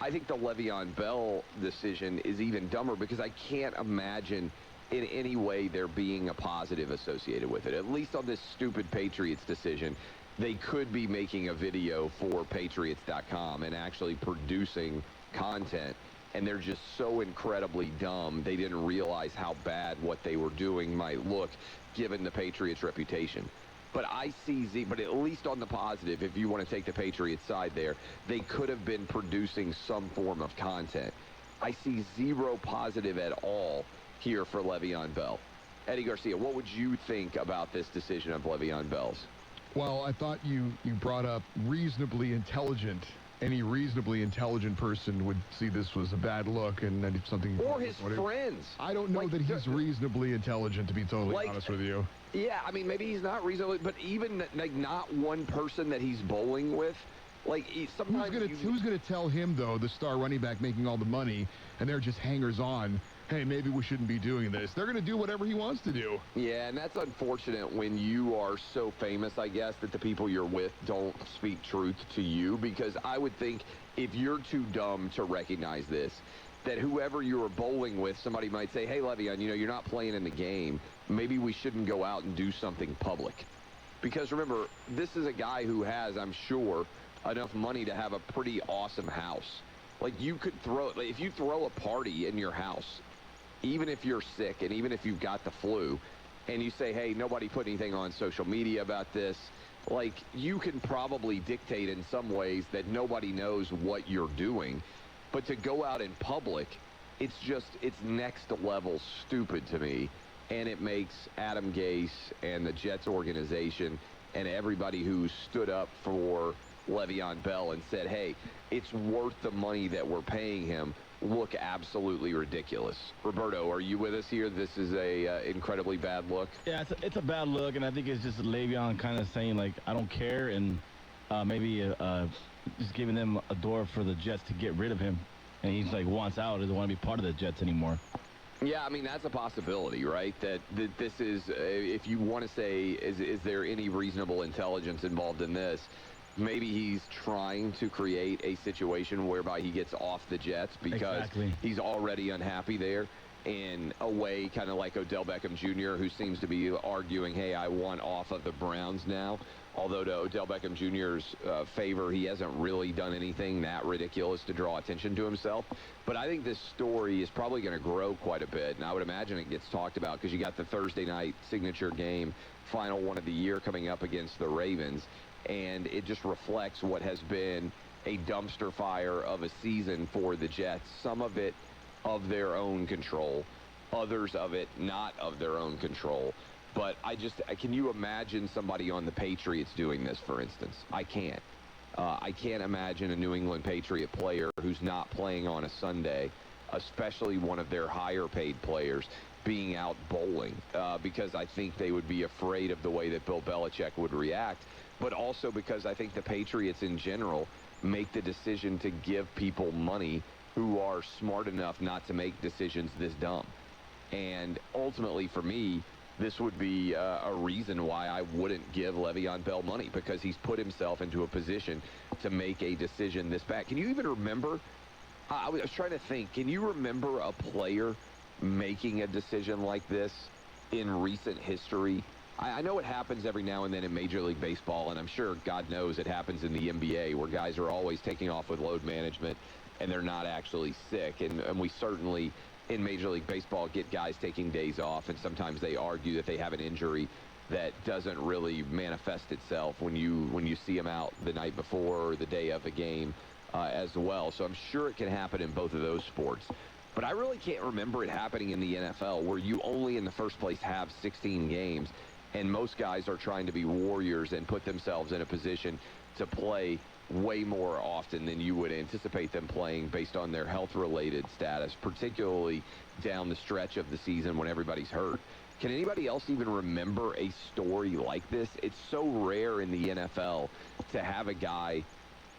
[SPEAKER 17] I think the Le'Veon Bell decision is even dumber because I can't imagine in any way there being a positive associated with it. At least on this stupid Patriots decision, they could be making a video for Patriots.com and actually producing content. And they're just so incredibly dumb, they didn't realize how bad what they were doing might look given the Patriots' reputation. But I see but at least on the positive, if you want to take the Patriots side there, they could have been producing some form of content. I see zero positive at all here for Le'Veon Bell. Eddie Garcia, what would you think about this decision of Le'Veon Bell's?
[SPEAKER 15] Well, I thought you brought up reasonably intelligent. Any reasonably intelligent person would see this was a bad look and that it's something...
[SPEAKER 17] Or his friends.
[SPEAKER 15] I don't know that he's reasonably intelligent, to be totally honest with you.
[SPEAKER 17] Yeah, I mean, maybe he's not reasonably, but even, like, not one person that he's bowling with, like, sometimes...
[SPEAKER 15] Who's gonna tell him, though, the star running back making all the money, and they're just hangers-on, hey, maybe we shouldn't be doing this. They're going to do whatever he wants to do.
[SPEAKER 17] Yeah, and that's unfortunate when you are so famous, I guess, that the people you're with don't speak truth to you, because I would think if you're too dumb to recognize this, that whoever you were bowling with, somebody might say, hey, Le'Veon, you know, you're not playing in the game. Maybe we shouldn't go out and do something public. Because remember, this is a guy who has, I'm sure, enough money to have a pretty awesome house. Like, you could if you throw a party in your house, even if you're sick and even if you've got the flu, and you say, hey, nobody put anything on social media about this, like, you can probably dictate in some ways that nobody knows what you're doing. But to go out in public, it's next level stupid to me. And it makes Adam Gase and the Jets organization and everybody who stood up for Le'Veon Bell and said, hey, it's worth the money that we're paying him, look absolutely ridiculous. Roberto, are you with us here? This is a incredibly bad look.
[SPEAKER 20] Yeah, it's a bad look, and I think it's just Le'Veon kind of saying, like, I don't care, and maybe just giving them a door for the Jets to get rid of him. And he's like, wants out, doesn't want to be part of the Jets anymore.
[SPEAKER 17] Yeah, I mean, that's a possibility, right? That this is, if you want to say, is there any reasonable intelligence involved in this? Maybe he's trying to create a situation whereby he gets off the Jets because he's already unhappy there. In a way, kind of like Odell Beckham Jr., who seems to be arguing, hey, I want off of the Browns now. Although to Odell Beckham Jr.'s favor, he hasn't really done anything that ridiculous to draw attention to himself. But I think this story is probably going to grow quite a bit, and I would imagine it gets talked about because you got the Thursday night signature game, final one of the year coming up against the Ravens, and it just reflects what has been a dumpster fire of a season for the Jets. Some of it of their own control, others of it not of their own control. But can you imagine somebody on the Patriots doing this, for instance? I can't. I can't imagine a New England Patriot player who's not playing on a Sunday, especially one of their higher-paid players, being out bowling because I think they would be afraid of the way that Bill Belichick would react, but also because I think the Patriots in general make the decision to give people money who are smart enough not to make decisions this dumb. And ultimately, for me, this would be a reason why I wouldn't give Le'Veon Bell money, because he's put himself into a position to make a decision this bad. Can you even remember? I was trying to think. Can you remember a player making a decision like this in recent history? I know it happens every now and then in Major League Baseball, and I'm sure, God knows, it happens in the NBA where guys are always taking off with load management and they're not actually sick. And we certainly, in Major League Baseball, get guys taking days off, and sometimes they argue that they have an injury that doesn't really manifest itself when you see them out the night before or the day of the game as well. So I'm sure it can happen in both of those sports. But I really can't remember it happening in the NFL, where you only in the first place have 16 games, and most guys are trying to be warriors and put themselves in a position to play way more often than you would anticipate them playing based on their health-related status, particularly down the stretch of the season when everybody's hurt. Can anybody else even remember a story like this? It's so rare in the NFL to have a guy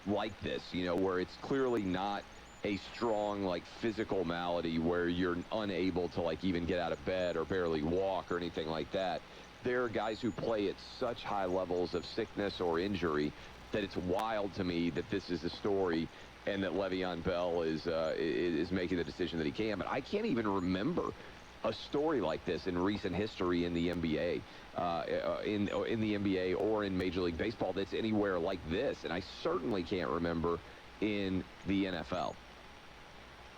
[SPEAKER 17] like this, you know, where it's clearly not a strong, like, physical malady where you're unable to, like, even get out of bed or barely walk or anything like that. There are guys who play at such high levels of sickness or injury that it's wild to me that this is a story and that Le'Veon Bell is making the decision that he can. But I can't even remember a story like this in recent history in the NBA, in the NBA or in Major League Baseball that's anywhere like this. And I certainly can't remember in the NFL.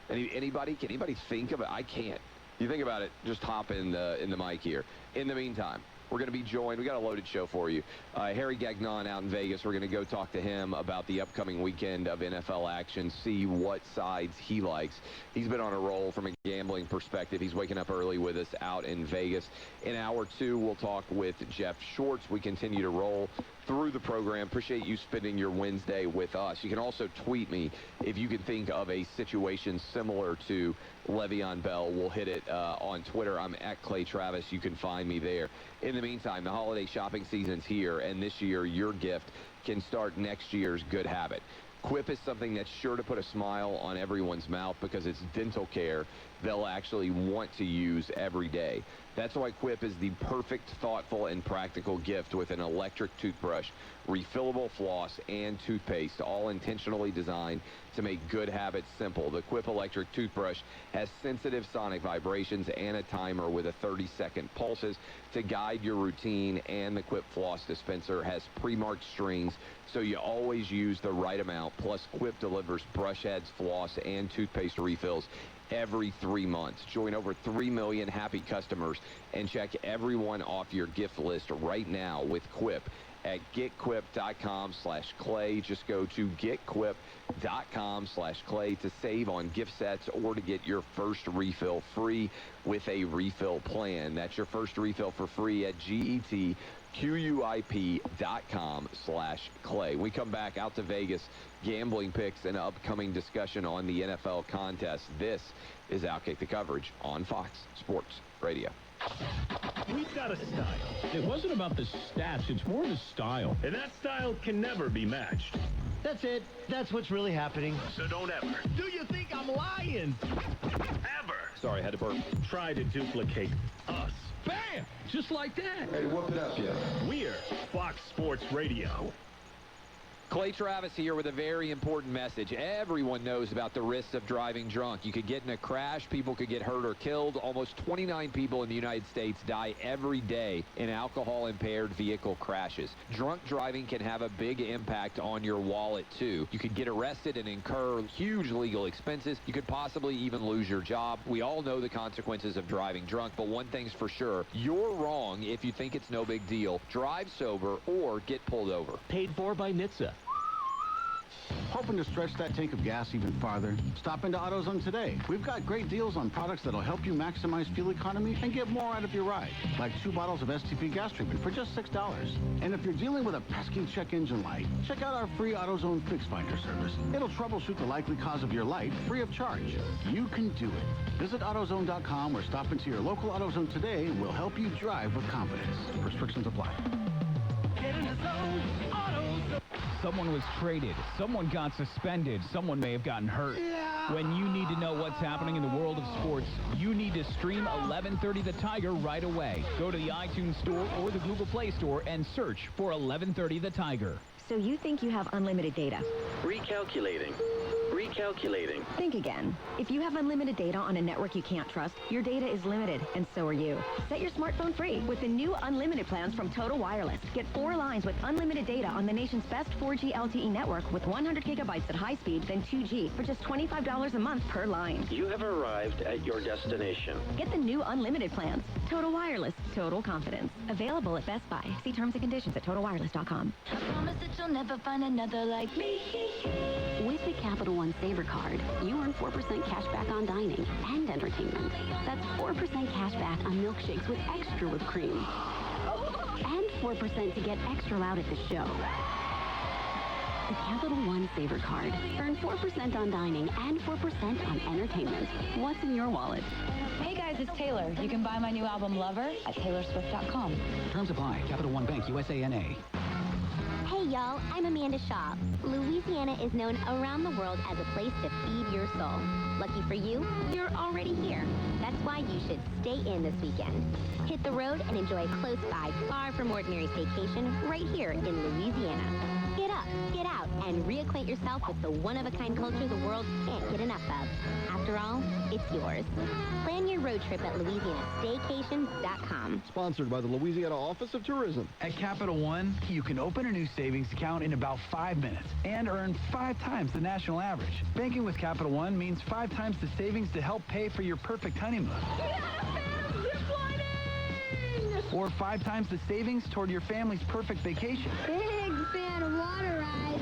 [SPEAKER 17] Anybody? Can anybody think of it? I can't. You think about it, just hop in the mic here. In the meantime, we're going to be joined. We got a loaded show for you. Harry Gagnon out in Vegas. We're going to go talk to him about the upcoming weekend of NFL action, see what sides he likes. He's been on a roll from a gambling perspective. He's waking up early with us out in Vegas. In hour two, we'll talk with Jeff Schwartz. We continue to roll through the program. Appreciate you spending your Wednesday with us. You can also tweet me if you can think of a situation similar to Le'Veon Bell. We'll hit it on Twitter. I'm at Clay Travis. You can find me there. In the meantime, the holiday shopping season's here, and this year your gift can start next year's good habit. Quip is something that's sure to put a smile on everyone's mouth because it's dental care they'll actually want to use every day. That's why Quip is the perfect, thoughtful, and practical gift with an electric toothbrush, refillable floss, and toothpaste, all intentionally designed to make good habits simple. The Quip electric toothbrush has sensitive sonic vibrations and a timer with a 30-second pulses to guide your routine, and the Quip floss dispenser has pre-marked strings so you always use the right amount. Plus, Quip delivers brush heads, floss, and toothpaste refills every 3 months. Join over 3 million happy customers and check everyone off your gift list right now with Quip at getquip.com/clay. Just go to getquip.com/clay to save on gift sets or to get your first refill free with a refill plan. That's your first refill for free at getquip.com/clay. We come back out to Vegas, gambling picks and upcoming discussion on the NFL contest. This is Outkick the Coverage on Fox Sports Radio.
[SPEAKER 12] We've got a style.
[SPEAKER 1] It wasn't about the stats. It's more the style.
[SPEAKER 12] And that style can never be matched.
[SPEAKER 9] That's it. That's what's really happening.
[SPEAKER 12] So don't ever.
[SPEAKER 1] Do you think I'm lying?
[SPEAKER 12] Ever.
[SPEAKER 17] Sorry, I had to burp.
[SPEAKER 12] Try to duplicate us.
[SPEAKER 1] Bam! Just like that.
[SPEAKER 14] Hey, whoop it up, yeah.
[SPEAKER 12] We're Fox Sports Radio.
[SPEAKER 17] Clay Travis here with a very important message. Everyone knows about the risks of driving drunk. You could get in a crash, people could get hurt or killed. Almost 29 people in the United States die every day in alcohol-impaired vehicle crashes. Drunk driving can have a big impact on your wallet, too. You could get arrested and incur huge legal expenses. You could possibly even lose your job. We all know the consequences of driving drunk, but one thing's for sure. You're wrong if you think it's no big deal. Drive sober or get pulled over.
[SPEAKER 9] Paid for by NHTSA.
[SPEAKER 4] Hoping to stretch that tank of gas even farther? Stop into AutoZone today. We've got great deals on products that'll help you maximize fuel economy and get more out of your ride. Like 2 bottles of STP gas treatment for just $6. And if you're dealing with a pesky check engine light, check out our free AutoZone Fix Finder service. It'll troubleshoot the likely cause of your light free of charge. You can do it. Visit AutoZone.com or stop into your local AutoZone today and we'll help you drive with confidence. Restrictions apply.
[SPEAKER 5] Get in the zone, AutoZone.
[SPEAKER 3] Someone was traded. Someone got suspended. Someone may have gotten hurt. Yeah. When you need to know what's happening in the world of sports, you need to stream 1130 The Tiger right away. Go to the iTunes Store or the Google Play Store and search for 1130 The Tiger.
[SPEAKER 11] So you think you have unlimited data?
[SPEAKER 9] Recalculating. Recalculating.
[SPEAKER 11] Think again. If you have unlimited data on a network you can't trust, your data is limited, and so are you. Set your smartphone free with the new unlimited plans from Total Wireless. Get 4 lines with unlimited data on the nation's best 4G LTE network with 100 gigabytes at high speed, then 2G for just $25 a month per line.
[SPEAKER 9] You have arrived at your destination.
[SPEAKER 11] Get the new unlimited plans. Total Wireless. Total confidence. Available at Best Buy. See terms and conditions at TotalWireless.com.
[SPEAKER 21] I promise that you'll never find another like me. With the Capital One Saver Card, you earn 4% cash back on dining and entertainment. That's 4% cash back on milkshakes with extra whipped cream. And 4% to get extra loud at the show. The Capital One Saver Card. Earn 4% on dining and 4% on entertainment. What's in your wallet?
[SPEAKER 2] Hey guys, it's Taylor. You can buy my new album Lover at taylorswift.com.
[SPEAKER 6] Terms apply. Capital One Bank, USANA.
[SPEAKER 22] Hey y'all, I'm Amanda Shaw. Louisiana is known around the world as a place to feed your soul. Lucky for you, you're already here. That's why you should stay in this weekend. Hit the road and enjoy a close by, far from ordinary staycation right here in Louisiana. Get up, get out, and reacquaint yourself with the one-of-a-kind culture the world can't get enough of. After all, it's yours. Plan your road trip at LouisianaStaycation.com.
[SPEAKER 23] Sponsored by the Louisiana Office of Tourism.
[SPEAKER 6] At Capital One, you can open a new savings account in about 5 minutes and earn 5 times the national average. Banking with Capital One means 5 times the savings to help pay for your perfect honeymoon. Or 5 times the savings toward your family's perfect vacation.
[SPEAKER 22] Big fan of water rides.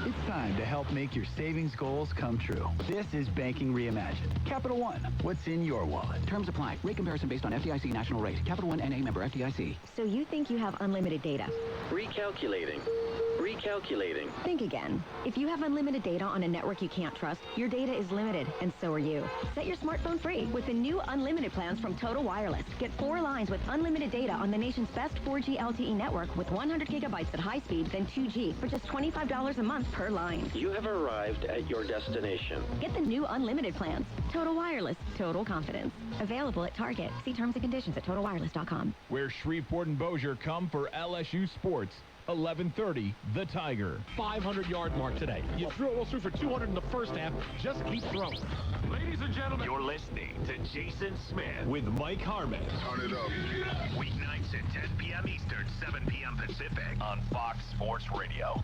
[SPEAKER 6] It's time to help make your savings goals come true. This is Banking Reimagined. Capital One, what's in your wallet? Terms apply. Rate comparison based on FDIC national rate. Capital One NA member FDIC.
[SPEAKER 11] So you think you have unlimited data?
[SPEAKER 9] Recalculating. Recalculating.
[SPEAKER 11] Think again. If you have unlimited data on a network you can't trust, your data is limited, and so are you. Set your smartphone free with the new unlimited plans from Total Wireless. Get 4 lines with unlimited data on the nation's best 4G LTE network with 100 gigabytes at high speed, then 2G for just $25 a month per line.
[SPEAKER 9] You have arrived at your destination.
[SPEAKER 11] Get the new unlimited plans. Total Wireless. Total confidence. Available at Target. See terms and conditions at TotalWireless.com.
[SPEAKER 3] Where Shreveport and Bossier come for LSU sports. 11:30, The Tiger.
[SPEAKER 24] 500-yard mark today. You threw almost through for 200 in the first half. Just keep throwing.
[SPEAKER 12] Ladies and gentlemen, you're listening to Jason Smith with Mike Harmon.
[SPEAKER 14] Turn it up.
[SPEAKER 12] Weeknights at 10 p.m. Eastern, 7 p.m. Pacific on Fox Sports Radio.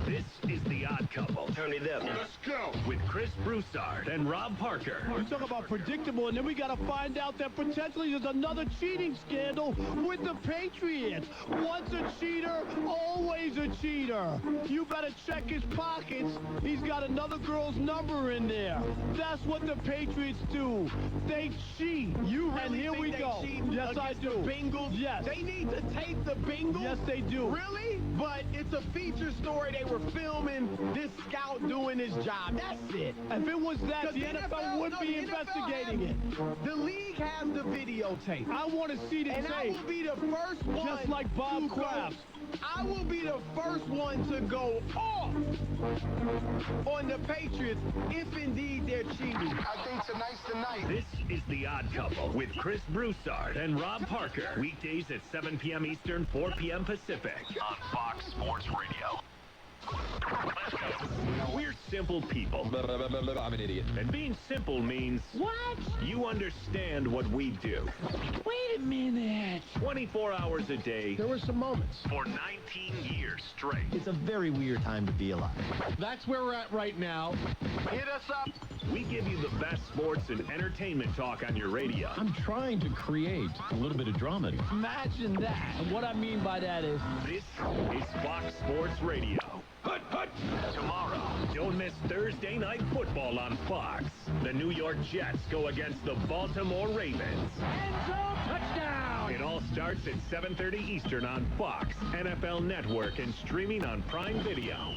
[SPEAKER 12] This is The Odd Couple. Turn it up.
[SPEAKER 14] Let's go.
[SPEAKER 12] With Chris Broussard and Rob Parker.
[SPEAKER 24] You talk about predictable, and then we got to find out that potentially there's another cheating scandal with the Patriots. Once a cheater, always a cheater. You better check his pockets. He's got another girl's number in there. That's what the Patriots do. They cheat.
[SPEAKER 25] You really
[SPEAKER 24] and here
[SPEAKER 25] think
[SPEAKER 24] we
[SPEAKER 25] they
[SPEAKER 24] go.
[SPEAKER 25] cheat
[SPEAKER 24] Yes, I
[SPEAKER 25] against
[SPEAKER 24] do.
[SPEAKER 25] The Bengals?
[SPEAKER 24] Yes.
[SPEAKER 25] They need to tape the Bengals?
[SPEAKER 24] Yes, they do.
[SPEAKER 25] Really? But it's a feature story. They were filming this scout doing his job. That's it.
[SPEAKER 24] If it was that, the
[SPEAKER 25] NFL
[SPEAKER 24] NFL would be investigating it.
[SPEAKER 25] The league has the videotape.
[SPEAKER 24] I want to see the
[SPEAKER 25] and
[SPEAKER 24] tape.
[SPEAKER 25] I will be the first one.
[SPEAKER 24] Just like Bob Kraft.
[SPEAKER 25] I will be the first one to go off on the Patriots if indeed they're cheating.
[SPEAKER 14] I think tonight's the night.
[SPEAKER 12] This is The Odd Couple with Chris Broussard and Rob Parker. Weekdays at 7 p.m. Eastern, 4 p.m. Pacific on Fox Sports Radio. Let's go. We're simple people.
[SPEAKER 17] I'm an idiot.
[SPEAKER 12] And being simple means...
[SPEAKER 25] What?
[SPEAKER 12] You understand what we do.
[SPEAKER 25] Wait a minute.
[SPEAKER 12] 24 hours a day.
[SPEAKER 25] There were some moments.
[SPEAKER 12] For 19 years straight.
[SPEAKER 6] It's a very weird time to be alive.
[SPEAKER 24] That's where we're at right now.
[SPEAKER 25] Hit us up.
[SPEAKER 12] We give you the best sports and entertainment talk on your radio.
[SPEAKER 1] I'm trying to create a little bit of drama.
[SPEAKER 24] Imagine that. And what I mean by that is...
[SPEAKER 12] This is Fox Sports Radio. Hut, hut. Tomorrow, don't miss Thursday Night Football on Fox. The New York Jets go against the Baltimore Ravens.
[SPEAKER 25] End zone touchdown.
[SPEAKER 12] It all starts at 7:30 Eastern on Fox, NFL Network, and streaming on Prime Video.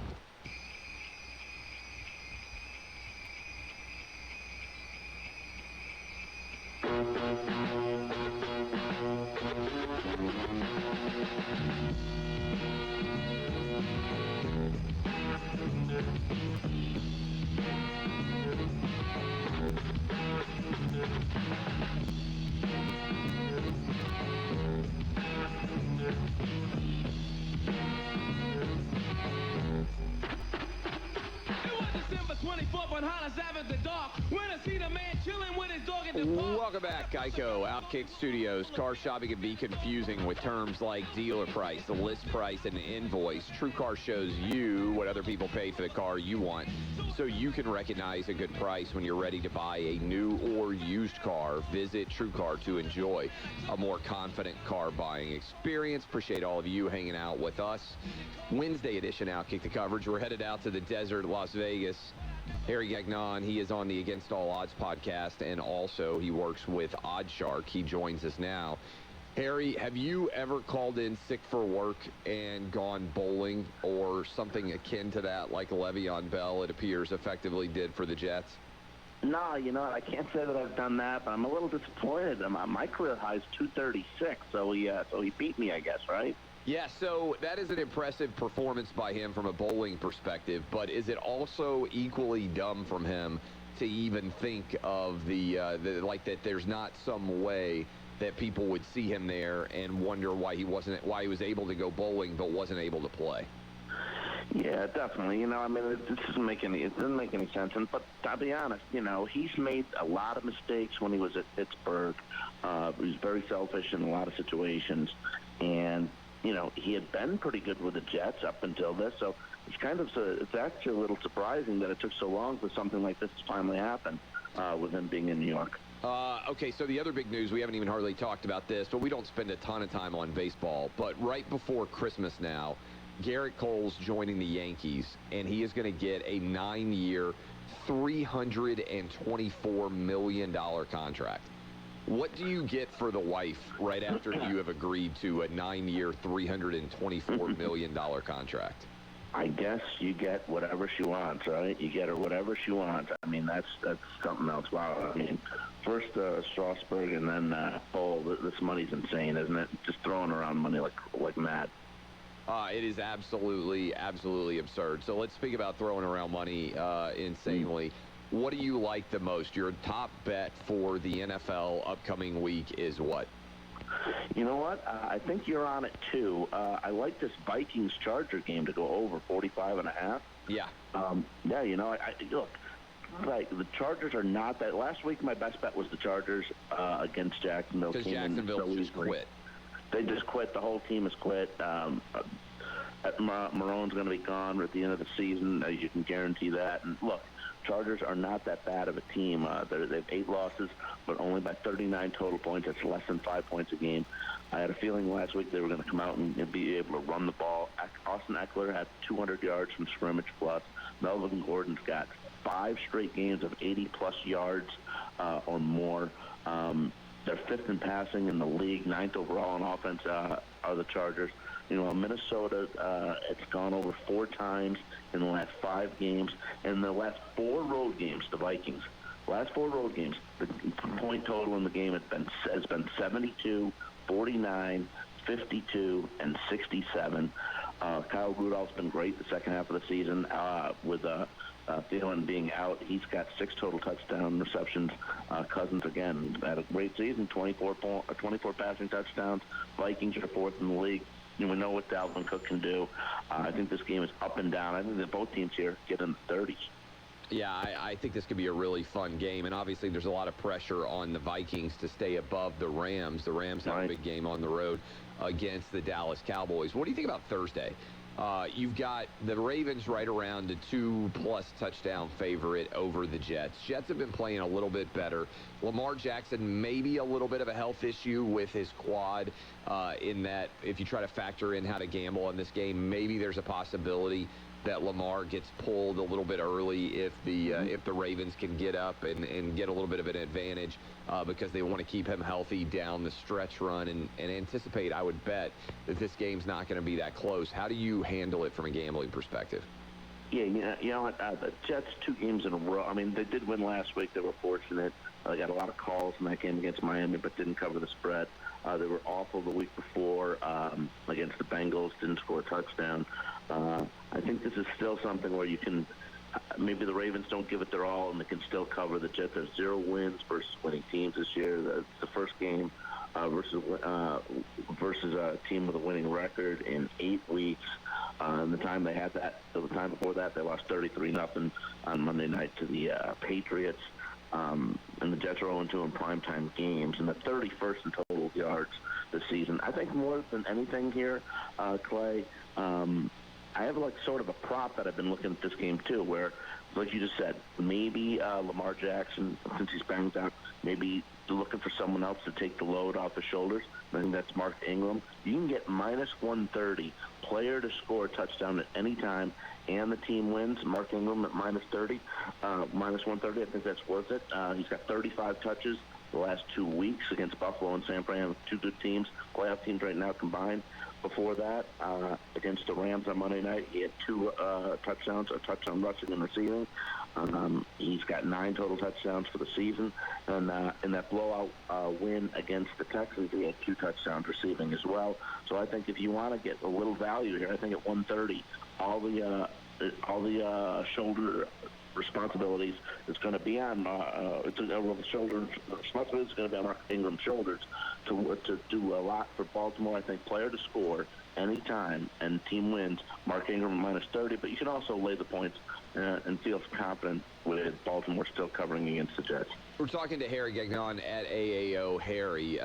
[SPEAKER 17] Welcome back, Geico Outkick Studios. Car shopping can be confusing with terms like dealer price, the list price, and invoice. TrueCar shows you what other people paid for the car you want, so you can recognize a good price when you're ready to buy a new or used car. Visit TrueCar to enjoy a more confident car buying experience. Appreciate all of you hanging out with us. Wednesday edition Outkick the coverage. We're headed out to the desert, Las Vegas. Harry Gagnon, he is on the Against All Odds podcast, and also he works with OddsShark. He joins us now. Harry, have you ever called in sick for work and gone bowling or something akin to that like Le'Veon Bell, it appears, effectively did for the Jets?
[SPEAKER 7] No, I can't say that I've done that, but I'm a little disappointed. My career high is 236, so he beat me, I guess, right?
[SPEAKER 17] Yeah, so that is an impressive performance by him from a bowling perspective, but is it also equally dumb from him to even think of like that there's not some way that people would see him there and wonder why he was able to go bowling but wasn't able to play?
[SPEAKER 7] Yeah, definitely. It doesn't make any sense. But I'll be honest, he's made a lot of mistakes when he was at Pittsburgh. He was very selfish in a lot of situations, and he had been pretty good with the Jets up until this. So it's actually a little surprising that it took so long for something like this to finally happen with him being in New York.
[SPEAKER 17] Okay, so the other big news, we haven't even hardly talked about this, but we don't spend a ton of time on baseball. But right before Christmas now, Garrett Cole's joining the Yankees, and he is going to get a 9-year, $324 million contract. What do you get for the wife right after you have agreed to a 9-year, $324 million contract?
[SPEAKER 7] I guess you get whatever she wants, right? You get her whatever she wants. I mean, that's something else. Wow. I mean, first Strasburg and then this money's insane, isn't it? Just throwing around money like mad.
[SPEAKER 17] It is absolutely absurd. So let's speak about throwing around money insanely. What do you like the most? Your top bet for the NFL upcoming week is what?
[SPEAKER 7] You know what? I think you're on it, too. I like this Vikings-Charger game to go over 45.5.
[SPEAKER 17] Yeah.
[SPEAKER 7] Look, right, the Chargers are not that. Last week, my best bet was the Chargers against Jacksonville.
[SPEAKER 17] Because Jacksonville just quit.
[SPEAKER 7] They just quit. The whole team has quit. Marone's going to be gone at the end of the season. You can guarantee that. And look, Chargers are not that bad of a team. They have 8 losses, but only by 39 total points. That's less than 5 points a game. I had a feeling last week they were going to come out and be able to run the ball. Austin Eckler had 200 yards from scrimmage plus. Melvin Gordon's got 5 straight games of 80-plus yards or more. They're 5th in passing in the league, 9th overall in offense are the Chargers. Minnesota, it's gone over 4 times in the last 5 games. In the last 4 road games, the Vikings, last 4 road games, the point total in the game has been 72, 49, 52, and 67. Kyle Rudolph's been great the second half of the season with Thielen being out. He's got 6 total touchdown receptions. Cousins, again, had a great season, 24 passing touchdowns. Vikings are 4th in the league. We know what Dalvin Cook can do. I think this game is up and down. I think that both teams here get in the 30s.
[SPEAKER 17] Yeah, I think this could be a really fun game, and obviously there's a lot of pressure on the Vikings to stay above the Rams. The Rams have a big game on the road against the Dallas Cowboys. What do you think about Thursday? You've got the Ravens right around a 2+ touchdown favorite over the Jets. Jets have been playing a little bit better. Lamar Jackson, maybe a little bit of a health issue with his quad in that if you try to factor in how to gamble on this game, maybe there's a possibility that Lamar gets pulled a little bit early if the Ravens can get up and get a little bit of an advantage because they want to keep him healthy down the stretch run and anticipate, I would bet, that this game's not going to be that close. How do you handle it from a gambling perspective?
[SPEAKER 7] Yeah, you know what? The Jets 2 games in a row. I mean, they did win last week. They were fortunate. They got a lot of calls in that game against Miami, but didn't cover the spread. They were awful the week before against the Bengals, didn't score a touchdown. I think this is still something where you can maybe the Ravens don't give it their all and they can still cover. The Jets have 0 wins versus winning teams this year. The first game versus a team with a winning record in 8 weeks. And the time before that, they lost 33-0 on Monday night to the Patriots. And the Jets are 0-2 in primetime games, and the 31st in total yards this season. I think more than anything here, Clay, I have sort of a prop that I've been looking at this game too, where, like you just said, maybe Lamar Jackson, since he's banged out, maybe looking for someone else to take the load off his shoulders. I think that's Mark Ingram. You can get -130, player to score a touchdown at any time, and the team wins. Mark Ingram at -30, -130. I think that's worth it. He's got 35 touches the last 2 weeks against Buffalo and San Fran, two good teams, playoff teams right now combined. Before that, against the Rams on Monday night, he had 2 touchdowns, a touchdown rushing and receiving. He's got 9 total touchdowns for the season. And in that blowout win against the Texans, he had 2 touchdowns receiving as well. So I think if you want to get a little value here, I think at 130, all the shoulder responsibilities is going to be on responsibilities is going to be on Mark Ingram's shoulders to do a lot for Baltimore. I think player to score anytime and team wins. Mark Ingram minus 30, but you can also lay the points and feel confident with Baltimore still covering against the Jets.
[SPEAKER 17] We're talking to Harry Gagnon at AAO Harry.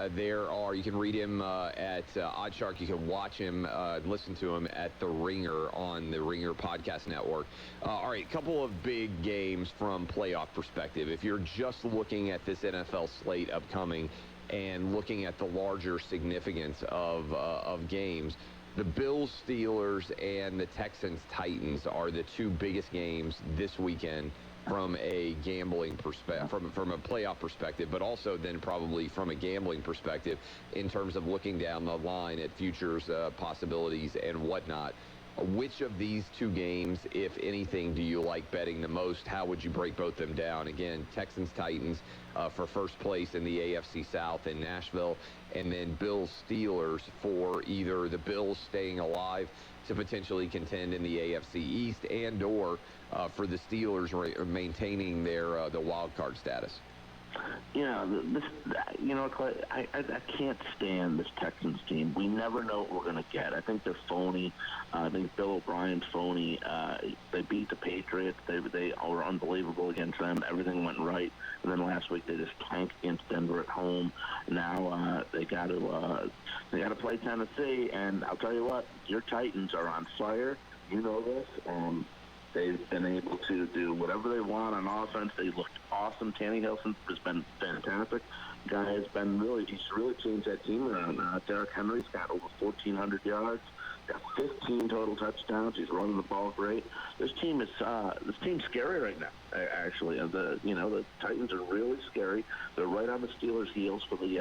[SPEAKER 17] You can read him at Oddshark. You can watch him, listen to him at The Ringer on the Ringer Podcast Network. All right, a couple of big games from playoff perspective. If you're just looking at this NFL slate upcoming and looking at the larger significance of games, the Bills-Steelers and the Texans-Titans are the 2 biggest games this weekend from a gambling perspective, from a playoff perspective, but also then probably from a gambling perspective in terms of looking down the line at futures possibilities and whatnot. Which of these 2 games, if anything, do you like betting the most? How would you break both them down? Again, Texans-Titans for first place in the AFC South in Nashville, and then Bills-Steelers for either the Bills staying alive to potentially contend in the AFC East and or for the Steelers maintaining their the wild card status.
[SPEAKER 7] Clay, I can't stand this Texans team. We never know what we're going to get. I think they're phony. I think Bill O'Brien's phony. They beat the Patriots. They were unbelievable against them. Everything went right. And then last week they just tanked against Denver at home. Now they got to play Tennessee. And I'll tell you what, your Titans are on fire. You know this. They've been able to do whatever they want on offense. They looked awesome. Tannehill has been fantastic. Guy has been he's really changed that team around. Derrick Henry's got over 1,400 yards, got 15 total touchdowns. He's running the ball great. This team's scary right now. Actually, the Titans are really scary. They're right on the Steelers' heels for the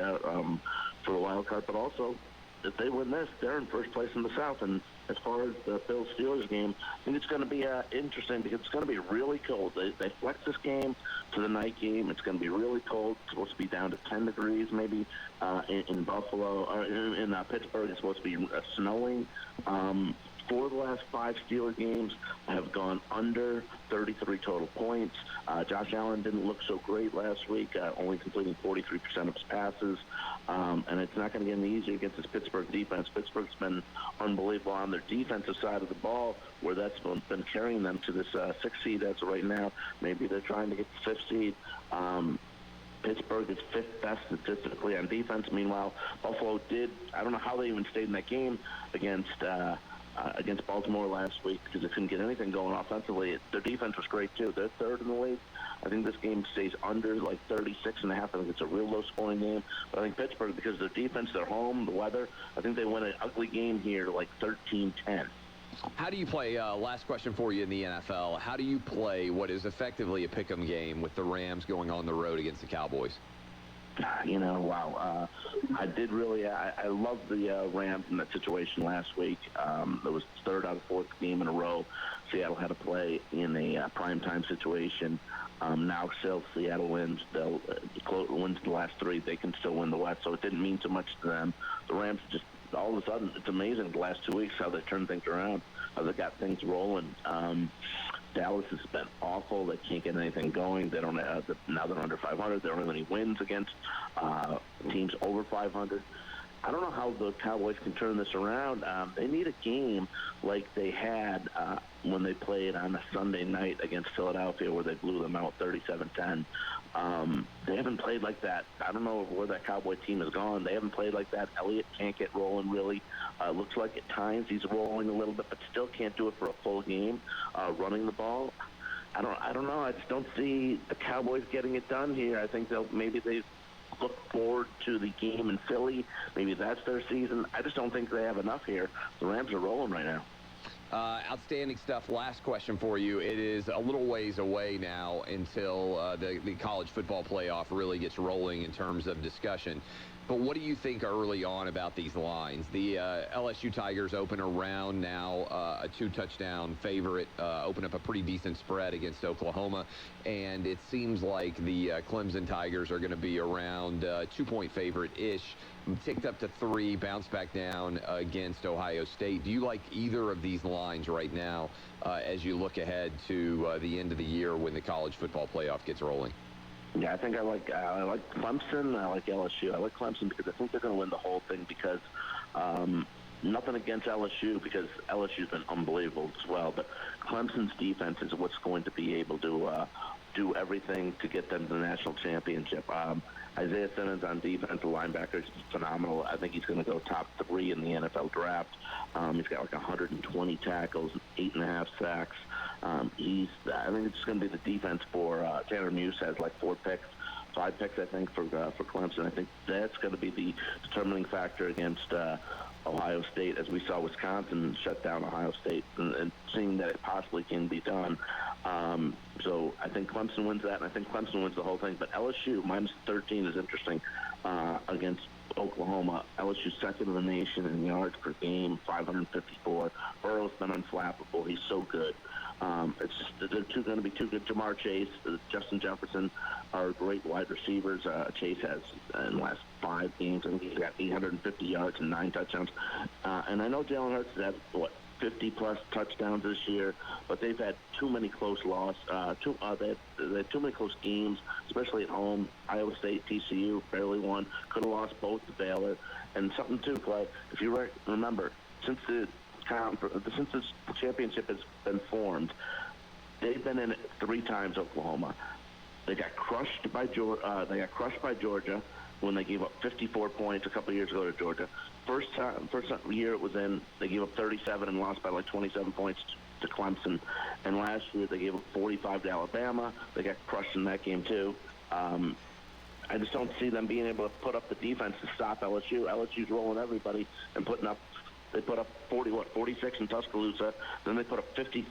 [SPEAKER 7] wild card, but also if they win this, they're in first place in the South. And as far as the Bills-Steelers game, I think it's going to be interesting because it's going to be really cold. They flex this game to the night game. It's going to be really cold. It's supposed to be down to 10 degrees maybe in Buffalo. Or in Pittsburgh, it's supposed to be snowing. 4 of the last 5 Steeler games have gone under 33 total points. Josh Allen didn't look so great last week, only completing 43% of his passes. And it's not going to get any easier against this Pittsburgh defense. Pittsburgh's been unbelievable on their defensive side of the ball, where that's been carrying them to this 6th seed as of right now. Maybe they're trying to get the 5th seed. Pittsburgh is 5th best statistically on defense. Meanwhile, Buffalo I don't know how they even stayed in that game against Baltimore last week because they couldn't get anything going offensively. Their defense was great, too. They're 3rd in the league. I think this game stays under 36.5. I think it's a real low-scoring game. But I think Pittsburgh, because their defense, their home, the weather, I think they win an ugly game here 13-10.
[SPEAKER 17] How do you play, last question for you in the NFL, how do you play what is effectively a pick'em game with the Rams going on the road against the Cowboys?
[SPEAKER 7] Wow. I loved the Rams in that situation last week. It was the 3rd out of 4th game in a row Seattle had to play in a primetime situation. Now still Seattle wins. They'll wins the last 3. They can still win the West, so it didn't mean too much to them. The Rams just all of a sudden, it's amazing the last 2 weeks how they turned things around, how they got things rolling. Dallas has been awful. They can't get anything going. They don't now they're under 500. They don't have any wins against teams over 500. I don't know how the Cowboys can turn this around. They need a game like they had when they played on a Sunday night against Philadelphia where they blew them out 37-10. They haven't played like that. I don't know where that Cowboy team has gone. They haven't played like that. Elliott can't get rolling really. Looks like at times he's rolling a little bit, but still can't do it for a full game running the ball. I don't know. I just don't see the Cowboys getting it done here. I think they look forward to the game in Philly. Maybe that's their season. I just don't think they have enough here. The Rams are rolling right now.
[SPEAKER 17] Outstanding stuff. Last question for you. It is a little ways away now until the college football playoff really gets rolling in terms of discussion. But what do you think early on about these lines? The LSU Tigers open around now a 2-touchdown favorite, open up a pretty decent spread against Oklahoma. And it seems like the Clemson Tigers are going to be around 2-point favorite-ish. Ticked up to 3, bounced back down against Ohio State. Do you like either of these lines right now as you look ahead to the end of the year when the college football playoff gets rolling?
[SPEAKER 7] Yeah, I think I like Clemson. I like LSU. I like Clemson because I think they're going to win the whole thing because nothing against LSU because LSU's been unbelievable as well. But Clemson's defense is what's going to be able to do everything to get them to the national championship. Isaiah Simmons on defense, the linebacker, is phenomenal. I think he's going to go top 3 in the NFL draft. He's got like 120 tackles, 8.5 sacks. I think it's going to be the defense for Tanner Muse has like 5 picks, I think, for Clemson. I think that's going to be the determining factor against Ohio State, as we saw Wisconsin shut down Ohio State, and seeing that it possibly can be done. So I think Clemson wins that, and I think Clemson wins the whole thing. But LSU, minus 13 is interesting against Oklahoma. LSU's second in the nation in yards per game, 554. Burrow's been unflappable. He's so good. They're going to be too good. Jamar Chase, Justin Jefferson are great wide receivers. Chase has, in the last 5 games, I think he's got 850 yards and 9 touchdowns. And I know Jalen Hurts has had, 50-plus touchdowns this year, but they've had too many close losses. They had too many close games, especially at home. Iowa State, TCU barely won. Could have lost both to Baylor. And something, too, Clay, if you remember, since this championship has been formed, they've been in it 3 times, Oklahoma. They got crushed by Georgia when they gave up 54 points a couple of years ago to Georgia. First year it was in, they gave up 37 and lost by like 27 points to Clemson. And last year they gave up 45 to Alabama. They got crushed in that game too. I just don't see them being able to put up the defense to stop LSU. LSU's rolling everybody and they put up 46 in Tuscaloosa. Then they put up 50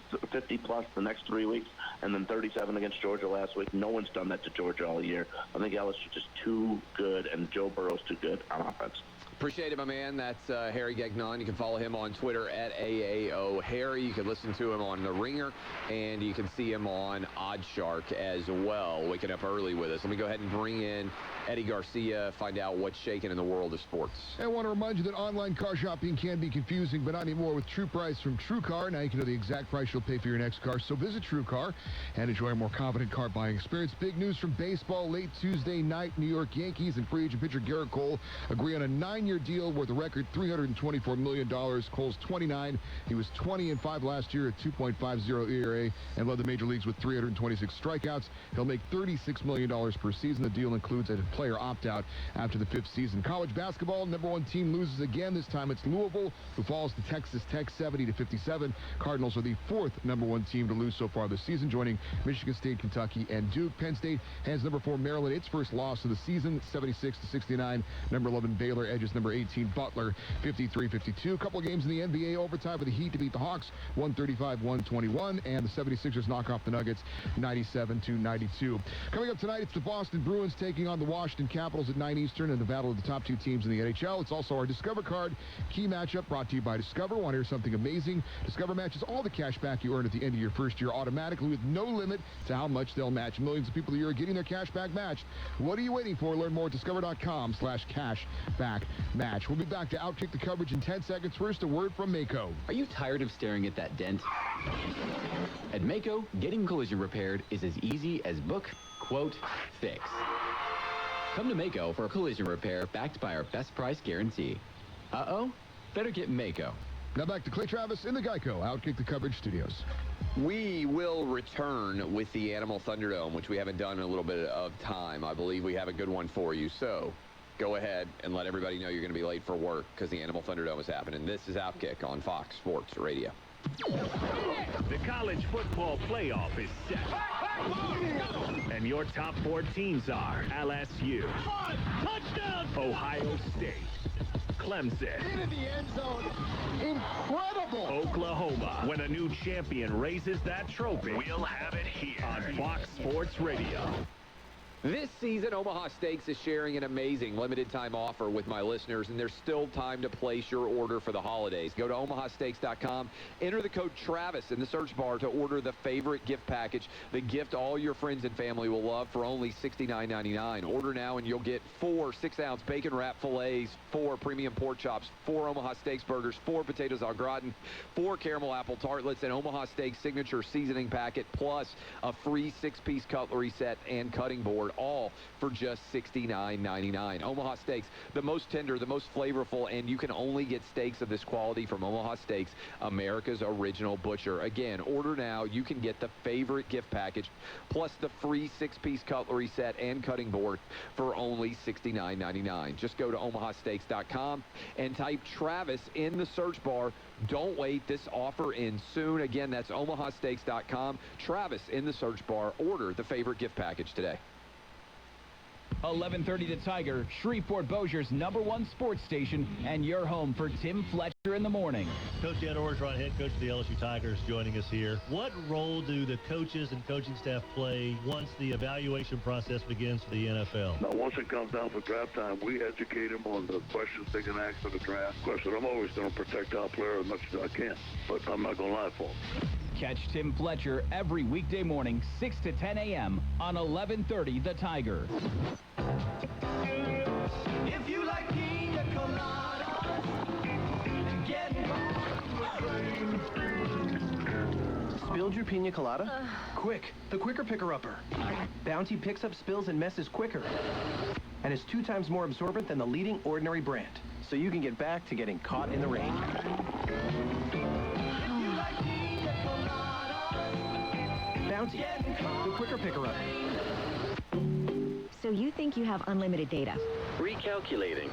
[SPEAKER 7] plus the next 3 weeks, and then 37 against Georgia last week. No one's done that to Georgia all year. I think LSU's just too good, and Joe Burrow's too good on offense.
[SPEAKER 17] Appreciate it, my man. That's Harry Gagnon. You can follow him on Twitter at AAO Harry. You can listen to him on The Ringer, and you can see him on OddsShark as well, waking up early with us. Let me go ahead and bring in Eddie Garcia, find out what's shaking in the world of sports.
[SPEAKER 15] I want to remind you that online car shopping can be confusing, but not anymore with True Price from TrueCar. Now you can know the exact price you'll pay for your next car, so visit TrueCar and enjoy a more confident car buying experience. Big news from baseball late Tuesday night. New York Yankees and free agent pitcher Garrett Cole agree on a 9-year deal worth a record $324 million. Cole's 29. He was 20-5 last year at 2.50 ERA and led the major leagues with 326 strikeouts. He'll make $36 million per season. The deal includes a player opt-out after the 5th season. College basketball, #1 team loses again. This time it's Louisville, who falls to Texas Tech 70-57. Cardinals are the 4th #1 team to lose so far this season, joining Michigan State, Kentucky, and Duke. Penn State hands #4 Maryland its first loss of the season, 76-69. #11 Baylor edges #18 Butler, 53-52. A couple of games in the NBA overtime for the Heat to beat the Hawks, 135-121, and the 76ers knock off the Nuggets, 97-92. Coming up tonight, it's the Boston Bruins taking on the Washington Capitals at 9 Eastern in the battle of the top 2 teams in the NHL. It's also our Discover Card key matchup brought to you by Discover. Want to hear something amazing? Discover matches all the cash back you earn at the end of your first year automatically with no limit to how much they'll match. Millions of people a year are getting their cash back matched. What are you waiting for? Learn more at discover.com/cashbackmatch. We'll be back to Outkick the coverage in 10 seconds. First, a word from Mako.
[SPEAKER 8] Are you tired of staring at that dent? At Mako, getting collision repaired is as easy as book, quote, fix. Come to Mako for a collision repair backed by our best price guarantee. Uh-oh? Better get Mako.
[SPEAKER 15] Now back to Clay Travis in the Geico Outkick the Coverage studios.
[SPEAKER 17] We will return with the Animal Thunderdome, which we haven't done in a little bit of time. I believe we have a good one for you. So go ahead and let everybody know you're going to be late for work because the Animal Thunderdome is happening. This is Outkick on Fox Sports Radio.
[SPEAKER 12] The college football playoff is set. And your top 4 teams are LSU, Ohio State, Clemson.
[SPEAKER 14] Into the end zone. Incredible.
[SPEAKER 12] Oklahoma. When a new champion raises that trophy, we'll have it here on Fox Sports Radio.
[SPEAKER 17] This season, Omaha Steaks is sharing an amazing limited-time offer with my listeners, and there's still time to place your order for the holidays. Go to omahasteaks.com, enter the code TRAVIS in the search bar to order the favorite gift package, the gift all your friends and family will love for only $69.99. Order now, and you'll get 4 6-ounce bacon-wrapped fillets, 4 premium pork chops, 4 Omaha Steaks burgers, 4 potatoes au gratin, 4 caramel apple tartlets, an Omaha Steaks signature seasoning packet, plus a free 6-piece cutlery set and cutting board, all for just $69.99. Omaha Steaks, the most tender, the most flavorful, and you can only get steaks of this quality from Omaha Steaks, America's original butcher. Again, order now. You can get the favorite gift package, plus the free 6-piece cutlery set and cutting board for only $69.99. Just go to omahasteaks.com and type Travis in the search bar. Don't wait. This offer ends soon. Again, that's omahasteaks.com. Travis in the search bar. Order the favorite gift package today.
[SPEAKER 3] 11:30 The Tiger, Shreveport Bossier's #1 sports station, and your home for Tim Fletcher in the morning.
[SPEAKER 10] Coach Ed Orgeron, head coach of the LSU Tigers, joining us here. What role do the coaches and coaching staff play once the evaluation process begins for the NFL?
[SPEAKER 13] Now, once it comes down for draft time, we educate them on the questions they can ask for the draft. Of course, I'm always going to protect our player as much as I can, but I'm not going to lie for them.
[SPEAKER 3] Catch Tim Fletcher every weekday morning, 6 to 10 a.m. on 11:30 The Tiger.
[SPEAKER 5] If you like pina coladas, get
[SPEAKER 16] Spilled your pina colada? Quick, the quicker picker-upper. Bounty picks up spills and messes quicker. And is 2 times more absorbent than the leading Ordinary brand. So you can get back to getting caught in the rain. Bounty, the quicker picker-upper.
[SPEAKER 11] So you think you have unlimited data?
[SPEAKER 9] Recalculating.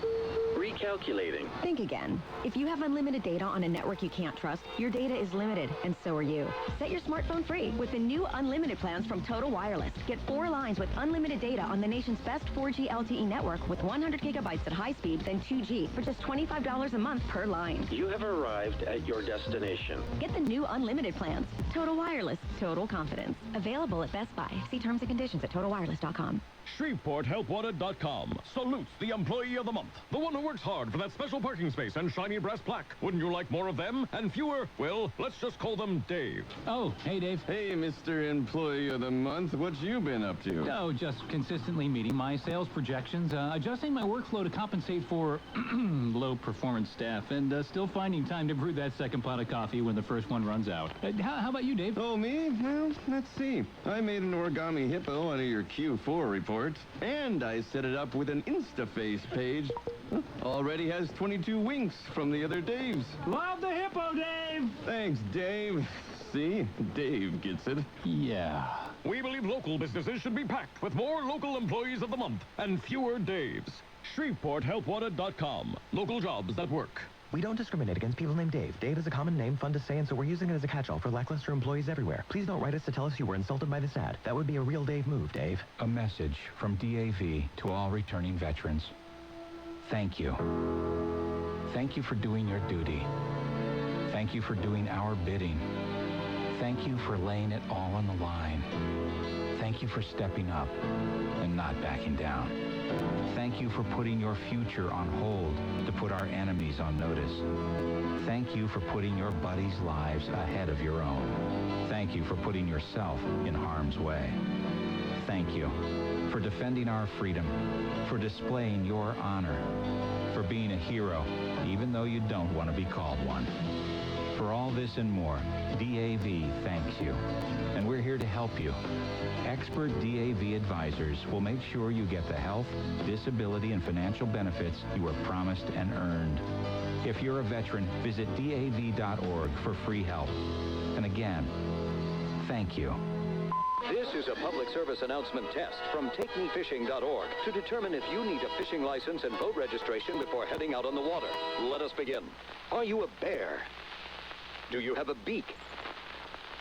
[SPEAKER 9] Recalculating.
[SPEAKER 11] Think again. If you have unlimited data on a network you can't trust, your data is limited, and so are you. Set your smartphone free with the new unlimited plans from Total Wireless. Get 4 lines with unlimited data on the nation's best 4G LTE network with 100 gigabytes at high speed, then 2G for just $25 a month per line.
[SPEAKER 9] You have arrived at your destination.
[SPEAKER 11] Get the new unlimited plans. Total Wireless. Total confidence. Available at Best Buy. See terms and conditions at TotalWireless.com.
[SPEAKER 18] ShreveportHelpWanted.com salutes the Employee of the Month, the one who works hard for that special parking space and shiny brass plaque. Wouldn't you like more of them and fewer? Well, let's just call them Dave.
[SPEAKER 19] Oh, hey, Dave.
[SPEAKER 26] Hey, Mr. Employee of the Month. What you been up to?
[SPEAKER 19] Oh, just consistently meeting my sales projections, adjusting my workflow to compensate for low-performance staff, and still finding time to brew that second pot of coffee when the first one runs out. How about you, Dave?
[SPEAKER 26] Oh, me? Well, let's see. I made an origami hippo out of your Q4 report. And I set it up with an InstaFace page. Already has 22 winks from the other Daves.
[SPEAKER 19] Love the hippo, Dave!
[SPEAKER 26] Thanks, Dave. See? Dave gets it.
[SPEAKER 19] Yeah.
[SPEAKER 18] We believe local businesses should be packed with more local employees of the month and fewer Daves. ShreveportHelpWanted.com. Local jobs that work.
[SPEAKER 27] We don't discriminate against people named Dave. Dave is a common name, fun to say, and so we're using it as a catch-all for lackluster employees everywhere. Please don't write us to tell us you were insulted by this ad. That would be a real Dave move, Dave.
[SPEAKER 28] A message from DAV to all returning veterans. Thank you. Thank you for doing your duty. Thank you for doing our bidding. Thank you for laying it all on the line. Thank you for stepping up and not backing down. Thank you for putting your future on hold to put our enemies on notice. Thank you for putting your buddies' lives ahead of your own. Thank you for putting yourself in harm's way. Thank you for defending our freedom, for displaying your honor, for being a hero, even though you don't want to be called one. For all this and more, DAV thanks you, and we're here to help you. Expert DAV advisors will make sure you get the health, disability, and financial benefits you were promised and earned. If you're a veteran, visit DAV.org for free help. And again, thank you.
[SPEAKER 29] This is a public service announcement test from TakeMeFishing.org to determine if you need a fishing license and boat registration before heading out on the water. Let us begin. Are you a bear? Do you have a beak?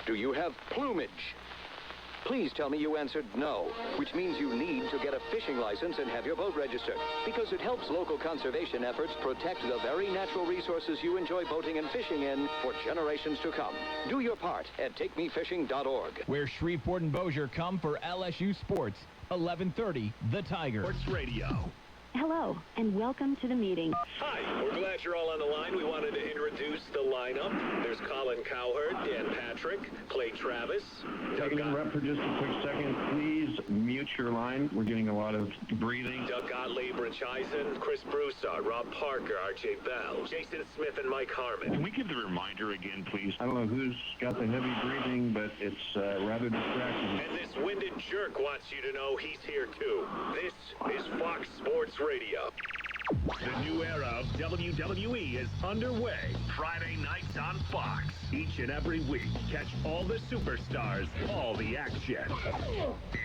[SPEAKER 29] Do you have plumage? Please tell me you answered no, which means you need to get a fishing license and have your boat registered, because it helps local conservation efforts protect the very natural resources you enjoy boating and fishing in for generations to come. Do your part at takemefishing.org.
[SPEAKER 3] Where Shreveport and Bossier come for LSU Sports. 11:30, The Tiger.
[SPEAKER 12] Sports Radio.
[SPEAKER 1] Hello, and welcome to the meeting.
[SPEAKER 12] Hi, we're glad you're all on the line. We wanted to introduce the lineup. There's Colin Cowherd, Dan Patrick, Clay Travis.
[SPEAKER 2] Take it in rep for just a quick second. Please mute your line. We're getting a lot of breathing.
[SPEAKER 12] Doug Gottlieb, Rich Eisen, Chris Broussard, Rob Parker, RJ Bell, Jason Smith, and Mike Harmon.
[SPEAKER 2] Can we give the reminder again, please? I don't know who's got the heavy breathing, but it's rather distracting.
[SPEAKER 12] And this winded jerk wants you to know he's here too. This is Fox Sports Radio. The new era of WWE is underway. Friday nights on Fox. Each and every week, catch all the superstars, all the action.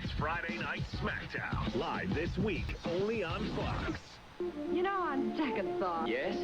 [SPEAKER 12] It's Friday Night SmackDown. Live this week, only on Fox.
[SPEAKER 4] You know, on second thought.
[SPEAKER 6] Yes?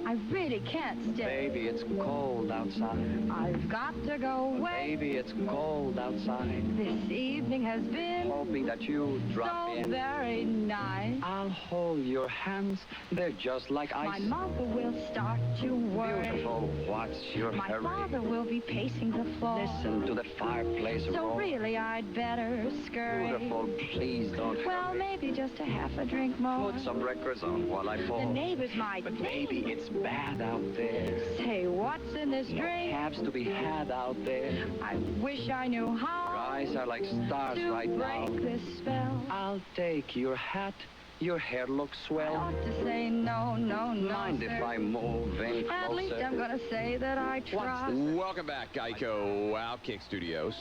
[SPEAKER 4] I really can't stay.
[SPEAKER 6] Baby, it's cold outside.
[SPEAKER 4] I've got to go away.
[SPEAKER 6] Baby, it's cold outside.
[SPEAKER 4] This evening has been
[SPEAKER 6] Hoping that you drop
[SPEAKER 4] so
[SPEAKER 6] in.
[SPEAKER 4] very nice.
[SPEAKER 6] I'll hold your hands. They're just like ice.
[SPEAKER 4] My mother will start to worry.
[SPEAKER 6] Beautiful, what's your
[SPEAKER 4] My
[SPEAKER 6] hurry?
[SPEAKER 4] father will be pacing the floor.
[SPEAKER 6] Listen to the fireplace
[SPEAKER 4] So
[SPEAKER 6] roar.
[SPEAKER 4] really, I'd better scurry.
[SPEAKER 6] Beautiful, please don't
[SPEAKER 4] Well,
[SPEAKER 6] hurry.
[SPEAKER 4] maybe just a half a drink more.
[SPEAKER 6] Put some records on while I fall.
[SPEAKER 4] The neighbors might
[SPEAKER 6] But baby, it's bad out there.
[SPEAKER 4] say, what's in this
[SPEAKER 6] No
[SPEAKER 4] drink?
[SPEAKER 6] cabs to be had out there.
[SPEAKER 4] I wish I knew
[SPEAKER 6] Your
[SPEAKER 4] how
[SPEAKER 6] eyes are like stars
[SPEAKER 4] to
[SPEAKER 6] right now.
[SPEAKER 4] break this spell.
[SPEAKER 6] I'll take your hat. Your hair looks
[SPEAKER 4] I
[SPEAKER 6] swell.
[SPEAKER 4] ought to say no, no, no,
[SPEAKER 6] Mind
[SPEAKER 4] sir.
[SPEAKER 6] if I move in closer?
[SPEAKER 4] At least I'm gonna say that I tried.
[SPEAKER 17] Welcome back, Geico Outkick Studios.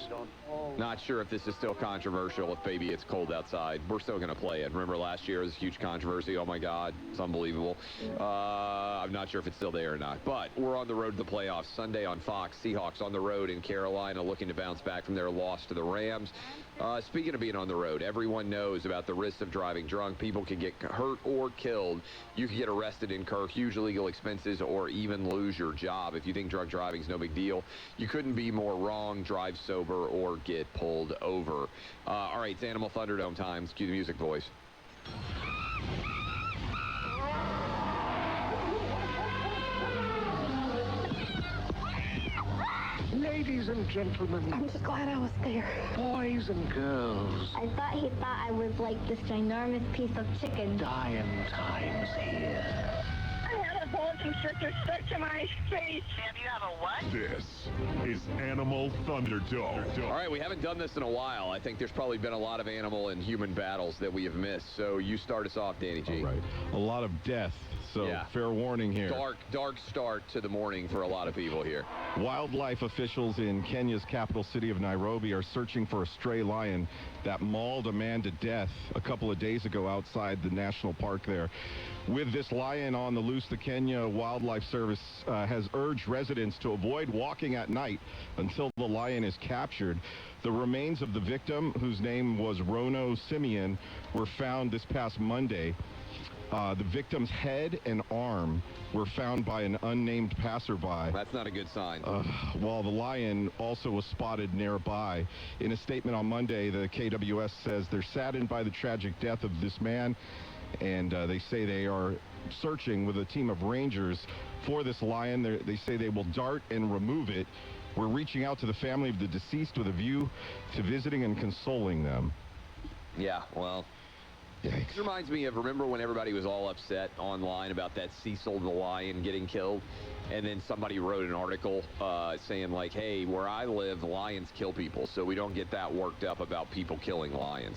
[SPEAKER 17] Not sure if this is still controversial, if Baby It's Cold Outside. We're still going to play it. Remember last year it was a huge controversy. Oh, my God. It's unbelievable. I'm not sure if it's still there or not. But we're on the road to the playoffs. Sunday on Fox. Seahawks on the road in Carolina looking to bounce back from their loss to the Rams. Speaking of being on the road, everyone knows about the risks of driving drunk. People can get hurt or killed. You can get arrested, incur huge legal expenses, or even lose your job. If you think drunk driving is no big deal, you couldn't be more wrong. Drive sober or get pulled over. All right, it's Animal Thunderdome times. Cue the music, boys.
[SPEAKER 20] Ladies and gentlemen.
[SPEAKER 21] I'm just glad I was there.
[SPEAKER 20] Boys and girls.
[SPEAKER 21] I thought he thought I was like this ginormous piece of chicken.
[SPEAKER 20] Dying times here.
[SPEAKER 21] I had a whole constrictor stuck to my face. And you have a what?
[SPEAKER 12] This is Animal Thunderdome.
[SPEAKER 17] All right, we haven't done this in a while. I think there's probably been a lot of animal and human battles that we have missed. So you start us off, Danny G.
[SPEAKER 22] All right. A lot of death. So
[SPEAKER 17] Yeah.
[SPEAKER 22] fair warning here.
[SPEAKER 17] Dark start to the morning for a lot of people here.
[SPEAKER 22] Wildlife officials in Kenya's capital city of Nairobi are searching for a stray lion that mauled a man to death a couple of days ago outside the national park there. With this lion on the loose, the Kenya Wildlife Service has urged residents to avoid walking at night until the lion is captured. The remains of the victim, whose name was Rono Simeon, were found this past Monday. The victim's head and arm were found by an unnamed passerby.
[SPEAKER 17] That's not a good sign.
[SPEAKER 22] While the lion also was spotted nearby. In a statement on Monday, the KWS says they're saddened by the tragic death of this man, and they say they are searching with a team of rangers for this lion. They say they will dart and remove it. We're reaching out to the family of the deceased with a view to visiting and consoling them.
[SPEAKER 17] Yeah, well... This reminds me of, remember when everybody was all upset online about that Cecil the lion getting killed? And then somebody wrote an article saying like, hey, where I live, lions kill people, so we don't get that worked up about people killing lions,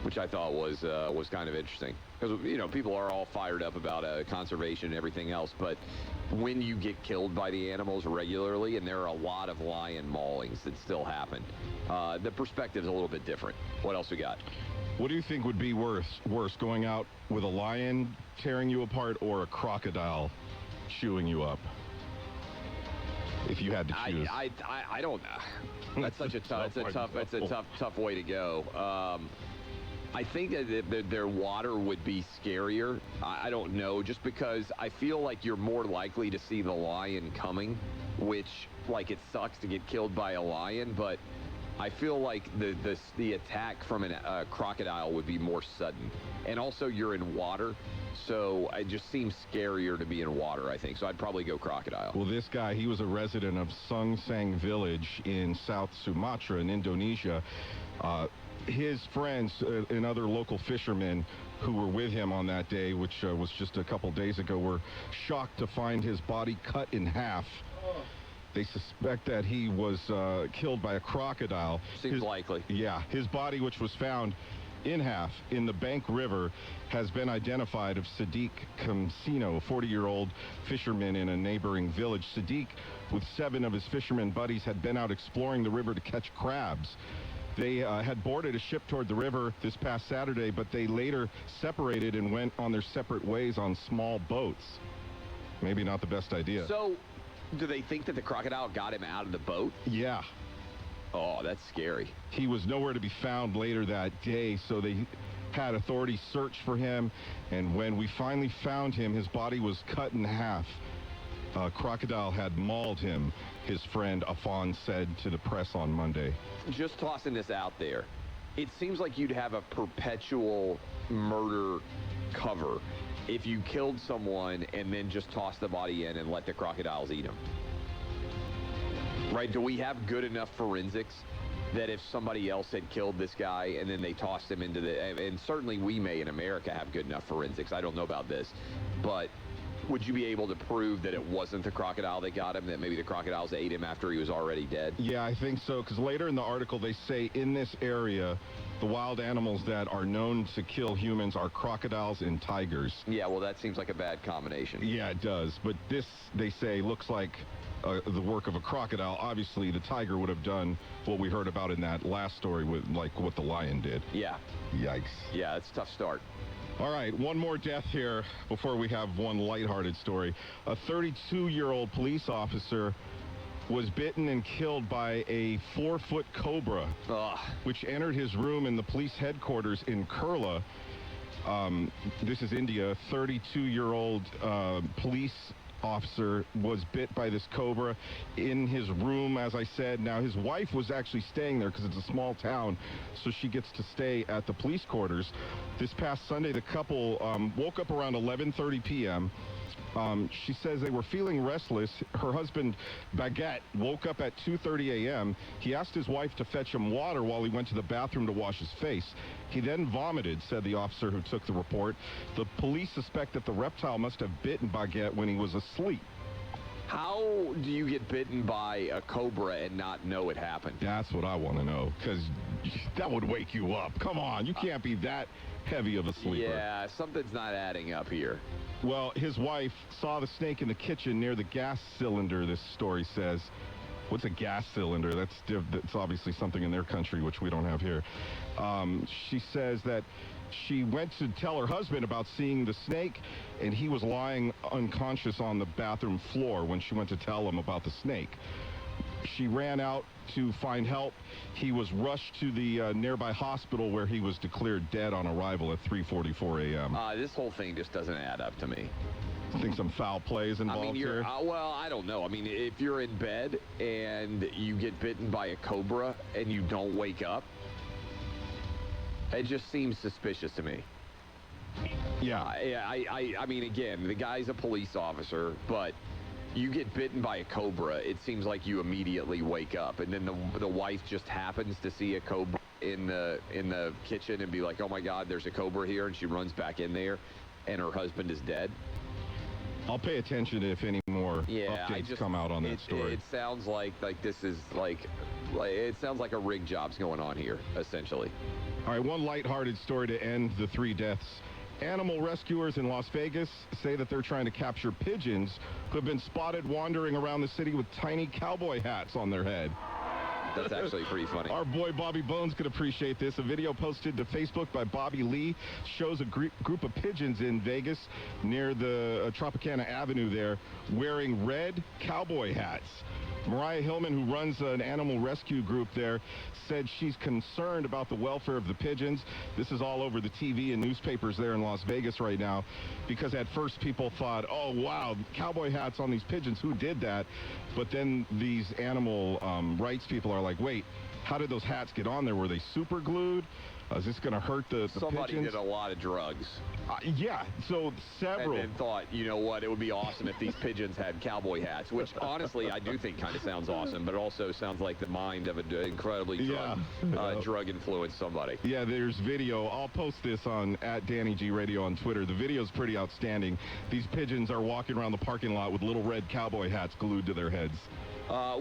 [SPEAKER 17] which I thought was kind of interesting. Because, you know, people are all fired up about conservation and everything else, but when you get killed by the animals regularly, and there are a lot of lion maulings that still happen, the perspective's a little bit different. What else we got?
[SPEAKER 22] What do you think would be worse, going out with a lion tearing you apart or a crocodile chewing you up? If you had to choose.
[SPEAKER 17] I don't know. That's such a tough way to go. I think that their water would be scarier. I don't know, just because I feel like you're more likely to see the lion coming, which, like, it sucks to get killed by a lion, but I feel like the attack from a crocodile would be more sudden. And also, you're in water, so it just seems scarier to be in water, I think. So I'd probably go crocodile.
[SPEAKER 22] Well, this guy, he was a resident of Sung Sang village in South Sumatra in Indonesia. His friends and other local fishermen who were with him on that day, which was just a couple days ago, were shocked to find his body cut in half. They suspect that he was killed by a crocodile.
[SPEAKER 17] Seems likely.
[SPEAKER 22] Yeah. His body, which was found in half in the Bank River, has been identified of Sadiq Kamsino, a 40-year-old fisherman in a neighboring village. Sadiq, with 7 of his fisherman buddies, had been out exploring the river to catch crabs. They had boarded a ship toward the river this past Saturday, but they later separated and went on their separate ways on small boats. Maybe not the best idea.
[SPEAKER 17] So, do they think that the crocodile got him out of the boat?
[SPEAKER 22] Yeah.
[SPEAKER 17] Oh, that's scary.
[SPEAKER 22] He was nowhere to be found later that day, so they had authorities search for him, and when we finally found him, his body was cut in half. A crocodile had mauled him, his friend Afan said to the press on Monday.
[SPEAKER 17] Just tossing this out there, it seems like you'd have a perpetual murder cover if you killed someone and then just tossed the body in and let the crocodiles eat him. Right? Do we have good enough forensics that if somebody else had killed this guy and then they tossed him into the... And certainly we may in America have good enough forensics. I don't know about this. But would you be able to prove that it wasn't the crocodile that got him, that maybe the crocodiles ate him after he was already dead?
[SPEAKER 22] Yeah, I think so, because later in the article they say in this area, the wild animals that are known to kill humans are crocodiles and tigers.
[SPEAKER 17] Yeah, well, that seems like a bad combination.
[SPEAKER 22] Yeah, it does. But this, they say, looks like the work of a crocodile. Obviously, the tiger would have done what we heard about in that last story with, like, what the lion did.
[SPEAKER 17] Yeah.
[SPEAKER 22] Yikes.
[SPEAKER 17] Yeah, it's a tough start.
[SPEAKER 22] All right, one more death here before we have one lighthearted story. A 32-year-old police officer was bitten and killed by a 4-foot cobra, which entered his room in the police headquarters in Kerala. This is India. 32-year-old police officer was bit by this cobra in his room, as I said. Now, his wife was actually staying there because it's a small town, so she gets to stay at the police quarters. This past Sunday, the couple woke up around 11:30 p.m. She says they were feeling restless. Her husband, Baguette, woke up at 2:30 a.m. He asked his wife to fetch him water while he went to the bathroom to wash his face. He then vomited, said the officer who took the report. The police suspect that the reptile must have bitten Baguette when he was asleep.
[SPEAKER 17] How do you get bitten by a cobra and not know it happened?
[SPEAKER 22] That's what I want to know, because that would wake you up. Come on, you can't be that heavy of a sleeper.
[SPEAKER 17] Yeah, something's not adding up here.
[SPEAKER 22] Well, his wife saw the snake in the kitchen near the gas cylinder, this story says. What's a gas cylinder? That's obviously something in their country, which we don't have here. She says that she went to tell her husband about seeing the snake, and he was lying unconscious on the bathroom floor when she went to tell him about the snake. She ran out to find help. He was rushed to the nearby hospital where he was declared dead on arrival at 3:44 a.m.
[SPEAKER 17] This whole thing just doesn't add up to me.
[SPEAKER 22] I think some foul plays involved here.
[SPEAKER 17] Well, I don't know. I mean, if you're in bed and you get bitten by a cobra and you don't wake up, it just seems suspicious to me.
[SPEAKER 22] Yeah.
[SPEAKER 17] I mean, again, the guy's a police officer, but you get bitten by a cobra, it seems like you immediately wake up, and then the wife just happens to see a cobra in the kitchen and be like, oh my God, there's a cobra here, and she runs back in there, and her husband is dead.
[SPEAKER 22] I'll pay attention if any more updates come out on that story.
[SPEAKER 17] It sounds like this is like it sounds like a rig job's going on here, essentially.
[SPEAKER 22] All right, one lighthearted story to end the 3 deaths. Animal rescuers in Las Vegas say that they're trying to capture pigeons who have been spotted wandering around the city with tiny cowboy hats on their head.
[SPEAKER 17] That's actually pretty funny.
[SPEAKER 22] Our boy Bobby Bones could appreciate this. A video posted to Facebook by Bobby Lee shows a group of pigeons in Vegas near the Tropicana Avenue there wearing red cowboy hats. Mariah Hillman, who runs an animal rescue group there, said she's concerned about the welfare of the pigeons. This is all over the TV and newspapers there in Las Vegas right now, because at first people thought, oh, wow, cowboy hats on these pigeons, who did that? But then these animal rights people are like, wait, how did those hats get on there? Were they super glued? Is this going to hurt the
[SPEAKER 17] Somebody
[SPEAKER 22] pigeons?
[SPEAKER 17] did a lot of drugs.
[SPEAKER 22] Yeah, so several.
[SPEAKER 17] And thought, you know what, it would be awesome if these pigeons had cowboy hats, which honestly I do think kind of sounds awesome, but it also sounds like the mind of an incredibly drug-influenced somebody.
[SPEAKER 22] Yeah, there's video. I'll post this on @DannyG Radio on Twitter. The video's pretty outstanding. These pigeons are walking around the parking lot with little red cowboy hats glued to their heads.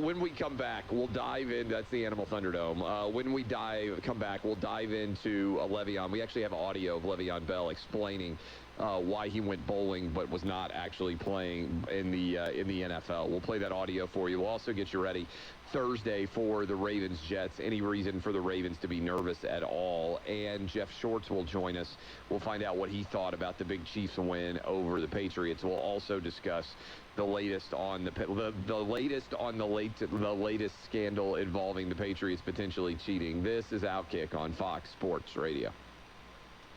[SPEAKER 17] When we come back, we'll dive in. That's the Animal Thunderdome. When we come back, we'll dive into Le'Veon. We actually have audio of Le'Veon Bell explaining why he went bowling but was not actually playing in the NFL. We'll play that audio for you. We'll also get you ready Thursday for the Ravens-Jets. Any reason for the Ravens to be nervous at all? And Jeff Shorts will join us. We'll find out what he thought about the big Chiefs win over the Patriots. We'll also discuss the latest on the latest scandal involving the Patriots potentially cheating. This is Outkick on Fox Sports Radio.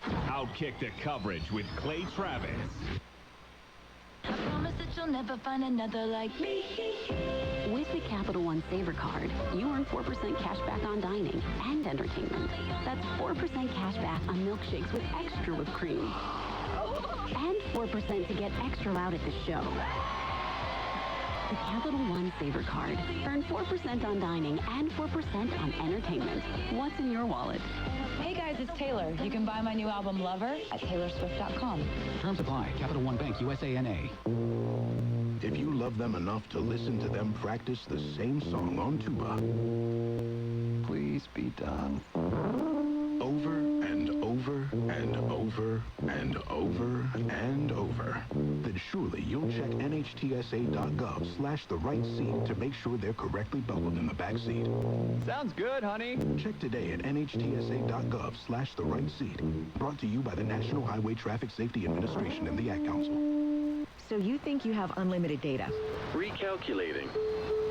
[SPEAKER 12] Outkick the coverage with Clay Travis.
[SPEAKER 7] I promise that you'll never find another like me.
[SPEAKER 1] With the Capital One Saver Card, you earn 4% cash back on dining and entertainment. That's 4% cash back on milkshakes with extra whipped cream. And 4% to get extra loud at the show. The Capital One Saver Card. Earn 4% on dining and 4% on entertainment. What's in your wallet?
[SPEAKER 4] Hey guys, it's Taylor. You can buy my new album Lover at taylorswift.com.
[SPEAKER 28] Terms apply. Capital One Bank, USA/NA.
[SPEAKER 8] If you love them enough to listen to them practice the same song on tuba, please be done. Over and over and over and over and over, then surely you'll check NHTSA.gov/the right seat to make sure they're correctly buckled in the back seat.
[SPEAKER 10] Sounds good, honey.
[SPEAKER 8] Check today at NHTSA.gov/the right seat. Brought to you by the National Highway Traffic Safety Administration and the Ad Council.
[SPEAKER 11] So you think you have unlimited data?
[SPEAKER 9] Recalculating.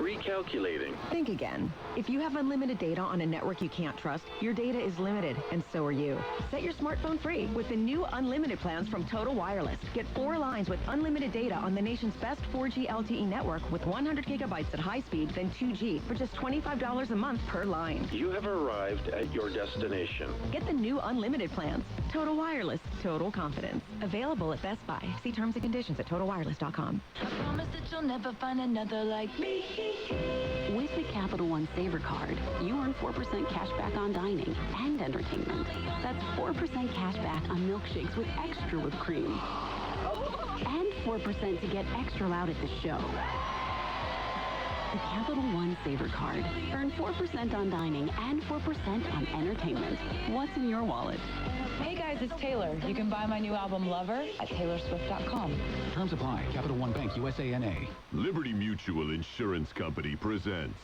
[SPEAKER 9] Recalculating.
[SPEAKER 11] Think again. If you have unlimited data on a network you can't trust, your data is limited, and so are you. Set your smartphone free with the new unlimited plans from Total Wireless. Get 4 lines with unlimited data on the nation's best 4G LTE network with 100 gigabytes at high speed, then 2G for just $25 a month per line.
[SPEAKER 9] You have arrived at your destination.
[SPEAKER 11] Get the new unlimited plans. Total Wireless. Total confidence. Available at Best Buy. See terms and conditions at TotalWireless.com.
[SPEAKER 7] I promise that you'll never find another like me.
[SPEAKER 1] With the Capital One Saver Card, you earn 4% cash back on dining and entertainment. That's 4% cash back on milkshakes with extra whipped cream. And 4% to get extra loud at the show. The Capital One Saver Card. Earn 4% on dining and 4% on entertainment. What's in your wallet?
[SPEAKER 4] Hey guys, it's Taylor. You can buy my new album Lover at taylorswift.com.
[SPEAKER 28] Terms apply. Capital One Bank, USA/NA.
[SPEAKER 12] Liberty Mutual Insurance Company presents.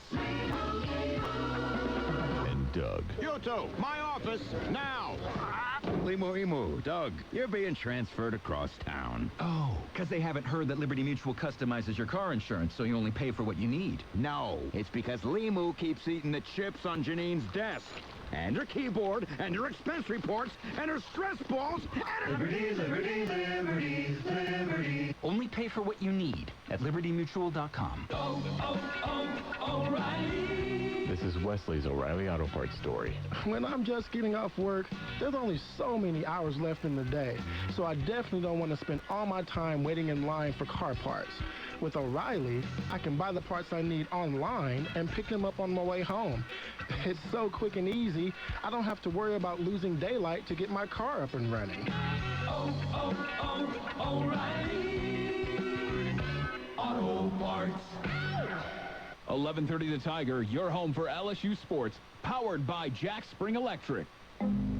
[SPEAKER 12] And Doug.
[SPEAKER 13] Yoto, my office, now! Limu, Doug, you're being transferred across town.
[SPEAKER 27] Oh, because they haven't heard that Liberty Mutual customizes your car insurance, so you only pay for what you need.
[SPEAKER 13] No, it's because Limu keeps eating the chips on Janine's desk. And her keyboard, and her expense reports, and her stress balls, and her...
[SPEAKER 27] Liberty. Only pay for what you need at libertymutual.com.
[SPEAKER 18] O'Reilly.
[SPEAKER 14] This is Wesley's O'Reilly Auto Parts story.
[SPEAKER 15] When I'm just getting off work, there's only so many hours left in the day, so I definitely don't want to spend all my time waiting in line for car parts. With O'Reilly, I can buy the parts I need online and pick them up on my way home. It's so quick and easy, I don't have to worry about losing daylight to get my car up and running.
[SPEAKER 3] O'Reilly Auto Parts. 11:30 The Tiger, your home for LSU sports, powered by Jack Spring Electric.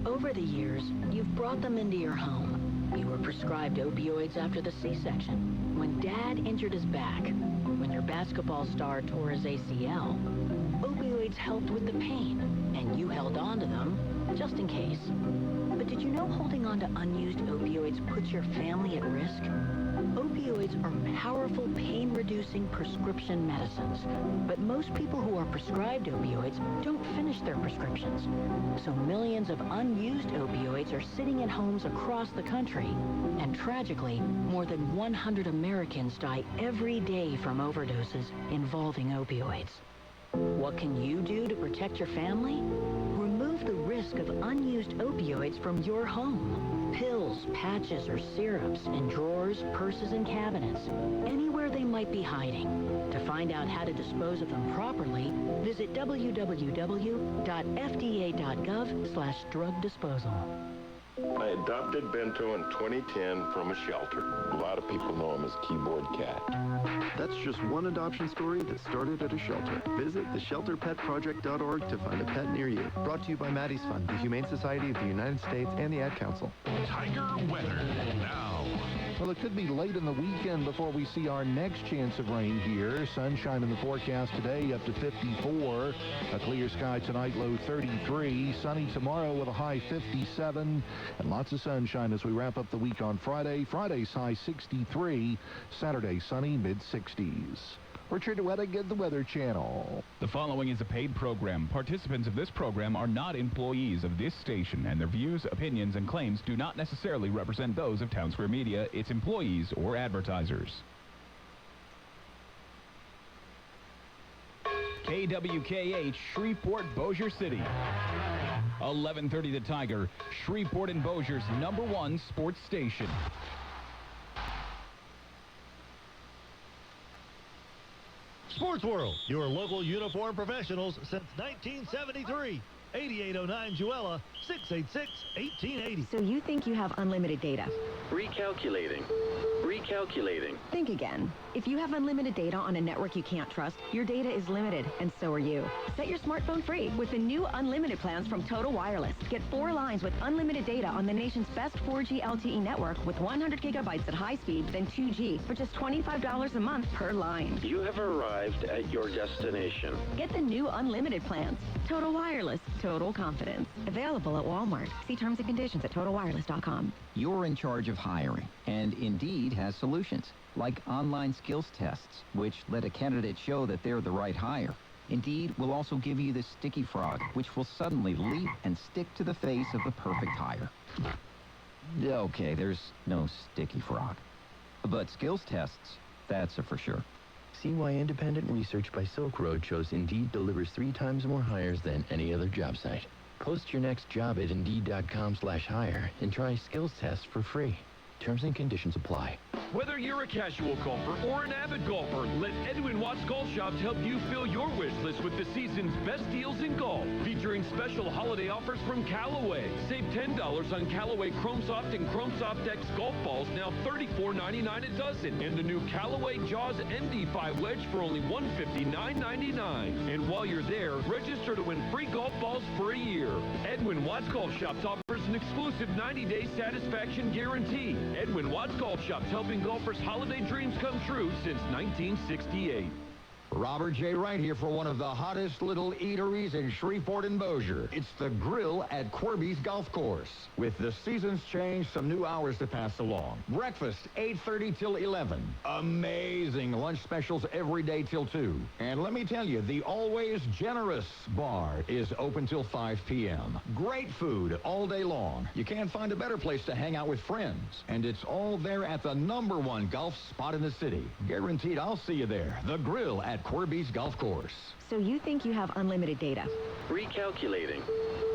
[SPEAKER 23] Over the years, you've brought them into your home. You were prescribed opioids after the C-section, when Dad injured his back, when your basketball star tore his ACL. Opioids helped with the pain, and you held on to them just in case. But did you know holding on to unused opioids puts your family at risk? Opioids are powerful pain-reducing prescription medicines, but most people who are prescribed opioids don't finish their prescriptions. So millions of unused opioids are sitting in homes across the country, and tragically, more than 100 Americans die every day from overdoses involving opioids. What can you do to protect your family? Remove the risk of unused opioids from your home. Pills, patches, or syrups in drawers, purses, and cabinets, anywhere they might be hiding. To find out how to dispose of them properly, visit www.fda.gov/drug disposal.
[SPEAKER 2] I adopted Bento in 2010 from a shelter. A lot of people know him as Keyboard Cat.
[SPEAKER 5] That's just one adoption story that started at a shelter. Visit theshelterpetproject.org to find a pet near you. Brought to you by Maddie's Fund, the Humane Society of the United States, and the Ad Council.
[SPEAKER 12] Tiger weather now.
[SPEAKER 6] Well, it could be late in the weekend before we see our next chance of rain here. Sunshine in the forecast today up to 54. A clear sky tonight, low 33. Sunny tomorrow with a high 57. And lots of sunshine as we wrap up the week on Friday. Friday's high 63. Saturday sunny, mid-60s. Richard Wettig, the Weather Channel.
[SPEAKER 3] The following is a paid program. Participants of this program are not employees of this station, and their views, opinions, and claims do not necessarily represent those of Town Square Media, its employees, or advertisers. KWKH, Shreveport, Bossier City. 1130 The Tiger, Shreveport and Bossier's #1 sports station.
[SPEAKER 16] Sports World, your local uniform professionals since 1973. 8809 Juella, 686-1880.
[SPEAKER 11] So you think you have unlimited data?
[SPEAKER 9] Recalculating. Recalculating.
[SPEAKER 11] Think again. If you have unlimited data on a network you can't trust, your data is limited, and so are you. Set your smartphone free with the new unlimited plans from Total Wireless. Get 4 lines with unlimited data on the nation's best 4G LTE network with 100 gigabytes at high speed, then 2G for just $25 a month per line.
[SPEAKER 9] You have arrived at your destination.
[SPEAKER 11] Get the new unlimited plans. Total Wireless. Total confidence. Available at Walmart. See terms and conditions at TotalWireless.com.
[SPEAKER 19] You're in charge of hiring, and Indeed has solutions, like online skills tests, which let a candidate show that they're the right hire. Indeed will also give you the sticky frog, which will suddenly leap and stick to the face of the perfect hire. Okay, there's no sticky frog. But skills tests, that's a for sure.
[SPEAKER 24] See why independent research by Silk Road shows Indeed delivers 3 times more hires than any other job site. Post your next job at Indeed.com/hire and try skills tests for free. Terms and conditions apply.
[SPEAKER 18] Whether you're a casual golfer or an avid golfer, let Edwin Watts Golf Shops help you fill your wish list with the season's best deals in golf. Featuring special holiday offers from Callaway. Save $10 on Callaway Chrome Soft and Chrome Soft X golf balls, now $34.99 a dozen. And the new Callaway Jaws MD5 wedge for only $159.99. And while you're there, register to win free golf balls for a year. Edwin Watts Golf Shops offers an exclusive 90-day satisfaction guarantee. Edwin Watts Golf Shops, helping golfers' holiday dreams come true since 1968.
[SPEAKER 13] Robert J. Wright here for one of the hottest little eateries in Shreveport and Bossier. It's the Grill at Corby's Golf Course. With the seasons changed, some new hours to pass along. Breakfast, 8:30 till 11. Amazing lunch specials every day till 2. And let me tell you, the always generous bar is open till 5 p.m. Great food all day long. You can't find a better place to hang out with friends. And it's all there at the #1 golf spot in the city. Guaranteed I'll see you there. The Grill at Corby's Golf Course.
[SPEAKER 11] So you think you have unlimited data?
[SPEAKER 9] Recalculating.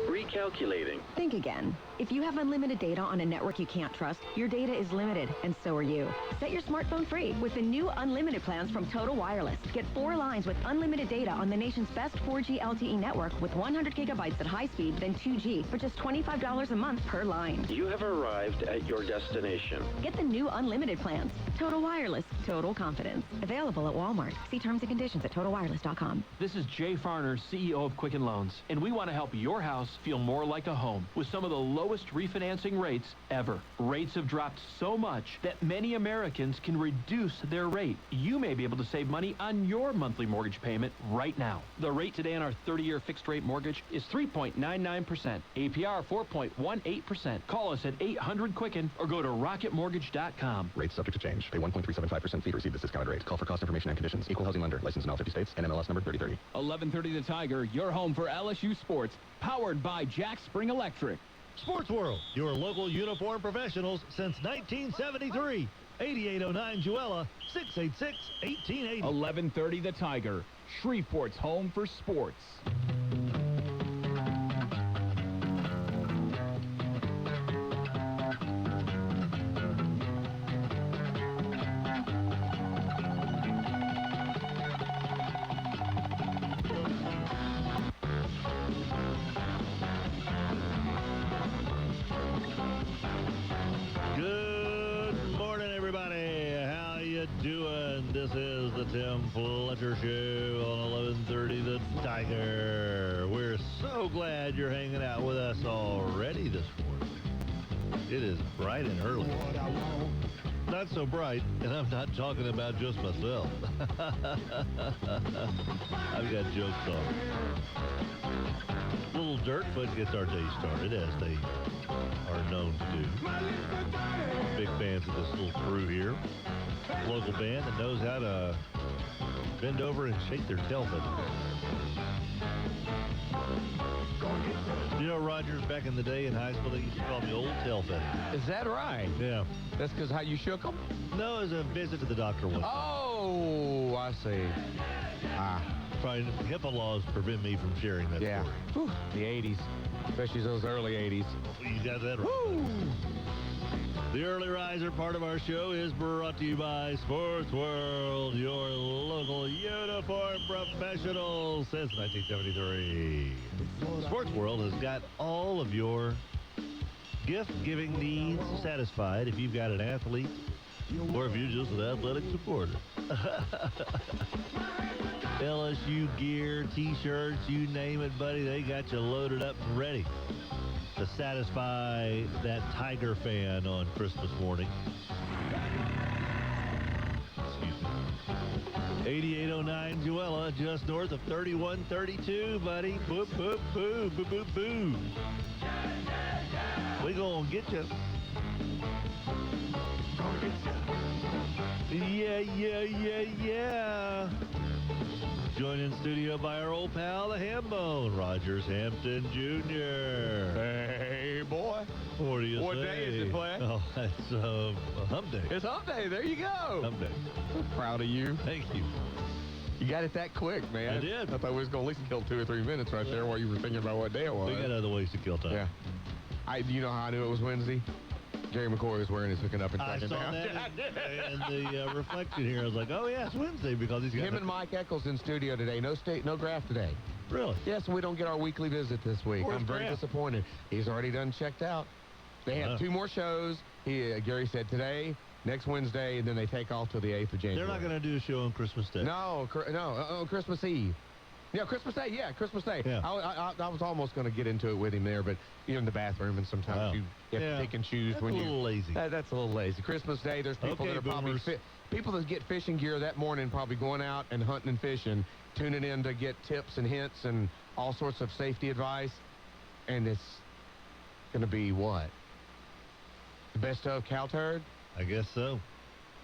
[SPEAKER 9] Recalculating.
[SPEAKER 11] Think again. If you have unlimited data on a network you can't trust, your data is limited, and so are you. Set your smartphone free with the new unlimited plans from Total Wireless. Get 4 lines with unlimited data on the nation's best 4G LTE network with 100 gigabytes at high speed, then 2G for just $25 a month per line.
[SPEAKER 9] You have arrived at your destination.
[SPEAKER 11] Get the new unlimited plans. Total Wireless. Total confidence. Available at Walmart. See terms and conditions at TotalWireless.com.
[SPEAKER 25] This is Jay Farner, CEO of Quicken Loans, and we want to help your house feel more like a home with some of the lowest refinancing rates ever. Rates have dropped so much that many Americans can reduce their rate. You may be able to save money on your monthly mortgage payment right now. The rate today on our 30-year fixed-rate mortgage is 3.99%, APR 4.18%. Call us at 800-QUICKEN or go to rocketmortgage.com.
[SPEAKER 22] Rates subject to change. Pay 1.375% fee to receive this discounted rate. Call for cost information and conditions. Equal housing lender. Licensed in all 50 states. NMLS number 3030.
[SPEAKER 3] 1130 The Tiger, your home for LSU sports, powered by Jack Spring Electric.
[SPEAKER 16] Sports World, your local uniform professionals since 1973. 8809 Juella, 686-1880.
[SPEAKER 3] 11:30 The Tiger, Shreveport's home for sports.
[SPEAKER 16] Good morning, everybody. How you doing? This is the Tim Fletcher Show on 11:30 The Tiger. We're so glad you're hanging out with us already this morning. It is bright and early. Not so bright, and I'm not talking about just myself. I've got jokes on. Little Dirtfoot gets our day started, as they are known to do. Big fans of this little crew here. Local band that knows how to bend over and shake their tail feathers. You know, Rogers, back in the day in high school, they used to call me Old Tail Feather.
[SPEAKER 1] Is that right?
[SPEAKER 16] Yeah.
[SPEAKER 1] That's because how you shook them?
[SPEAKER 16] No, it was a visit to the doctor one time.
[SPEAKER 1] Oh, I see.
[SPEAKER 16] Probably HIPAA laws prevent me from sharing that
[SPEAKER 1] Yeah.
[SPEAKER 16] story.
[SPEAKER 1] Whew, the 80s, especially those early 80s.
[SPEAKER 16] You got that right. The Early Riser part of our show is brought to you by Sports World, your local uniform professionals since 1973. Sports World has got all of your gift-giving needs satisfied if you've got an athlete or if you're just an athletic supporter. LSU gear, T-shirts, you name it, buddy. They got you loaded up and ready to satisfy that Tiger fan on Christmas morning. Excuse me. 8809 Juella, just north of 3132, buddy. Boop, boop, boo, boop, boop, boo. We gonna get you. Yeah. Joined in studio by our old pal, the Hambone, Rogers Hampton Jr.
[SPEAKER 1] Hey, boy.
[SPEAKER 16] What do you say?
[SPEAKER 1] What day is it, Flash?
[SPEAKER 16] Oh, it's Hump Day.
[SPEAKER 1] It's Hump Day. There you go.
[SPEAKER 16] Hump Day.
[SPEAKER 1] Proud of you.
[SPEAKER 16] Thank you.
[SPEAKER 1] You got it that quick, man.
[SPEAKER 16] I did.
[SPEAKER 1] I thought we was going to at least kill 2 or 3 minutes right there while you were thinking about what day it was.
[SPEAKER 16] We got other ways to kill time.
[SPEAKER 1] Yeah. You know how I knew it was Wednesday? Gary McCoy was wearing his hooking up and
[SPEAKER 16] I
[SPEAKER 1] tucking
[SPEAKER 16] saw
[SPEAKER 1] down.
[SPEAKER 16] that in the reflection here. I was like, oh, yeah, it's Wednesday because he's got
[SPEAKER 1] Him and Mike Eccles in studio today. No graph today.
[SPEAKER 16] Really?
[SPEAKER 1] Yes, we don't get our weekly visit this week.
[SPEAKER 16] Where's
[SPEAKER 1] I'm very
[SPEAKER 16] Graf?
[SPEAKER 1] disappointed. He's already done checked out. They have 2 more shows. Gary said today, next Wednesday, and then they take off till the 8th of January.
[SPEAKER 16] They're not going to do a show on Christmas Day.
[SPEAKER 1] No, Christmas Eve. Yeah, Christmas Day. Yeah, Christmas Day.
[SPEAKER 16] Yeah.
[SPEAKER 1] I was almost going to get into it with him there, but you're in the bathroom, and sometimes you have to pick and choose.
[SPEAKER 16] That's a little lazy.
[SPEAKER 1] That's a little lazy. Christmas Day, there's people that are probably people that get fishing gear that morning, probably going out and hunting and fishing, tuning in to get tips and hints and all sorts of safety advice, and it's going to be what? The best of cow turd?
[SPEAKER 16] I guess so.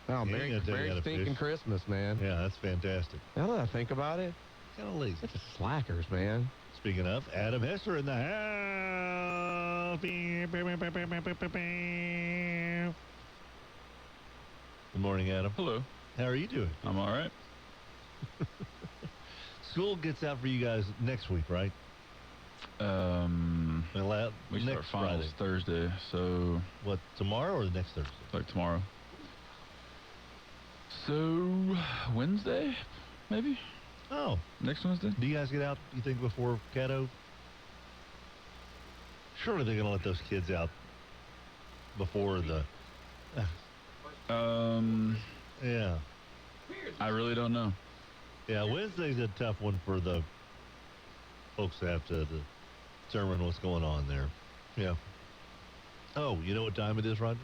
[SPEAKER 1] Oh,
[SPEAKER 16] He ain't
[SPEAKER 1] Merry
[SPEAKER 16] gonna tell you how to
[SPEAKER 1] stinking
[SPEAKER 16] fish.
[SPEAKER 1] Christmas, man.
[SPEAKER 16] Yeah, that's fantastic.
[SPEAKER 1] Now that I think about it,
[SPEAKER 16] Kind of lazy.
[SPEAKER 1] it's slackers, man.
[SPEAKER 16] Speaking of, Adam Hester in the house. Good morning, Adam.
[SPEAKER 7] Hello.
[SPEAKER 16] How are you doing?
[SPEAKER 7] I'm all right.
[SPEAKER 16] School gets out for you guys next week, right?
[SPEAKER 7] We
[SPEAKER 16] next
[SPEAKER 7] start finals
[SPEAKER 16] Friday.
[SPEAKER 7] Thursday, so
[SPEAKER 16] What, tomorrow or the next Thursday?
[SPEAKER 7] like tomorrow. So Wednesday, maybe?
[SPEAKER 16] Oh.
[SPEAKER 7] Next Wednesday?
[SPEAKER 16] Do you guys get out, you think, before Caddo? Surely they're going to let those kids out before the... Yeah.
[SPEAKER 7] I really don't know.
[SPEAKER 16] Yeah, Wednesday's a tough one for the folks that have to determine what's going on there. Yeah. Oh, you know what time it is, Rogers?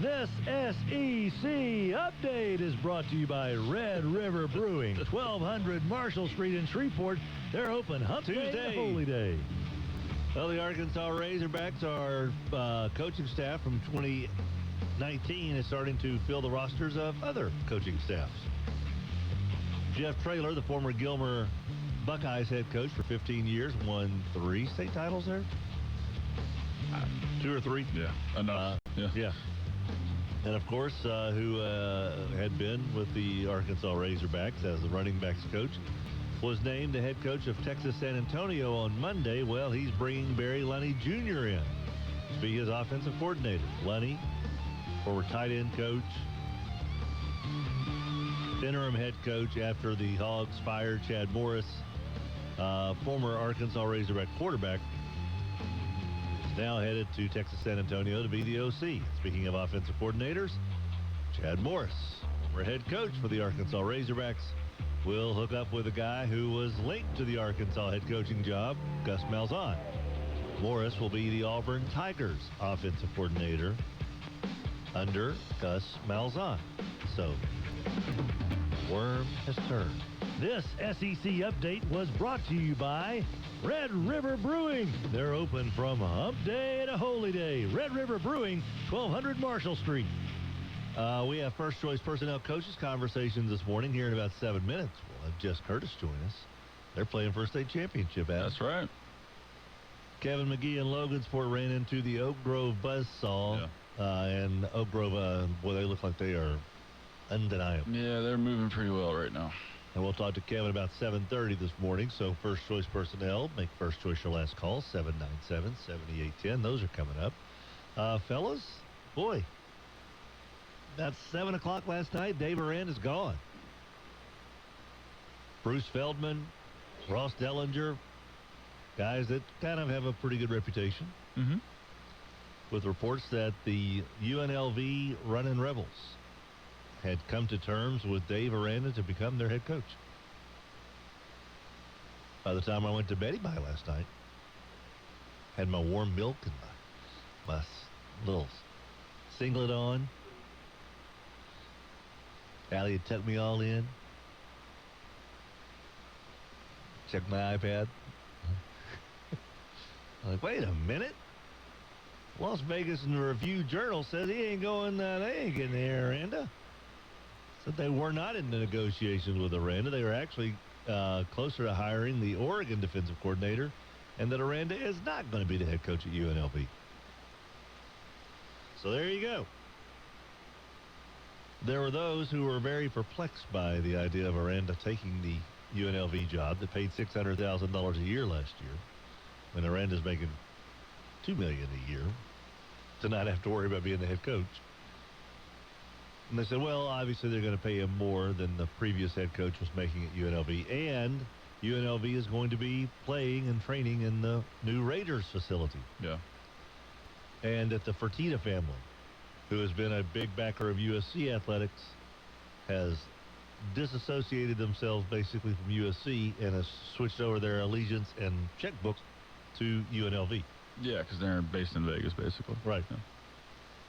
[SPEAKER 16] This SEC update is brought to you by Red River Brewing, 1200 Marshall Street in Shreveport. They're open Hump Day to Holy Day. Well, the Arkansas Razorbacks, our coaching staff from 2019 is starting to fill the rosters of other coaching staffs. Jeff Traylor, the former Gilmer Buckeyes head coach for 15 years, won 3 state titles there. 2 or 3?
[SPEAKER 7] Yeah, enough.
[SPEAKER 16] Yeah. And, of course, who had been with the Arkansas Razorbacks as the running backs coach, was named the head coach of Texas San Antonio on Monday. Well, he's bringing Barry Lunny Jr. in to be his offensive coordinator. Lunny, former tight end coach, interim head coach after the Hogs fired Chad Morris, former Arkansas Razorback quarterback, is now headed to Texas San Antonio to be the OC. Speaking of offensive coordinators, Chad Morris, former head coach for the Arkansas Razorbacks, will hook up with a guy who was linked to the Arkansas head coaching job, Gus Malzahn. Morris will be the Auburn Tigers offensive coordinator under Gus Malzahn. So, worm has turned.
[SPEAKER 12] This SEC update was brought to you by Red River Brewing. They're open from Hump Day to Holy Day. Red River Brewing, 1200 Marshall Street.
[SPEAKER 16] We have first choice personnel coaches conversations this morning here in about 7 minutes. We'll have Jess Curtis join us. They're playing for a state championship.
[SPEAKER 7] That's right.
[SPEAKER 16] Kevin McGee and Logansport ran into the Oak Grove Buzzsaw. And Oak Grove, boy, they look like they are undeniable.
[SPEAKER 7] Yeah, they're moving pretty well right now.
[SPEAKER 16] And we'll talk to Kevin about 7:30 this morning. So first choice personnel, make first choice your last call, 797-7810. Those are coming up. Fellas, boy, that's 7 o'clock last night. Dave Aranda's gone. Bruce Feldman, Ross Dellinger, guys that kind of have a pretty good reputation.
[SPEAKER 7] Mm-hmm.
[SPEAKER 16] With reports that the UNLV Runnin' Rebels had come to terms with Dave Aranda to become their head coach. By the time I went to bed by last night, had my warm milk and my little singlet on. Allie had tucked me all in. Checked my iPad. I'm like, wait a minute. Las Vegas and the Review Journal says he ain't going, they ain't getting there, Aranda. Said they were not in the negotiations with Aranda. They were actually closer to hiring the Oregon defensive coordinator, and that Aranda is not going to be the head coach at UNLV. So there you go. There were those who were very perplexed by the idea of Aranda taking the UNLV job that paid $600,000 a year last year, when Aranda's making $2 million a year, to not have to worry about being the head coach. And they said, well, obviously they're going to pay him more than the previous head coach was making at UNLV, and UNLV is going to be playing and training in the new Raiders facility.
[SPEAKER 7] Yeah.
[SPEAKER 16] And that the Fertitta family, who has been a big backer of USC athletics, has disassociated themselves basically from USC and has switched over their allegiance and checkbook to UNLV.
[SPEAKER 7] Yeah, because they're based in Vegas, basically.
[SPEAKER 16] Right.
[SPEAKER 7] Yeah.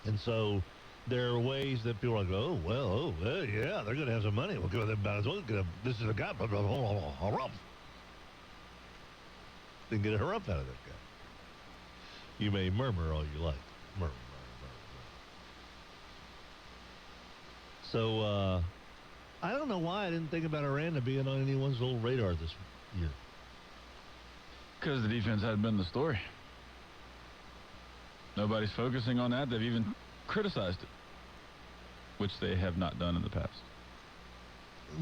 [SPEAKER 16] And so there are ways that people are like, oh, well, yeah, they're going to have some money. We'll give them as well. This is a guy, a rump. Then get a harumph out of that guy. You may murmur all you like. Murmur. So, I don't know why I didn't think about Aranda being on anyone's little radar this year.
[SPEAKER 7] Because the defense hadn't been the story. Nobody's focusing on that. They've even criticized it, which they have not done in the past.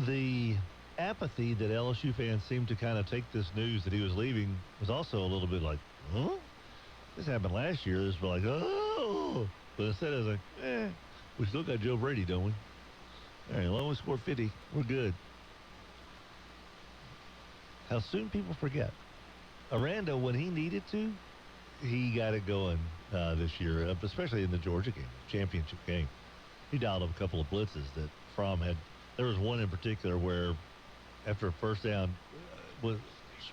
[SPEAKER 16] The apathy that LSU fans seemed to kind of take this news that he was leaving was also a little bit like, huh? This happened last year. This was like, oh. But instead, I was like, we still got Joe Brady, don't we? All right, as long as we score 50, we're good. How soon people forget. Aranda, when he needed to, he got it going this year, especially in the Georgia game, championship game. He dialed up a couple of blitzes that Fromm had. There was one in particular where, after a first down, was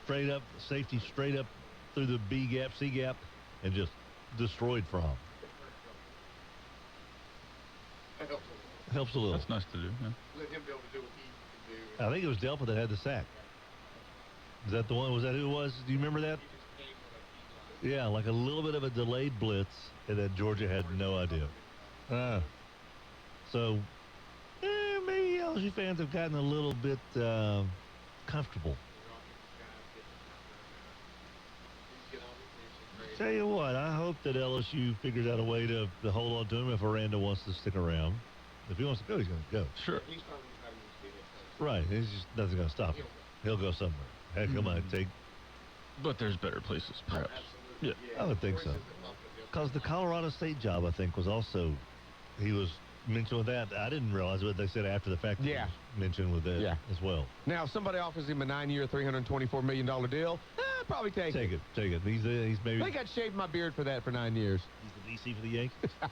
[SPEAKER 16] straight up, safety straight up through the B gap, C gap, and just destroyed Fromm. Helps a little.
[SPEAKER 7] That's nice to do. Yeah.
[SPEAKER 1] Let him be able to do what he can do.
[SPEAKER 16] I think it was Delpa that had the sack. Is that the one? Was that who it was? Do you remember that? Yeah, like a little bit of a delayed blitz, and that Georgia had no idea. So, maybe LSU fans have gotten a little bit comfortable. Tell you what, I hope that LSU figures out a way to hold on to him if Aranda wants to stick around. If he wants to go, he's going to go.
[SPEAKER 7] Sure.
[SPEAKER 16] Right. It's just nothing going to stop him. He'll go somewhere. Heck, he might take.
[SPEAKER 7] But there's better places, perhaps. Yeah.
[SPEAKER 16] I would think so. Because the Colorado State job, I think, was also, he was mentioned with that. I didn't realize what they said after the fact.
[SPEAKER 1] Yeah.
[SPEAKER 16] Mentioned with that as well.
[SPEAKER 1] Now, if somebody offers him a 9-year, $324 million deal, probably take it.
[SPEAKER 16] Take it. He's maybe.
[SPEAKER 1] I think I'd shave my beard for that for 9 years.
[SPEAKER 16] He's the DC for the Yankees. All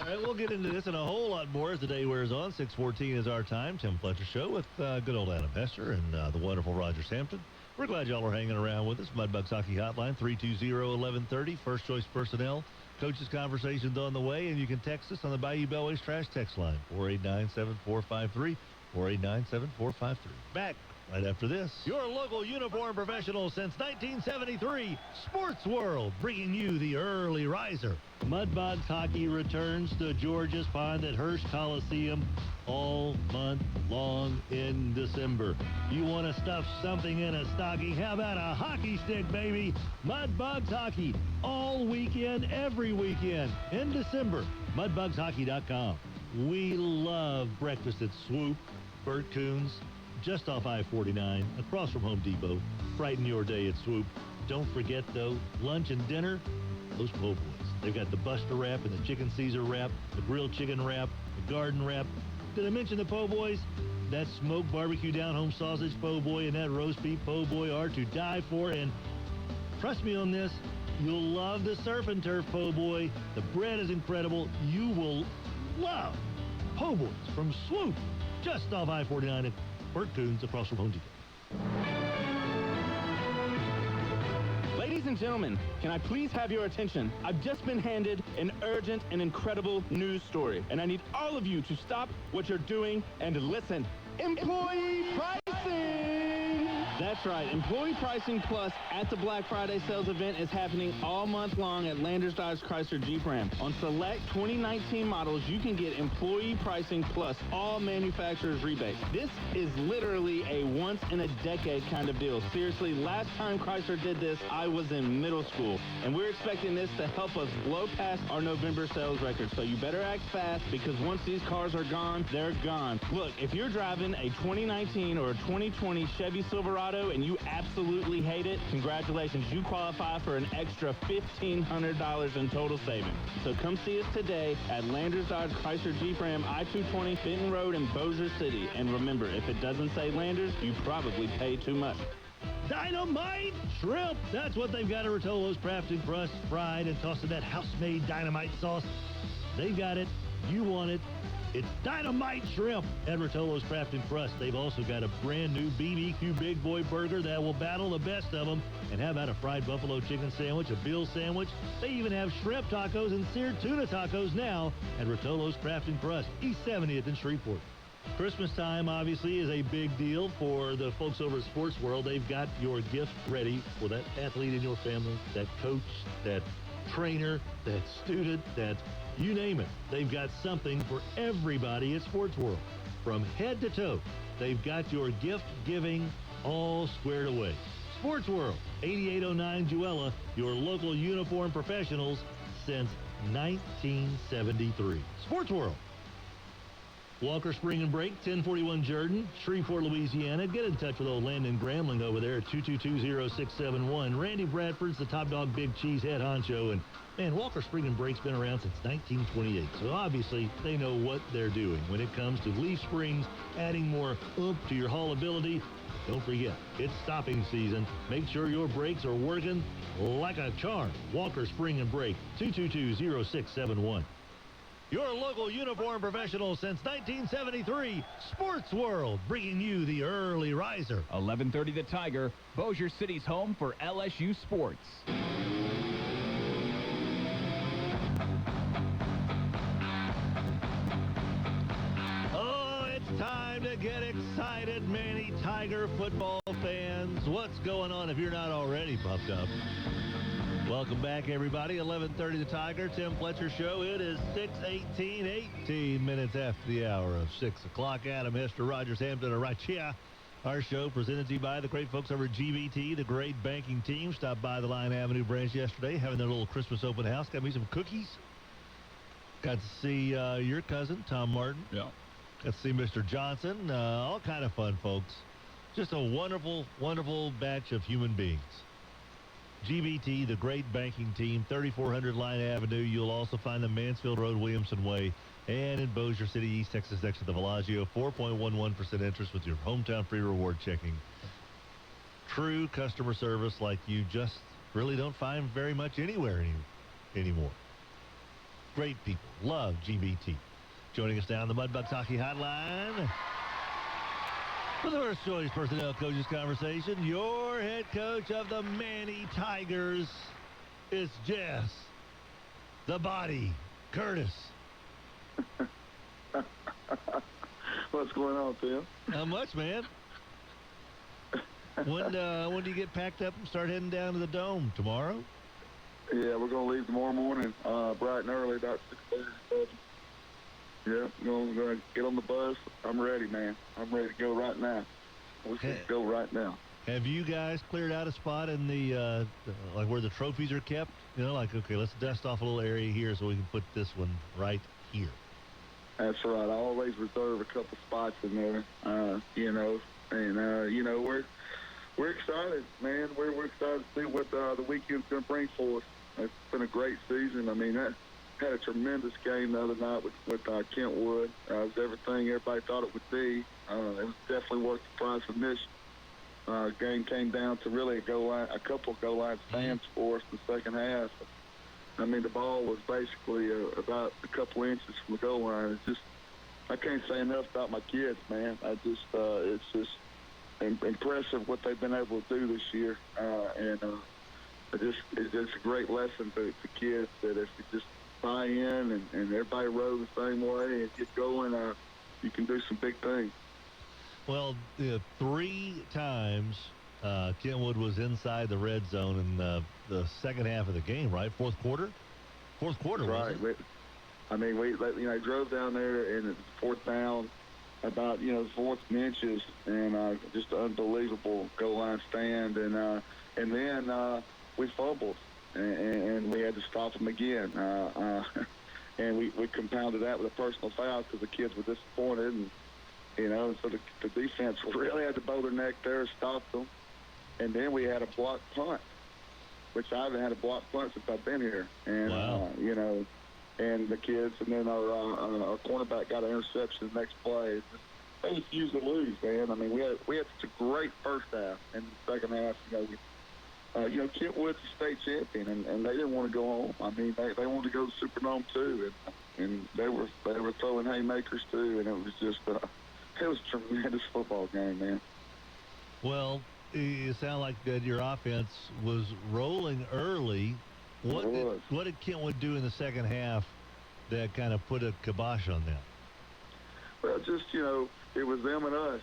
[SPEAKER 16] right, we'll get into this and a whole lot more as the day wears on. 6:14 is our time. Tim Fletcher Show with good old Adam Hester and the wonderful Roger Sampson. We're glad y'all are hanging around with us. Mudbugs Hockey Hotline, 320-1130. First choice personnel. Coaches Conversations on the way, and you can text us on the Bayou Bellways Trash Text Line, 489-7453, 489-7453. Back right after this. Your local uniform professional since 1973, Sports World, bringing you the early riser.
[SPEAKER 12] Mudbugs Hockey returns to Georgia's Pond at Hearst Coliseum all month long in December. You want to stuff something in a stocking? How about a hockey stick, baby? Mudbugs Hockey all weekend, every weekend in December. MudbugsHockey.com. We love breakfast at Swoop. Bert Coons, just off I-49, across from Home Depot. Brighten your day at Swoop. Don't forget, though, lunch and dinner, those po' boys. They've got the Buster wrap and the chicken Caesar wrap, the grilled chicken wrap, the garden wrap. Did I mention the po' boys? That smoked barbecue down-home sausage po' boy and that roast beef po' boy are to die for. And trust me on this, you'll love the surf and turf po' boy. The bread is incredible. You will love po' boys from Swoop, just off I-49 at Bert Coons across from Home Depot.
[SPEAKER 4] Ladies and gentlemen, can I please have your attention? I've just been handed an urgent and incredible news story, and I need all of you to stop what you're doing and listen. Employee pricing! That's right. Employee Pricing Plus at the Black Friday sales event is happening all month long at Landers Dodge Chrysler Jeep Ram. On select 2019 models, you can get Employee Pricing Plus, all manufacturers rebate. This is literally a once-in-a-decade kind of deal. Seriously, last time Chrysler did this, I was in middle school, and we're expecting this to help us blow past our November sales record. So you better act fast, because once these cars are gone, they're gone. Look, if you're driving a 2019 or a 2020 Chevy Silverado and you absolutely hate it, congratulations, you qualify for an extra $1,500 in total savings. So come see us today at Landers Dodge Chrysler Jeep Ram I-220 Benton Road in Bossier City. And remember, if it doesn't say Landers, you probably pay too much.
[SPEAKER 12] Dynamite shrimp. That's what they've got at Rotolo's, crafted, crust, fried, and tossed in that house-made dynamite sauce. They got it. You want it. It's Dynamite Shrimp at Rotolo's Crafted Crust. They've also got a brand new BBQ Big Boy Burger that will battle the best of them. And how about a fried buffalo chicken sandwich, a Bill sandwich? They even have shrimp tacos and seared tuna tacos now at Rotolo's Crafted Crust, East 70th in Shreveport. Christmas time, obviously, is a big deal for the folks over at Sports World. They've got your gift ready for that athlete in your family, that coach, that trainer, that student, that you name it. They've got something for everybody at Sports World. From head to toe, they've got your gift giving all squared away. Sports World, 8809 Jewella, your local uniform professionals since 1973. Sports World. Walker Spring and Break, 1041 Jordan, Shreveport, Louisiana. Get in touch with old Landon Grambling over there at 222-0671. Randy Bradford's the Top Dog Big Cheese head honcho. And, man, Walker Spring and Break's been around since 1928. So, obviously, they know what they're doing when it comes to leaf springs, adding more oomph to your haulability. Don't forget, it's stopping season. Make sure your brakes are working like a charm. Walker Spring and Break, 222-0671. Your local uniform professional since 1973, Sports World, bringing you the early riser.
[SPEAKER 3] 11:30 The Tiger, Bossier City's home for LSU sports.
[SPEAKER 12] Oh, it's time to get excited, many Tiger football fans. What's going on if you're not already pumped up? Welcome back, everybody. 11:30 The Tiger, Tim Fletcher Show. It is 6:18 minutes after the hour of 6 o'clock. Adam Hester, Rogers Hampton are right here
[SPEAKER 16] Our show presented to you by the great folks over at GBT, the great banking team. Stopped by the Line Avenue branch yesterday, having their little Christmas open house. Got me some cookies. Got to see your cousin, Tom Martin.
[SPEAKER 7] Yeah.
[SPEAKER 16] Got to see Mr. Johnson. All kind of fun, folks. Just a wonderful, wonderful batch of human beings. GBT, the great banking team, 3400 Line Avenue. You'll also find them Mansfield Road, Williamson Way, and in Bossier City, East Texas, next to the Bellagio. 4.11% interest with your hometown free reward checking. True customer service like you just really don't find very much anywhere anymore. Great people. Love GBT. Joining us now on the Mudbucks Hockey Hotline for the First Choice Personnel Coaches Conversation, your head coach of the Manny Tigers, it's Jess, the Body, Curtis.
[SPEAKER 8] What's going on, Tim?
[SPEAKER 16] Not much, man. When do you get packed up and start heading down to the Dome? Tomorrow?
[SPEAKER 8] Yeah, we're going to leave tomorrow morning, bright and early, about 6:30. Yeah, going to get on the bus. I'm ready, man. I'm ready to go right now. Let's just go right now.
[SPEAKER 16] Have you guys cleared out a spot in the, like where the trophies are kept? You know, like, okay, let's dust off a little area here so we can put this one right here.
[SPEAKER 8] That's right. I always reserve a couple spots in there, you know, and, you know, we're excited, man. We're excited to see what the weekend's going to bring for us. It's been a great season. I mean, that had a tremendous game the other night with Kentwood. It was everything everybody thought it would be. It was definitely worth the price of admission. Game came down to really a couple of goal line stands for us in the second half. I mean, the ball was basically about a couple inches from the goal line. It's just, I can't say enough about my kids, man. It's just impressive what they've been able to do this year. And it's just a great lesson to kids that if you just buy in and everybody row the same way and get going, you can do some big things.
[SPEAKER 16] Well, 3 times Kentwood was inside the red zone in the second half of the game, right? Fourth quarter,
[SPEAKER 8] right? We drove down there and it's fourth down, about fourth and inches, and just an unbelievable goal line stand, and then we fumbled, and we had to stop them again, and we compounded that with a personal foul because the kids were disappointed, and so the defense really had to bow their neck there and stop them. And then we had a blocked punt, which I haven't had a blocked punt since I've been here. And,
[SPEAKER 16] wow.
[SPEAKER 8] And the kids, and then our cornerback got an interception the next play. They just used to lose, man. I mean, we had such a great first half, and the second half, Kentwood's a state champion, and they didn't want to go home. I mean, they wanted to go to the Superdome too, and they were throwing haymakers too, and it was just it was a tremendous football game, man.
[SPEAKER 16] Well, it sounded like that your offense was rolling early. What did Kentwood do in the second half that kind of put a kibosh on that?
[SPEAKER 8] Well, just, it was them and us.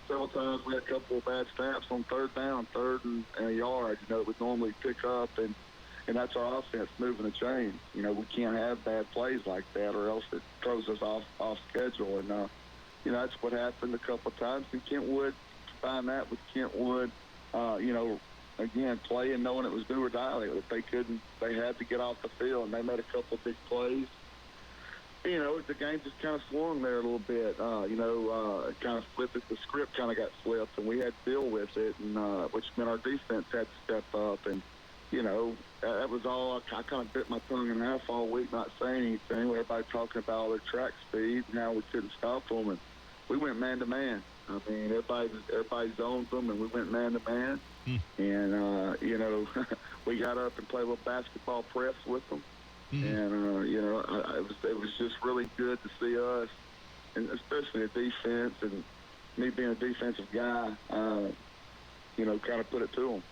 [SPEAKER 8] Several times we had a couple of bad snaps on third down, third and a yard, that we normally pick up, and that's our offense moving the chain. We can't have bad plays like that or else it throws us off schedule. And, that's what happened a couple of times. And Kentwood, combine that with Kentwood, again, playing knowing it was do or die. They had to get off the field, and they made a couple of big plays. The game just kind of swung there a little bit. It kind of flipped it. The script kind of got flipped, and we had to deal with it, and which meant our defense had to step up. And, that was all. I kind of bit my tongue in half all week not saying anything. Everybody talking about all their track speed and how we couldn't stop them, and we went man-to-man. I mean, everybody zoned them, and we went man-to-man. And, we got up and played a little basketball press with them. And, it was just really good to see us, and especially a defense, and me being a defensive guy, kind of put it to them.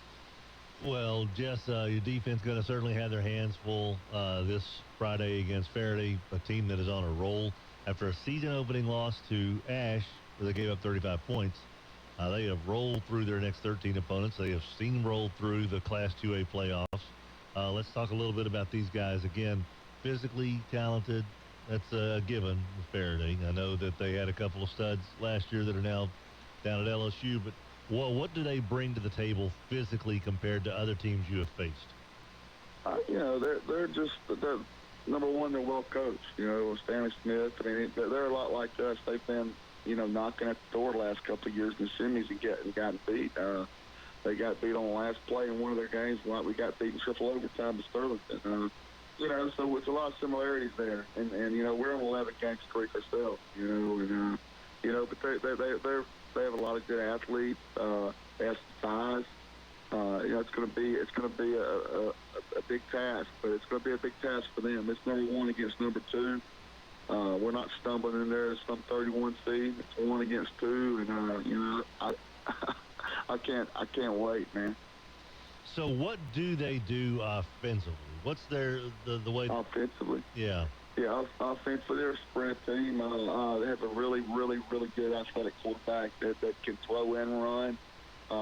[SPEAKER 16] Well, Jess, your defense going to certainly have their hands full this Friday against Faraday, a team that is on a roll. After a season-opening loss to Ash, where they gave up 35 points, they have rolled through their next 13 opponents. They have steamrolled through the Class 2A playoffs. Let's talk a little bit about these guys. Again, physically talented, that's a given with Faraday. I know that they had a couple of studs last year that are now down at LSU. But what do they bring to the table physically compared to other teams you have faced?
[SPEAKER 8] They're number one. They're well coached. Stanley Smith. I mean, they're a lot like us. They've been knocking at the door the last couple of years in the semis and gotten beat. They got beat on the last play in one of their games. We got beat in triple overtime to Sterling. So it's a lot of similarities there. And we're on 11-game streak ourselves. But they have a lot of good athletes. They have some size. It's going to be a big task, but it's going to be a big task for them. It's number one against number two. We're not stumbling in there as some 31 seed. It's 1 against 2, and I can't wait, man.
[SPEAKER 16] So what do they do offensively? What's the way
[SPEAKER 8] offensively?
[SPEAKER 16] Yeah.
[SPEAKER 8] Yeah, offensively they're a sprint team. They have a really, really, really good athletic quarterback that can throw and run. They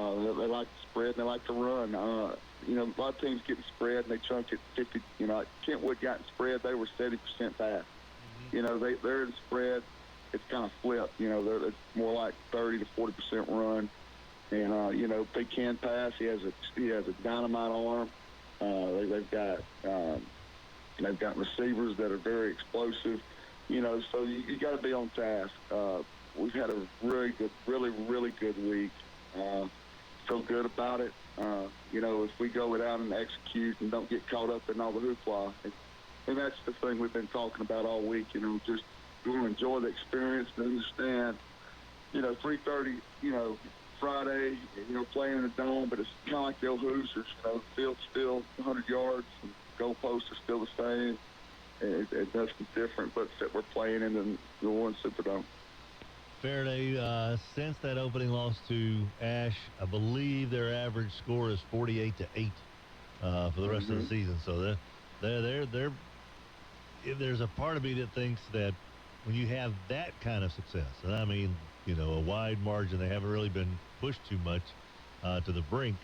[SPEAKER 8] like to spread and they like to run. A lot of teams get spread and they chunk it 50. Like Kentwood got spread, they were 70% pass. They're in spread. It's kind of flipped. It's more like 30 to 40% run. And if they can pass, he has a dynamite arm. They've got receivers that are very explosive. So you got to be on task. We've had a really good week. Feel good about it. If we go out and execute and don't get caught up in all the hoopla, and that's the thing we've been talking about all week. Just we want to enjoy the experience and understand. 3:30. Friday, playing in the dome, but it's kind of like the old Hoosiers. The field's still 100 yards, and goalposts are still the same. It does be different, but we're playing in the New Orleans Superdome.
[SPEAKER 16] Faraday, since that opening loss to Ash, I believe their average score is 48-8 for the rest of the season. So they're there's a part of me that thinks that when you have that kind of success, and I mean, a wide margin, they haven't really been pushed too much to the brink.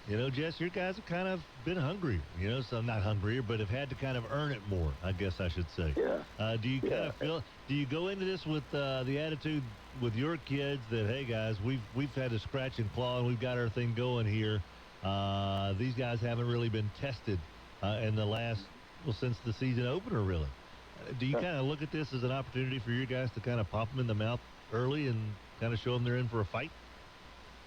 [SPEAKER 16] Jess, your guys have kind of been hungry, so not hungrier, but have had to kind of earn it more, I guess I should say.
[SPEAKER 8] Yeah.
[SPEAKER 16] Do you kind of feel, do you go into this with the attitude with your kids that, hey guys, we've had to scratch and claw and we've got our thing going here. These guys haven't really been tested in the last, since the season opener, really. Do you kind of look at this as an opportunity for you guys to kind of pop them in the mouth early and kind of show them they're in for a fight?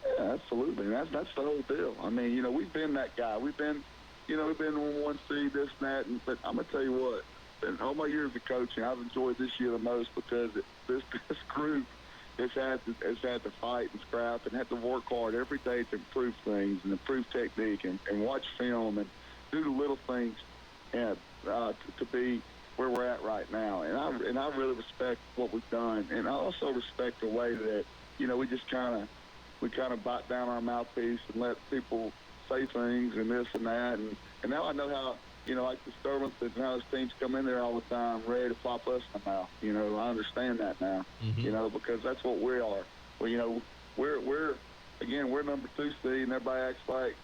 [SPEAKER 8] Yeah, absolutely. That's the whole deal. I mean, we've been that guy. We've been on 1 seed, this and that. But I'm gonna tell you what. In all my years of coaching, I've enjoyed this year the most because this group has had to fight and scrap and have to work hard every day to improve things and improve technique and watch film and do the little things and to be where we're at right now. And I really respect what we've done, and I also respect the way that we just kind of bite down our mouthpiece and let people say things and this and that. And now I know how, like disturbances and how those teams come in there all the time ready to pop us in the mouth. I understand that now, because that's what we are. Well, we're number 2 seed, and everybody acts like,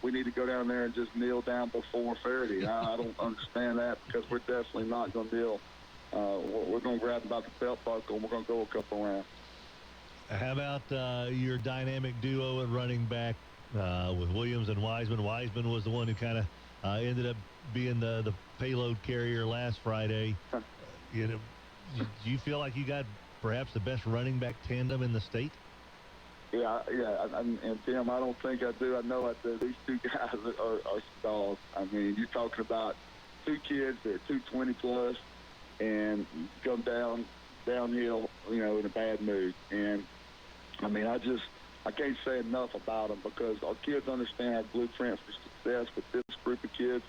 [SPEAKER 8] we need to go down there and just kneel down before Faraday. I don't understand that because we're definitely not going to kneel. We're going to grab about the belt buckle, and we're going to go a couple rounds.
[SPEAKER 16] How about your dynamic duo at running back with Williams and Wiseman? Wiseman was the one who kind of ended up being the payload carrier last Friday. Do you feel like you got perhaps the best running back tandem in the state?
[SPEAKER 8] Yeah, and Tim, I don't think I do. I know I do. These two guys are dogs. I mean, you're talking about 2 kids that are 220 plus and come downhill, in a bad mood. And I mean, I can't say enough about them because our kids understand our blueprint for success with this group of kids,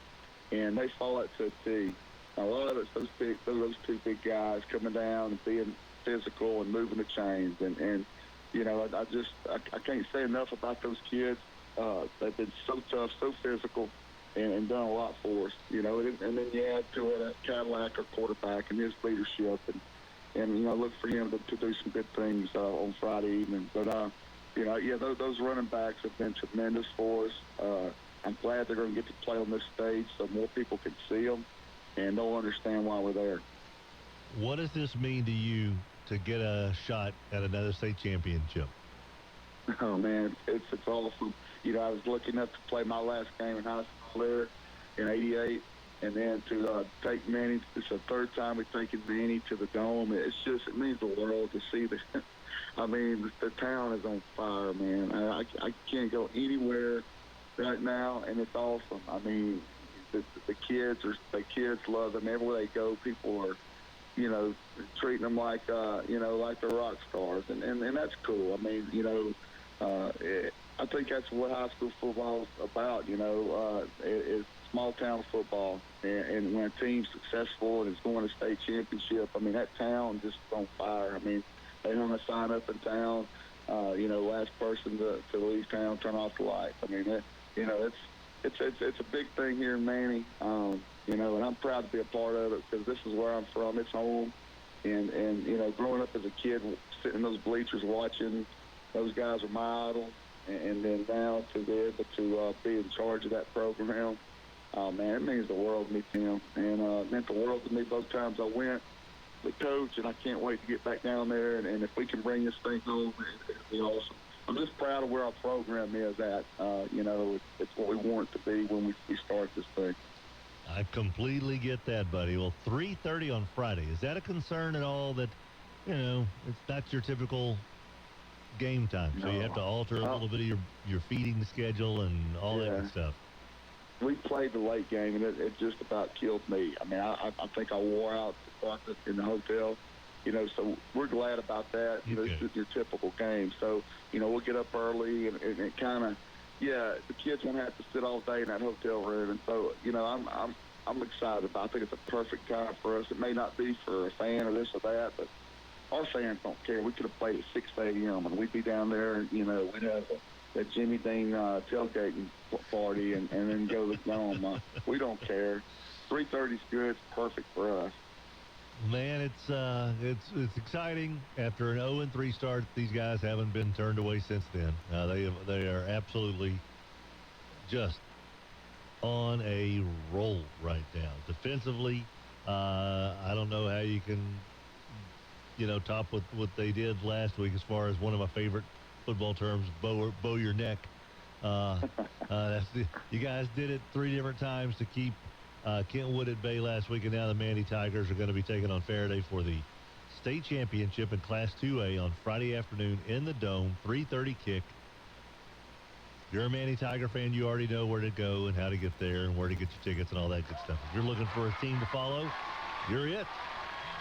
[SPEAKER 8] and they follow it to a T. A lot of it's those 2 big guys coming down and being physical and moving the chains, and I can't say enough about those kids. They've been so tough, so physical, and done a lot for us. And then you add to it Cadillac, our quarterback, and his leadership, and look for him to do some good things on Friday evening. But those running backs have been tremendous for us. I'm glad they're going to get to play on this stage so more people can see them and they'll understand why we're there.
[SPEAKER 16] What does this mean to you to get a shot at another state championship?
[SPEAKER 8] Oh, man, it's awesome. You know, I was lucky enough to play my last game in high school there in '88, and then to take Manny. It's the third time we've taken Manny to the Dome. It means the world to see the. I mean, the town is on fire, man. I can't go anywhere right now, and it's awesome. I mean, the kids love them. Everywhere they go, people are, you know, treating them like like they're rock stars, and that's cool. I mean, you know, I think that's what high school football is about. You know, it's small town football, and when a team's successful and is going to state championship, I mean, that town just is on fire. I mean, they hung a sign up in town. You know, last person to leave town, turn off the lights. I mean, you know, it's a big thing here in Manny. You know, and I'm proud to be a part of it because this is where I'm from. It's home, and you know, growing up as a kid, sitting in those bleachers watching, those guys are my idol, and then now to be able to be in charge of that program, man, it means the world to me, Tim, and it meant the world to me both times I went. The coach, and I can't wait to get back down there, and if we can bring this thing home, it'll be awesome. I'm just proud of where our program is at. You know, it's what we want it to be when we start this thing.
[SPEAKER 16] I completely get that, buddy. Well, 3:30 on Friday. Is that a concern at all that, you know, it's not your typical game time? So you have to alter a little bit of your feeding schedule and all that good stuff.
[SPEAKER 8] We played the late game, and it just about killed me. I mean, I think I wore out in the hotel, you know, so we're glad about that. You know, this is your typical game. So, you know, we'll get up early, and it kind of, the kids won't have to sit all day in that hotel room. And so, you know, I'm excited about it. I think it's a perfect time for us. It may not be for a fan or this or that, but our fans don't care. We could have played at 6 a.m., and we'd be down there, and, you know, we'd have a Jimmy Dean tailgating party and then go to the Dome. We don't care. 3:30 is good. It's perfect for us.
[SPEAKER 16] Man, it's exciting. After an 0-3 start, these guys haven't been turned away since then. They are absolutely just on a roll right now. Defensively, I don't know how you can, you know, top what they did last week as far as one of my favorite football terms, bow your neck. You guys did it 3 different times to keep Kentwood at bay last week, and now the Manny Tigers are going to be taking on Faraday for the state championship in Class 2A on Friday afternoon in the Dome, 3:30 kick. If you're a Manny Tiger fan, you already know where to go and how to get there and where to get your tickets and all that good stuff. If you're looking for a team to follow, you're it.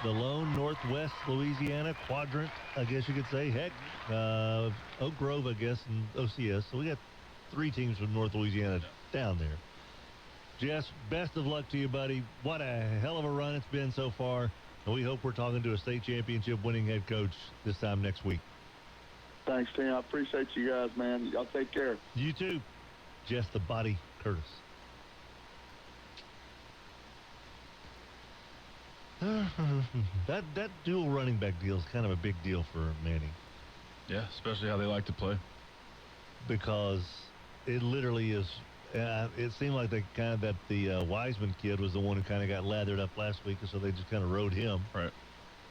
[SPEAKER 16] The lone Northwest Louisiana quadrant, I guess you could say. Heck, Oak Grove, I guess, and OCS. So we got 3 teams from North Louisiana down there. Jess, best of luck to you, buddy. What a hell of a run it's been so far. And we hope we're talking to a state championship winning head coach this time next week.
[SPEAKER 8] Thanks, Tim. I appreciate you guys, man. Y'all take care.
[SPEAKER 16] You too. Jess the Body Curtis. That dual running back deal is kind of a big deal for Manny.
[SPEAKER 7] Yeah, especially how they like to play.
[SPEAKER 16] Because it literally is. It seemed like the Wiseman kid was the one who kind of got lathered up last week, and so they just kind of rode him.
[SPEAKER 7] Right.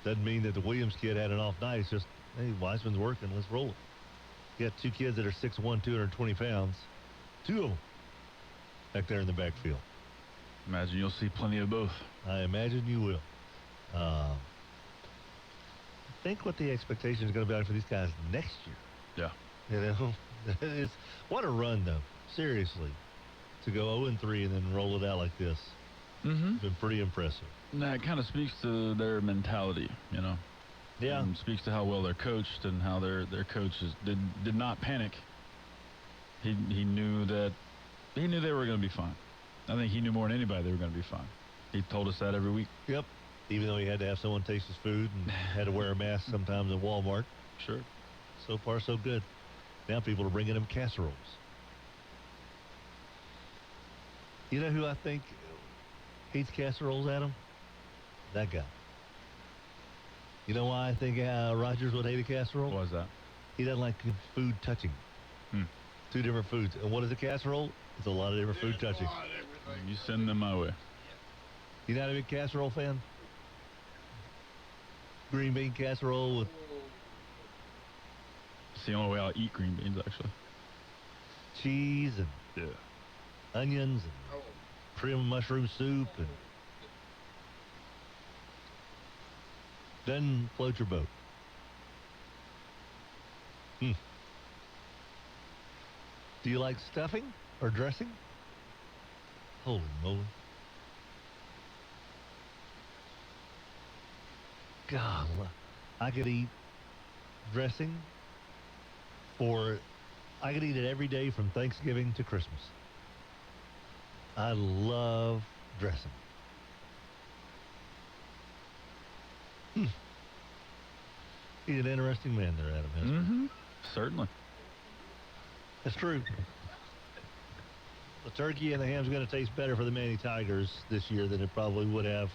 [SPEAKER 16] Doesn't mean that the Williams kid had an off night. It's just, hey, Wiseman's working. Let's roll it. You got 2 kids that are 6'1", 220 pounds. 2 of them back there in the backfield.
[SPEAKER 7] Imagine you'll see plenty of both.
[SPEAKER 16] I imagine you will. Think what the expectation is going to be like for these guys next year.
[SPEAKER 7] Yeah.
[SPEAKER 16] You know, what a run though. Seriously, to go 0-3 and then roll it out like this.
[SPEAKER 7] Mm-hmm.
[SPEAKER 16] Been pretty impressive.
[SPEAKER 7] That kind of speaks to their mentality, you know.
[SPEAKER 16] Yeah.
[SPEAKER 7] Speaks to how well they're coached and how their coaches did not panic. He knew they were going to be fine. I think he knew more than anybody they were going to be fine. He told us that every week.
[SPEAKER 16] Yep. Even though he had to have someone taste his food and had to wear a mask sometimes in Walmart.
[SPEAKER 7] Sure.
[SPEAKER 16] So far, so good. Now people are bringing him casseroles. You know who I think hates casseroles, Adam? That guy. You know why I think Rogers would hate a casserole?
[SPEAKER 7] Why is that?
[SPEAKER 16] He doesn't like food touching. 2 different foods. And what is a casserole? It's a lot of different food touching.
[SPEAKER 7] You send them my way.
[SPEAKER 16] You not a big casserole fan? green bean casserole with
[SPEAKER 7] It's the only way I'll eat green beans, actually.
[SPEAKER 16] cheese and onions and trim mushroom soup, and then float your boat. Do you like stuffing or dressing? Holy moly. God, I could eat dressing I could eat it every day from Thanksgiving to Christmas. I love dressing. He's an interesting man there, Adam Hester.
[SPEAKER 7] Mm-hmm. Certainly.
[SPEAKER 16] That's true. The turkey and the ham's going to taste better for the Manny Tigers this year than it probably would have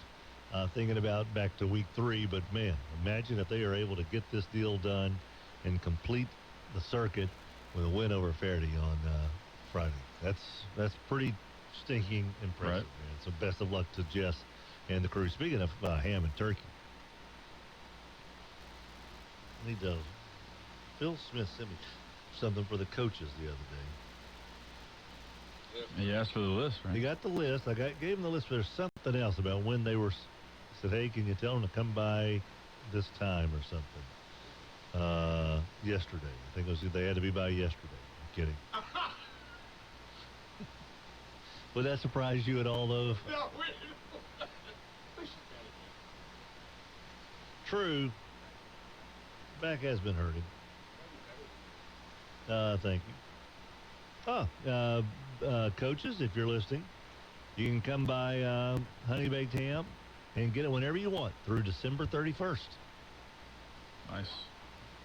[SPEAKER 16] thinking about back to week 3. But, man, imagine if they are able to get this deal done and complete the circuit with a win over Faraday on Friday. That's pretty stinking impressive, man. So best of luck to Jess and the crew. Speaking of ham and turkey, I need to. Phil Smith sent me something for the coaches the other day.
[SPEAKER 7] He asked for the list, right?
[SPEAKER 16] He got the list. Gave him the list, but there's something else about when they were. Said, hey, can you tell them to come by this time or something? Yesterday. I think it was they had to be by yesterday. I'm kidding. Would that surprise you at all, though?
[SPEAKER 1] No.
[SPEAKER 16] True. Back has been hurting. Thank you. Coaches, if you're listening, you can come by Honey Baked Ham and get it whenever you want through December 31st.
[SPEAKER 7] Nice.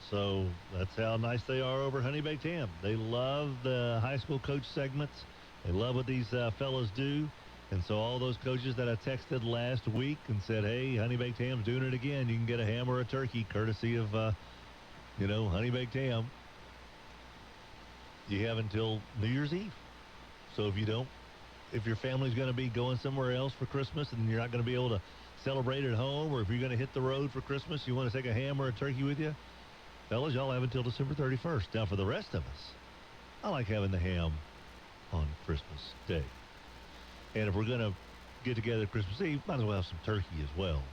[SPEAKER 16] So that's how nice they are over Honey Baked Ham. They love the high school coach segments. They love what these fellas do. And so all those coaches that I texted last week and said, hey, Honey Baked Ham's doing it again. You can get a ham or a turkey courtesy of, Honey Baked Ham. You have until New Year's Eve. So if your family's going to be going somewhere else for Christmas and you're not going to be able to celebrate at home, or if you're going to hit the road for Christmas, you want to take a ham or a turkey with you, fellas, y'all have until December 31st. Now, for the rest of us, I like having the ham on Christmas Day. And if we're going to get together Christmas Eve, might as well have some turkey as well.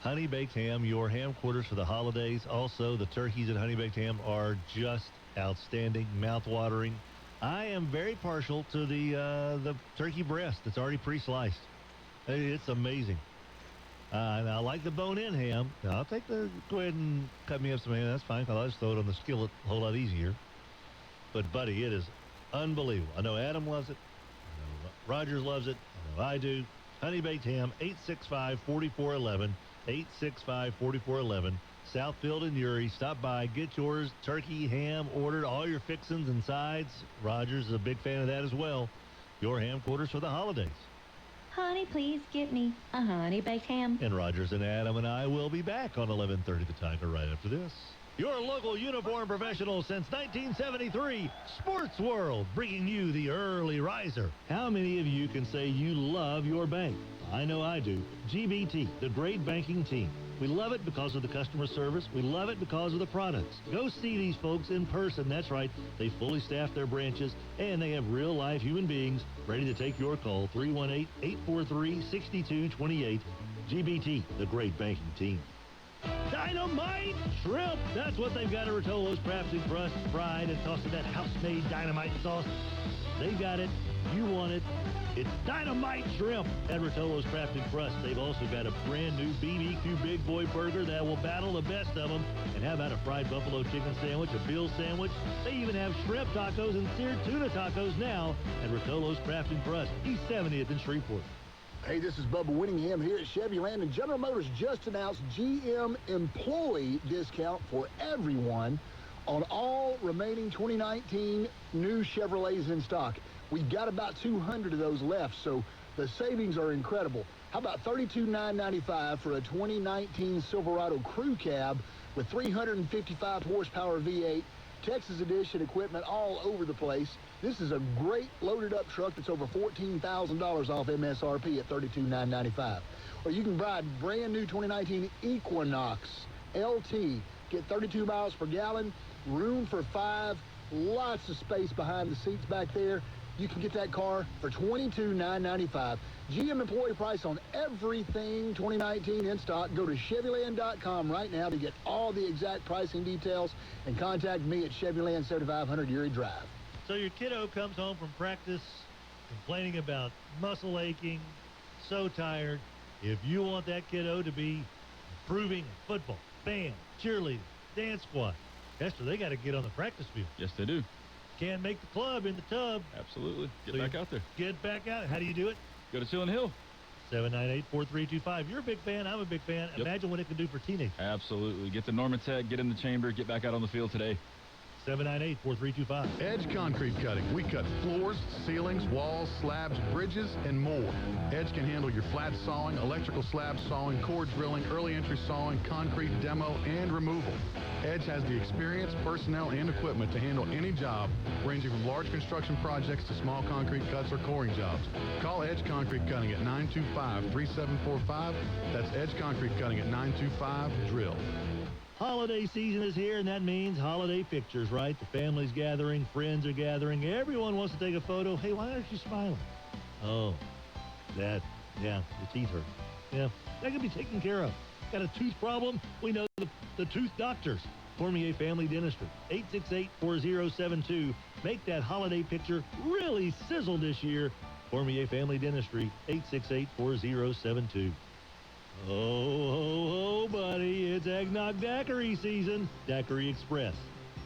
[SPEAKER 16] Honey Baked Ham, your ham quarters for the holidays. Also, the turkeys at Honey Baked Ham are just outstanding, mouth-watering. I am very partial to the turkey breast that's already pre-sliced. It's amazing. I like the bone-in ham. Now, go ahead and cut me up some ham. That's fine, because I'll just throw it on the skillet a whole lot easier. But, buddy, it is unbelievable. I know Adam loves it. I know Rogers loves it. I know I do. Honey Baked Ham, 865-4411. 865-4411. Southfield and Uri. Stop by. Get yours. Turkey, ham, ordered. All your fixings and sides. Rogers is a big fan of that as well. Your ham quarters for the holidays.
[SPEAKER 11] Honey, please get me a Honey Baked Ham.
[SPEAKER 16] And Rogers and Adam and I will be back on 11:30 The Tiger right after this. Your local uniform professional since 1973, Sports World, bringing you the early riser. How many of you can say you love your bank? I know I do. GBT, the great banking team. We love it because of the customer service. We love it because of the products. Go see these folks in person. That's right. They fully staff their branches, and they have real-life human beings ready to take your call. 318-843-6228. GBT, the great banking team. Dynamite shrimp. That's what they've got at Rotolo's Crafted Crust, fried and tossed in that house-made dynamite sauce. They've got it. You want it. It's dynamite shrimp at Rotolo's Crafted Crust. They've also got a brand new BBQ Big Boy Burger that will battle the best of them. And how about a fried buffalo chicken sandwich, a Bill's sandwich? They even have shrimp tacos and seared tuna tacos now at Rotolo's Crafted Crust, East 70th in Shreveport.
[SPEAKER 10] Hey, this is Bubba Winningham here at Chevy Land, and General Motors just announced GM employee discount for everyone on all remaining 2019 new Chevrolets in stock. We've got about 200 of those left, so the savings are incredible. How about $32,995 for a 2019 Silverado Crew Cab with 355 horsepower V8 Texas edition equipment all over the place. This is a great loaded-up truck that's over $14,000 off MSRP at $32,995. Or you can buy a brand-new 2019 Equinox LT. Get 32 miles per gallon, room for 5, lots of space behind the seats back there. You can get that car for $22,995. GM employee price on everything 2019 in stock. Go to Chevyland.com right now to get all the exact pricing details and contact me at Chevyland 7500 Erie Drive.
[SPEAKER 16] So your kiddo comes home from practice complaining about muscle aching, so tired. If you want that kiddo to be improving in football, band, cheerleading, dance squad, Esther, they got to get on the practice field.
[SPEAKER 7] Yes, they do.
[SPEAKER 16] Can't make the club in the tub.
[SPEAKER 7] Absolutely. Get back out there.
[SPEAKER 16] Get back out. How do you do it?
[SPEAKER 7] Go to Ceiling Hill.
[SPEAKER 16] 798-4325. You're a big fan. I'm a big fan.
[SPEAKER 7] Yep.
[SPEAKER 16] Imagine what it can do for teenagers.
[SPEAKER 7] Absolutely. Get to Norman Tech, get in the chamber, get back out on the field today.
[SPEAKER 16] 798-4325.
[SPEAKER 14] Edge Concrete Cutting. We cut floors, ceilings, walls, slabs, bridges, and more. Edge can handle your flat sawing, electrical slab sawing, core drilling, early entry sawing, concrete demo, and removal. Edge has the experience, personnel, and equipment to handle any job, ranging from large construction projects to small concrete cuts or coring jobs. Call Edge Concrete Cutting at 925-3745. That's Edge Concrete Cutting at 925-DRILL.
[SPEAKER 16] Holiday season is here, and that means holiday pictures, right? The family's gathering, friends are gathering, everyone wants to take a photo. Hey, why aren't you smiling? Oh, yeah, your teeth hurt. Yeah, that can be taken care of. Got a tooth problem? We know the tooth doctors. Cormier Family Dentistry, 868-4072. Make that holiday picture really sizzle this year. Cormier Family Dentistry, 868-4072. Oh, buddy, it's Eggnog Daiquiri season. Daiquiri Express.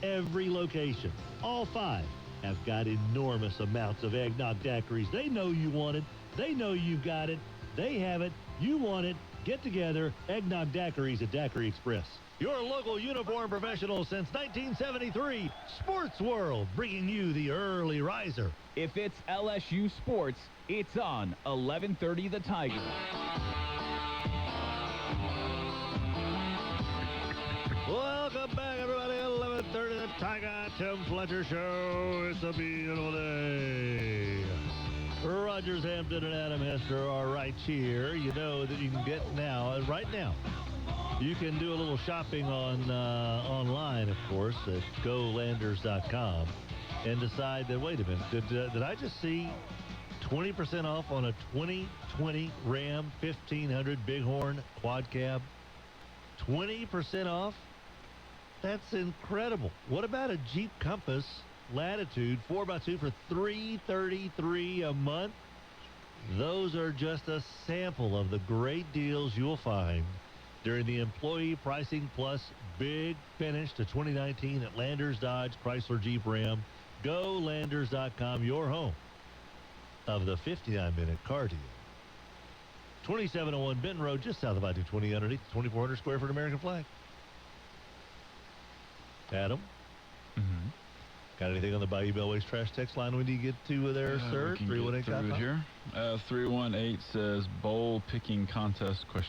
[SPEAKER 16] Every location, all 5, have got enormous amounts of Eggnog Daiquiris. They know you want it. They know you've got it. They have it. You want it. Get together. Eggnog Daiquiris at Daiquiri Express. Your local uniform professional since 1973. Sports World, bringing you the early riser.
[SPEAKER 3] If it's LSU sports, it's on 1130 The Tiger.
[SPEAKER 16] Welcome back, everybody. 11:30, The Tiger Tim Fletcher Show. It's a beautiful day. Rogers Hampton and Adam Hester are right here. You know that you can get now, right now, you can do a little shopping on online, of course, at GoLanders.com and decide that, wait a minute, did I just see 20% off on a 2020 Ram 1500 Bighorn quad cab? 20% off? That's incredible. What about a Jeep Compass Latitude 4x2 for $333 a month? Those are just a sample of the great deals you'll find during the Employee Pricing Plus Big Finish to 2019 at Landers Dodge Chrysler Jeep Ram. GoLanders.com, your home of the 59-minute car deal. 2701 Benton Road, just south of I-220 underneath the 2,400 square foot American flag. Adam?
[SPEAKER 7] Mm-hmm.
[SPEAKER 16] Got anything on the Bayou Bellways trash text line we need to get to there, sir? 318
[SPEAKER 7] here. 318 says bowl picking contest ?
[SPEAKER 16] I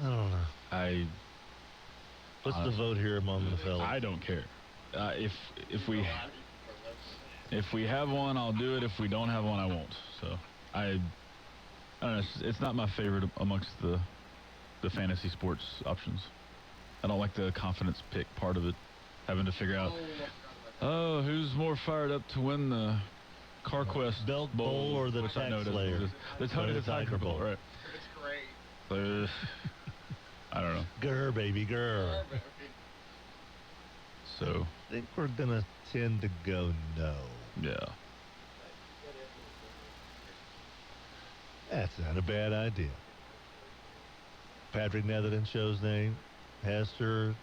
[SPEAKER 16] don't know. What's the vote here among the fellas?
[SPEAKER 7] I don't care. If we have one, I'll do it. If we don't have one, I won't. So I don't know. It's not my favorite amongst the fantasy sports options. I don't like the confidence pick part of it. Having to figure out, who's more fired up to win the CarQuest
[SPEAKER 16] Belt Bowl or the Tax Slayer?
[SPEAKER 7] The Tony the Tiger Bowl, right?
[SPEAKER 1] It's great.
[SPEAKER 7] I don't know.
[SPEAKER 16] Grr, baby, grr.
[SPEAKER 7] So
[SPEAKER 16] I think we're going to tend to go no.
[SPEAKER 7] Yeah.
[SPEAKER 16] That's not a bad idea. Patrick Netherton shows name. Hester.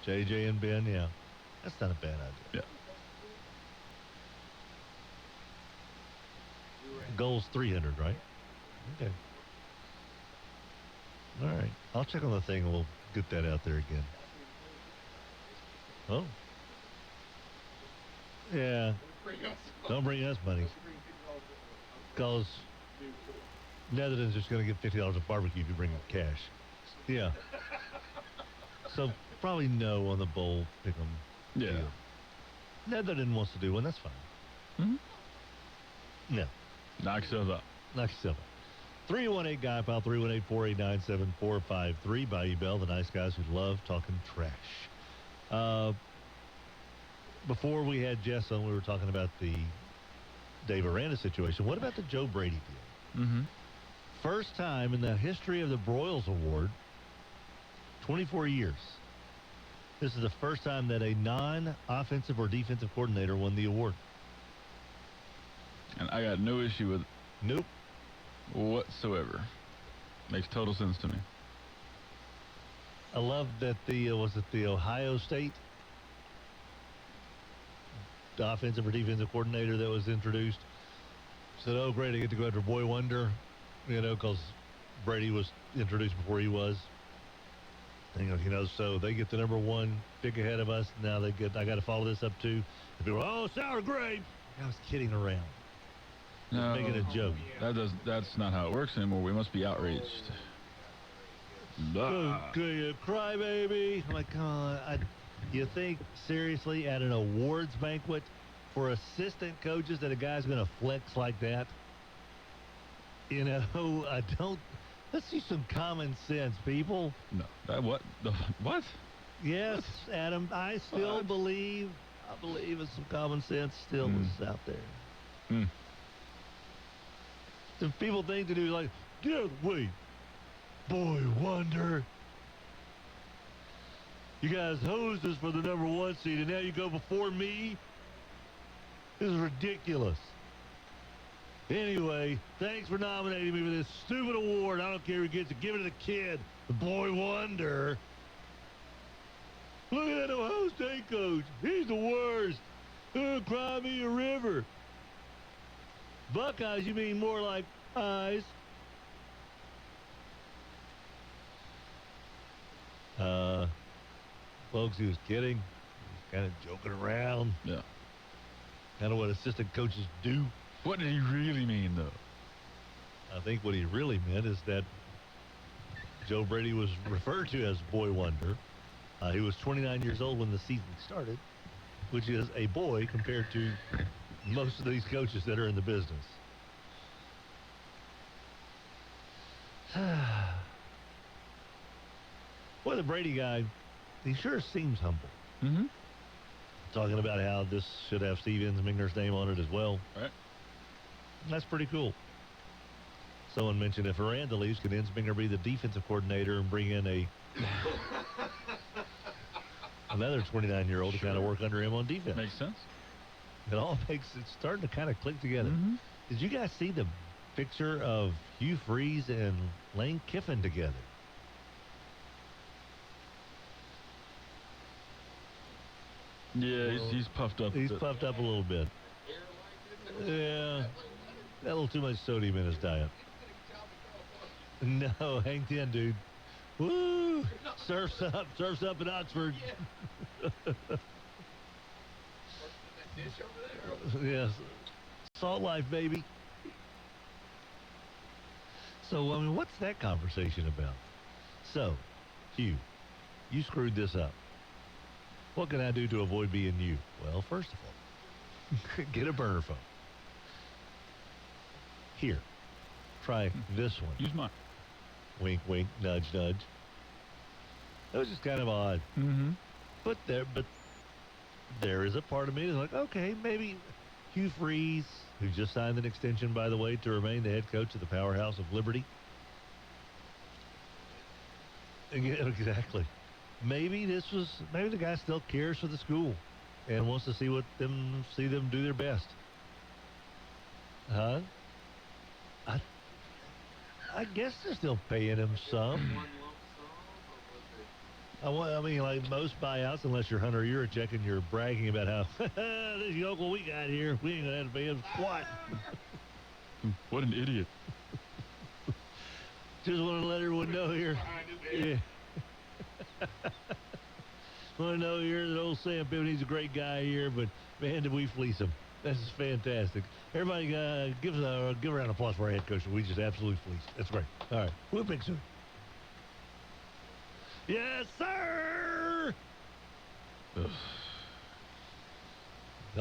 [SPEAKER 16] JJ and Ben, yeah. That's not a bad idea.
[SPEAKER 7] Yeah.
[SPEAKER 16] Goal's 300, right? Okay. All right. I'll check on the thing and we'll get that out there again. Oh. Yeah. Don't bring us money. Because Netherlands just going to get $50 of barbecue if you bring cash. Yeah. So probably no on the bowl pick 'em.
[SPEAKER 7] Yeah.
[SPEAKER 16] deal. Netherlands wants to do one. That's fine. No.
[SPEAKER 7] Knock yourself out.
[SPEAKER 16] Knock yourself out. 318 Guy Pile, 318-489-7453. Bayou Bell, the nice guys who love talking trash. Before we had Jess on, we were talking about the Dave Aranda situation. What about the Joe Brady deal?
[SPEAKER 7] Mm-hmm.
[SPEAKER 16] First time in the history of the Broyles Award, 24 years. This is the first time that a non-offensive or defensive coordinator won the award.
[SPEAKER 7] And I got no issue with it.
[SPEAKER 16] Nope.
[SPEAKER 7] Whatsoever. Makes total sense to me.
[SPEAKER 16] I love that the Ohio State offensive or defensive coordinator that was introduced said, oh, great, I get to go after Boy Wonder, because Brady was introduced before he was. And, so they get the number one pick ahead of us. Now I got to follow this up too. And people, oh, sour grape. I was kidding around.
[SPEAKER 7] No,
[SPEAKER 16] Making a joke.
[SPEAKER 7] That's not how it works anymore. We must be outraged.
[SPEAKER 16] Okay, crybaby. I'm like, come on. You think seriously at an awards banquet for assistant coaches that a guy's going to flex like that? I don't. Let's use some common sense, people.
[SPEAKER 7] No. What? What?
[SPEAKER 16] Yes, Adam. I still believe. I believe in some common sense still is out there. If people think to do like, yeah, wait, Boy Wonder. You guys hosed us for the number one seed, and now you go before me? This is ridiculous. Anyway, thanks for nominating me for this stupid award. I don't care who gets it. Give it to the kid, the Boy Wonder. Look at that Ohio State coach. He's the worst. Cry me a river. Buckeyes, you mean more like eyes. Folks, he was kidding. He was kind of joking around.
[SPEAKER 7] Yeah.
[SPEAKER 16] Kind of what assistant coaches do.
[SPEAKER 7] What did he really mean, though?
[SPEAKER 16] I think what he really meant is that Joe Brady was referred to as Boy Wonder. He was 29 years old when the season started, which is a boy compared to most of these coaches that are in the business. Boy, the Brady guy, he sure seems humble.
[SPEAKER 7] Mm-hmm.
[SPEAKER 16] Talking about how this should have Steve Ensminger's name on it as well.
[SPEAKER 7] Right.
[SPEAKER 16] That's pretty cool. Someone mentioned if Aranda leaves, could Ensminger be the defensive coordinator and bring in another 29-year-old to kind of work under him on defense?
[SPEAKER 7] Makes sense.
[SPEAKER 16] It's starting to kind of click together.
[SPEAKER 7] Mm-hmm.
[SPEAKER 16] Did you guys see the picture of Hugh Freeze and Lane Kiffin together?
[SPEAKER 7] Yeah, he's puffed up.
[SPEAKER 16] He's puffed up a little bit. Yeah. Got a little too much sodium in his diet. No, hang 10, dude. Woo! Surf's up in Oxford. Yes. Salt life, baby. So, what's that conversation about? So, Hugh, you screwed this up. What can I do to avoid being you? Well, first of all, get a burner phone. Here, try this one.
[SPEAKER 7] Use mine.
[SPEAKER 16] Wink, wink, nudge, nudge. That was just kind of odd.
[SPEAKER 7] Mm-hmm.
[SPEAKER 16] But there is a part of me that's like, okay, maybe Hugh Freeze, who just signed an extension, by the way, to remain the head coach of the powerhouse of Liberty. Yeah, exactly. Maybe the guy still cares for the school and wants to see them do their best. Huh? I guess they're still paying him some. Like most buyouts, unless you're Hunter Yurachek and you're bragging about how this yokel we got here, we ain't gonna have to pay him squat.
[SPEAKER 7] What an idiot.
[SPEAKER 16] Just want to let everyone know here. Yeah. Want to know here that old Sam Pittman, he's a great guy here, but man, did we fleece him. This is fantastic. Everybody give a round of applause for our head coach. We just absolutely fleeced. That's great. All right. We'll pick soon. Yes, sir! Y'all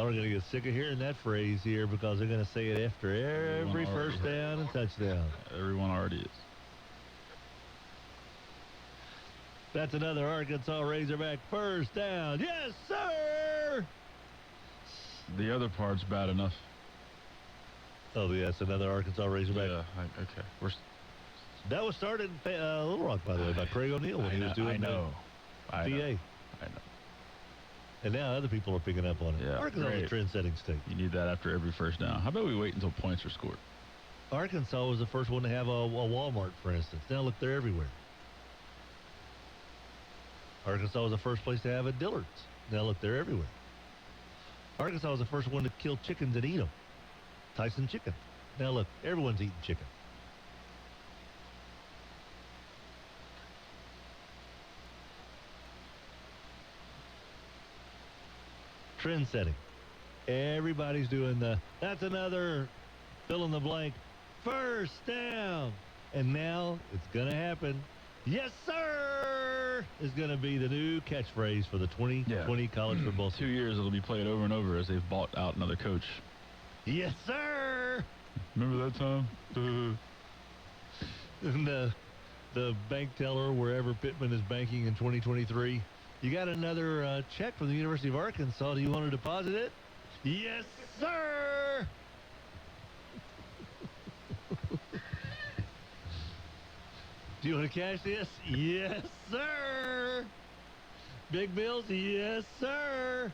[SPEAKER 16] are going to get sick of hearing that phrase here because they're going to say it after every first down and touchdown.
[SPEAKER 7] Everyone already is.
[SPEAKER 16] That's another Arkansas Razorback first down. Yes, sir!
[SPEAKER 7] The other part's bad enough.
[SPEAKER 16] Oh, yeah, that's another Arkansas Razorback.
[SPEAKER 7] Yeah, okay.
[SPEAKER 16] That was started in Little Rock, by the way, by Craig O'Neill when he was doing
[SPEAKER 7] I
[SPEAKER 16] PA.
[SPEAKER 7] know.
[SPEAKER 16] And now other people are picking up on it.
[SPEAKER 7] Yeah,
[SPEAKER 16] Arkansas is a trend-setting state.
[SPEAKER 7] You need that after every first down. How about we wait until points are scored?
[SPEAKER 16] Arkansas was the first one to have a Walmart, for instance. Now look, they're everywhere. Arkansas was the first place to have a Dillard's. Now look, they're everywhere. Arkansas was the first one to kill chickens and eat them. Tyson Chicken. Now look, everyone's eating chicken. Trend setting. Everybody's doing that's another fill in the blank first down. And now it's going to happen. Yes, sir, is going to be the new catchphrase for the 2020 college football season.
[SPEAKER 7] 2 years it'll be played over and over as they've bought out another coach.
[SPEAKER 16] Yes, sir.
[SPEAKER 7] Remember that time?
[SPEAKER 16] And the bank teller wherever Pittman is banking in 2023. You got another check from the University of Arkansas. Do you want to deposit it? Yes, sir. Do you want to cash this? Yes, sir. Big bills? Yes, sir.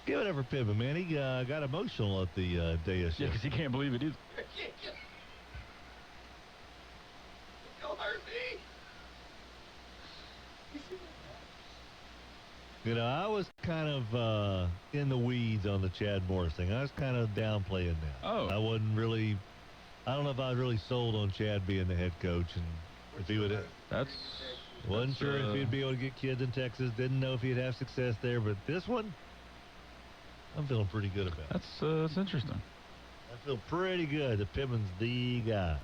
[SPEAKER 16] Give it up for Pittman, man. He got emotional at the day of
[SPEAKER 7] Yeah, because he can't believe it either.
[SPEAKER 10] Don't hurt me.
[SPEAKER 16] You know, I was kind of in the weeds on the Chad Morris thing. I was kind of downplaying that.
[SPEAKER 7] Oh.
[SPEAKER 16] I wasn't really, I don't know if I was really sold on Chad being the head coach. And if he would, wasn't sure if he'd be able to get kids in Texas. Didn't know if he'd have success there. But this one, I'm feeling pretty good about it.
[SPEAKER 7] That's interesting.
[SPEAKER 16] I feel pretty good that Pittman's the guy.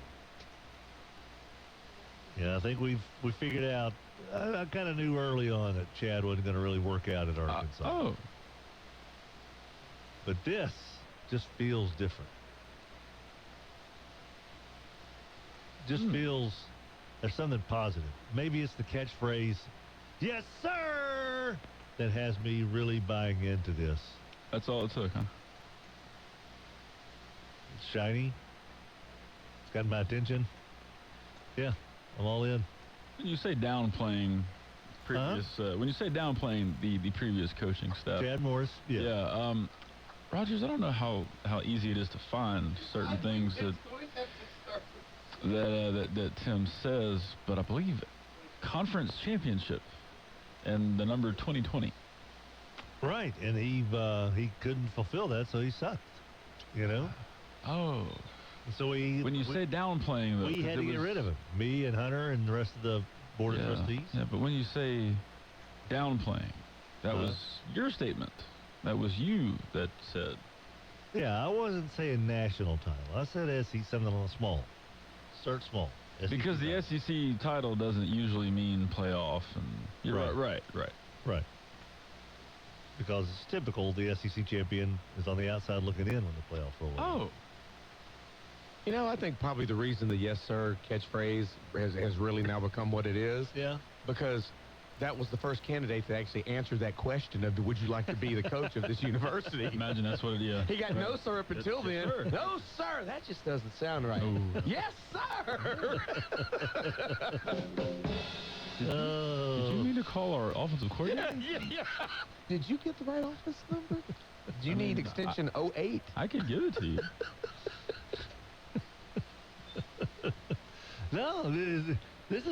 [SPEAKER 16] Yeah, I think we figured out. I kind of knew early on that Chad wasn't going to really work out at Arkansas. But this just feels different. Just feels there's something positive. Maybe it's the catchphrase, yes, sir, that has me really buying into this.
[SPEAKER 7] That's all it took, huh?
[SPEAKER 16] It's shiny. It's got my attention. Yeah, I'm all in.
[SPEAKER 7] When you say downplaying previous, when you say downplaying the previous coaching staff,
[SPEAKER 16] Chad Morris,
[SPEAKER 7] yeah. Rogers, I don't know how easy it is to find certain things that Tim says, but I believe conference championship and the number 2020.
[SPEAKER 16] Right, and he couldn't fulfill that, so he sucked. You know.
[SPEAKER 7] Oh.
[SPEAKER 16] So
[SPEAKER 7] when you say downplaying, though,
[SPEAKER 16] we had to get rid of him. Me and Hunter and the rest of the board of trustees.
[SPEAKER 7] Yeah, but when you say downplaying, that was your statement. That was you that said.
[SPEAKER 16] Yeah, I wasn't saying national title. I said SEC, something on small. Start small. SEC
[SPEAKER 7] because the SEC title doesn't usually mean playoff, and you're right.
[SPEAKER 16] Because it's typical the SEC champion is on the outside looking in when the playoff roll.
[SPEAKER 7] Oh.
[SPEAKER 1] You know, I think probably the reason the yes, sir catchphrase has really now become what it is.
[SPEAKER 16] Yeah.
[SPEAKER 1] Because that was the first candidate that actually answered that question of, would you like to be the coach of this university?
[SPEAKER 7] Imagine that's what it is.
[SPEAKER 1] He got no, sir, up until then.
[SPEAKER 7] Sure.
[SPEAKER 1] No, sir, that just doesn't sound right.
[SPEAKER 7] Oh.
[SPEAKER 1] Yes, sir.
[SPEAKER 7] Did you mean to call our offensive coordinator?
[SPEAKER 1] Yeah. Did you get the right office number? Do you need extension 08?
[SPEAKER 7] I could give it to you.
[SPEAKER 16] No, this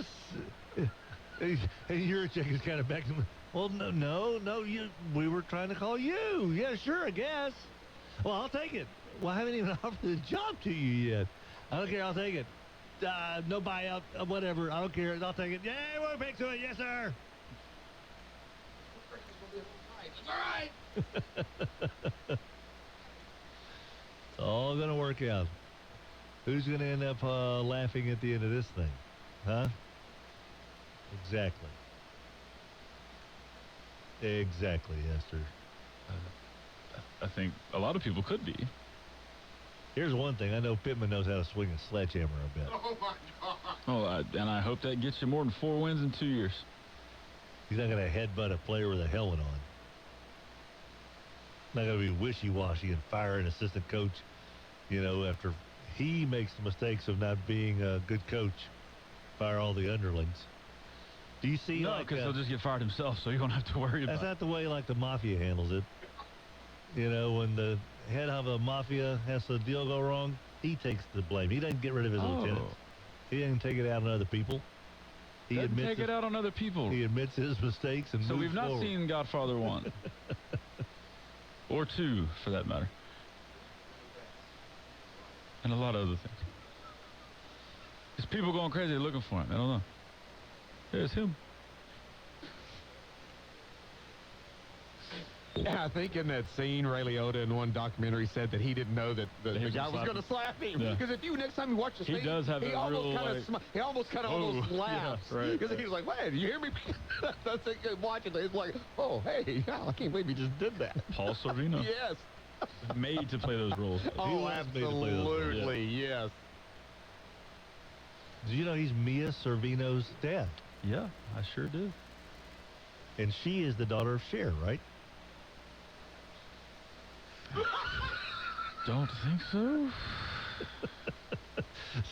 [SPEAKER 16] is your check is kind of back to me. Well, no, we were trying to call you. Yeah, sure, I guess. Well, I'll take it. Well, I haven't even offered the job to you yet. I don't care, I'll take it. no buyout, whatever. I don't care. I'll take it. Yeah, we'll fix it. Yes, sir.
[SPEAKER 1] All right.
[SPEAKER 16] It's all going to work out. Who's going to end up laughing at the end of this thing? Huh? Exactly. Exactly, Esther.
[SPEAKER 7] I think a lot of people could be.
[SPEAKER 16] Here's one thing. I know Pittman knows how to swing a sledgehammer a bit.
[SPEAKER 1] Oh, my God.
[SPEAKER 7] Oh, and I hope that gets you more than 4 wins in 2 years.
[SPEAKER 16] He's not going to headbutt a player with a helmet on. Not going to be wishy-washy and fire an assistant coach, after he makes the mistakes of not being a good coach. Fire all the underlings. Do you see?
[SPEAKER 7] No, because he'll just get fired himself, so you don't have to worry about it.
[SPEAKER 16] That's not the way the mafia handles it. When the head of a mafia has a deal go wrong, he takes the blame. He doesn't get rid of his lieutenants. He doesn't take it out on other people. He admits
[SPEAKER 7] take it out on other people.
[SPEAKER 16] He admits his mistakes and
[SPEAKER 7] so
[SPEAKER 16] moves
[SPEAKER 7] we've not
[SPEAKER 16] forward.
[SPEAKER 7] seen Godfather 1. Or 2, for that matter. And a lot of other things. There's people going crazy looking for him. I don't know. There's him.
[SPEAKER 1] Yeah, I think in that scene, Ray Liotta in one documentary said that he didn't know that the guy was going to slap him. Because if you next time you watch the scene,
[SPEAKER 7] he does have
[SPEAKER 1] he
[SPEAKER 7] a
[SPEAKER 1] almost
[SPEAKER 7] real,
[SPEAKER 1] kind of he almost kind of almost laughs.
[SPEAKER 7] Yeah, right.
[SPEAKER 1] Because he was like, "Wait, did you hear me?" That's it. Watching it, it's like, "Oh, hey, I can't believe he just did that."
[SPEAKER 7] Paul Sorvino.
[SPEAKER 1] Yes.
[SPEAKER 7] Made to play those roles.
[SPEAKER 1] Oh, absolutely, yes.
[SPEAKER 16] Do you know he's Mia Sorvino's dad?
[SPEAKER 7] Yeah, I sure did.
[SPEAKER 16] And she is the daughter of Cher, right?
[SPEAKER 7] Don't think so.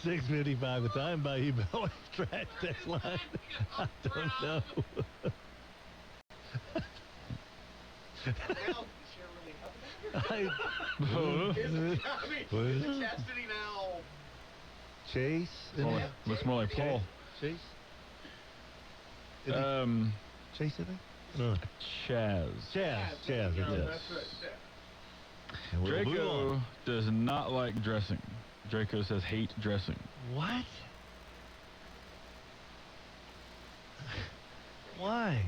[SPEAKER 16] 6:55 the time by you, Bell. Trash text line. I don't know.
[SPEAKER 1] Chastity now.
[SPEAKER 16] Chase?
[SPEAKER 7] Looks more like Paul.
[SPEAKER 16] Chase?
[SPEAKER 7] Chase,
[SPEAKER 16] I think? No.
[SPEAKER 7] Chaz.
[SPEAKER 16] Chaz. Yes. And we'll move
[SPEAKER 7] Draco
[SPEAKER 16] on.
[SPEAKER 7] does not like dressing. Draco says hate dressing.
[SPEAKER 16] What? Why?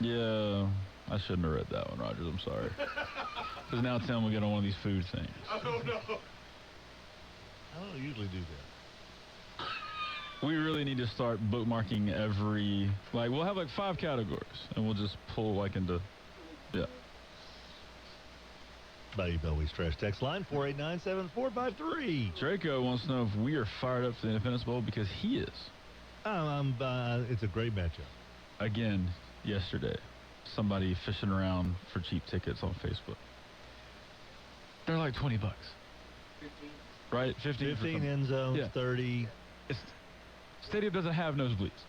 [SPEAKER 7] Yeah, I shouldn't have read that one, Rogers. I'm sorry. Because now Tim will get on one of these food things.
[SPEAKER 1] Oh, no.
[SPEAKER 16] I don't usually do that.
[SPEAKER 7] We really need to start bookmarking every, we'll have 5 categories, and we'll just pull into, yeah.
[SPEAKER 16] Bayou Bellway's trash text line, 489-7453.
[SPEAKER 7] Draco wants to know if we are fired up for the Independence Bowl, because he is.
[SPEAKER 16] It's a great matchup.
[SPEAKER 7] Again, yesterday, somebody fishing around for cheap tickets on Facebook. They're like $20.
[SPEAKER 1] 15.
[SPEAKER 7] Right? 15
[SPEAKER 16] end zones,
[SPEAKER 7] yeah.
[SPEAKER 16] 30.
[SPEAKER 7] Stadium doesn't have nosebleeds.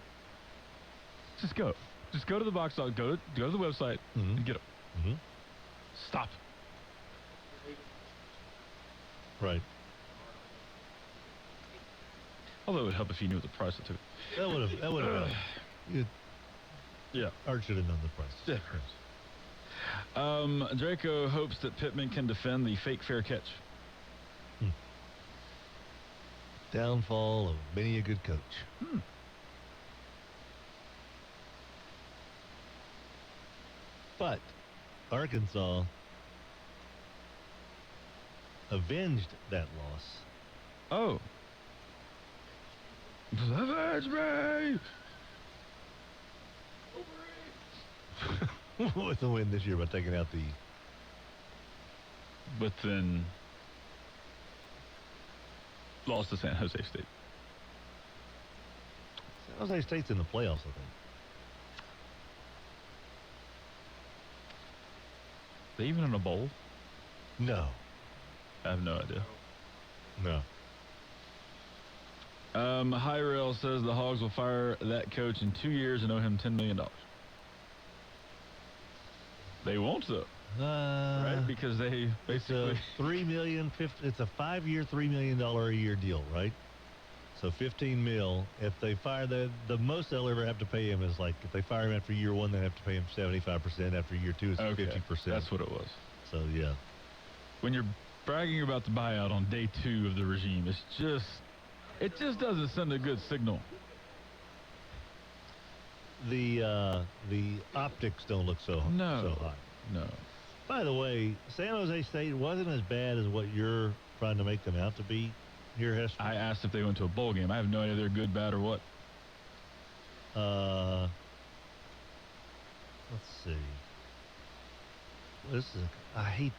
[SPEAKER 7] Just go. Just go to the box. Go to the website and get them. Stop.
[SPEAKER 16] Right.
[SPEAKER 7] Although it would help if you knew the price of it.
[SPEAKER 16] That would have helped.
[SPEAKER 7] Yeah.
[SPEAKER 16] Art should have known the price.
[SPEAKER 7] Yeah. Draco hopes that Pittman can defend the fake fair catch.
[SPEAKER 16] Downfall of many a good coach. But Arkansas avenged that loss.
[SPEAKER 7] Oh. Avenge me!
[SPEAKER 16] With the win this year by taking out the...
[SPEAKER 7] But then lost to San Jose State.
[SPEAKER 16] San Jose State's in the playoffs, I think.
[SPEAKER 7] They even in a bowl?
[SPEAKER 16] No.
[SPEAKER 7] I have no idea.
[SPEAKER 16] No.
[SPEAKER 7] High Rail says the Hogs will fire that coach in 2 years and owe him $10 million. They won't, though. Right? Because they basically...
[SPEAKER 16] It's a 5-year, $3 million a year deal, right? So $15 million. If they fire the most they'll ever have to pay him is if they fire him after year 1, they have to pay him 75%. After year 2, it's 50%.
[SPEAKER 7] That's what it was.
[SPEAKER 16] So yeah.
[SPEAKER 7] When you're bragging about the buyout on day 2 of the regime is it just doesn't send a good signal.
[SPEAKER 16] The optics don't look so hot.
[SPEAKER 7] No.
[SPEAKER 16] By the way, San Jose State wasn't as bad as what you're trying to make them out to be here, Hester.
[SPEAKER 7] I asked if they went to a bowl game. I have no idea if they're good, bad, or what.
[SPEAKER 16] Let's see. I hate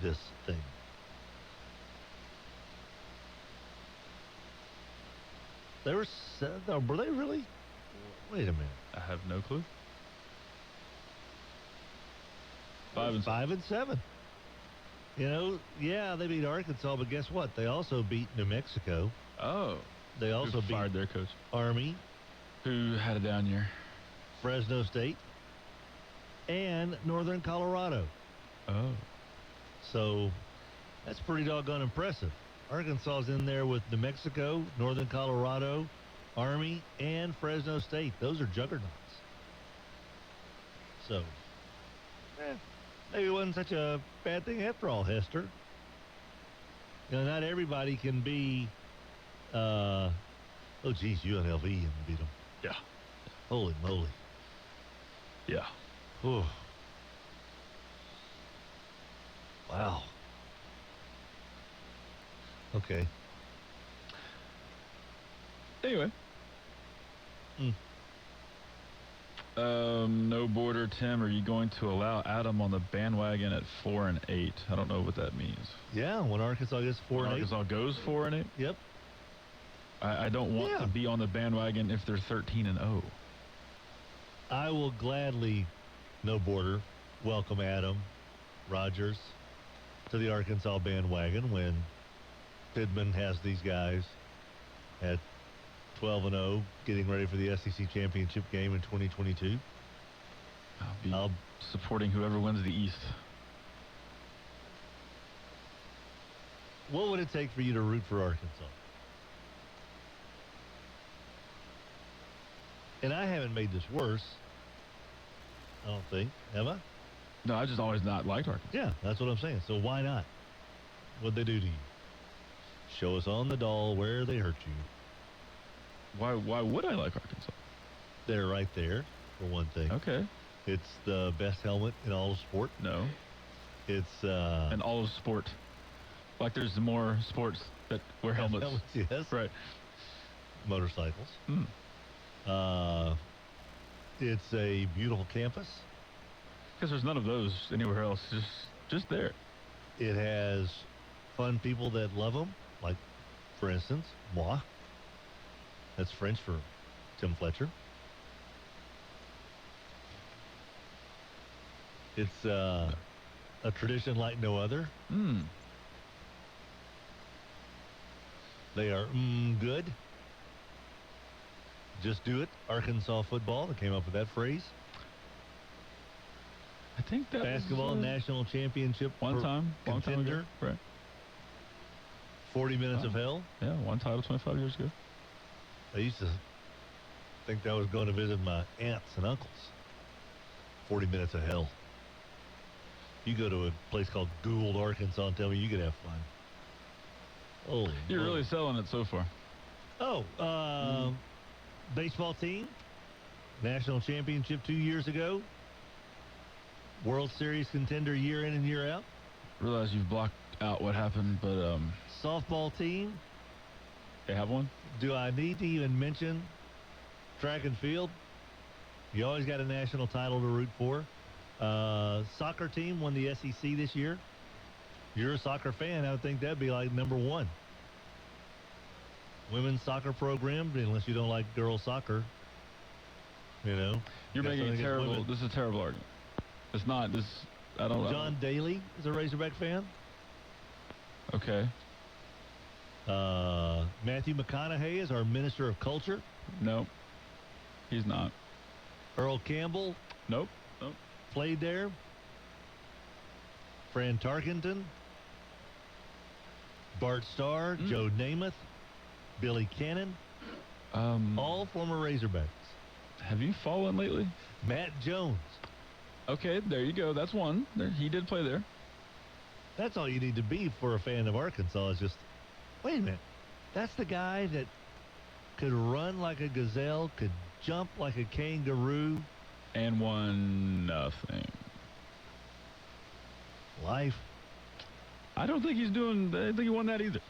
[SPEAKER 16] this thing. Were they really? Wait a minute.
[SPEAKER 7] I have no clue.
[SPEAKER 16] 5 and 7. You know, yeah, they beat Arkansas, but guess what? They also beat New Mexico.
[SPEAKER 7] Oh.
[SPEAKER 16] They also
[SPEAKER 7] fired their coach.
[SPEAKER 16] Army.
[SPEAKER 7] Who had a down year.
[SPEAKER 16] Fresno State. And Northern Colorado.
[SPEAKER 7] Oh.
[SPEAKER 16] So, that's pretty doggone impressive. Arkansas's in there with New Mexico, Northern Colorado, Army, and Fresno State. Those are juggernauts. So, maybe it wasn't such a bad thing after all, Hester. You know, not everybody can be, oh, geez, UNLV and beat them.
[SPEAKER 7] Yeah.
[SPEAKER 16] Holy moly.
[SPEAKER 7] Yeah.
[SPEAKER 16] Ooh. Wow. Okay.
[SPEAKER 7] Anyway. No border, Tim. Are you going to allow Adam on the bandwagon at 4 and 8? I don't know what that means.
[SPEAKER 16] Yeah, when Arkansas gets 4 and 8.
[SPEAKER 7] Arkansas goes 4 and 8.
[SPEAKER 16] Yep.
[SPEAKER 7] I don't want to be on the bandwagon if they're 13 and 0.
[SPEAKER 16] I will gladly, no border, welcome Adam Rogers to the Arkansas bandwagon when Pittman has these guys at 12 and 0, getting ready for the SEC championship game in 2022.
[SPEAKER 7] I'll be supporting whoever wins the East.
[SPEAKER 16] What would it take for you to root for Arkansas? And I haven't made this worse. I don't think. Have I?
[SPEAKER 7] No, I just always not liked Arkansas.
[SPEAKER 16] Yeah, that's what I'm saying. So why not? What'd they do to you? Show us on the doll where they hurt you.
[SPEAKER 7] Why would I like Arkansas?
[SPEAKER 16] They're right there, for one thing.
[SPEAKER 7] Okay.
[SPEAKER 16] It's the best helmet in all of sport.
[SPEAKER 7] No.
[SPEAKER 16] It's
[SPEAKER 7] in all of sport. Like there's more sports that wear helmets.
[SPEAKER 16] Yes.
[SPEAKER 7] Right.
[SPEAKER 16] Motorcycles. It's a beautiful campus.
[SPEAKER 7] Because there's none of those anywhere else. Just there.
[SPEAKER 16] It has fun people that love them. Like, for instance, moi. That's French for Tim Fletcher. It's a tradition like no other. They are good. Just do it. Arkansas football. They came up with that phrase.
[SPEAKER 7] I think that
[SPEAKER 16] basketball
[SPEAKER 7] was,
[SPEAKER 16] national championship
[SPEAKER 7] one time
[SPEAKER 16] contender.
[SPEAKER 7] Ago. Right.
[SPEAKER 16] 40 minutes of hell.
[SPEAKER 7] Yeah, one title 25 years ago.
[SPEAKER 16] I used to think that I was going to visit my aunts and uncles. 40 minutes of hell. You go to a place called Gould, Arkansas, and tell me you could have fun. Holy
[SPEAKER 7] You're
[SPEAKER 16] moly.
[SPEAKER 7] really selling it so far.
[SPEAKER 16] Oh, baseball team. National championship 2 years ago. World Series contender year in and year out.
[SPEAKER 7] Realize you've blocked out what happened, but
[SPEAKER 16] softball team.
[SPEAKER 7] They have one?
[SPEAKER 16] Do I need to even mention track and field? You always got a national title to root for. Soccer team won the SEC this year. You're a soccer fan, I would think that'd be like number one. Women's soccer program, unless you don't like girls soccer. You know.
[SPEAKER 7] You're making a terrible, this is a terrible argument. It's not, this, I don't know.
[SPEAKER 16] John Daly is a Razorback fan.
[SPEAKER 7] Okay.
[SPEAKER 16] Matthew McConaughey is our Minister of Culture.
[SPEAKER 7] Nope. He's not.
[SPEAKER 16] Earl Campbell.
[SPEAKER 7] Nope.
[SPEAKER 16] Played there. Fran Tarkenton. Bart Starr. Joe Namath. Billy Cannon. All former Razorbacks.
[SPEAKER 7] Have you fallen lately?
[SPEAKER 16] Matt Jones.
[SPEAKER 7] Okay, there you go. That's one. He did play there.
[SPEAKER 16] That's all you need to be for a fan of Arkansas is just, wait a minute, that's the guy that could run like a gazelle, could jump like a kangaroo.
[SPEAKER 7] And won nothing.
[SPEAKER 16] Life.
[SPEAKER 7] I don't think I think he won that either.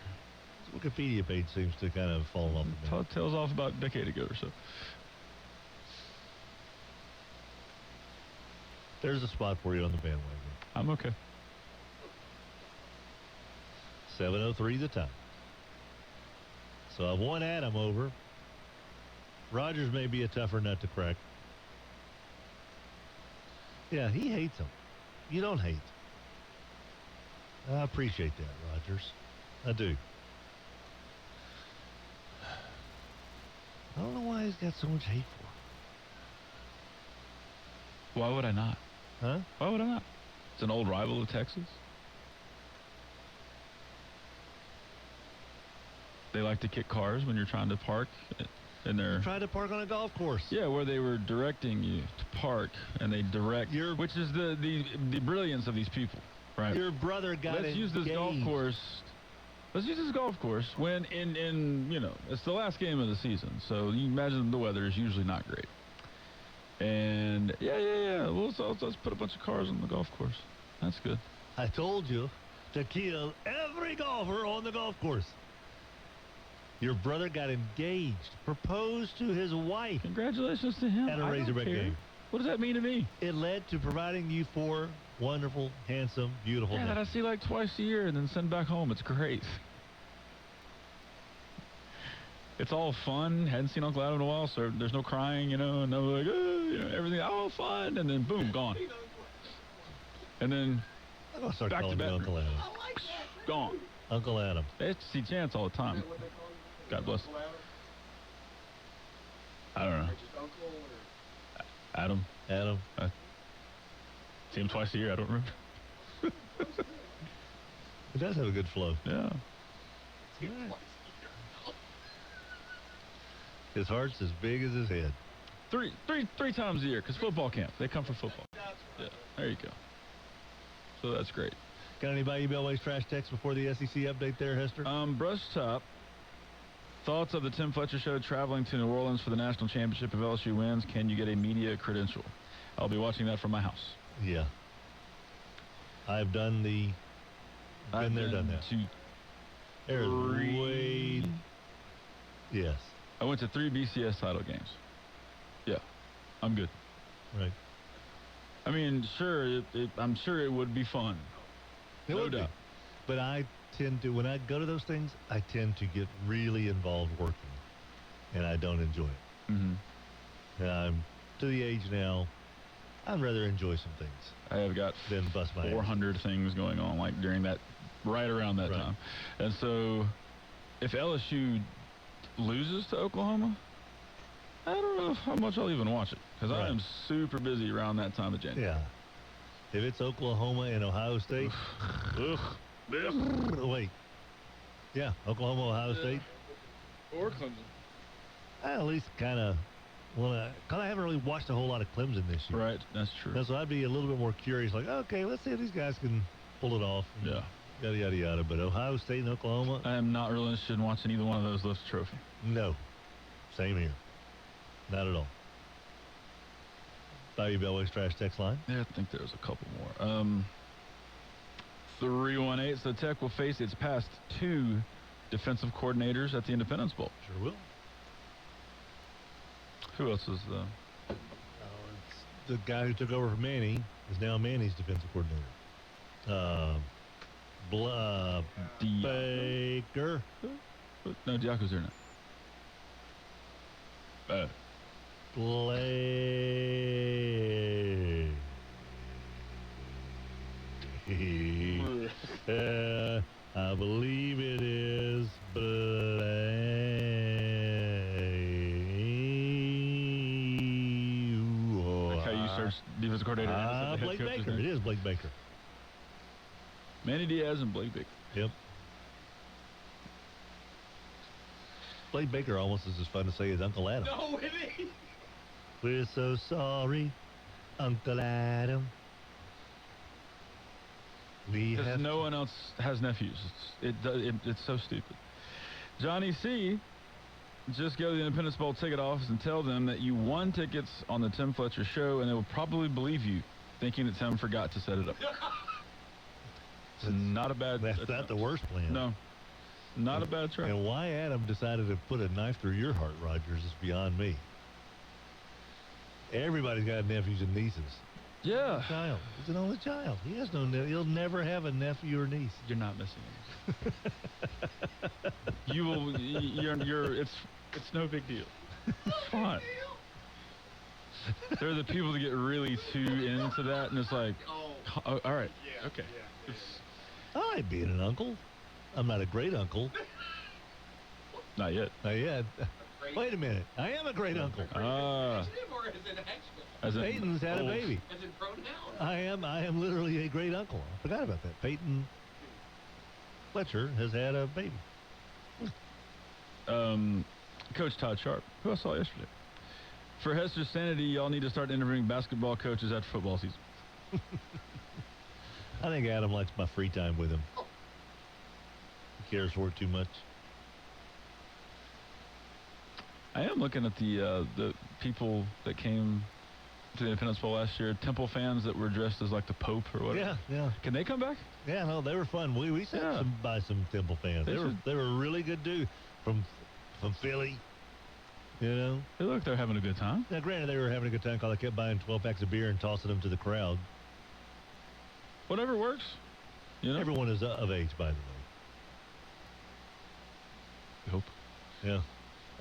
[SPEAKER 16] His Wikipedia page seems to kind of fall off a bit.
[SPEAKER 7] Tails off about a decade ago or so.
[SPEAKER 16] There's a spot for you on the bandwagon.
[SPEAKER 7] I'm okay.
[SPEAKER 16] 7:03 the time. So I've won Adam over. Rogers may be a tougher nut to crack. Yeah, he hates him. You don't hate. I appreciate that, Rogers. I do. I don't know why he's got so much hate for.
[SPEAKER 7] Why would I not?
[SPEAKER 16] Huh?
[SPEAKER 7] Why would I not? It's an old rival of Texas. They like to kick cars when you're trying to park in their...
[SPEAKER 16] Try to park on a golf course.
[SPEAKER 7] Yeah, where they were directing you to park, and they direct... which is the brilliance of these people, right?
[SPEAKER 16] Your brother got
[SPEAKER 7] Let's use this golf course... Let's use this golf course when it's the last game of the season, so you imagine the weather is usually not great. And yeah. Well, let's put a bunch of cars on the golf course. That's good.
[SPEAKER 16] I told you to kill every golfer on the golf course. Your brother got engaged, proposed to his wife.
[SPEAKER 7] Congratulations to him.
[SPEAKER 16] At a Razorback game.
[SPEAKER 7] What does that mean to me?
[SPEAKER 16] It led to providing you 4 wonderful, handsome, beautiful men.
[SPEAKER 7] That I see like twice a year and then send back home. It's great. It's all fun. Hadn't seen Uncle Adam in a while, so there's no crying, no like, everything, fun, and then boom, gone. And then
[SPEAKER 16] I'm going to start
[SPEAKER 7] back
[SPEAKER 16] calling
[SPEAKER 7] to
[SPEAKER 16] you Uncle Adam.
[SPEAKER 7] Gone.
[SPEAKER 16] Uncle Adam.
[SPEAKER 7] They have to see Chance all the time. God bless. I don't know. Adam. I see him twice a year. I don't remember.
[SPEAKER 16] It does have a good flow.
[SPEAKER 7] Yeah.
[SPEAKER 16] His heart's as big as his head.
[SPEAKER 7] Three times a year, because football camp. They come for football. Yeah, there you go. So that's great.
[SPEAKER 16] Got any Bayou Bellways trash text before the SEC update there, Hester?
[SPEAKER 7] Brush Top. Thoughts of the Tim Fletcher Show traveling to New Orleans for the national championship if LSU wins? Can you get a media credential? I'll be watching that from my house.
[SPEAKER 16] Yeah. I've done done that. There's way. Yes.
[SPEAKER 7] I went to 3 BCS title games. Yeah, I'm good.
[SPEAKER 16] Right.
[SPEAKER 7] I mean, sure, I'm sure it would be fun. No doubt.
[SPEAKER 16] But I tend to, when I go to those things, I tend to get really involved working, and I don't enjoy it.
[SPEAKER 7] Mm-hmm.
[SPEAKER 16] And I'm to the age now, I'd rather enjoy some things.
[SPEAKER 7] I have got
[SPEAKER 16] than bust my
[SPEAKER 7] 400 things going on, like during that, right around that time. And so, if LSU loses to Oklahoma, I don't know how much I'll even watch it, because I am super busy around that time of January.
[SPEAKER 16] Yeah. If it's Oklahoma and Ohio State. Wait. Yeah, Oklahoma, Ohio State.
[SPEAKER 7] Or Clemson.
[SPEAKER 16] I at least kind of want to, because I haven't really watched a whole lot of Clemson this year.
[SPEAKER 7] Right, that's true.
[SPEAKER 16] And so I'd be a little bit more curious, like, okay, let's see if these guys can pull it off.
[SPEAKER 7] Yeah.
[SPEAKER 16] Yada, yada, yada. But Ohio State and Oklahoma.
[SPEAKER 7] I am not really interested in watching either one of those lift a trophy.
[SPEAKER 16] No. Same here. Not at all. Bayou Bellways trash text line.
[SPEAKER 7] Yeah, I think there's a couple more. 318, so Tech will face its past 2 defensive coordinators at the Independence Bowl.
[SPEAKER 16] Sure will.
[SPEAKER 7] Who else is
[SPEAKER 16] it's the guy who took over from Manny is now Manny's defensive coordinator. Baker.
[SPEAKER 7] No, Diaco's there now.
[SPEAKER 16] I believe it is
[SPEAKER 7] Like how you search defensive coordinator.
[SPEAKER 16] Blake Baker. It is Blake Baker.
[SPEAKER 7] Manny Diaz and Blake Baker.
[SPEAKER 16] Yep. Blake Baker almost is as fun to say as Uncle Adam.
[SPEAKER 7] No, it ain't.
[SPEAKER 16] We're so sorry, Uncle Adam.
[SPEAKER 7] Because no one else has nephews. It's so stupid. Johnny C., just go to the Independence Bowl ticket office and tell them that you won tickets on the Tim Fletcher show, and they will probably believe you, thinking that Tim forgot to set it up. It's not a bad...
[SPEAKER 16] That's not the worst plan.
[SPEAKER 7] No. Not a bad try.
[SPEAKER 16] And why Adam decided to put a knife through your heart, Rogers, is beyond me. Everybody's got nephews and nieces.
[SPEAKER 7] Yeah.
[SPEAKER 16] Child. He's an only child. He has no nephew. He'll never have a nephew or niece.
[SPEAKER 7] You're not missing it. You will. It's no big deal. It's fine. They're the people that get really too into that, and it's like, oh, all right, okay.
[SPEAKER 16] I like being an uncle. I'm not a great uncle.
[SPEAKER 7] Not yet.
[SPEAKER 16] Not yet. Wait a minute. I am a great uncle. Peyton's had a baby.
[SPEAKER 1] As in pronoun.
[SPEAKER 16] I am literally a great uncle. I forgot about that. Peyton Fletcher has had a baby.
[SPEAKER 7] Coach Todd Sharp, who I saw yesterday. For Hester's sanity, y'all need to start interviewing basketball coaches after football season.
[SPEAKER 16] I think Adam likes my free time with him. He cares for it too much.
[SPEAKER 7] I am looking at the people that came to the Independence Bowl last year. Temple fans that were dressed as like the Pope or whatever.
[SPEAKER 16] Yeah.
[SPEAKER 7] Can they come back?
[SPEAKER 16] Yeah, no, they were fun. We sat by some Temple fans. They were really good dudes from Philly. You know,
[SPEAKER 7] they look they're having a good time.
[SPEAKER 16] Now, granted, they were having a good time because they kept buying 12 packs of beer and tossing them to the crowd.
[SPEAKER 7] Whatever works. You know,
[SPEAKER 16] everyone is of age, by the way.
[SPEAKER 7] I hope.
[SPEAKER 16] Yeah.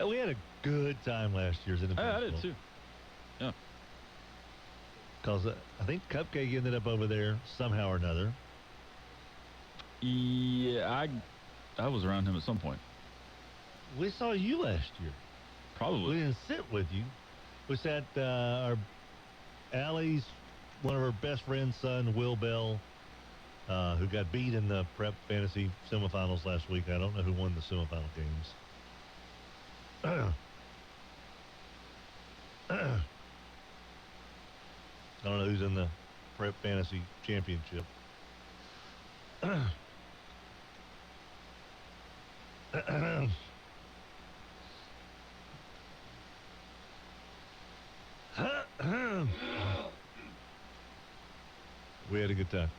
[SPEAKER 16] We had a good time last year's Independence Bowl.
[SPEAKER 7] I did too. Yeah.
[SPEAKER 16] Because I think Cupcake ended up over there somehow or another.
[SPEAKER 7] Yeah, I was around him at some point.
[SPEAKER 16] We saw you last year.
[SPEAKER 7] Probably.
[SPEAKER 16] We didn't sit with you. We sat our Allie's, one of her best friend's son, Will Bell, who got beat in the prep fantasy semifinals last week. I don't know who won the semifinal games. I don't know who's in the prep fantasy championship. We had a good time.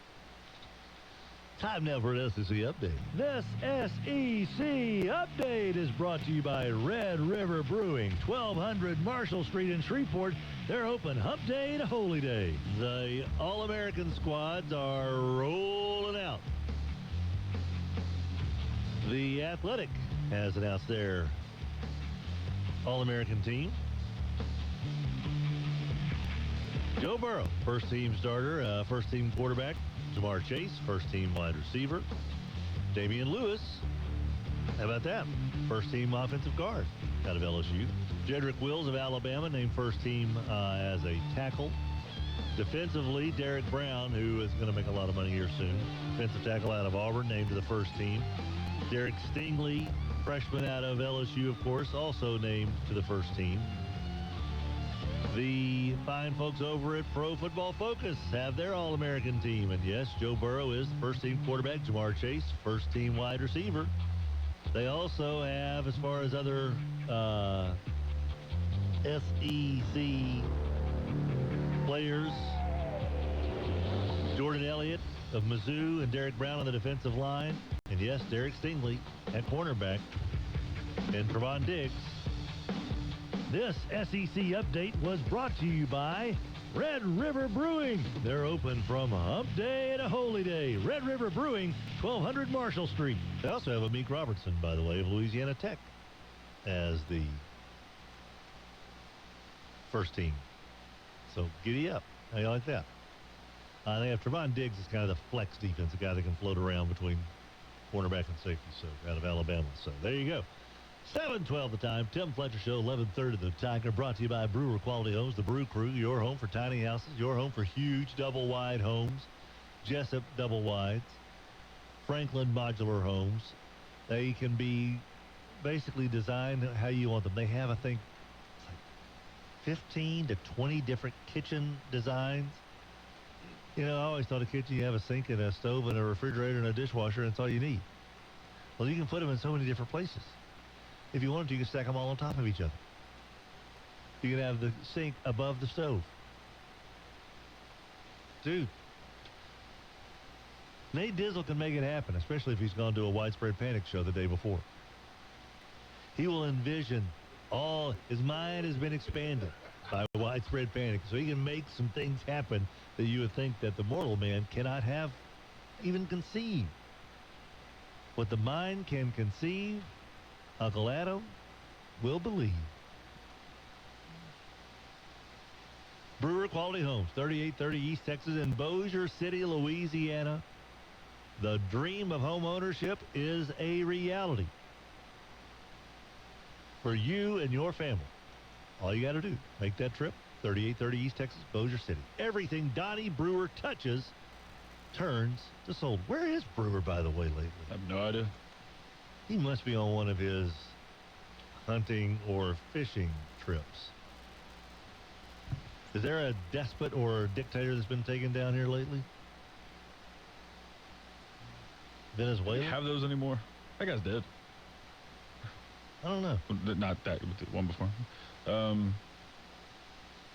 [SPEAKER 16] Time now for an SEC update. This SEC update is brought to you by Red River Brewing, 1200 Marshall Street in Shreveport. They're open hump day to holy day. The All-American squads are rolling out. The Athletic has announced their All-American team. Joe Burrow, first-team starter, first-team quarterback. Jamar Chase, first-team wide receiver. Damian Lewis, how about that? First-team offensive guard out of LSU. Jedrick Wills of Alabama named first-team as a tackle. Defensively, Derek Brown, who is going to make a lot of money here soon. Defensive tackle out of Auburn, named to the first team. Derek Stingley, freshman out of LSU, of course, also named to the first team. The fine folks over at Pro Football Focus have their All-American team. And yes, Joe Burrow is the first-team quarterback. Jamar Chase, first-team wide receiver. They also have, as far as other SEC players, Jordan Elliott of Mizzou and Derek Brown on the defensive line. And yes, Derek Stingley at cornerback. And Trevon Diggs. This SEC update was brought to you by Red River Brewing. They're open from hump day to holy day. Red River Brewing, 1200 Marshall Street. They also have Amik Robertson, by the way, of Louisiana Tech as the first team. So giddy up. How you like that? They have Trevon Diggs as kind of the flex defense, a guy that can float around between cornerback and safety, so out of Alabama. So there you go. 7:12 the time. Tim Fletcher Show, 11:30 the Tiger, brought to you by Brewer Quality Homes, the Brew Crew, your home for tiny houses, your home for huge double-wide homes, Jessup double-wides, Franklin modular homes. They can be basically designed how you want them. They have, I think, 15 to 20 different kitchen designs. You know, I always thought a kitchen, you have a sink and a stove and a refrigerator and a dishwasher, and that's all you need. Well, you can put them in so many different places. If you wanted to, you can stack them all on top of each other. You can have the sink above the stove. Dude, Nate Dizzle can make it happen, especially if he's gone to a Widespread Panic show the day before. He will envision his mind has been expanded by Widespread Panic, so he can make some things happen that you would think that the mortal man cannot have even conceived. What the mind can conceive, Uncle Adam will believe. Brewer Quality Homes, 3830 East Texas in Bossier City, Louisiana. The dream of home ownership is a reality for you and your family. All you got to do, make that trip, 3830 East Texas, Bossier City. Everything Donnie Brewer touches turns to sold. Where is Brewer, by the way, lately?
[SPEAKER 7] I have no idea.
[SPEAKER 16] He must be on one of his hunting or fishing trips. Is there a despot or a dictator that's been taken down here lately? Venezuela?
[SPEAKER 7] Do you have those anymore? That guy's dead.
[SPEAKER 16] I don't know.
[SPEAKER 7] Not that, but the one before.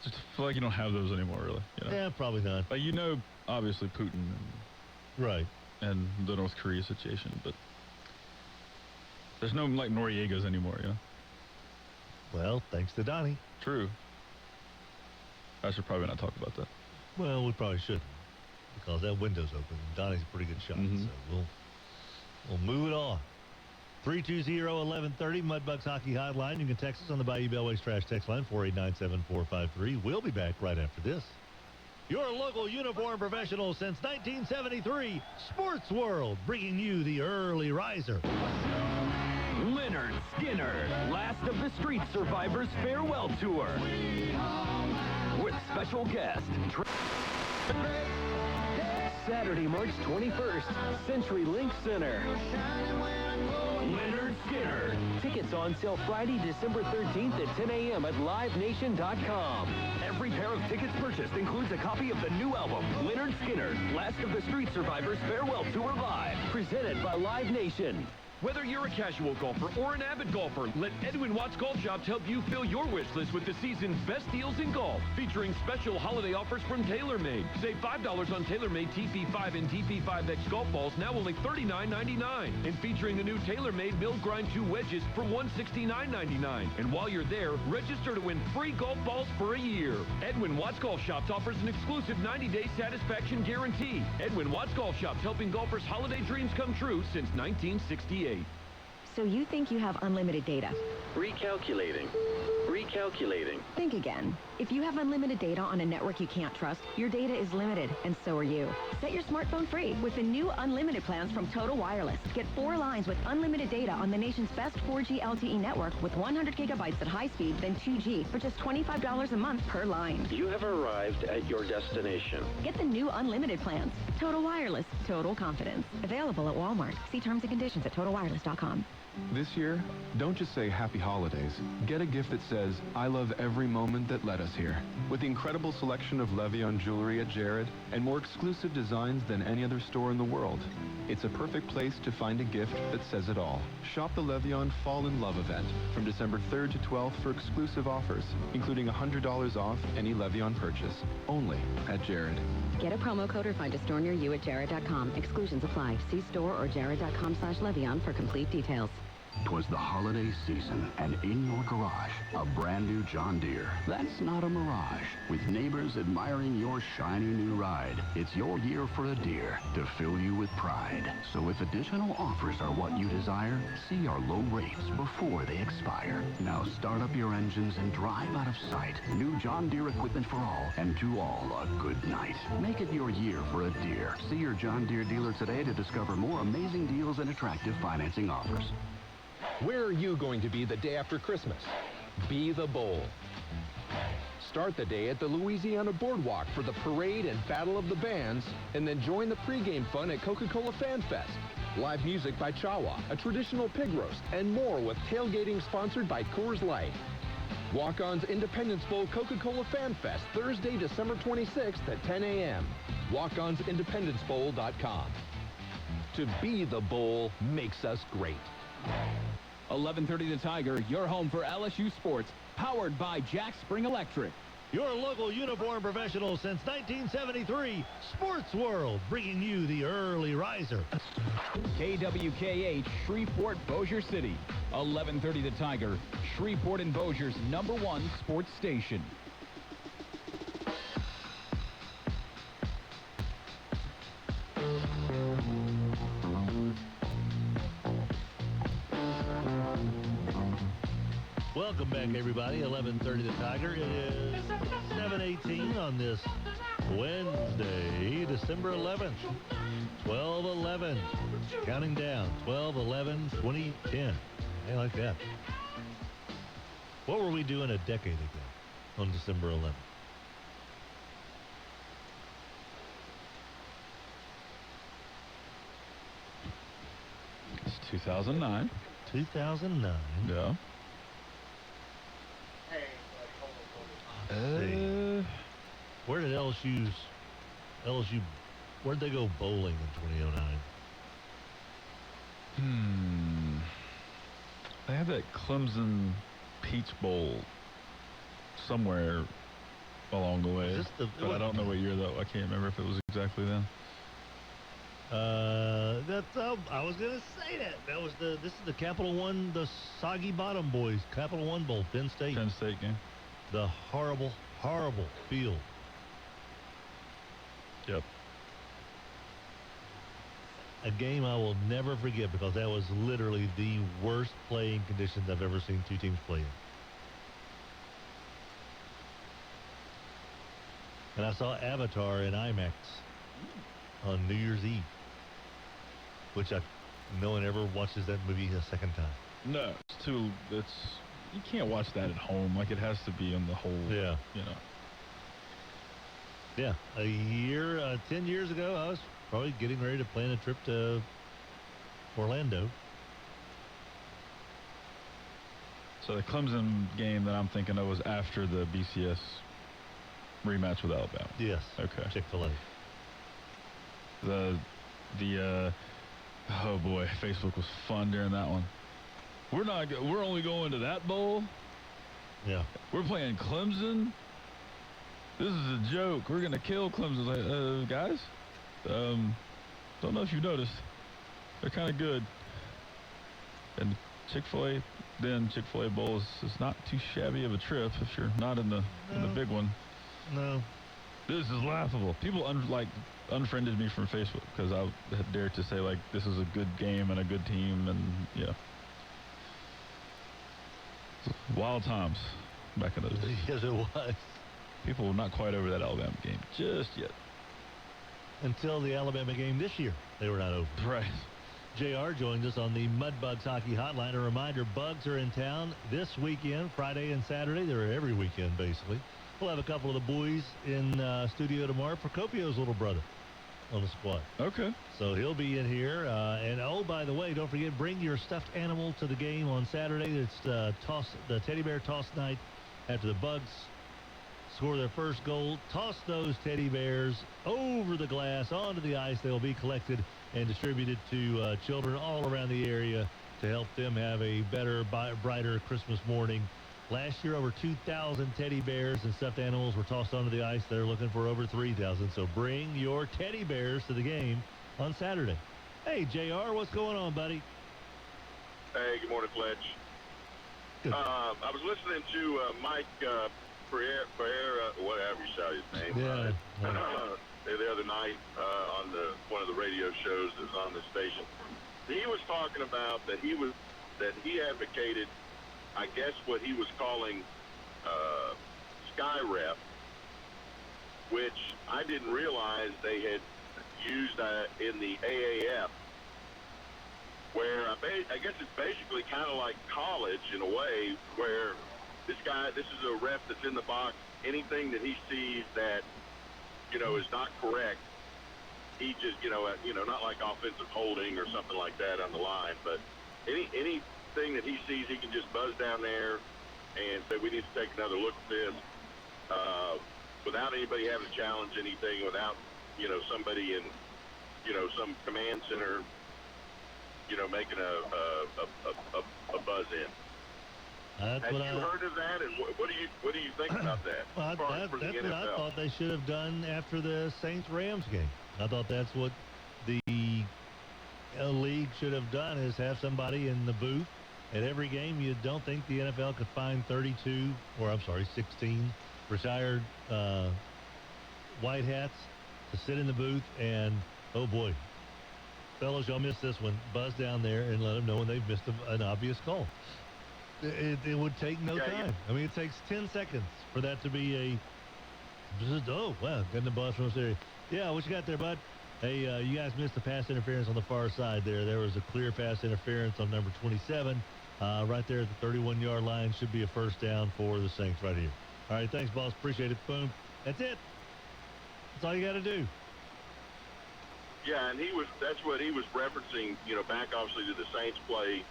[SPEAKER 7] Just feel like you don't have those anymore, really. You know?
[SPEAKER 16] Yeah, probably not.
[SPEAKER 7] Like, you know, obviously Putin
[SPEAKER 16] right,
[SPEAKER 7] and the North Korea situation, but there's no, like, Noriegas anymore, you know?
[SPEAKER 16] Well, thanks to Donnie.
[SPEAKER 7] True. I should probably not talk about that.
[SPEAKER 16] Well, we probably shouldn't, because that window's open. Donnie's a pretty good shot, so we'll move it on. 320-1130, Mudbucks Hockey Hotline. You can text us on the Bayou Bellways Trash Text Line, 489-7453. We'll be back right after this. Your local uniform professional since 1973, Sports World, bringing you the early riser.
[SPEAKER 15] Leonard Skinner, Last of the Street Survivors Farewell Tour. With special guest, Saturday, March 21st, CenturyLink Center. Leonard Skinner. Tickets on sale Friday, December 13th at 10 a.m. at livenation.com. Every pair of tickets purchased includes a copy of the new album, Leonard Skinner, Last of the Street Survivors Farewell Tour Live, presented by Live Nation.
[SPEAKER 18] Whether you're a casual golfer or an avid golfer, let Edwin Watts Golf Shops help you fill your wish list with the season's best deals in golf, featuring special holiday offers from TaylorMade. Save $5 on TaylorMade TP5 and TP5X golf balls, now only $39.99. And featuring the new TaylorMade Mill Grind 2 wedges for $169.99. And while you're there, register to win free golf balls for a year. Edwin Watts Golf Shops offers an exclusive 90-day satisfaction guarantee. Edwin Watts Golf Shops, helping golfers' holiday dreams come true since 1968.
[SPEAKER 11] So you think you have unlimited data?
[SPEAKER 9] Recalculating. Recalculating.
[SPEAKER 11] Think again. If you have unlimited data on a network you can't trust, your data is limited, and so are you. Set your smartphone free with the new unlimited plans from Total Wireless. Get 4 lines with unlimited data on the nation's best 4G LTE network with 100 gigabytes at high speed, then 2G for just $25 a month per line.
[SPEAKER 9] You have arrived at your destination.
[SPEAKER 11] Get the new unlimited plans. Total Wireless. Total confidence. Available at Walmart. See terms and conditions at TotalWireless.com.
[SPEAKER 17] This year, don't just say Happy Holidays. Get a gift that says, I love every moment that led us here. With the incredible selection of Le'Veon jewelry at Jared and more exclusive designs than any other store in the world, it's a perfect place to find a gift that says it all. Shop the Le'Veon Fall in Love event from December 3rd to 12th for exclusive offers, including $100 off any Le'Veon purchase, only at Jared.
[SPEAKER 20] Get a promo code or find a store near you at Jared.com. Exclusions apply. See store or Jared.com/Le'Veon for complete details.
[SPEAKER 21] 'Twas the holiday season, and in your garage, a brand new John Deere. That's not a mirage. With neighbors admiring your shiny new ride, it's your year for a Deere to fill you with pride. So if additional offers are what you desire, see our low rates before they expire. Now start up your engines and drive out of sight. New John Deere equipment for all, and to all a good night. Make it your year for a Deere. See your John Deere dealer today to discover more amazing deals and attractive financing offers.
[SPEAKER 23] Where are you going to be the day after Christmas? Be the bowl. Start the day at the Louisiana Boardwalk for the parade and Battle of the Bands, and then join the pregame fun at Coca-Cola Fan Fest. Live music by Chawa, a traditional pig roast, and more with tailgating sponsored by Coors Light. Walk-On's Independence Bowl Coca-Cola Fan Fest, Thursday, December 26th at 10 a.m.
[SPEAKER 15] walkonsindependencebowl.com. To be the Bowl makes us great.
[SPEAKER 3] 11:30 The Tiger, your home for LSU sports, powered by Jack Spring Electric.
[SPEAKER 16] Your local uniform professional since 1973, Sports World, bringing you the early riser.
[SPEAKER 3] KWKH, Shreveport, Bossier City. 11:30 The Tiger, Shreveport and Bossier's #1 sports station.
[SPEAKER 16] Welcome back, everybody. 11:30 The Tiger. It is 7:18 on this Wednesday, December 11th. 12/11. Counting down. 12/11/2010. I like that. What were we doing a decade ago on December 11th?
[SPEAKER 7] It's 2009.
[SPEAKER 16] 2009.
[SPEAKER 7] Yeah.
[SPEAKER 16] Where did LSU, where'd they go bowling in 2009?
[SPEAKER 7] They had that Clemson Peach Bowl somewhere along the way. But I don't know what year, though. I can't remember if it was exactly then.
[SPEAKER 16] I was gonna say that. This is the Capital One, the Soggy Bottom Boys Capital One Bowl, Penn State.
[SPEAKER 7] Penn State game.
[SPEAKER 16] The horrible field.
[SPEAKER 7] Yep.
[SPEAKER 16] A game I will never forget because that was literally the worst playing conditions I've ever seen two teams play in. And I saw Avatar in IMAX on New Year's Eve, which no one ever watches that movie a second time.
[SPEAKER 7] No, you can't watch that at home. Like, it has to be on the whole.
[SPEAKER 16] Yeah.
[SPEAKER 7] You know.
[SPEAKER 16] Yeah, 10 years ago, I was probably getting ready to plan a trip to Orlando.
[SPEAKER 7] So the Clemson game that I'm thinking of was after the BCS rematch with Alabama.
[SPEAKER 16] Yes.
[SPEAKER 7] Okay.
[SPEAKER 16] Chick-fil-A.
[SPEAKER 7] Oh boy, Facebook was fun during that one. We're only going to that bowl.
[SPEAKER 16] Yeah.
[SPEAKER 7] We're playing Clemson. This is a joke. We're gonna kill Clemson. Guys. Don't know if you noticed. They're kind of good. And Chick-fil-A Bowl is not too shabby of a trip if you're not in the big one.
[SPEAKER 16] No.
[SPEAKER 7] This is laughable. People unfriended me from Facebook because I had dared to say this is a good game and a good team, and yeah. Wild times back in those days.
[SPEAKER 16] Yes, it was.
[SPEAKER 7] People were not quite over that Alabama game just yet.
[SPEAKER 16] Until the Alabama game this year, they were not over.
[SPEAKER 7] Right.
[SPEAKER 16] JR joins us on the Mudbugs Hockey Hotline. A reminder, Bugs are in town this weekend, Friday and Saturday. They're every weekend, basically. We'll have a couple of the boys in studio tomorrow. Procopio's little brother on the squad.
[SPEAKER 7] Okay.
[SPEAKER 16] So he'll be in here. And, oh, by the way, don't forget, bring your stuffed animal to the game on Saturday. It's the teddy bear toss night after the Bugs score their first goal. Toss those teddy bears over the glass onto the ice. They'll be collected and distributed to children all around the area to help them have a better, brighter Christmas morning. Last year, over 2,000 teddy bears and stuffed animals were tossed onto the ice. They're looking for over 3,000. So bring your teddy bears to the game on Saturday. Hey, JR, what's going on, buddy?
[SPEAKER 2] Hey, good morning, Fletch.
[SPEAKER 16] Good.
[SPEAKER 2] I was listening to Mike Pereira, whatever you shout his name.
[SPEAKER 16] Yeah.
[SPEAKER 2] The other night on one of the radio shows that was on the station. He was talking about that he advocated, I guess, what he was calling sky rep, which I didn't realize they had used in the AAF, where I guess it's basically kind of like college in a way, where this is a rep that's in the box. Anything that he sees that, is not correct, he just, not like offensive holding or something like that on the line, but anything that he sees, he can just buzz down there and say, we need to take another look at this, without anybody having to challenge anything, without somebody in, some command center, making a buzz in.
[SPEAKER 16] That's
[SPEAKER 2] Have
[SPEAKER 16] what
[SPEAKER 2] you heard of that, and what do you think about that?
[SPEAKER 16] Well, that's what I thought they should have done after the Saints-Rams game. I thought that's what the league should have done, is have somebody in the booth at every game. You don't think the NFL could find 16 retired white hats to sit in the booth and, oh boy, fellas, y'all missed this one. Buzz down there and let them know when they've missed an obvious call. It would take no time. I mean, it takes 10 seconds for that to be oh, wow, getting the buzz from upstairs. Yeah, what you got there, bud? Hey, you guys missed the pass interference on the far side there. There was a clear pass interference on number 27. Right there at the 31-yard line. Should be a first down for the Saints right here. All right, thanks, boss. Appreciate it. Boom. That's it. That's all you got to do.
[SPEAKER 2] Yeah, and that's what he was referencing, back obviously to the Saints play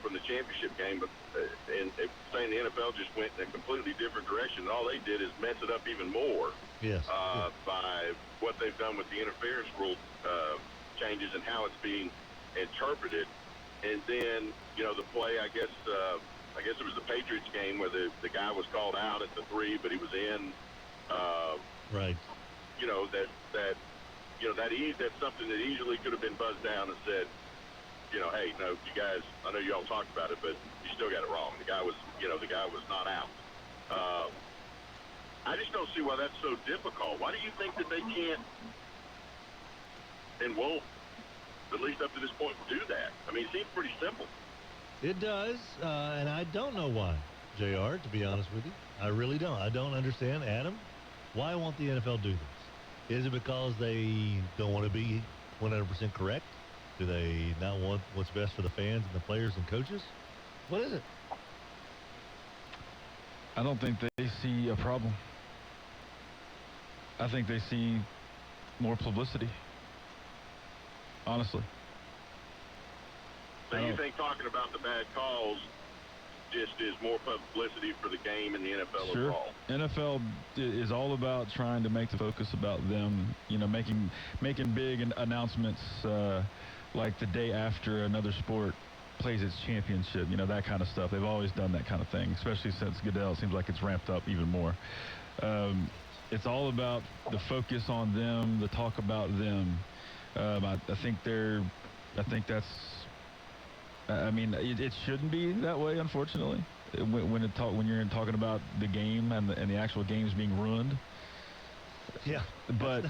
[SPEAKER 2] from the championship game, but and saying the NFL just went in a completely different direction. All they did is mess it up even more.
[SPEAKER 16] Yes.
[SPEAKER 2] By what they've done with the interference rule changes and how it's being interpreted. And then, the play, I guess it was the Patriots game where the guy was called out at the 3, but he was in.
[SPEAKER 16] Right.
[SPEAKER 2] That's something that easily could have been buzzed down and said, hey, no, you guys, I know you all talked about it, but you still got it wrong. The guy was not out. I just don't see why that's so difficult. Why do you think that they can't and won't, at least up to this point, do that? I mean, it seems pretty simple.
[SPEAKER 16] It does, and I don't know why, JR, to be honest with you. I really don't. I don't understand. Adam, why won't the NFL do this? Is it because they don't want to be 100% correct? Do they not want what's best for the fans and the players and coaches? What is it?
[SPEAKER 7] I don't think they see a problem. I think they see more publicity. Honestly.
[SPEAKER 2] So you think talking about the bad calls just is more publicity for the game and the NFL
[SPEAKER 7] Sure.
[SPEAKER 2] overall?
[SPEAKER 7] NFL is all about trying to make the focus about them, making big announcements like the day after another sport plays its championship, that kind of stuff. They've always done that kind of thing, especially since Goodell. It seems like it's ramped up even more. It's all about the focus on them, the talk about them. I think it shouldn't be that way, unfortunately. When you're talking about the game and the actual games being ruined.
[SPEAKER 16] Yeah,
[SPEAKER 7] but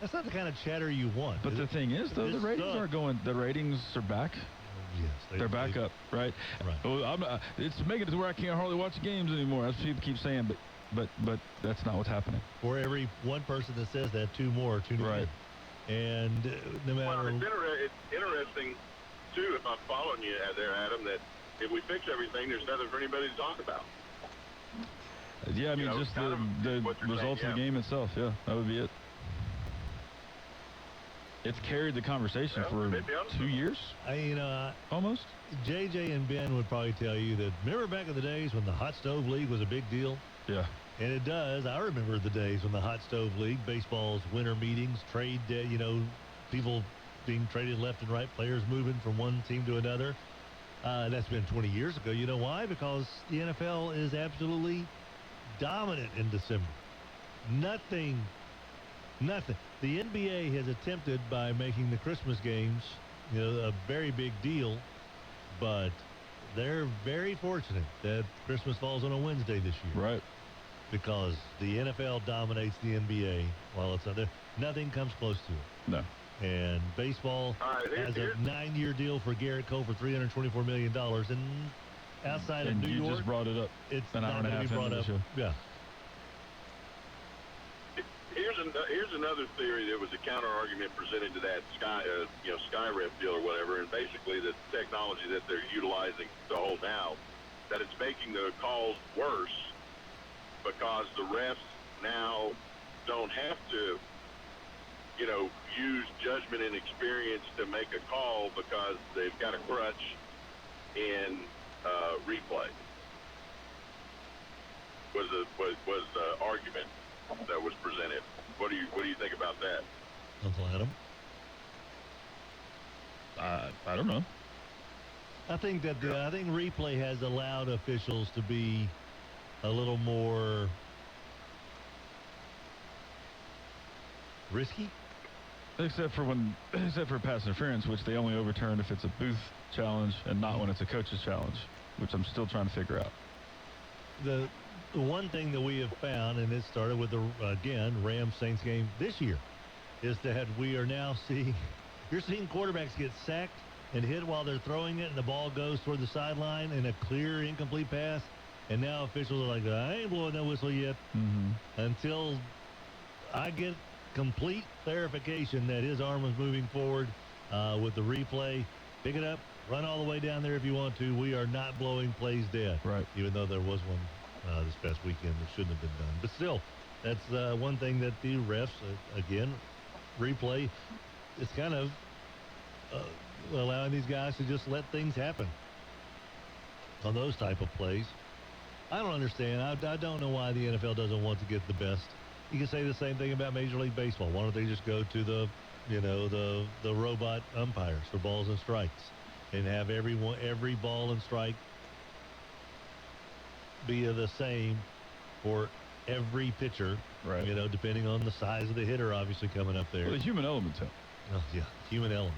[SPEAKER 16] that's not the kind of chatter you want.
[SPEAKER 7] But the thing is, though, the ratings aren't going. The ratings are back.
[SPEAKER 16] Yes,
[SPEAKER 7] they're back up, right? Well, it's making it to where I can't hardly watch the games anymore. That's what people keep saying, but that's not what's happening.
[SPEAKER 16] For every one person that says that, two more are tuning in. And no matter.
[SPEAKER 2] Well, it's interesting too, if I'm following you there, Adam, that if we fix everything, there's nothing for anybody to talk about.
[SPEAKER 7] Yeah, I mean, just the results of the game itself. Yeah, that would be it. It's carried the conversation for 2 years. Almost.
[SPEAKER 16] JJ and Ben would probably tell you that, remember back in the days when the Hot Stove League was a big deal?
[SPEAKER 7] Yeah.
[SPEAKER 16] And it does. I remember the days when the Hot Stove League, baseball's winter meetings, trade, people being traded left and right, players moving from one team to another. That's been 20 years ago. You know why? Because the NFL is absolutely dominant in December. Nothing. The NBA has attempted by making the Christmas games, a very big deal, but they're very fortunate that Christmas falls on a Wednesday this year.
[SPEAKER 7] Right.
[SPEAKER 16] Because the NFL dominates the NBA while it's there. Nothing comes close to it.
[SPEAKER 7] No.
[SPEAKER 16] And baseball has a 9-year deal for Garrett Cole for $324 million. And outside of New York,
[SPEAKER 7] you just brought it up.
[SPEAKER 16] It's
[SPEAKER 7] an hour and a half
[SPEAKER 16] brought
[SPEAKER 7] into the
[SPEAKER 16] up.
[SPEAKER 7] show.
[SPEAKER 16] Yeah.
[SPEAKER 2] Here's another theory. There was a counter argument presented to that SkyRef deal or whatever, and basically the technology that they're utilizing to hold now, that it's making the calls worse because the refs now don't have to, use judgment and experience to make a call because they've got a crutch in replay. Was the argument that was presented. What do you think about that?
[SPEAKER 16] Uncle Adam?
[SPEAKER 7] I don't know.
[SPEAKER 16] I think that I think replay has allowed officials to be a little more risky.
[SPEAKER 7] Except for pass interference, which they only overturn if it's a booth challenge and not when it's a coach's challenge, which I'm still trying to figure out.
[SPEAKER 16] The one thing that we have found, and it started with the Rams-Saints game this year, is that we are now seeing quarterbacks get sacked and hit while they're throwing it, and the ball goes toward the sideline in a clear incomplete pass, and now officials are like, I ain't blowing that whistle yet until I get complete clarification that his arm was moving forward with the replay. Pick it up, run all the way down there if you want to. We are not blowing plays dead.
[SPEAKER 7] Right.
[SPEAKER 16] Even though there was one this past weekend that shouldn't have been done. But still, that's one thing that the refs, again, replay, is kind of allowing these guys to just let things happen on those type of plays. I don't understand. I don't know why the NFL doesn't want to get the best. You can say the same thing about Major League Baseball. Why don't they just go to the robot umpires for balls and strikes and have every ball and strike be the same for every pitcher,
[SPEAKER 7] right?
[SPEAKER 16] Depending on the size of the hitter, obviously coming up there.
[SPEAKER 7] Well, the human element, too.
[SPEAKER 16] Oh, yeah, human element.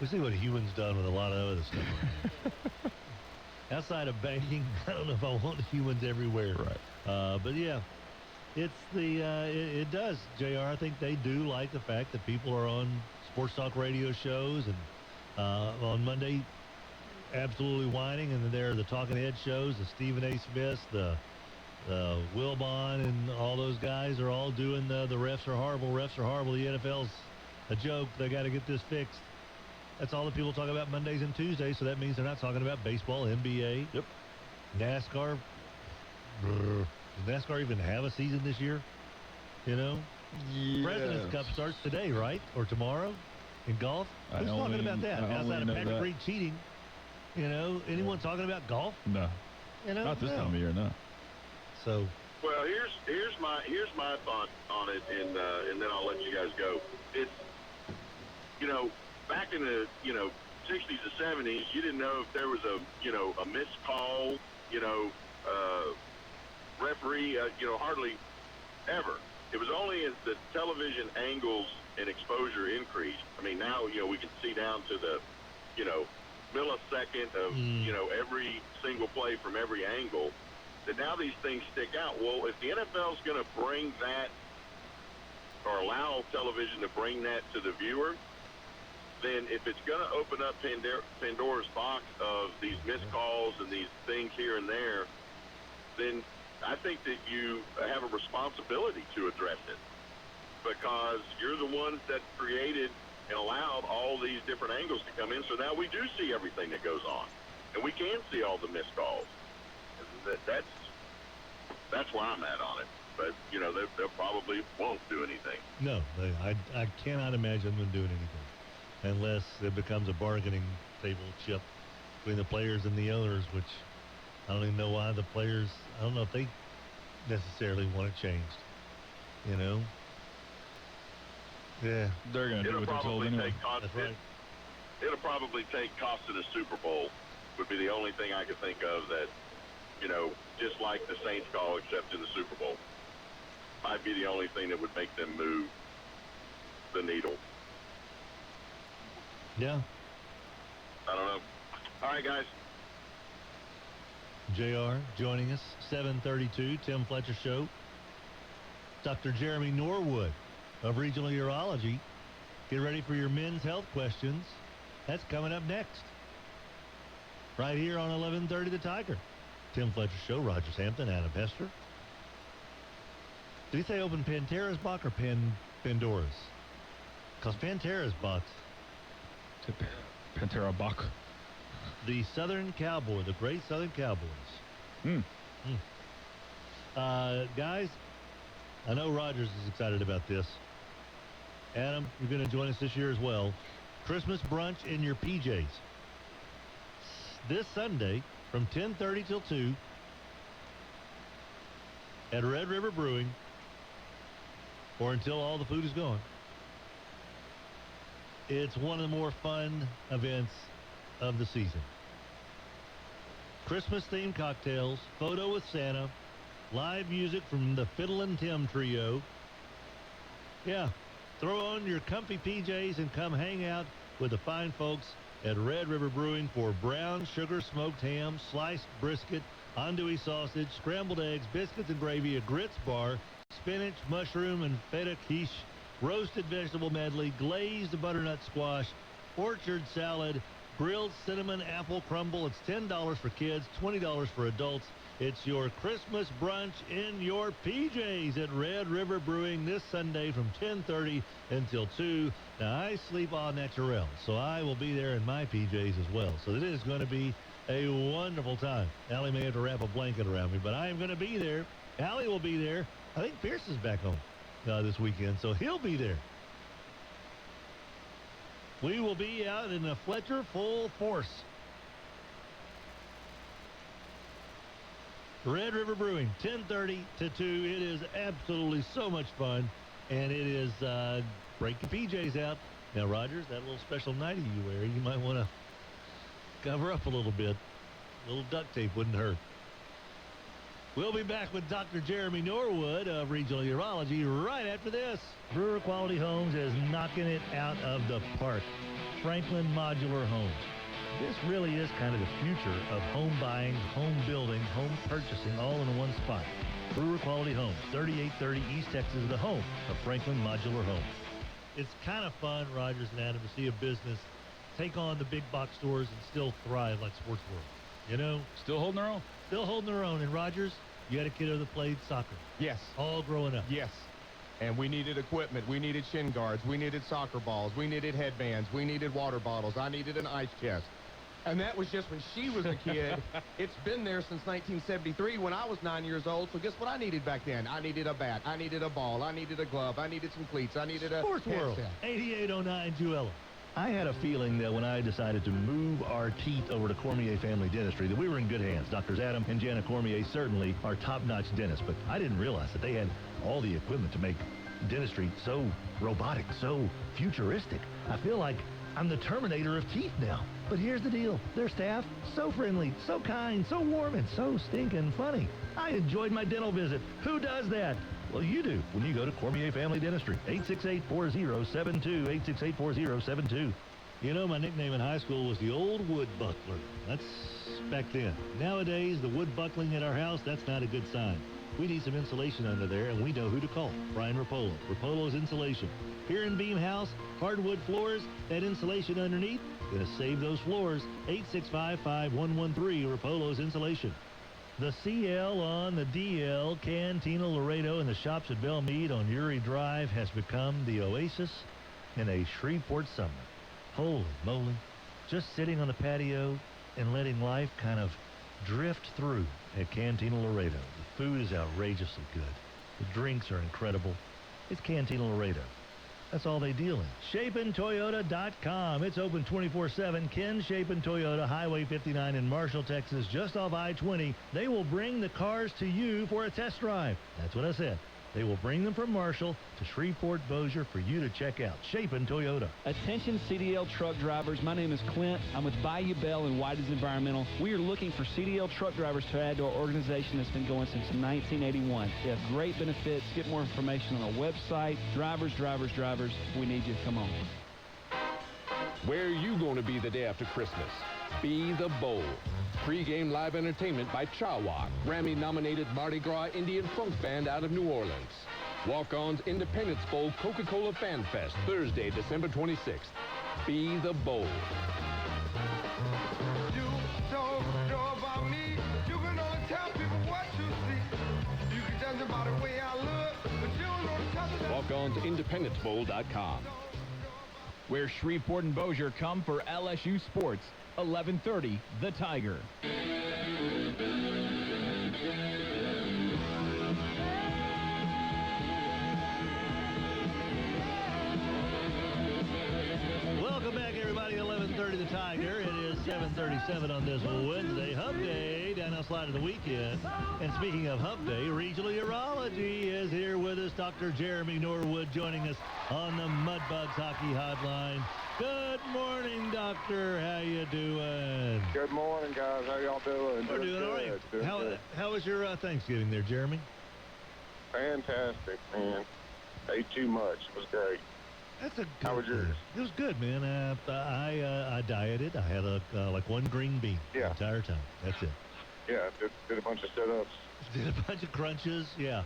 [SPEAKER 16] We see what humans done with a lot of other stuff. Outside of banking, I don't know if I want humans everywhere.
[SPEAKER 7] Right.
[SPEAKER 16] But yeah, it's it does, JR. I think they do like the fact that people are on sports talk radio shows and on Monday absolutely whining, and then there are the talking head shows, the Stephen A. Smiths, the Wilbon, and all those guys are all doing the refs are horrible, the NFL's a joke, they got to get this fixed. That's all the people talk about Mondays and Tuesdays, so that means they're not talking about baseball, NBA, NASCAR. Does NASCAR even have a season this year? President's Cup starts today, right? Or tomorrow in golf? Who's talking about that? Outside of Patrick Reed cheating. Anyone talking about golf?
[SPEAKER 7] No. Not this time of year, no.
[SPEAKER 16] So.
[SPEAKER 2] Well, here's my thought on it, and then I'll let you guys go. It's back in the 60s to 70s, you didn't know if there was a missed call, referee, hardly ever. It was only as the television angles and exposure increased. I mean, now we can see down to the millisecond of every single play from every angle. That now these things stick out. Well, if the NFL's going to bring that or allow television to bring that to the viewer, then if it's going to open up Pandora's box of these missed calls and these things here and there, then I think that you have a responsibility to address it, because you're the ones that created and allowed all these different angles to come in. So now we do see everything that goes on, and we can see all the missed calls. That's where I'm at on it. But they probably won't do anything.
[SPEAKER 16] No, I cannot imagine them doing anything unless it becomes a bargaining table chip between the players and the owners, which I don't even know why the players. I don't know if they necessarily want it changed. Yeah,
[SPEAKER 7] they're going to do what they're told anyway.
[SPEAKER 16] That's right.
[SPEAKER 2] It'll probably take costing a Super Bowl would be the only thing I could think of that, just like the Saints call, except in the Super Bowl. Might be the only thing that would make them move the needle.
[SPEAKER 16] Yeah.
[SPEAKER 2] I don't know. All right, guys.
[SPEAKER 16] JR joining us, 7:32, Tim Fletcher Show. Dr. Jeremy Norwood of Regional Urology. Get ready for your men's health questions. That's coming up next. Right here on 11:30 The Tiger. Tim Fletcher Show, Rogers Hampton, Adam Hester. Did he say open Pantera's box or Pandora's? Because Pantera's box.
[SPEAKER 7] Pantera Bach.
[SPEAKER 16] The Southern Cowboy, the Great Southern Cowboys. Guys, I know Rogers is excited about this. Adam, you're going to join us this year as well. Christmas brunch in your PJs. This Sunday from 10:30 till 2 at Red River Brewing, or until all the food is gone. It's one of the more fun events of the season. Christmas-themed cocktails, photo with Santa, live music from the Fiddle and Tim Trio. Yeah, throw on your comfy PJs and come hang out with the fine folks at Red River Brewing for brown sugar smoked ham, sliced brisket, andouille sausage, scrambled eggs, biscuits and gravy, a grits bar, spinach, mushroom, and feta quiche, roasted vegetable medley, glazed butternut squash, orchard salad, grilled cinnamon apple crumble. It's $10 for kids, $20 for adults. It's your Christmas brunch in your PJs at Red River Brewing this Sunday from 10:30 until 2. Now, I sleep au naturel, so I will be there in my PJs as well. So it is going to be a wonderful time. Allie may have to wrap a blanket around me, but I am going to be there. Allie will be there. I think Pierce is back home this weekend, so he'll be there. We will be out in the Fletcher full force. Red River Brewing, 10:30 to 2. It is absolutely so much fun, and it is break your PJs out. Now, Rogers, that little special nightie you wear, you might want to cover up a little bit. A little duct tape wouldn't hurt. We'll be back with Dr. Jeremy Norwood of Regional Urology right after this. Brewer Quality Homes is knocking it out of the park. Franklin Modular Homes. This really is kind of the future of home buying, home building, home purchasing, all in one spot. Brewer Quality Homes, 3830 East Texas, the home of Franklin Modular Homes. It's kind of fun, Rogers and Adam, to see a business take on the big box stores and still thrive like Sports World. You know?
[SPEAKER 7] Still holding their own?
[SPEAKER 16] Still holding their own. And Rogers, you had a kiddo that played soccer.
[SPEAKER 1] Yes.
[SPEAKER 16] All growing up.
[SPEAKER 1] Yes. And we needed equipment. We needed shin guards. We needed soccer balls. We needed headbands. We needed water bottles. I needed an ice chest. And that was just when she was a kid. It's been there since 1973 when I was 9 years old. So guess what I needed back then? I needed a bat. I needed a ball. I needed a glove. I needed some cleats. I needed a
[SPEAKER 16] Sports World, 8809 Jewella. I had a feeling that when I decided to move our teeth over to Cormier Family Dentistry that we were in good hands. Doctors Adam and Jana Cormier certainly are top-notch dentists, but I didn't realize that they had all the equipment to make dentistry so robotic, so futuristic. I feel like I'm the Terminator of teeth now. But here's the deal. Their staff, so friendly, so kind, so warm, and so stinking funny. I enjoyed my dental visit. Who does that? Well, you do when you go to Cormier Family Dentistry. 868-4072, 868-4072. You know, my nickname in high school was the Old Wood Buckler. That's back then. Nowadays, the wood buckling at our house, that's not a good sign. We need some insulation under there, and we know who to call. Brian Rapolo. Rapolo's Insulation. Here in Beam House, hardwood floors, that insulation underneath, gonna save those floors. 865-5113, Rapolo's Insulation. The CL on the DL, Cantina Laredo, and the shops at Belle Meade on Uri Drive has become the oasis in a Shreveport summer. Holy moly. Just sitting on the patio and letting life kind of drift through at Cantina Laredo. The food is outrageously good. The drinks are incredible. It's Cantina Laredo. That's all they deal in. ShapenToyota.com. It's open 24/7. Ken Shapen Toyota, Highway 59 in Marshall, Texas, just off I-20. They will bring the cars to you for a test drive. That's what I said. They will bring them from Marshall to Shreveport, Bossier for you to check out. Shapen Toyota.
[SPEAKER 25] Attention CDL truck drivers. My name is Clint. I'm with Bayou Bell and Whitey's Environmental. We are looking for CDL truck drivers to add to our organization that's been going since 1981. They have great benefits. Get more information on our website. Drivers. We need you. Come on.
[SPEAKER 5] Where are you going to be the day after Christmas? Be the Bowl. Pre-game live entertainment by Chawak, Grammy-nominated Mardi Gras Indian funk band out of New Orleans. Walk-On's Independence Bowl Coca-Cola Fan Fest, Thursday, December 26th. Be the Bowl.
[SPEAKER 6] You don't know about me. You can only tell people what you see. You can judge about the way I look, but you don't know the type of...
[SPEAKER 5] Walk-On's IndependenceBowl.com.
[SPEAKER 3] Where Shreveport and Bossier come for LSU Sports. 11:30, The Tiger.
[SPEAKER 16] Welcome back, everybody. 11:30, The Tiger. It is 7:37 on this Wednesday. Hump Day down outside of the weekend. And speaking of Hump Day, Regional Urology is here with us. Dr. Jeremy Norwood joining us on the Mudbugs Hockey Hotline. Good morning, Doctor. How you doing?
[SPEAKER 4] Good morning, guys. How y'all doing?
[SPEAKER 16] We're doing all right. How was your Thanksgiving there, Jeremy?
[SPEAKER 4] Fantastic, man. Ate too much. It was great.
[SPEAKER 16] That's a good
[SPEAKER 4] How was yours?
[SPEAKER 16] It was good, man. I dieted. I had like one green bean the entire time. That's it.
[SPEAKER 4] Yeah, did a bunch of sit-ups.
[SPEAKER 16] Did a bunch of crunches, yeah.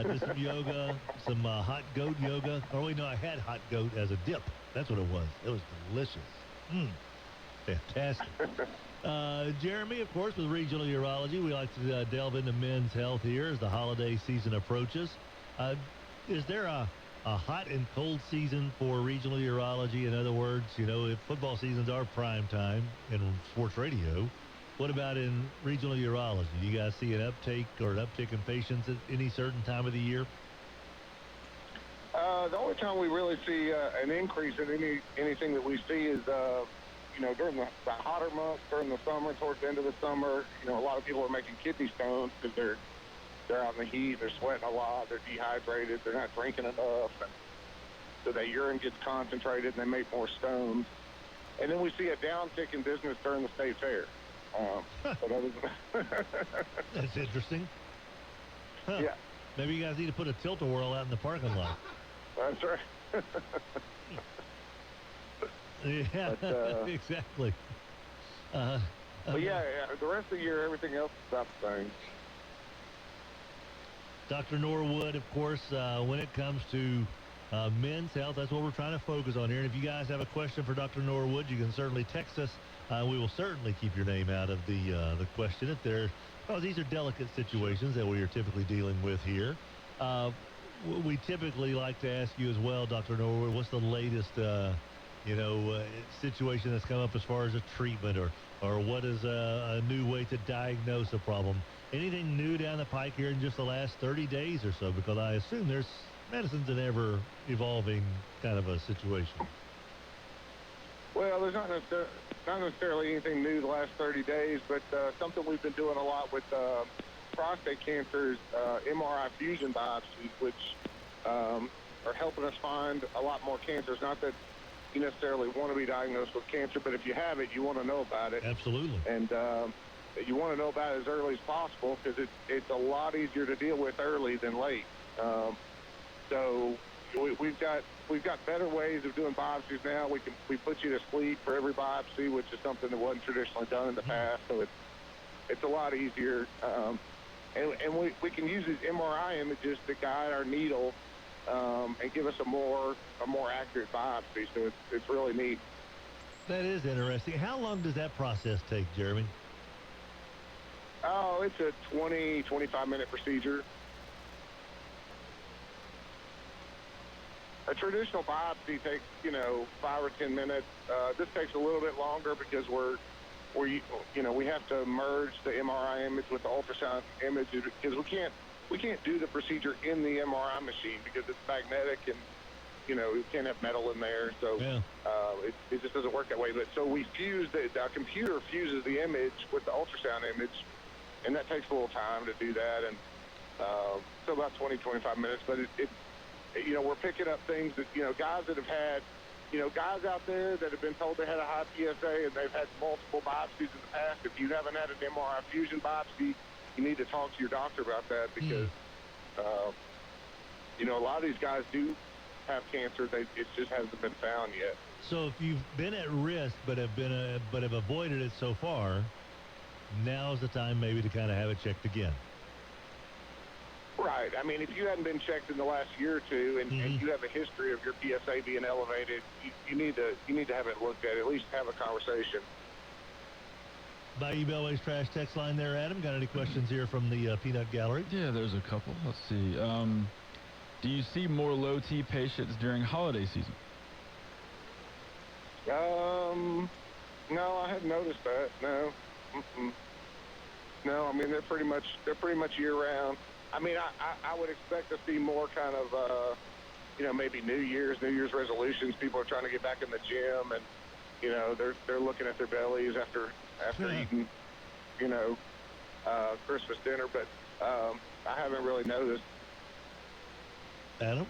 [SPEAKER 16] Did some yoga, some hot goat yoga. Oh, wait, no, I had hot goat as a dip. That's what it was. It was delicious. Fantastic. Jeremy, of course, with Regional Urology, we like to delve into men's health here as the holiday season approaches. Is there a hot and cold season for Regional Urology? In other words, if football seasons are prime time in sports radio, what about in Regional Urology? Do you guys see an uptake or an uptick in patients at any certain time of the year?
[SPEAKER 4] The only time we really see an increase in anything that we see is, during the hotter months, during the summer, towards the end of the summer. A lot of people are making kidney stones because they're out in the heat, they're sweating a lot, they're dehydrated, they're not drinking enough, and so that urine gets concentrated and they make more stones. And then we see a downtick in business during the state fair. But other than
[SPEAKER 16] that's interesting. Huh.
[SPEAKER 4] Yeah.
[SPEAKER 16] Maybe you guys need to put a tilt-a-whirl out in the parking lot.
[SPEAKER 4] That's right.
[SPEAKER 16] Yeah,
[SPEAKER 4] but,
[SPEAKER 16] exactly.
[SPEAKER 4] But yeah, the rest of the year, everything else is about the same.
[SPEAKER 16] Dr. Norwood, of course, when it comes to men's health, that's what we're trying to focus on here. And if you guys have a question for Dr. Norwood, you can certainly text us. We will certainly keep your name out of the question because these are delicate situations that we are typically dealing with here. We typically like to ask you as well, Dr. Norwood, what's the latest situation that's come up as far as a treatment or what is a new way to diagnose a problem? Anything new down the pike here in just the last 30 days or so? Because I assume there's medicine's an ever-evolving kind of a situation.
[SPEAKER 4] Well, there's not necessarily anything new the last 30 days, but something we've been doing a lot with prostate cancers, MRI fusion biopsies, which are helping us find a lot more cancers. Not that you necessarily want to be diagnosed with cancer, but if you have it, you want to know about it.
[SPEAKER 16] Absolutely.
[SPEAKER 4] And you want to know about it as early as possible because it's a lot easier to deal with early than late. So we've got better ways of doing biopsies now. We put you to sleep for every biopsy, which is something that wasn't traditionally done in the past. So it's a lot easier. And we can use these MRI images to guide our needle and give us a more accurate biopsy. So it's really neat.
[SPEAKER 16] That is interesting. How long does that process take, Jeremy?
[SPEAKER 4] Oh, it's a 20, 25-minute procedure. A traditional biopsy takes, 5 or 10 minutes. This takes a little bit longer because we have to merge the MRI image with the ultrasound image because we can't do the procedure in the MRI machine because it's magnetic and, we can't have metal in there. So it just doesn't work that way. But so we fuse our computer fuses the image with the ultrasound image, and that takes a little time to do that. And so about 20, 25 minutes. But we're picking up things that, guys that have had, guys out there that have been told they had a high PSA and they've had multiple biopsies in the past. If you haven't had an MRI fusion biopsy, you need to talk to your doctor about that because, a lot of these guys do have cancer. It just hasn't been found yet.
[SPEAKER 16] So if you've been at risk but have avoided it so far, now's the time maybe to kind of have it checked again.
[SPEAKER 4] Right. I mean, if you hadn't been checked in the last year or two and you have a history of your PSA being elevated, you need to have it looked at least have a conversation.
[SPEAKER 16] Bayou Bellway's Trash text line there, Adam. Got any questions here from the Peanut Gallery?
[SPEAKER 7] Yeah, there's a couple. Let's see. Do you see more low T patients during holiday season?
[SPEAKER 4] No, I hadn't noticed that. No. No, I mean, they're pretty much year round. I mean, I would expect to see more kind of, maybe New Year's resolutions. People are trying to get back in the gym and they're looking at their bellies after eating, Christmas dinner. But I haven't really noticed.
[SPEAKER 16] Adam?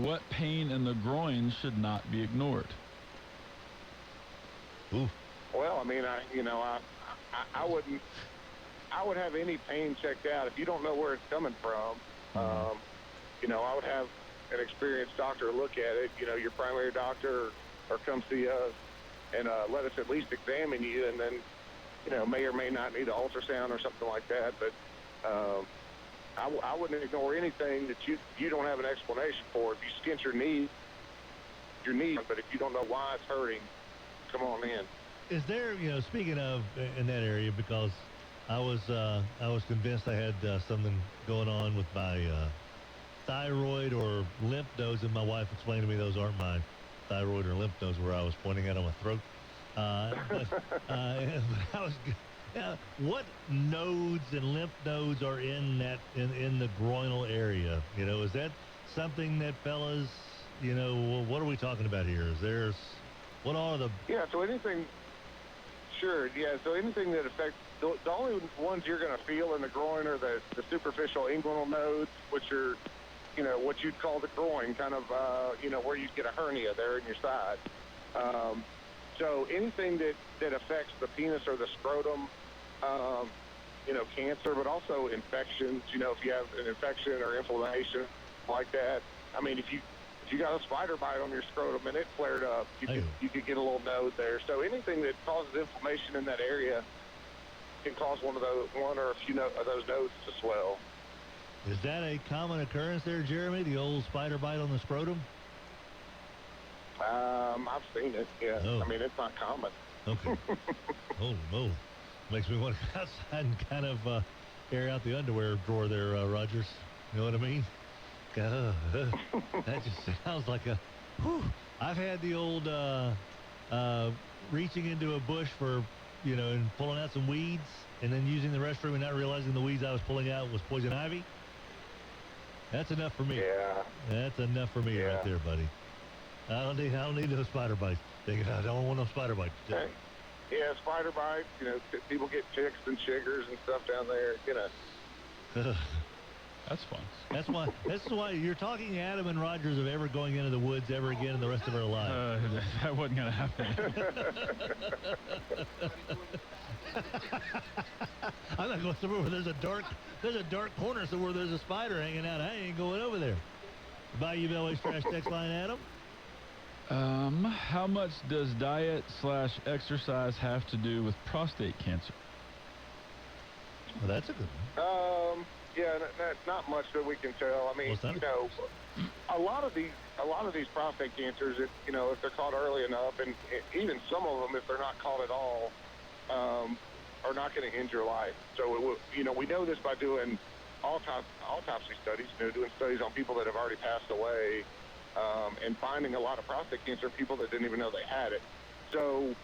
[SPEAKER 7] What pain in the groin should not be ignored?
[SPEAKER 16] Ooh.
[SPEAKER 4] Well, I mean, I wouldn't. I would have any pain checked out if you don't know where it's coming from. I would have an experienced doctor look at it. Your primary doctor, or come see us and let us at least examine you, and then may or may not need an ultrasound or something like that. But I wouldn't ignore anything that you don't have an explanation for. If you skint your knee, but if you don't know why it's hurting, come on in.
[SPEAKER 16] Is there, speaking of in that area, because I was convinced I had something going on with my thyroid or lymph nodes, and my wife explained to me those aren't my thyroid or lymph nodes where I was pointing at on my throat. What nodes and lymph nodes are in the groinal area? Is that something that fellas, what are we talking about here? What are the...
[SPEAKER 4] Yeah, so anything... Sure, yeah, so anything that affects... The only ones you're going to feel in the groin are the superficial inguinal nodes, which are, what you'd call the groin, kind of, where you'd get a hernia there in your side. So anything that affects the penis or the scrotum, cancer, but also infections, if you have an infection or inflammation like that. I mean, if you got a spider bite on your scrotum and it flared up, you could get a little node there. So anything that causes inflammation in that area can cause one or a few of those nodes to swell.
[SPEAKER 16] Is that a common occurrence there, Jeremy? The old spider bite on the scrotum?
[SPEAKER 4] I've seen it. Yeah.
[SPEAKER 16] Oh.
[SPEAKER 4] I mean, it's not common.
[SPEAKER 16] Okay. Holy moly! Makes me want to go outside and kind of air out the underwear drawer there, Rogers. You know what I mean? That just sounds like a... Whew. I've had the old reaching into a bush for, and pulling out some weeds, and then using the restroom and not realizing the weeds I was pulling out was poison ivy. That's enough for me.
[SPEAKER 4] Yeah.
[SPEAKER 16] That's enough for me right there, buddy. I don't need those spider bites. I don't want no spider bites.
[SPEAKER 4] Okay. Yeah, spider bites. People get ticks and chiggers and stuff down there.
[SPEAKER 7] That's fun.
[SPEAKER 16] This is why you're talking Adam and Rogers of ever going into the woods ever again in the rest of our lives.
[SPEAKER 7] That wasn't gonna happen.
[SPEAKER 16] I'm not going somewhere where there's a dark corner somewhere there's a spider hanging out. I ain't going over there. Bayou Beltway's Trash text line, Adam.
[SPEAKER 7] How much does diet/exercise have to do with prostate cancer?
[SPEAKER 16] Well, that's a good one.
[SPEAKER 4] Yeah, not much that we can tell. I mean, a lot of these prostate cancers, if they're caught early enough, and even some of them, if they're not caught at all, are not going to end your life. So, we know this by doing autopsy studies, doing studies on people that have already passed away, and finding a lot of prostate cancer people that didn't even know they had it. So,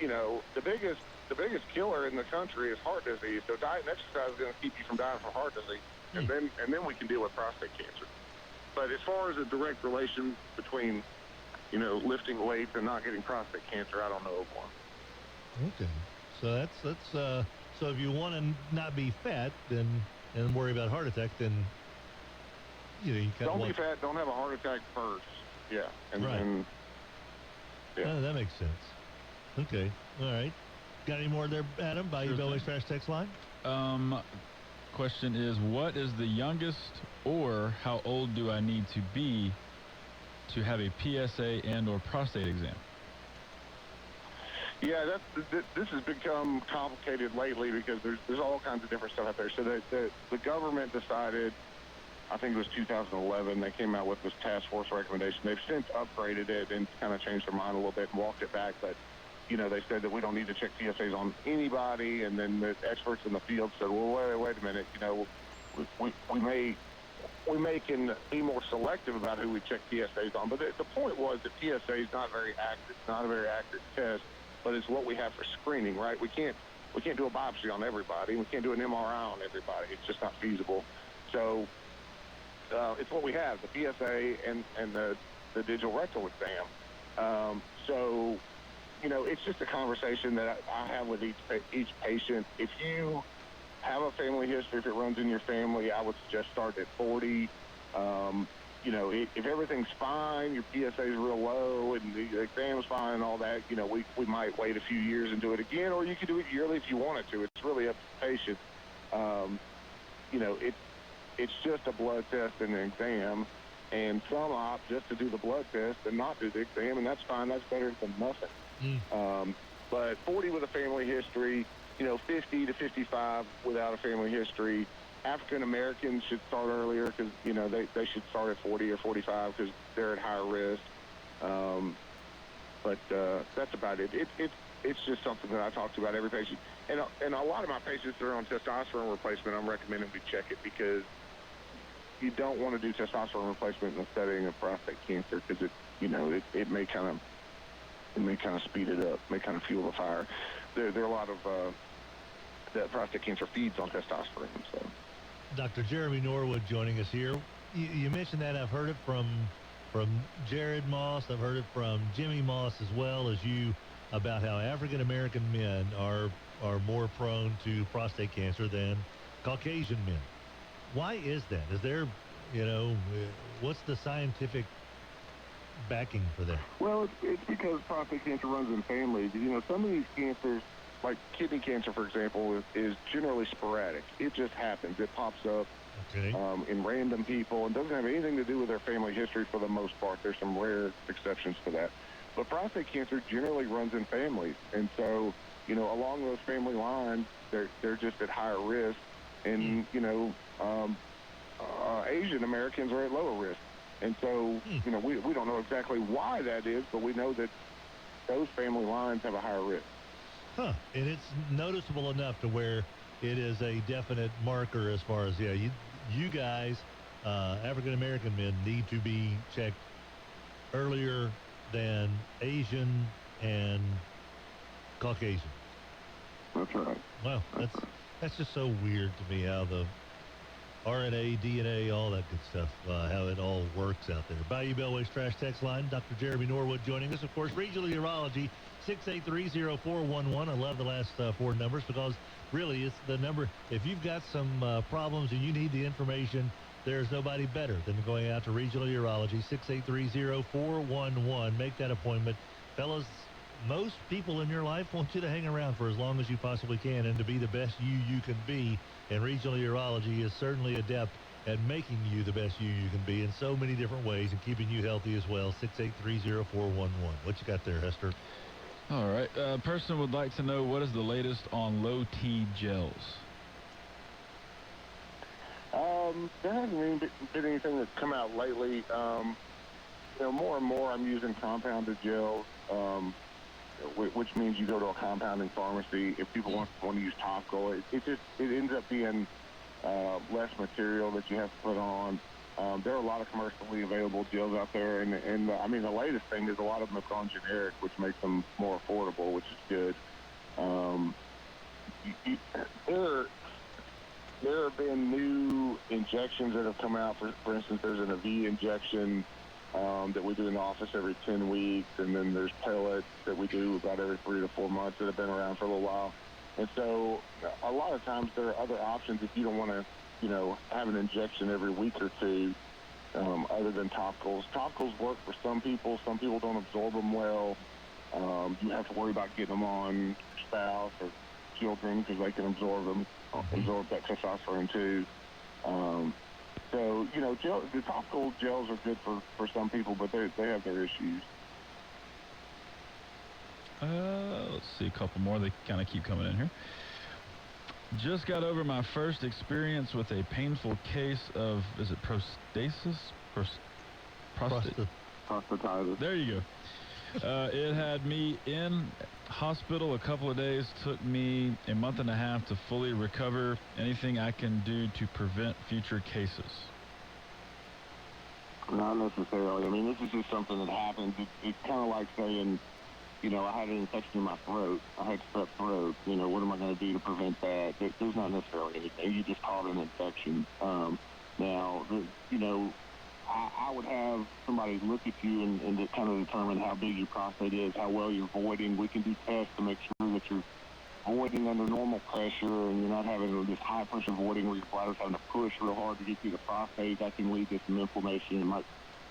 [SPEAKER 4] the biggest killer in the country is heart disease. So diet and exercise is going to keep you from dying from heart disease, and then we can deal with prostate cancer. But as far as a direct relation between, lifting weights and not getting prostate cancer, I don't know of one.
[SPEAKER 16] Okay, so that's so if you want to not be fat, then and worry about heart attack, then you kind of
[SPEAKER 4] don't be fat. Don't have a heart attack first. Yeah,
[SPEAKER 16] right. Oh, that makes sense. Okay, all right. Got any more there, Adam? Bayou Beltway's Trash text line?
[SPEAKER 7] Question is, what is the youngest, or how old do I need to be to have a PSA and or prostate exam?
[SPEAKER 4] Yeah, this has become complicated lately because there's all kinds of different stuff out there. So the government decided, I think it was 2011, they came out with this task force recommendation. They've since upgraded it and kind of changed their mind a little bit and walked it back, but they said that we don't need to check PSAs on anybody, and then the experts in the field said, well, wait a minute, we can be more selective about who we check PSAs on. But the point was that PSA is not very accurate. It's not a very accurate test, but it's what we have for screening, right? We can't do a biopsy on everybody. We can't do an MRI on everybody. It's just not feasible. So it's what we have, the PSA and the digital rectal exam. So, you know, it's just a conversation that I have with each patient. If you have a family history, if it runs in your family, I would suggest start at 40. You know, if everything's fine, your PSA is real low, and the exam's fine and all that, you know, we might wait a few years and do it again, or you could do it yearly if you wanted to. It's really up to the patient. You know, it's just a blood test and an exam, and some opt just to do the blood test and not do the exam, and that's fine. That's better than nothing. But 40 with a family history, you know, 50 to 55 without a family history. African Americans should start earlier because, you know, they should start at 40 or 45 because they're at higher risk. But that's about it. It's just something that I talk to about every patient. And a lot of my patients that are on testosterone replacement, I'm recommending we check it because you don't want to do testosterone replacement in the setting of prostate cancer because it may kind of speed it up, may kind of fuel the fire. There are a lot of that prostate cancer feeds on testosterone. So,
[SPEAKER 16] Dr. Jeremy Norwood joining us here. You mentioned that. I've heard it from Jared Moss. I've heard it from Jimmy Moss as well as you about how African American men are more prone to prostate cancer than Caucasian men. Why is that? Is there, you know, what's the scientific backing for that?
[SPEAKER 4] Well, it's because prostate cancer runs in families. You know, some of these cancers, like kidney cancer, for example, is generally sporadic. It just happens. It pops up in random people and doesn't have anything to do with their family history for the most part. There's some rare exceptions to that. But prostate cancer generally runs in families. And so, you know, along those family lines, they're just at higher risk. And, you know, Asian Americans are at lower risk. And so, you know, we don't know exactly why that is, but we know that those family lines have a higher risk.
[SPEAKER 16] Huh. And it's noticeable enough to where it is a definite marker as far as, you guys, African-American men, need to be checked earlier than Asian and Caucasian.
[SPEAKER 4] That's right.
[SPEAKER 16] Wow. That's just so weird to me how the RNA, DNA, all that good stuff, how it all works out there. Bayou Bellway's Trash Text Line, Dr. Jeremy Norwood joining us. Of course, Regional Urology, 683-0411. I love the last four numbers because really it's the number. If you've got some problems and you need the information, there's nobody better than going out to Regional Urology, 683-0411. Make that appointment. Fellas, most people in your life want you to hang around for as long as you possibly can and to be the best you can be. And Regional Urology is certainly adept at making you the best you can be in so many different ways and keeping you healthy as well. 683-0411. What you got there, Hester?
[SPEAKER 7] All right. A person would like to know what is the latest on low T gels.
[SPEAKER 4] There hasn't really been anything that's come out lately. You know, more and more I'm using compounded gels, which means you go to a compounding pharmacy. If people want to use topical, it ends up being less material that you have to put on. There are a lot of commercially available gels out there, and I mean, the latest thing is a lot of them have gone generic, which makes them more affordable, which is good. There have been new injections that have come out. For instance, there's an IV injection that we do in the office every 10 weeks, and then there's pellets that we do about every 3 to 4 months that have been around for a little while. And so a lot of times there are other options if you don't want to, you know, have an injection every week or two, other than topicals. Topicals work for some people. Some people don't absorb them well. You have to worry about getting them on your spouse or children because they can absorb that testosterone too. So, you know, the topical gels are good for some people, but they have their issues.
[SPEAKER 7] Let's see, a couple more. They kind of keep coming in here. Just got over my first experience with a painful case of, is it prostasis?
[SPEAKER 4] Prostatitis.
[SPEAKER 7] There you go. It had me in hospital a couple of days. Took me a month and a half to fully recover. Anything I can do to prevent future cases?
[SPEAKER 4] Not necessarily. I mean, this is just something that happens. It's kind of like saying, you know, I had an infection in my throat. I had strep throat. You know, what am I going to do to prevent that? There's not necessarily anything. You just caught an infection. Now, you know, I would have somebody look at you and to kind of determine how big your prostate is, how well you're voiding. We can do tests to make sure that you're voiding under normal pressure and you're not having this high pressure voiding where your bladder's having to push real hard to get through the prostate. That can lead to some inflammation and might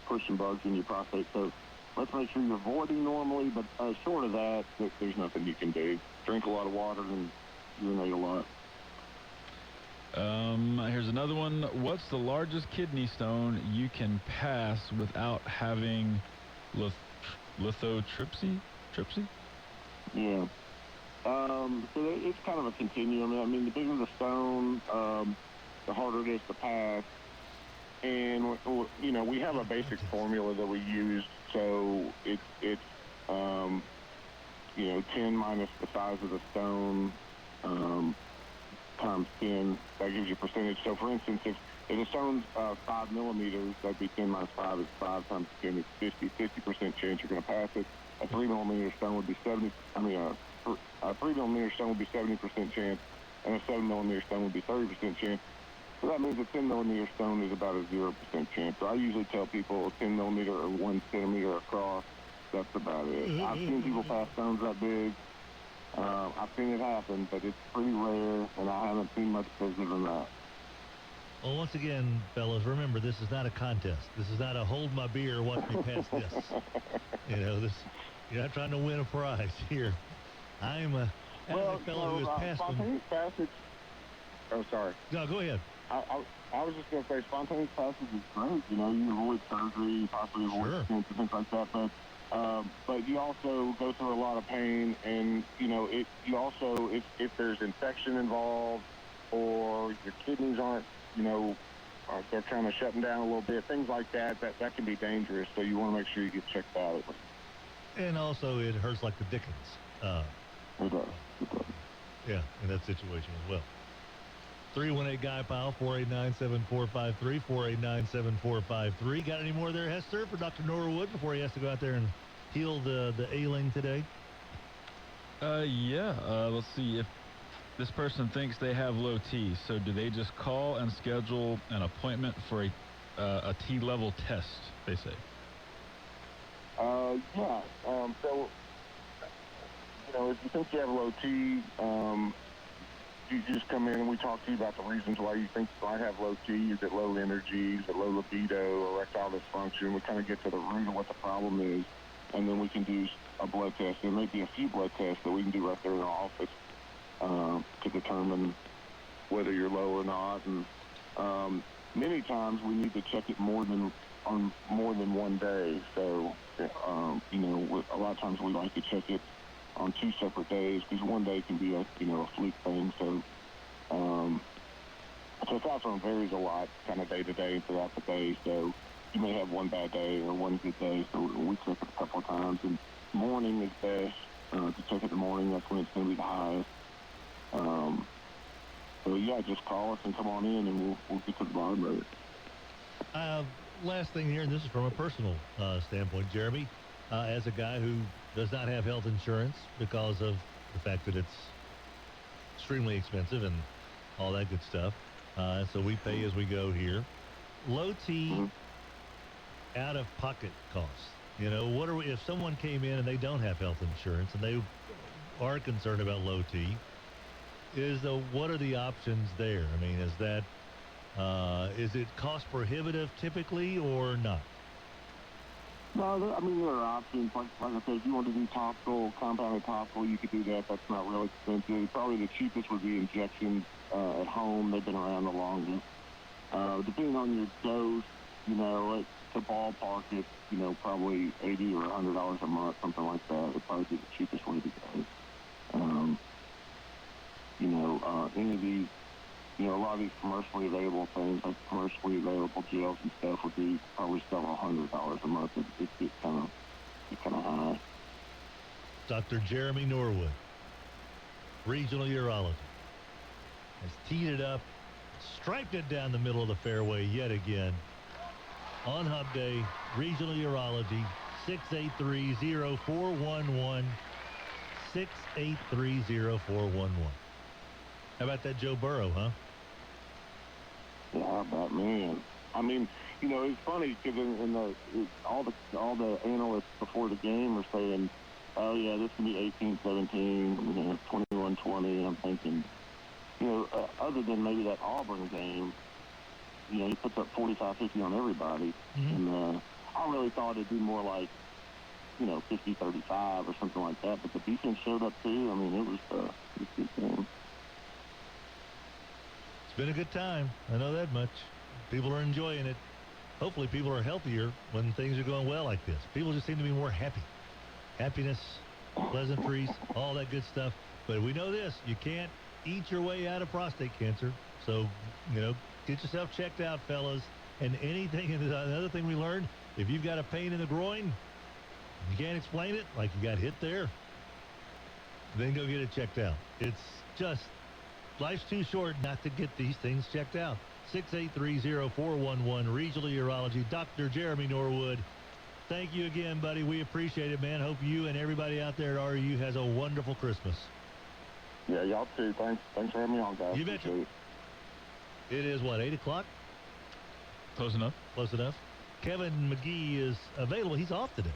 [SPEAKER 4] push some bugs in your prostate. So let's make sure you're voiding normally, but short of that, there's nothing you can do. Drink a lot of water and urinate a lot.
[SPEAKER 7] Here's another one. What's the largest kidney stone you can pass without having lithotripsy?
[SPEAKER 4] Yeah. So it's kind of a continuum. I mean, the bigger the stone, the harder it is to pass. And, we have a basic formula that we use. So it's 10 minus the size of the stone, times 10, that gives you a percentage. So, for instance, if the stone's 5 millimeters, that'd be 10 minus 5 is 5 times 10 is 50% chance you're going to pass it. A 3 millimeter stone would be 70. A 3 millimeter stone would be 70% chance, and a 7 millimeter stone would be 30% chance. So that means a 10 millimeter stone is about a 0% chance. So I usually tell people a 10 millimeter or 1 centimeter across. That's about it. I've seen people pass stones that big. I've seen it happen, but it's pretty rare, and I haven't seen much bigger than that.
[SPEAKER 16] Well, once again, fellas, remember, this is not a contest. This is not a hold my beer, watch me pass this. You're not trying to win a prize here. I'm a fellow who has passed them.
[SPEAKER 4] Spontaneous passage. Oh, sorry.
[SPEAKER 16] No, go ahead.
[SPEAKER 4] I was just going to say, spontaneous passage is great. You avoid surgery, possibly avoid stents and things like that, but you also go through a lot of pain, and you also if there's infection involved or your kidneys aren't they're kind of shutting down a little bit, things like that can be dangerous. So you want to make sure you get checked out.
[SPEAKER 16] And also it hurts like the dickens.
[SPEAKER 4] It does.
[SPEAKER 16] Yeah, in that situation as well. 318-GUY-PILE, 489-7453, 489-7453. Got any more there, Hester, for Dr. Norwood before he has to go out there and heal the ailing today?
[SPEAKER 7] Yeah. Let's see. If this person thinks they have low T, so do they just call and schedule an appointment for a T-level test, they say?
[SPEAKER 4] Yeah. So, if you think you have low T, you just come in and we talk to you about the reasons why you think you might have low T. Is it low energy? Is it low libido? Erectile dysfunction? We kind of get to the root of what the problem is, and then we can do a blood test. There may be a few blood tests that we can do right there in the office to determine whether you're low or not. And many times we need to check it more than one day. So, a lot of times we like to check it on 2 separate days, because one day can be a fluke thing. So testosterone varies a lot, kind of day to day and throughout the day. So you may have one bad day or one good day. So we check it a couple of times. And morning is best to check it in the morning. That's when it's going to be the highest. So yeah, just call us and come on in, and we'll get to the bottom of it.
[SPEAKER 16] Last thing here, and this is from a personal standpoint, Jeremy, as a guy who does not have health insurance because of the fact that it's extremely expensive and all that good stuff. So we pay as we go here. Low T out-of-pocket costs. If someone came in and they don't have health insurance and they are concerned about low T, what are the options there? I mean, is it cost prohibitive typically or not?
[SPEAKER 4] No, there are options. Like I said, if you want to do topical, compounded topical, you could do that. That's not real expensive. Probably the cheapest would be injections at home. They've been around the longest. Depending on your dose, to ballpark it, probably $80 or $100 a month, something like that. Would probably be the cheapest way to go. Any of these, a lot of these commercially available things, like commercially available gels and stuff, would be probably several $100 a month. It gets kind of high.
[SPEAKER 16] Dr. Jeremy Norwood, regional urology, has teed it up, striped it down the middle of the fairway yet again. On Hub Day, regional urology, 683-0411, 683-0411. How about that Joe Burrow, huh?
[SPEAKER 4] Yeah, how about man? I mean, you know, it's funny because all the analysts before the game are saying, oh, yeah, this can be 18-17, you know, 21-20, and I'm thinking, you know, other than maybe that Auburn game, you know, he puts up 45-50 on everybody, and I really thought it'd be more like, you know, 50-35 or something like that, but the defense showed up too. I mean, it was a good game.
[SPEAKER 16] It's been a good time. I know that much. People are enjoying it. Hopefully people are healthier when things are going well like this. People just seem to be more happy. Happiness, pleasantries, all that good stuff. But we know this, you can't eat your way out of prostate cancer. So, you know, get yourself checked out, fellas. And another thing we learned, if you've got a pain in the groin, you can't explain it, like you got hit there, then go get it checked out. It's just, life's too short not to get these things checked out. 683-0411, Regional Urology, Dr. Jeremy Norwood. Thank you again, buddy. We appreciate it, man. Hope you and everybody out there at RU has a wonderful Christmas.
[SPEAKER 4] Yeah, y'all too. Thanks for having me on, guys.
[SPEAKER 16] You betcha. It is, what, 8 o'clock?
[SPEAKER 7] Close enough.
[SPEAKER 16] Close enough. Kevin McGee is available. He's off today.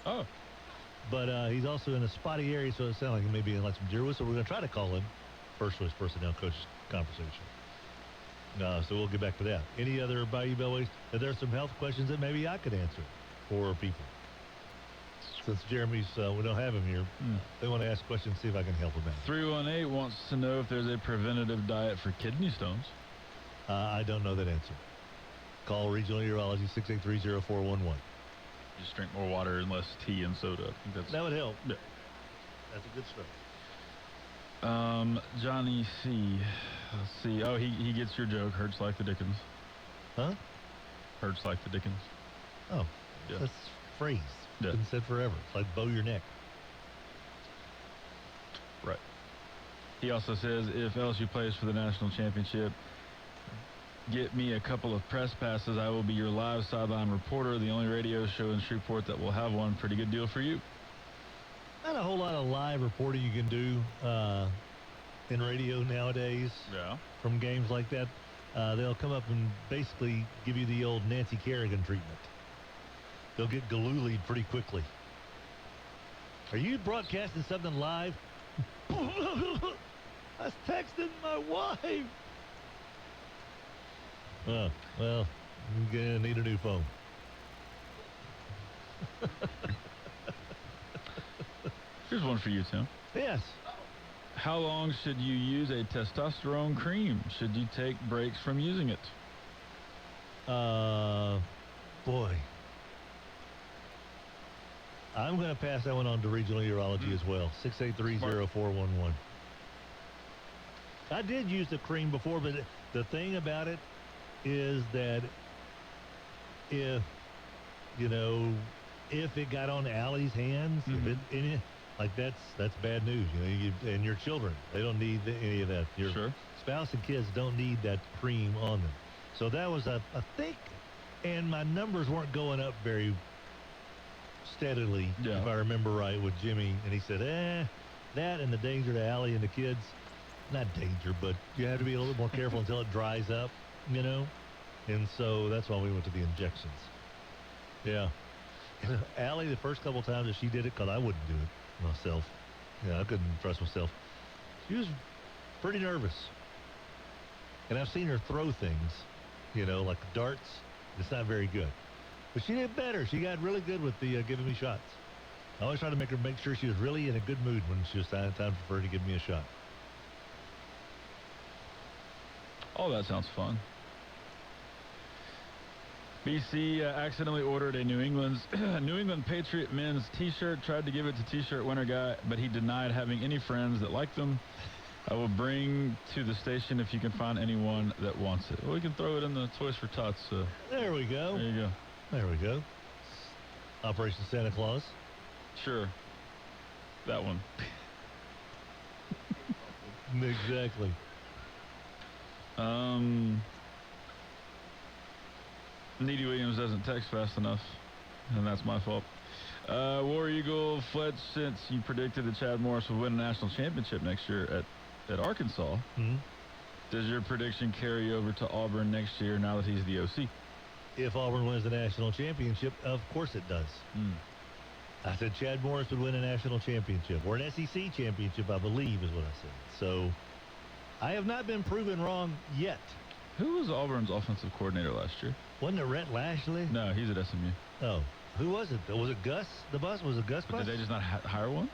[SPEAKER 7] Oh.
[SPEAKER 16] But he's also in a spotty area, so it sounds like he may be in like some deer whistle. We're going to try to call him. First choice personnel coach conversation. So we'll get back to that. Any other Bayou Bellways? There's some health questions that maybe I could answer for people. Since Jeremy's, we don't have him here, they want to ask questions, see if I can help them out.
[SPEAKER 7] 318 wants to know if there's a preventative diet for kidney stones.
[SPEAKER 16] I don't know that answer. Call Regional Urology, 683-0411.
[SPEAKER 7] Just drink more water and less tea and soda. I think
[SPEAKER 16] that would help.
[SPEAKER 7] Yeah.
[SPEAKER 16] That's a good start.
[SPEAKER 7] Johnny C. Let's see. Oh, he gets your joke. Hurts like the Dickens.
[SPEAKER 16] Huh?
[SPEAKER 7] Hurts like the Dickens.
[SPEAKER 16] Oh,
[SPEAKER 7] yeah.
[SPEAKER 16] That's phrase.
[SPEAKER 7] Yeah.
[SPEAKER 16] Been said forever. It's like bow your neck.
[SPEAKER 7] Right. He also says if LSU plays for the national championship, get me a couple of press passes. I will be your live sideline reporter. The only radio show in Shreveport that will have one. Pretty good deal for you.
[SPEAKER 16] Not a whole lot of live reporting you can do in radio nowadays.
[SPEAKER 7] Yeah.
[SPEAKER 16] From games like that. They'll come up and basically give you the old Nancy Kerrigan treatment. They'll get galoolied pretty quickly. Are you broadcasting something live? I was texting my wife. Oh, well, I'm going to need a new phone.
[SPEAKER 7] Here's one for you, Tim.
[SPEAKER 16] Yes.
[SPEAKER 7] How long should you use a testosterone cream? Should you take breaks from using it?
[SPEAKER 16] Boy. I'm going to pass that one on to Regional Urology as well. 683-0411. I did use the cream before, but the thing about it is that if it got on Allie's hands, if it in it, like that's bad news. And your children, they don't need any of that. Your spouse and kids don't need that cream on them. So that was I think, and my numbers weren't going up very steadily, if I remember right, with Jimmy. And he said, that and the danger to Allie and the kids. Not danger, but you have to be a little bit more careful until it dries up, And so that's why we went to the injections. Yeah. Allie, the first couple times that she did it, because I wouldn't do it myself. I couldn't trust myself. She was pretty nervous. And I've seen her throw things, like darts. It's not very good. But she did better. She got really good with the giving me shots. I always try to make sure she was really in a good mood when she was time for her to give me a shot.
[SPEAKER 7] Oh, that sounds fun. BC accidentally ordered a New England Patriot men's T-shirt. Tried to give it to T-shirt winner guy, but he denied having any friends that like them. I will bring to the station if you can find anyone that wants it. Well, we can throw it in the Toys for Tots.
[SPEAKER 16] There we go.
[SPEAKER 7] There you go.
[SPEAKER 16] There we go. Operation Santa Claus.
[SPEAKER 7] Sure. That one.
[SPEAKER 16] Exactly.
[SPEAKER 7] Needy Williams doesn't text fast enough, and that's my fault. War Eagle, Fletch, since you predicted that Chad Morris would win a national championship next year at Arkansas, Does your prediction carry over to Auburn next year now that he's the OC?
[SPEAKER 16] If Auburn wins the national championship, of course it does. I said Chad Morris would win a national championship, or an SEC championship, I believe is what I said. So I have not been proven wrong yet.
[SPEAKER 7] Who was Auburn's offensive coordinator last year?
[SPEAKER 16] Wasn't it Rhett Lashley?
[SPEAKER 7] No, he's at SMU.
[SPEAKER 16] Oh, who was it? Was it Gus? The bus? Was it Gus?
[SPEAKER 7] But
[SPEAKER 16] Bus?
[SPEAKER 7] did they just not hire one?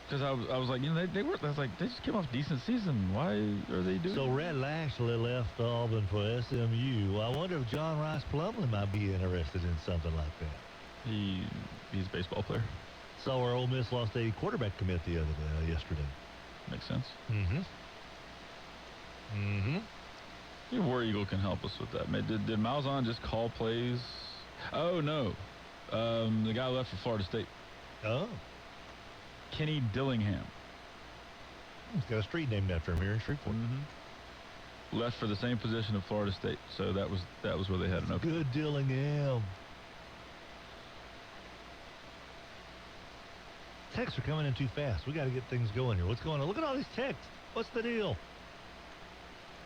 [SPEAKER 7] Because I was like, they were. I was like, they just came off a decent season. Why are they doing?
[SPEAKER 16] So Rhett Lashley left Auburn for SMU. I wonder if John Rice Plumlee might be interested in something like that.
[SPEAKER 7] He's a baseball player.
[SPEAKER 16] Saw our Ole Miss lost a quarterback commit the other day, yesterday.
[SPEAKER 7] Makes sense. Your War Eagle can help us with that. Did Malzahn just call plays? Oh no, the guy left for Florida State.
[SPEAKER 16] Oh.
[SPEAKER 7] Kenny Dillingham.
[SPEAKER 16] He's got a street named after him here in Shreveport.
[SPEAKER 7] Left for the same position at Florida State, so that was where they had an opening.
[SPEAKER 16] Good Dillingham. Texts are coming in too fast. We got to get things going here. What's going on? Look at all these texts. What's the deal?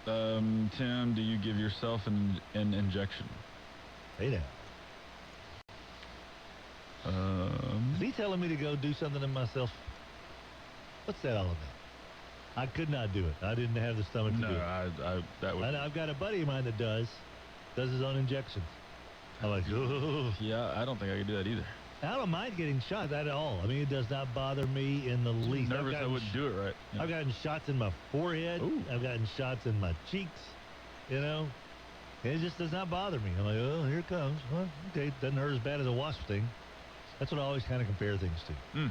[SPEAKER 7] Tim, do you give yourself an injection?
[SPEAKER 16] Hey now. Is he telling me to go do something to myself? What's that all about? I could not do it. I didn't have the stomach to do it.
[SPEAKER 7] That would.
[SPEAKER 16] I've got a buddy of mine that does his own injections. I'm like, oh.
[SPEAKER 7] Yeah, I don't think I could do that either.
[SPEAKER 16] I don't mind getting shots at all. I mean, it does not bother me in the least.
[SPEAKER 7] Nervous I wouldn't do it right.
[SPEAKER 16] I've gotten shots in my forehead.
[SPEAKER 7] Ooh.
[SPEAKER 16] I've gotten shots in my cheeks. It just does not bother me. I'm like, oh, here it comes. Well, okay, doesn't hurt as bad as a wasp sting. That's what I always kind of compare things to. Is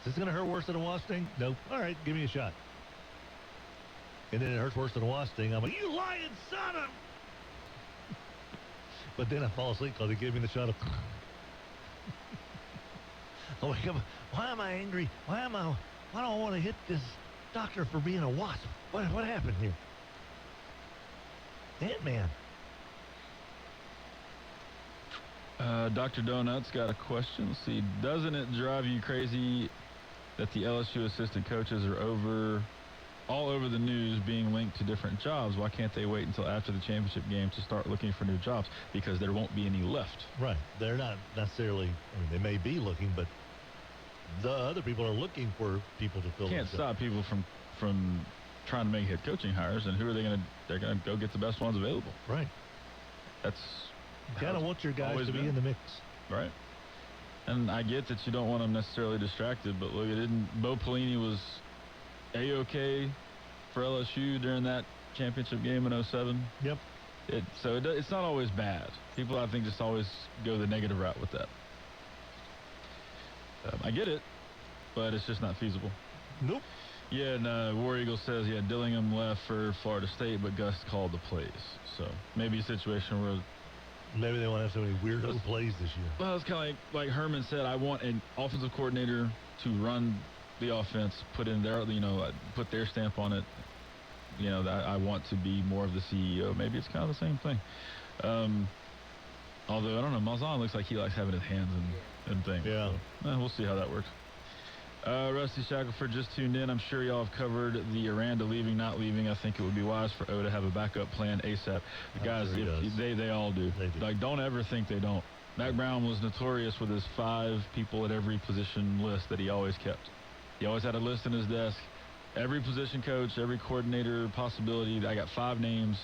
[SPEAKER 16] this going to hurt worse than a wasp sting? Nope. All right, give me a shot. And then it hurts worse than a wasp sting. I'm like, you lying son of... But then I fall asleep because they gave me the shot of... I wake up. Why am I angry? Why don't I want to hit this doctor for being a wasp? What happened here? Ant-Man.
[SPEAKER 7] Dr. Donut's got a question. Let's see, doesn't it drive you crazy that the LSU assistant coaches are all over the news being linked to different jobs? Why can't they wait until after the championship game to start looking for new jobs? Because there won't be any left.
[SPEAKER 16] Right. They're not necessarily, they may be looking, but the other people are looking for people to fill.
[SPEAKER 7] Can't stop people from trying to make head coaching hires, and who are they going to? They're going to go get the best ones available.
[SPEAKER 16] Right.
[SPEAKER 7] That's
[SPEAKER 16] kind of want your guys to be in the mix.
[SPEAKER 7] Right. And I get that you don't want them necessarily distracted, but look, Bo Pelini was A-OK for LSU during that championship game in 07.
[SPEAKER 16] Yep.
[SPEAKER 7] It's not always bad. People, I think, just always go the negative route with that. I get it, but it's just not feasible.
[SPEAKER 16] Nope.
[SPEAKER 7] Yeah, and War Eagle says, Dillingham left for Florida State, but Gus called the plays. So maybe a situation where...
[SPEAKER 16] Maybe they won't have so many weirdo plays this year.
[SPEAKER 7] Well, it's kind of like Herman said, I want an offensive coordinator to run the offense, put their stamp on it. I want to be more of the CEO. Maybe it's kind of the same thing. Although, I don't know, Malzahn looks like he likes having his hands in things.
[SPEAKER 16] Yeah.
[SPEAKER 7] So, we'll see how that works. Rusty Shackelford just tuned in. I'm sure y'all have covered the Aranda leaving, not leaving. I think it would be wise for O to have a backup plan ASAP. The guys,
[SPEAKER 16] sure
[SPEAKER 7] they all do.
[SPEAKER 16] They do.
[SPEAKER 7] Like, don't ever think they don't. Mac Brown was notorious with his 5 people at every position list that he always kept. He always had a list in his desk. Every position coach, every coordinator possibility, I got 5 names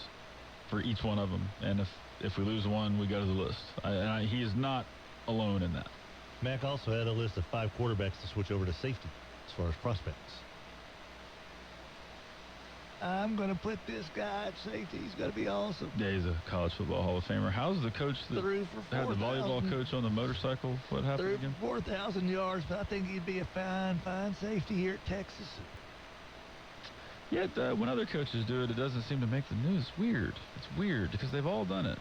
[SPEAKER 7] for each one of them. And if we lose one, we go to the list. He is not alone in that.
[SPEAKER 16] Mac also had a list of 5 quarterbacks to switch over to safety as far as prospects. I'm going to put this guy at safety. He's going to be awesome.
[SPEAKER 7] Yeah, he's a college football Hall of Famer. How's the coach that had the volleyball coach on the motorcycle? What happened again?
[SPEAKER 16] 4,000 yards, but I think he'd be a fine safety here at Texas.
[SPEAKER 7] Yet when other coaches do it, it doesn't seem to make the news. It's weird. It's weird because they've all done it.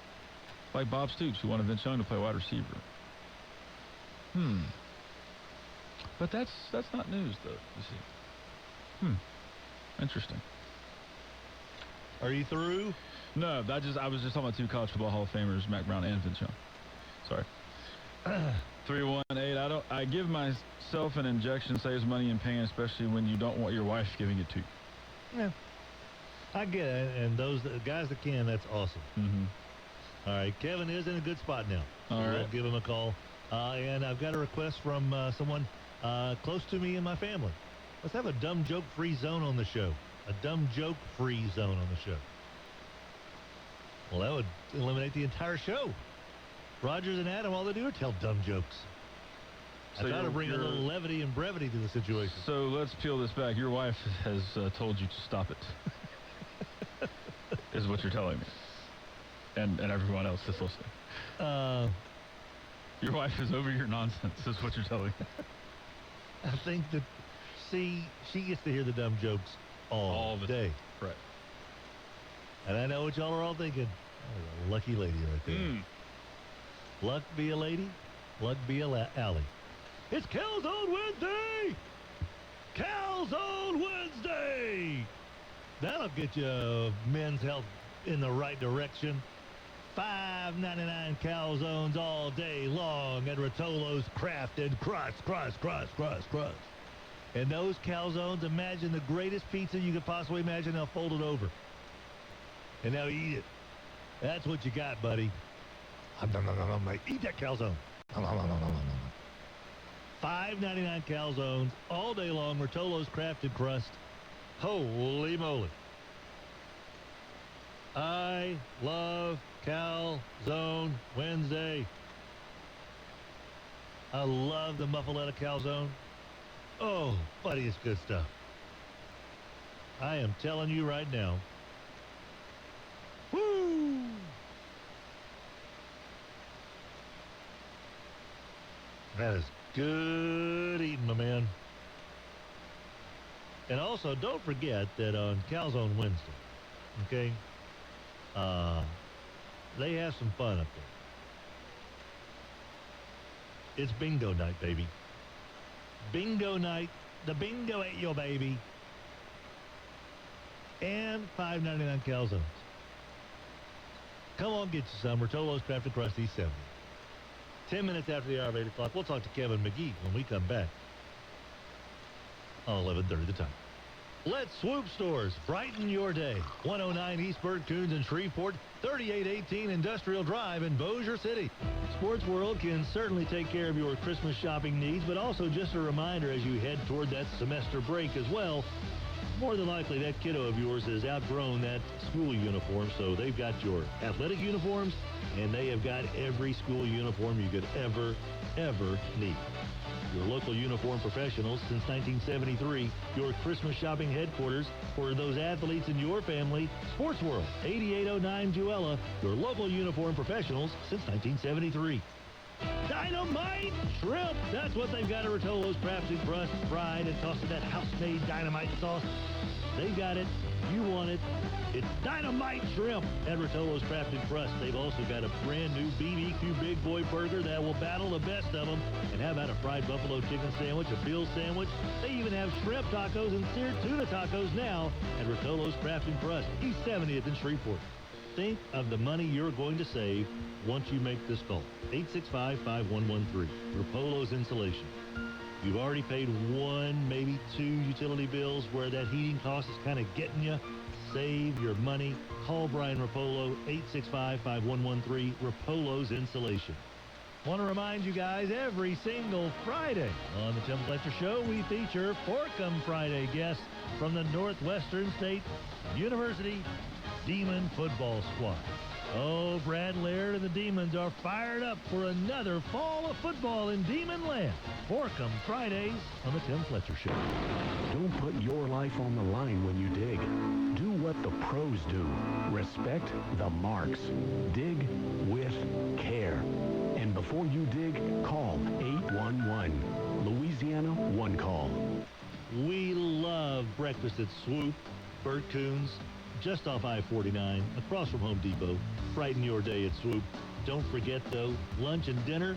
[SPEAKER 7] Like Bob Stoops, who wanted Vince Young to play wide receiver. But that's not news, though, you see. Interesting.
[SPEAKER 16] Are you through?
[SPEAKER 7] No, I was just talking about 2 college football Hall of Famers, Mac Brown and Vince Young. Sorry. 318. I give myself an injection, saves money and pain, especially when you don't want your wife giving it to you.
[SPEAKER 16] Yeah. I get it, and those guys that can, that's awesome.
[SPEAKER 7] Mm-hmm.
[SPEAKER 16] All right, Kevin is in a good spot now.
[SPEAKER 7] All right.
[SPEAKER 16] We'll give him a call. And I've got a request from someone close to me and my family. Let's have a dumb joke-free zone on the show. A dumb joke-free zone on the show. Well, that would eliminate the entire show. Rogers and Adam, all they do are tell dumb jokes.
[SPEAKER 7] So
[SPEAKER 16] I try to bring a little levity and brevity to the situation.
[SPEAKER 7] So let's peel this back. Your wife has told you to stop it, is what you're telling me. And everyone else is listening. Your wife is over your nonsense, is what you're telling me.
[SPEAKER 16] I think that, she gets to hear the dumb jokes all the day.
[SPEAKER 7] Right.
[SPEAKER 16] And I know what y'all are all thinking. Oh, a lucky lady right there. Luck be a lady, luck be a alley. It's Calzone Wednesday! Calzone Wednesday! That'll get you men's health in the right direction. $5.99 calzones all day long at Rotolo's Crafted Crust. And those calzones, imagine the greatest pizza you could possibly imagine. Now fold it over. And now eat it. That's what you got, buddy. Eat that calzone. $5.99 calzones all day long. Rotolo's Crafted Crust. Holy moly. I love Calzone Wednesday. I love the muffaletta calzone. Oh, buddy, it's good stuff. I am telling you right now. Woo! That is good eating, my man. And also, don't forget that on Calzone Wednesday, okay, they have some fun up there. It's bingo night, baby. Bingo night. The bingo at your baby. And $5.99 calzones. Come on, get you some. Rotolo's Crafted Crust East 70. 10 minutes after the hour of 8 o'clock, we'll talk to Kevin McGee when we come back. On 11:30 the time. Let's Swoop Stores. Brighten your day. 109 East Burt Coons in Shreveport. 3818 Industrial Drive in Bossier City. Sports World can certainly take care of your Christmas shopping needs, but also just a reminder as you head toward that semester break as well. More than likely, that kiddo of yours has outgrown that school uniform, so they've got your athletic uniforms, and they have got every school uniform you could ever need. Your local uniform professionals since 1973, your Christmas shopping headquarters for those athletes in your family. Sports World, 8809 Jewella, your local uniform professionals since 1973. Dynamite shrimp. That's what they've got at Rotolo's Crafted Crust, fried and tossed in that house-made dynamite sauce. They got it. You want it. It's dynamite shrimp at Rotolo's Crafted Crust. They've also got a brand new BBQ Big Boy Burger that will battle the best of them. And how about a fried buffalo chicken sandwich, a Bill's sandwich? They even have shrimp tacos and seared tuna tacos now at Rotolo's Crafted Crust, East 70th in Shreveport. Think of the money you're going to save once you make this call. 865-5113. Rotolo's Insulation. You've already paid one, maybe two utility bills where that heating cost is kind of getting you. Save your money. Call Brian Rapolo, 865-5113, Rapolo's Insulation. Want to remind you guys, every single Friday on the Tim Fletcher Show, we feature Forkum Friday guests from the Northwestern State University Demon Football Squad. Oh, Brad Laird and the Demons are fired up for another fall of football in Demon Land. Forkum Fridays on the Tim Fletcher Show.
[SPEAKER 21] Don't put your life on the line when you dig. Do what the pros do. Respect the marks. Dig with care. And before you dig, call 811. Louisiana One Call.
[SPEAKER 16] We love breakfast at Swoop. Burt Coons, just off I-49, across from Home Depot. Brighten your day at Swoop. Don't forget, though, lunch and dinner,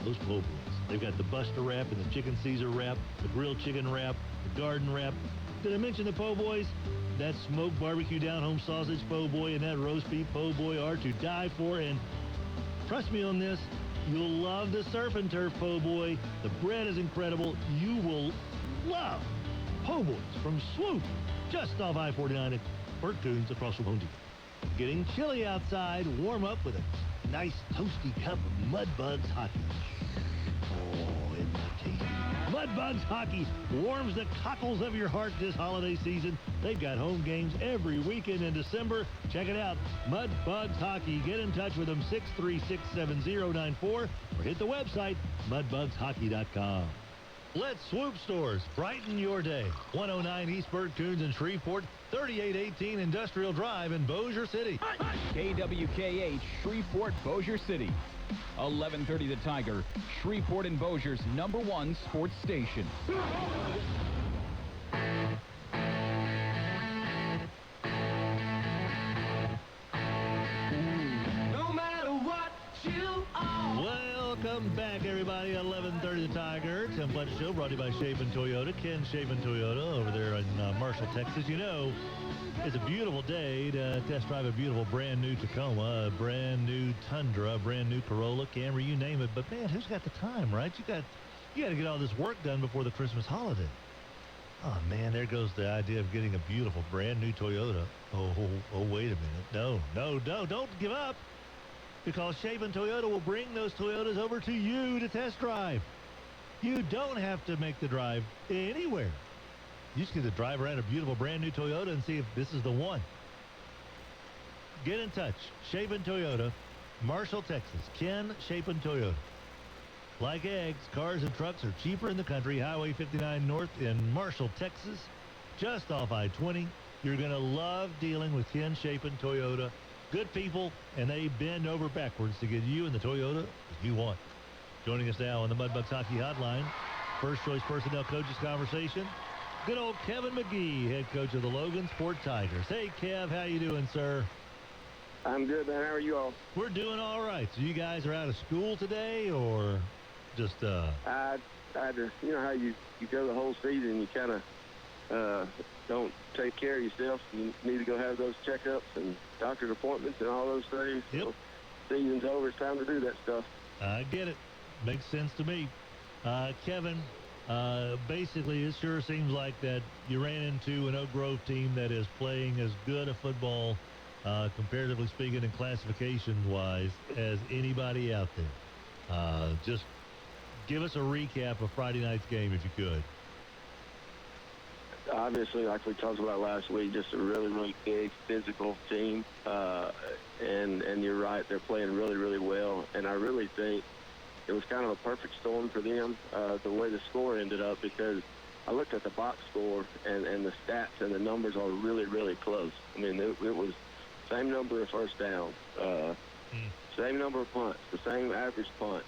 [SPEAKER 16] those po' boys. They've got the Buster wrap and the Chicken Caesar wrap, the grilled chicken wrap, the garden wrap. Did I mention the po' boys? That smoked barbecue down-home sausage po' boy and that roast beef po' boy are to die for. And trust me on this, You'll love the surf and turf po' boy. The bread is incredible. You will love po' boys from Swoop, just off I-49 at Burt Coons across from Home Depot. Getting chilly outside, warm up with a nice toasty cup of Mudbugs hockey. Oh, isn't that tasty? Mudbugs Hockey warms the cockles of your heart this holiday season. They've got home games every weekend in December. Check it out, Mudbugs Hockey. Get in touch with them, 636-7094, or hit the website, mudbugshockey.com. Let Swoop Stores brighten your day. 109 East Burt Coons in Shreveport, 3818 Industrial Drive in Bossier City.
[SPEAKER 3] KWKH, Shreveport, Bossier City. 1130 The Tiger, Shreveport and Bossier's #1 sports station.
[SPEAKER 6] No matter what you are.
[SPEAKER 16] Welcome back, everybody. 1130 The Tiger. Tim Fletcher Show brought to you by Shaven Toyota. Ken Shaven Toyota over there in Marshall, Texas. You know, it's a beautiful day to test drive a beautiful brand new Tacoma, a brand new Tundra, a brand new Corolla, Camry, you name it. But man, who's got the time, right? You got to get all this work done before the Christmas holiday. Oh man, there goes the idea of getting a beautiful brand new Toyota. Oh, wait a minute. No, don't give up. Because Shaven Toyota will bring those Toyotas over to you to test drive. You don't have to make the drive anywhere. You just get to drive around a beautiful brand new Toyota and see if this is the one. Get in touch. Shaven Toyota, Marshall, Texas. Ken Shaven Toyota. Like eggs, cars and trucks are cheaper in the country. Highway 59 North in Marshall, Texas. Just off I-20. You're going to love dealing with Ken Shapen Toyota. Good people, and they bend over backwards to get you in the Toyota that you want. Joining us now on the Mudbugs Hockey Hotline, first choice personnel coaches conversation. Good old Kevin McGee, head coach of the Logan Sport Tigers. Hey, Kev, how you doing, sir?
[SPEAKER 4] I'm good, man. How are you all?
[SPEAKER 16] We're doing all right. So you guys are out of school today, or just
[SPEAKER 4] I just, you know how you go the whole season, you kind of don't take care of yourself. You need to go have those checkups and doctor's appointments and all those things.
[SPEAKER 16] Yep.
[SPEAKER 4] So season's over. It's time to do that stuff.
[SPEAKER 16] I get it. Makes sense to me. Kevin, basically, it sure seems like that you ran into an Oak Grove team that is playing as good a football, comparatively speaking and classification-wise, as anybody out there. Just give us a recap of Friday night's game, if you could.
[SPEAKER 4] Obviously, like we talked about last week, just a really, really big physical team. And you're right, they're playing really, really well. And I really think it was kind of a perfect storm for them, the way the score ended up, because I looked at the box score and the stats and the numbers are really, really close. I mean, it was same number of first downs, same number of punts, the same average punts.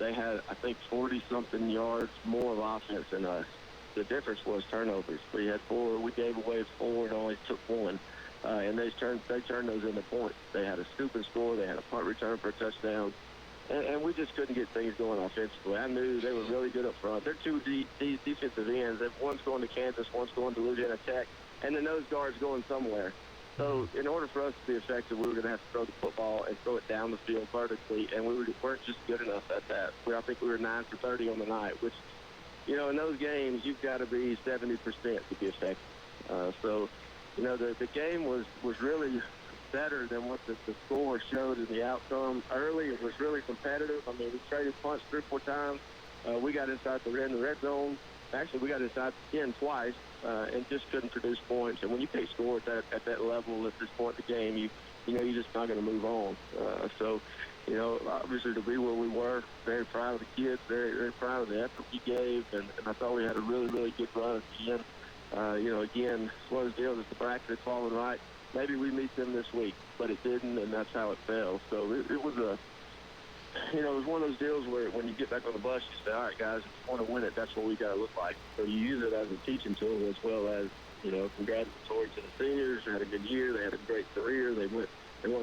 [SPEAKER 4] They had, I think, 40-something yards more of offense than us. The difference was turnovers. We had 4, we gave away 4 and only took 1. And they turned those into points. They had a scoop and score. They had a punt return for a touchdown. And we just couldn't get things going offensively. I knew they were really good up front. They're two defensive ends. One's going to Kansas, one's going to Louisiana Tech, and the nose guard's going somewhere. So in order for us to be effective, we were going to have to throw the football and throw it down the field vertically, and we weren't just good enough at that. I think we were 9 for 30 on the night, which, you know, in those games, you've got to be 70% to be effective. So, you know, the game was really better than what the score showed in the outcome. Early, it was really competitive. I mean, we traded punts 3 or 4 times. We got inside the red zone. Actually, we got inside the 10 twice and just couldn't produce points. And when you can't score at that level at this point in the game, you know, you're just not going to move on. So, you know, obviously to be where we were, very proud of the kids, very, very proud of the effort we gave. And I thought we had a really, really good run at the end. You know, again, it's one of those deals, if the bracket had fallen right, maybe we meet them this week, but it didn't, and that's how it fell. So it was it was one of those deals where when you get back on the bus, you say, all right, guys, if you want to win it, that's what we got to look like. So you use it as a teaching tool as well as, you know, congratulatory to the seniors. They had a good year. They had a great career. They won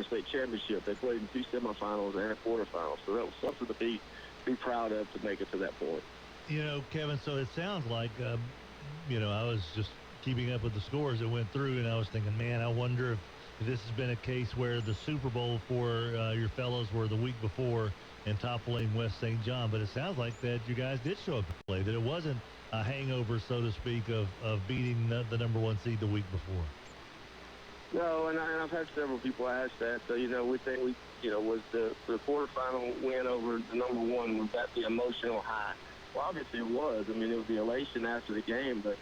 [SPEAKER 4] a state championship. They played in 2 semifinals and a quarterfinal. So that was something to be proud of to make it to that point.
[SPEAKER 16] You know, Kevin, so it sounds like, you know, I was just keeping up with the scores that went through, and I was thinking, man, I wonder this has been a case where the Super Bowl for your fellows were the week before and toppling West St. John. But it sounds like that you guys did show up to play, that it wasn't a hangover, so to speak, of beating the number 1 seed the week before.
[SPEAKER 4] No, and I've had several people ask that. So, we think was the quarterfinal win over the number 1, was that the emotional high? Well, obviously it was. I mean, it was the elation after the game, but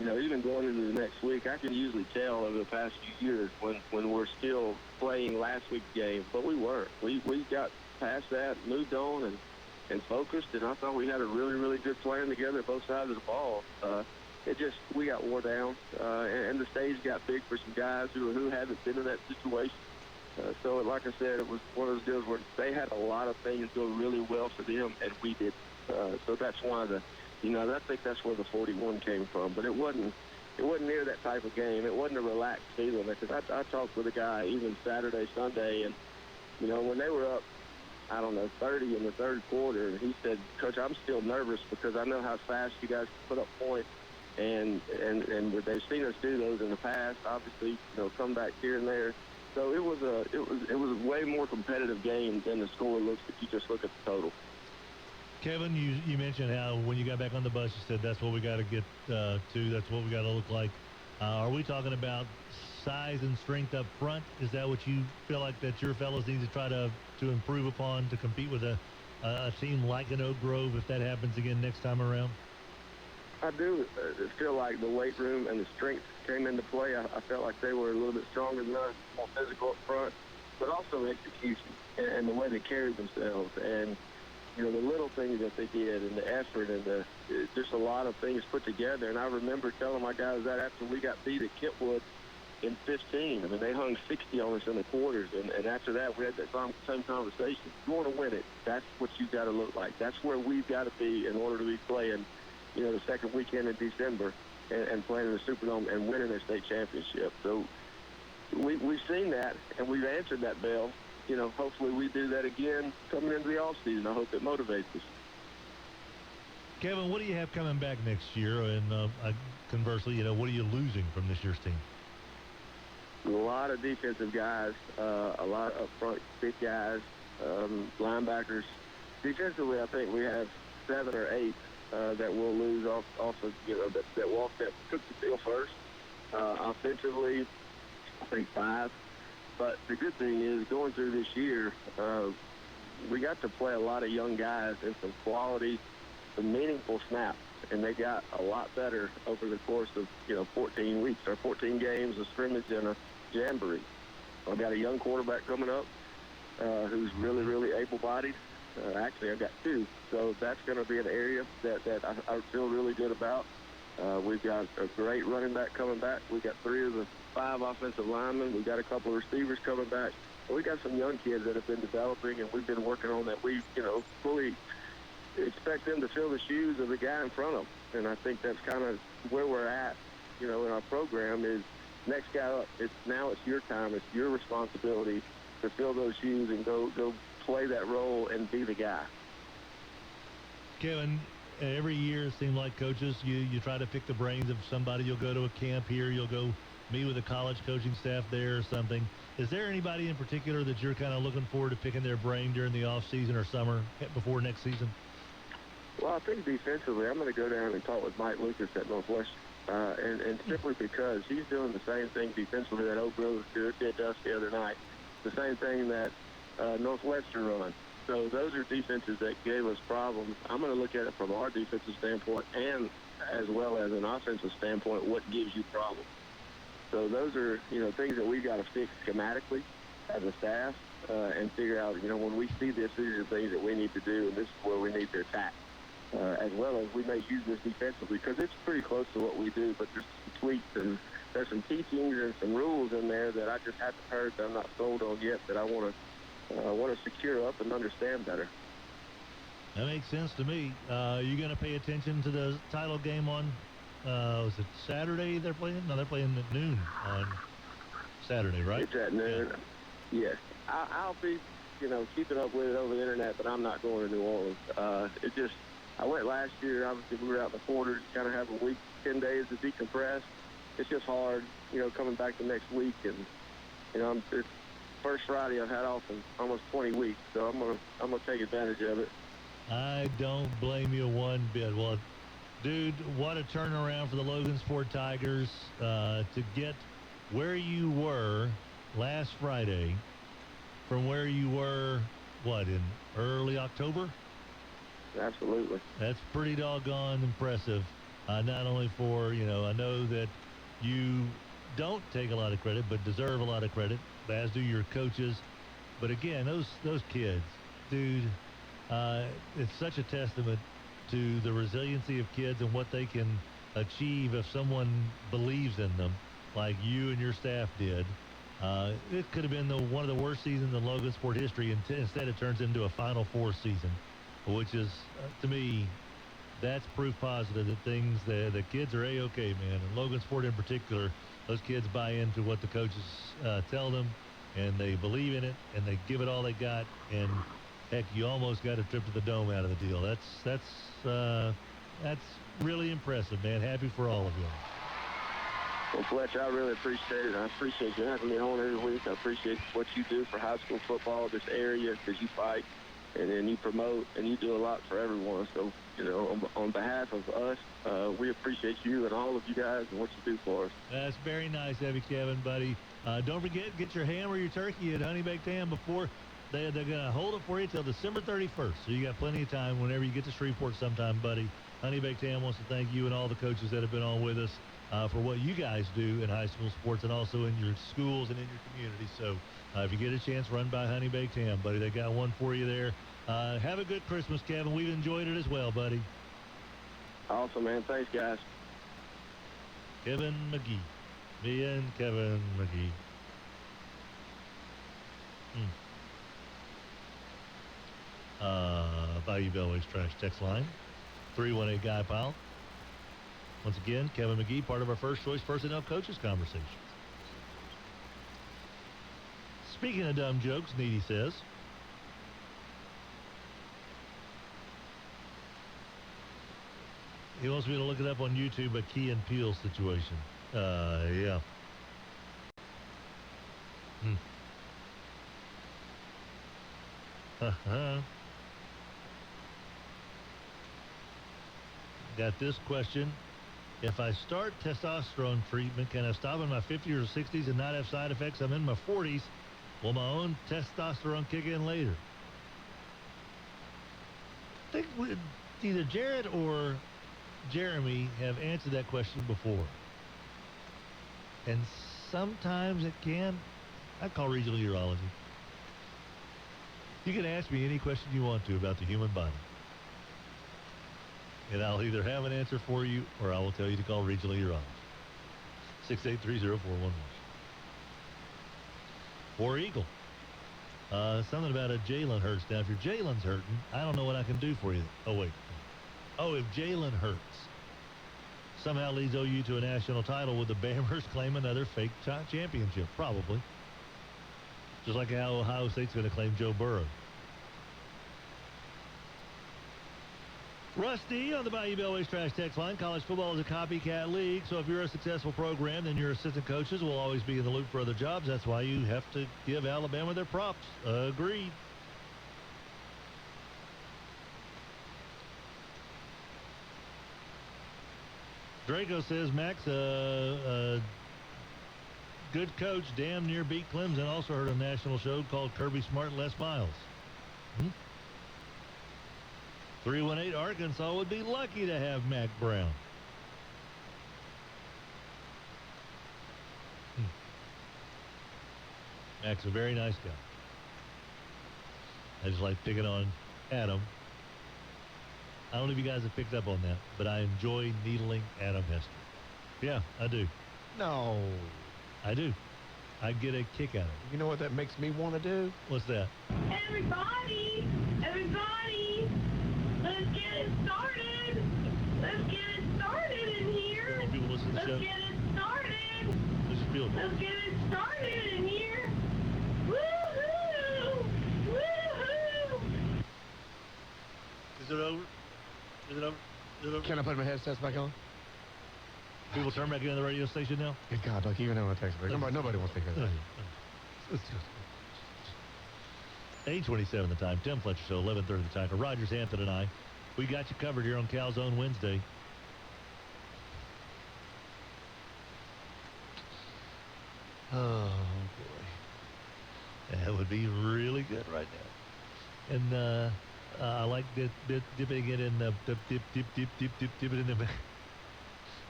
[SPEAKER 4] even going into the next week, I can usually tell over the past few years when we're still playing last week's game, but we weren't. We got past that, moved on, and focused, and I thought we had a really, really good plan together, both sides of the ball. We got wore down, and the stage got big for some guys who haven't been in that situation. So, like I said, it was one of those deals where they had a lot of things go really well for them, and we did. So that's why I think that's where the 41 came from. But it wasn't near that type of game. It wasn't a relaxed feeling. Because I talked with a guy even Saturday, Sunday, and when they were up, 30 in the third quarter, and he said, "Coach, I'm still nervous because I know how fast you guys put up points, and they've seen us do those in the past. Obviously, come back here and there." So it was a way more competitive game than the score looks if you just look at the total.
[SPEAKER 16] Kevin, you mentioned how when you got back on the bus, you said that's what we got to get to. That's what we got to look like. Are we talking about size and strength up front? Is that what you feel like that your fellows need to try to improve upon to compete with a team like an Oak Grove if that happens again next time around?
[SPEAKER 4] I do feel like the weight room and the strength came into play. I felt like they were a little bit stronger than us, more physical up front, but also execution and the way they carried themselves. And the little things that they did and the effort and just a lot of things put together. And I remember telling my guys that after we got beat at Kentwood in 15. I mean, they hung 60 on us in the quarters. And after that, we had that same conversation. You want to win it, that's what you got to look like. That's where we've got to be in order to be playing, the second weekend in December and playing in the Superdome and winning a state championship. So we've seen that, and we've answered that bell. Hopefully we do that again coming into the offseason. I hope it motivates us.
[SPEAKER 16] Kevin, what do you have coming back next year? And conversely, what are you losing from this year's team?
[SPEAKER 4] A lot of defensive guys, a lot of up-front big guys, linebackers. Defensively, I think we have 7 or 8 that we'll lose off of, that took the field first. Offensively, I think 5. But the good thing is, going through this year, we got to play a lot of young guys in some quality, some meaningful snaps, and they got a lot better over the course of 14 weeks or 14 games of scrimmage and a jamboree. I've got a young quarterback coming up who's really, really able-bodied. Actually, I've got 2, so that's going to be an area that I feel really good about. We've got a great running back coming back. We've got 3 of the 5 offensive linemen. We've got a couple of receivers coming back. And we got some young kids that have been developing, and we've been working on that. We, fully expect them to fill the shoes of the guy in front of them. And I think that's kind of where we're at, in our program is next guy up. It's your time. It's your responsibility to fill those shoes and go play that role and be the guy.
[SPEAKER 16] Kevin, every year it seems like coaches, you try to pick the brains of somebody. You'll go to a camp here. You'll go meet with a college coaching staff there or something. Is there anybody in particular that you're kind of looking forward to picking their brain during the off season or summer before next season?
[SPEAKER 4] Well, I think defensively, I'm going to go down and talk with Mike Lucas at Northwestern. And simply because he's doing the same thing defensively that Oak Grove did to us the other night. The same thing that Northwestern runs. So those are defenses that gave us problems. I'm going to look at it from our defensive standpoint and as well as an offensive standpoint, what gives you problems. So those are, things that we've got to fix schematically as a staff and figure out, when we see this, these are things that we need to do, and this is where we need to attack. As well as we may use this defensively because it's pretty close to what we do, but there's some tweaks and there's some teachings and some rules in there that I just haven't heard that I'm not sold on yet that I want to secure up and understand better.
[SPEAKER 16] That makes sense to me. You going to pay attention to the title game on, was it Saturday they're playing? No, they're playing at noon on Saturday, right?
[SPEAKER 4] It's at noon. Yeah. Yes. I'll be, keeping up with it over the internet, but I'm not going to New Orleans. I went last year. Obviously, we were out in the quarters, kind of have a week, 10 days to decompress. It's just hard, coming back the next week and it's first Friday I've had off in almost 20 weeks, so I'm gonna take advantage of it.
[SPEAKER 16] I don't blame you one bit. Well, dude, what a turnaround for the Logansport Tigers to get where you were last Friday from where you were, in early October?
[SPEAKER 4] Absolutely.
[SPEAKER 16] That's pretty doggone impressive. Not only for, I know that you don't take a lot of credit, but deserve a lot of credit, as do your coaches. But again, those kids, dude, it's such a testament to the resiliency of kids and what they can achieve if someone believes in them, like you and your staff did. It could have been one of the worst seasons in Logansport history, and instead it turns into a Final Four season, which is, to me, that's proof positive that the kids are A-okay, man. And Logansport in particular, those kids buy into what the coaches tell them, and they believe in it, and they give it all they got. And heck, you almost got a trip to the Dome out of the deal. That's really impressive, man. Happy for all of you.
[SPEAKER 4] Well, Fletcher, I really appreciate it. I appreciate you having me on every week. I appreciate what you do for high school football, this area, because you fight and then you promote and you do a lot for everyone. So, on behalf of us, we appreciate you and all of you guys and what you do for us.
[SPEAKER 16] That's very nice of you, Kevin, buddy. Don't forget, get your ham or your turkey at Honey Baked Ham before they're going to hold it for you till December 31st. So you got plenty of time whenever you get to Shreveport sometime, buddy. Honey Baked Ham wants to thank you and all the coaches that have been on with us for what you guys do in high school sports and also in your schools and in your community. So if you get a chance, run by Honey Baked Ham, buddy. They got one for you there. Have a good Christmas, Kevin. We've enjoyed it as well, buddy.
[SPEAKER 4] Awesome, man. Thanks, guys.
[SPEAKER 16] Kevin McGee. Me and Kevin McGee. Bayou Bellway's Trash text line. 318 Guy Pile. Once again, Kevin McGee, part of our first choice personnel coaches conversation. Speaking of dumb jokes, Needy says, he wants me to look it up on YouTube, a Key and Peele situation. Yeah. Got this question. If I start testosterone treatment, can I stop in my 50s or 60s and not have side effects? I'm in my 40s. Will my own testosterone kick in later? I think either Jared or Jeremy have answered that question before. And sometimes it can. I call regional urology. You can ask me any question you want to about the human body. And I'll either have an answer for you or I will tell you to call regional urology. 683-0411. War Eagle. Something about a Jalen Hurts. Now, if your Jalen's hurting, I don't know what I can do for you. Oh, wait. Oh, if Jalen Hurts somehow leads OU to a national title, would the Bammers claim another fake championship? Probably. Just like how Ohio State's going to claim Joe Burrow. Rusty on the Bayou Bellway's Trash text line. College football is a copycat league, so if you're a successful program, then your assistant coaches will always be in the loop for other jobs. That's why you have to give Alabama their props. Agreed. Draco says, Max, good coach, damn near beat Clemson. Also heard a national show called Kirby Smart and Les Miles. 318 Arkansas would be lucky to have Mac Brown. Mac's a very nice guy. I just like picking on Adam. I don't know if you guys have picked up on that, but I enjoy needling Adam Hester. Yeah, I do.
[SPEAKER 1] No.
[SPEAKER 16] I do. I get a kick out of it.
[SPEAKER 1] You know what that makes me want to do?
[SPEAKER 16] What's that?
[SPEAKER 12] Everybody, let's get it started. Let's get it started in here.
[SPEAKER 16] People listen to the show.
[SPEAKER 12] Let's get it started.
[SPEAKER 16] Let's
[SPEAKER 12] get it started in here. Woohoo! Woohoo!
[SPEAKER 16] Is it over? Is it over? Is it over?
[SPEAKER 1] Can I put my headsets back on?
[SPEAKER 16] People turn back into the radio station now?
[SPEAKER 1] Good God, like even on a text break. Nobody wants to hear that.
[SPEAKER 16] 8:27 the time. Tim Fletcher Show, 11:30 the Tiger. Rogers, Hampton, and I. We got you covered here on Calzone Wednesday. Oh, boy. That would be really good right now. And I like dipping it in the dip it in the.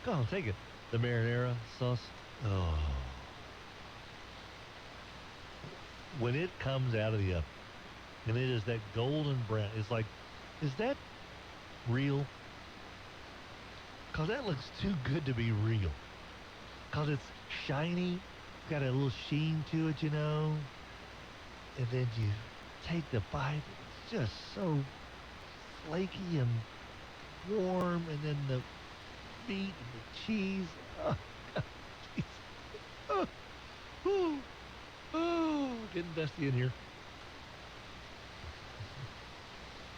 [SPEAKER 16] Go on, take it. The marinara sauce. Oh. When it comes out of the oven, and it is that golden brown, it's like, is that real? Because that looks too good to be real. Because it's shiny, it's got a little sheen to it, you know. And then you take the bite, it's just so flaky and warm, and then the meat and the cheese. Oh, God, geez. Oh, getting dusty in here.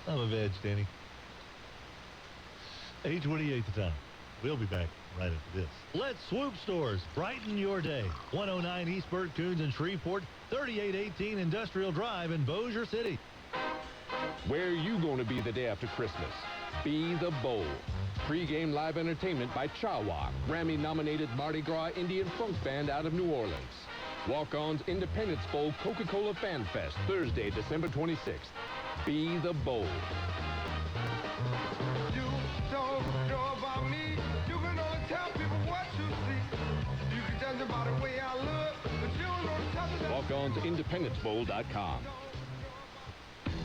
[SPEAKER 16] I'm a veg, Danny. 8:28 the time. We'll be back right after this. Let's Swoop Stores. Brighten your day. 109 East Burt, Coons, and Shreveport. 3818 Industrial Drive in Bossier City.
[SPEAKER 5] Where are you going to be the day after Christmas? Be the Bowl. Pre-game live entertainment by Chawak, Grammy-nominated Mardi Gras Indian funk band out of New Orleans. Walk-On's Independence Bowl Coca-Cola Fan Fest, Thursday, December 26th. Be the Bowl.
[SPEAKER 6] You don't know about me. You can only tell people what you see. You can judge about the way I look, but you don't know the type of
[SPEAKER 5] Walk-On's IndependenceBowl.com.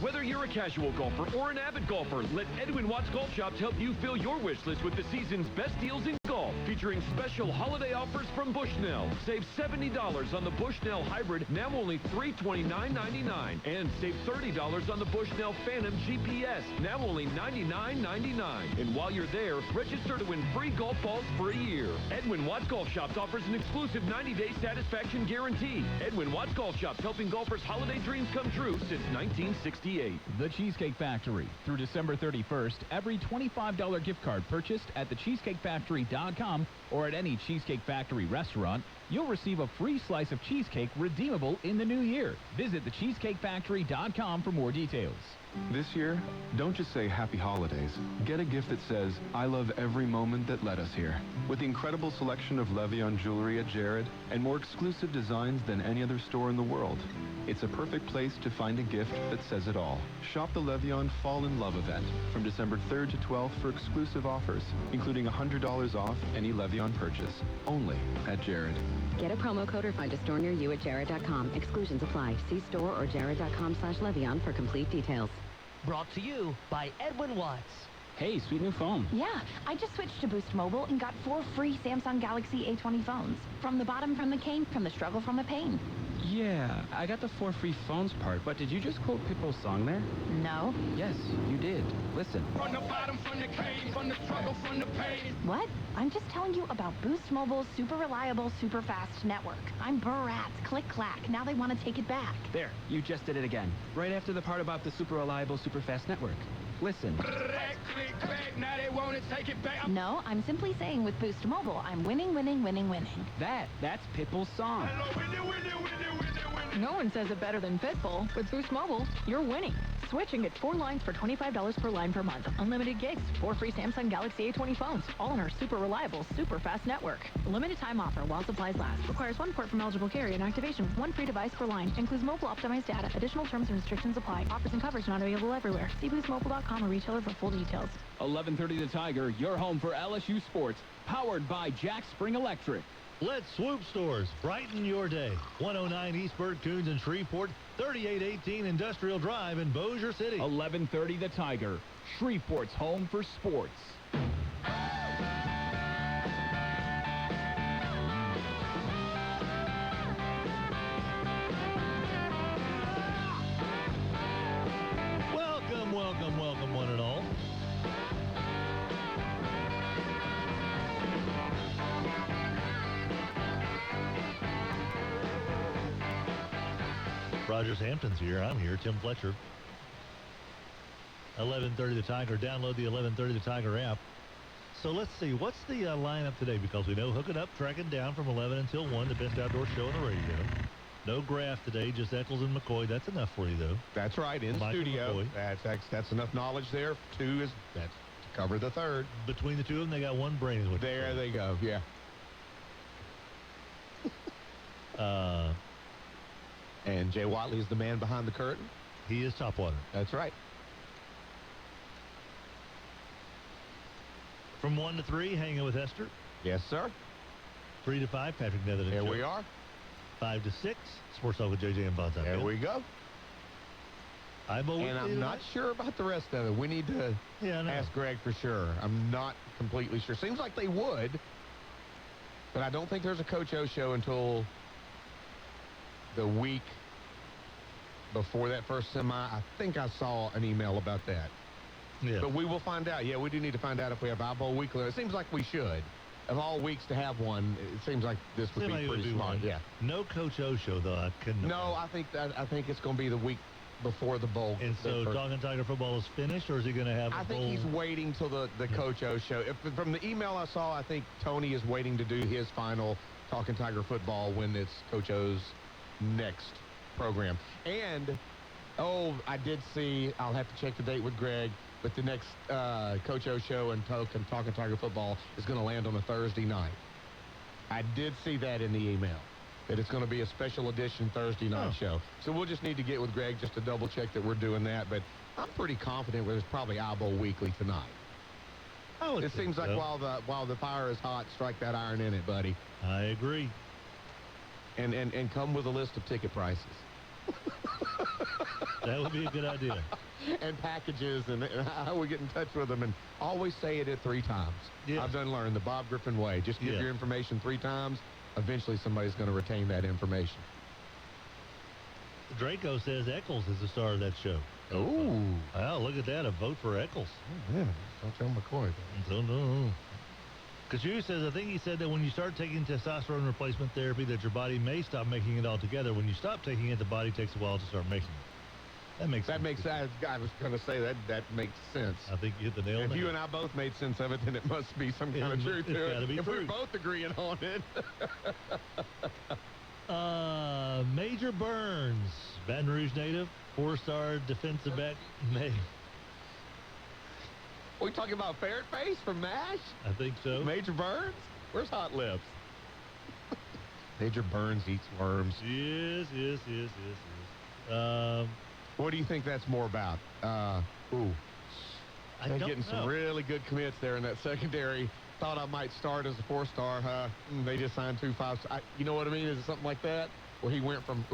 [SPEAKER 18] Whether you're a casual golfer or an avid golfer, let Edwin Watts Golf Shops help you fill your wish list with the season's best deals in golf, featuring special holiday offers from Bushnell. Save $70 on the Bushnell Hybrid, now only $329.99, and save $30 on the Bushnell Phantom GPS, now only $99.99. And while you're there, register to win free golf balls for a year. Edwin Watts Golf Shops offers an exclusive 90-day satisfaction guarantee. Edwin Watts Golf Shops, helping golfers' holiday dreams come true since 1968.
[SPEAKER 3] The Cheesecake Factory. Through December 31st, every $25 gift card purchased at thecheesecakefactory.com or at any Cheesecake Factory restaurant, you'll receive a free slice of cheesecake redeemable in the new year. Visit thecheesecakefactory.com for more details.
[SPEAKER 17] This year, don't just say happy holidays. Get a gift that says, I love every moment that led us here. With the incredible selection of Le'Veon jewelry at Jared and more exclusive designs than any other store in the world, it's a perfect place to find a gift that says it all. Shop the Le'Veon Fall in Love event from December 3rd to 12th for exclusive offers, including $100 off any Le'Veon purchase, only at Jared.
[SPEAKER 20] Get a promo code or find a store near you at Jared.com. Exclusions apply. See store or Jared.com/Le'Veon for complete details.
[SPEAKER 8] Brought to you by Edwin Watts.
[SPEAKER 13] Hey, sweet new phone.
[SPEAKER 11] Yeah, I just switched to Boost Mobile and got 4 free Samsung Galaxy A20 phones. From the bottom, from the cane, from the struggle, from the pain.
[SPEAKER 13] Yeah, I got the 4 free phones part, but did you just quote Pitbull's song there?
[SPEAKER 11] No.
[SPEAKER 13] Yes, you did. Listen.
[SPEAKER 6] From the bottom, from the cane, from the struggle, from the pain.
[SPEAKER 11] What? I'm just telling you about Boost Mobile's super reliable, super fast network. I'm Barat, click clack. Now they want to take it back.
[SPEAKER 13] There, you just did it again. Right after the part about the super reliable, super fast network. Listen.
[SPEAKER 6] Click, clack, now they want to take it back.
[SPEAKER 11] No, I'm simply saying with Boost Mobile, I'm winning, winning, winning, winning.
[SPEAKER 13] That's Pitbull's song.
[SPEAKER 19] No one says it better than Pitbull. With Boost Mobile, you're winning. Switch and get 4 lines for $25 per line per month. Unlimited gigs, 4 free Samsung Galaxy A20 phones, all on our super reliable, super fast network. Limited time offer while supplies last. Requires 1 port from eligible carrier and activation. 1 free device per line. Includes mobile optimized data. Additional terms and restrictions apply. Offers and coverage not available everywhere. See boostmobile.com or retailer for full details.
[SPEAKER 3] 11:30 The Tiger, your home for LSU sports. Powered by Jack Spring Electric.
[SPEAKER 16] Let's Swoop Stores. Brighten your day. 109 East Burt, Coons, and Shreveport. 3818 Industrial Drive in Bossier City.
[SPEAKER 3] 11:30 The Tiger, Shreveport's home for sports.
[SPEAKER 16] Welcome, one and all. Rogers Hampton's here. I'm here. Tim Fletcher. 11:30 The Tiger. Download the 11:30 The Tiger app. So let's see. What's the lineup today? Because we know Hooking Up, Tracking Down from 11 until 1, the best outdoor show on the radio. No Graff today, just Eccles and McCoy. That's enough for you, though.
[SPEAKER 1] That's right, in
[SPEAKER 16] Michael
[SPEAKER 1] studio.
[SPEAKER 16] McCoy.
[SPEAKER 1] That's enough knowledge there. That's to cover the third.
[SPEAKER 16] Between the two of them, they got one brain. Is what
[SPEAKER 1] There they go, yeah. And Jay Watley is the man behind the curtain.
[SPEAKER 16] He is Topwater.
[SPEAKER 1] That's right.
[SPEAKER 16] From 1 to 3, hanging with Esther.
[SPEAKER 1] Yes, sir.
[SPEAKER 16] 3 to 5, Patrick Netherton.
[SPEAKER 1] There we are.
[SPEAKER 16] 5 to 6, Sports Talk with JJ and Bonton.
[SPEAKER 1] There we go.
[SPEAKER 16] And
[SPEAKER 1] I'm not sure about the rest of it. We need to ask Greg for sure. I'm not completely sure. Seems like they would, but I don't think there's a Coach O show until the week before that first semi. I think I saw an email about that.
[SPEAKER 16] Yeah.
[SPEAKER 1] But we will find out. Yeah, we do need to find out if we have Eyeball Weekly. It seems like we should. Of all weeks to have one, it seems like this would be pretty smart. Yeah.
[SPEAKER 16] No Coach O show, though. I couldn't.
[SPEAKER 1] No, I think it's going to be the week before the bowl.
[SPEAKER 16] And so Talking Tiger football is finished, or is he going to have
[SPEAKER 1] I think he's waiting till the Coach O show. From the email I saw, I think Tony is waiting to do his final Talking Tiger football when it's Coach O's next program. And, I did see, I'll have to check the date with Greg, but the next Coach O show and Talking Tiger football is going to land on a Thursday night. I did see that in the email, that it's going to be a special edition Thursday night show. So we'll just need to get with Greg just to double check that we're doing that. But I'm pretty confident there's probably Eyeball Weekly tonight. It seems like while the fire is hot, strike that iron in it, buddy.
[SPEAKER 16] I agree.
[SPEAKER 1] And come with a list of ticket prices.
[SPEAKER 16] That would be a good idea.
[SPEAKER 1] And packages and how we get in touch with them. And always say it 3 times. Yeah. I've done learn the Bob Griffin way. Just give your information 3 times. Eventually somebody's going to retain that information.
[SPEAKER 16] Draco says Eccles is the star of that show.
[SPEAKER 1] Oh.
[SPEAKER 16] Wow, look at that. A vote for Eccles.
[SPEAKER 1] Oh, yeah. Don't tell McCoy.
[SPEAKER 16] No. Kachu says, I think he said that when you start taking testosterone replacement therapy that your body may stop making it altogether. When you stop taking it, the body takes a while to start making it. That makes sense.
[SPEAKER 1] I was going to say that makes sense.
[SPEAKER 16] I think you hit the nail on the head.
[SPEAKER 1] If you and I both made sense of it, then it must be some kind of truth to it. If we're both agreeing on it.
[SPEAKER 16] Major Burns, Baton Rouge native, 4-star defensive back.
[SPEAKER 1] We talking about Ferret Face from MASH?
[SPEAKER 16] I think so.
[SPEAKER 1] Major Burns? Where's Hot Lips? Major Burns eats worms.
[SPEAKER 16] Yes.
[SPEAKER 1] What do you think that's more about? They're getting some really good commits there in that secondary. Thought I might start as a 4-star, huh? They just signed 2 5. You know what I mean? Is it something like that? Where he went from,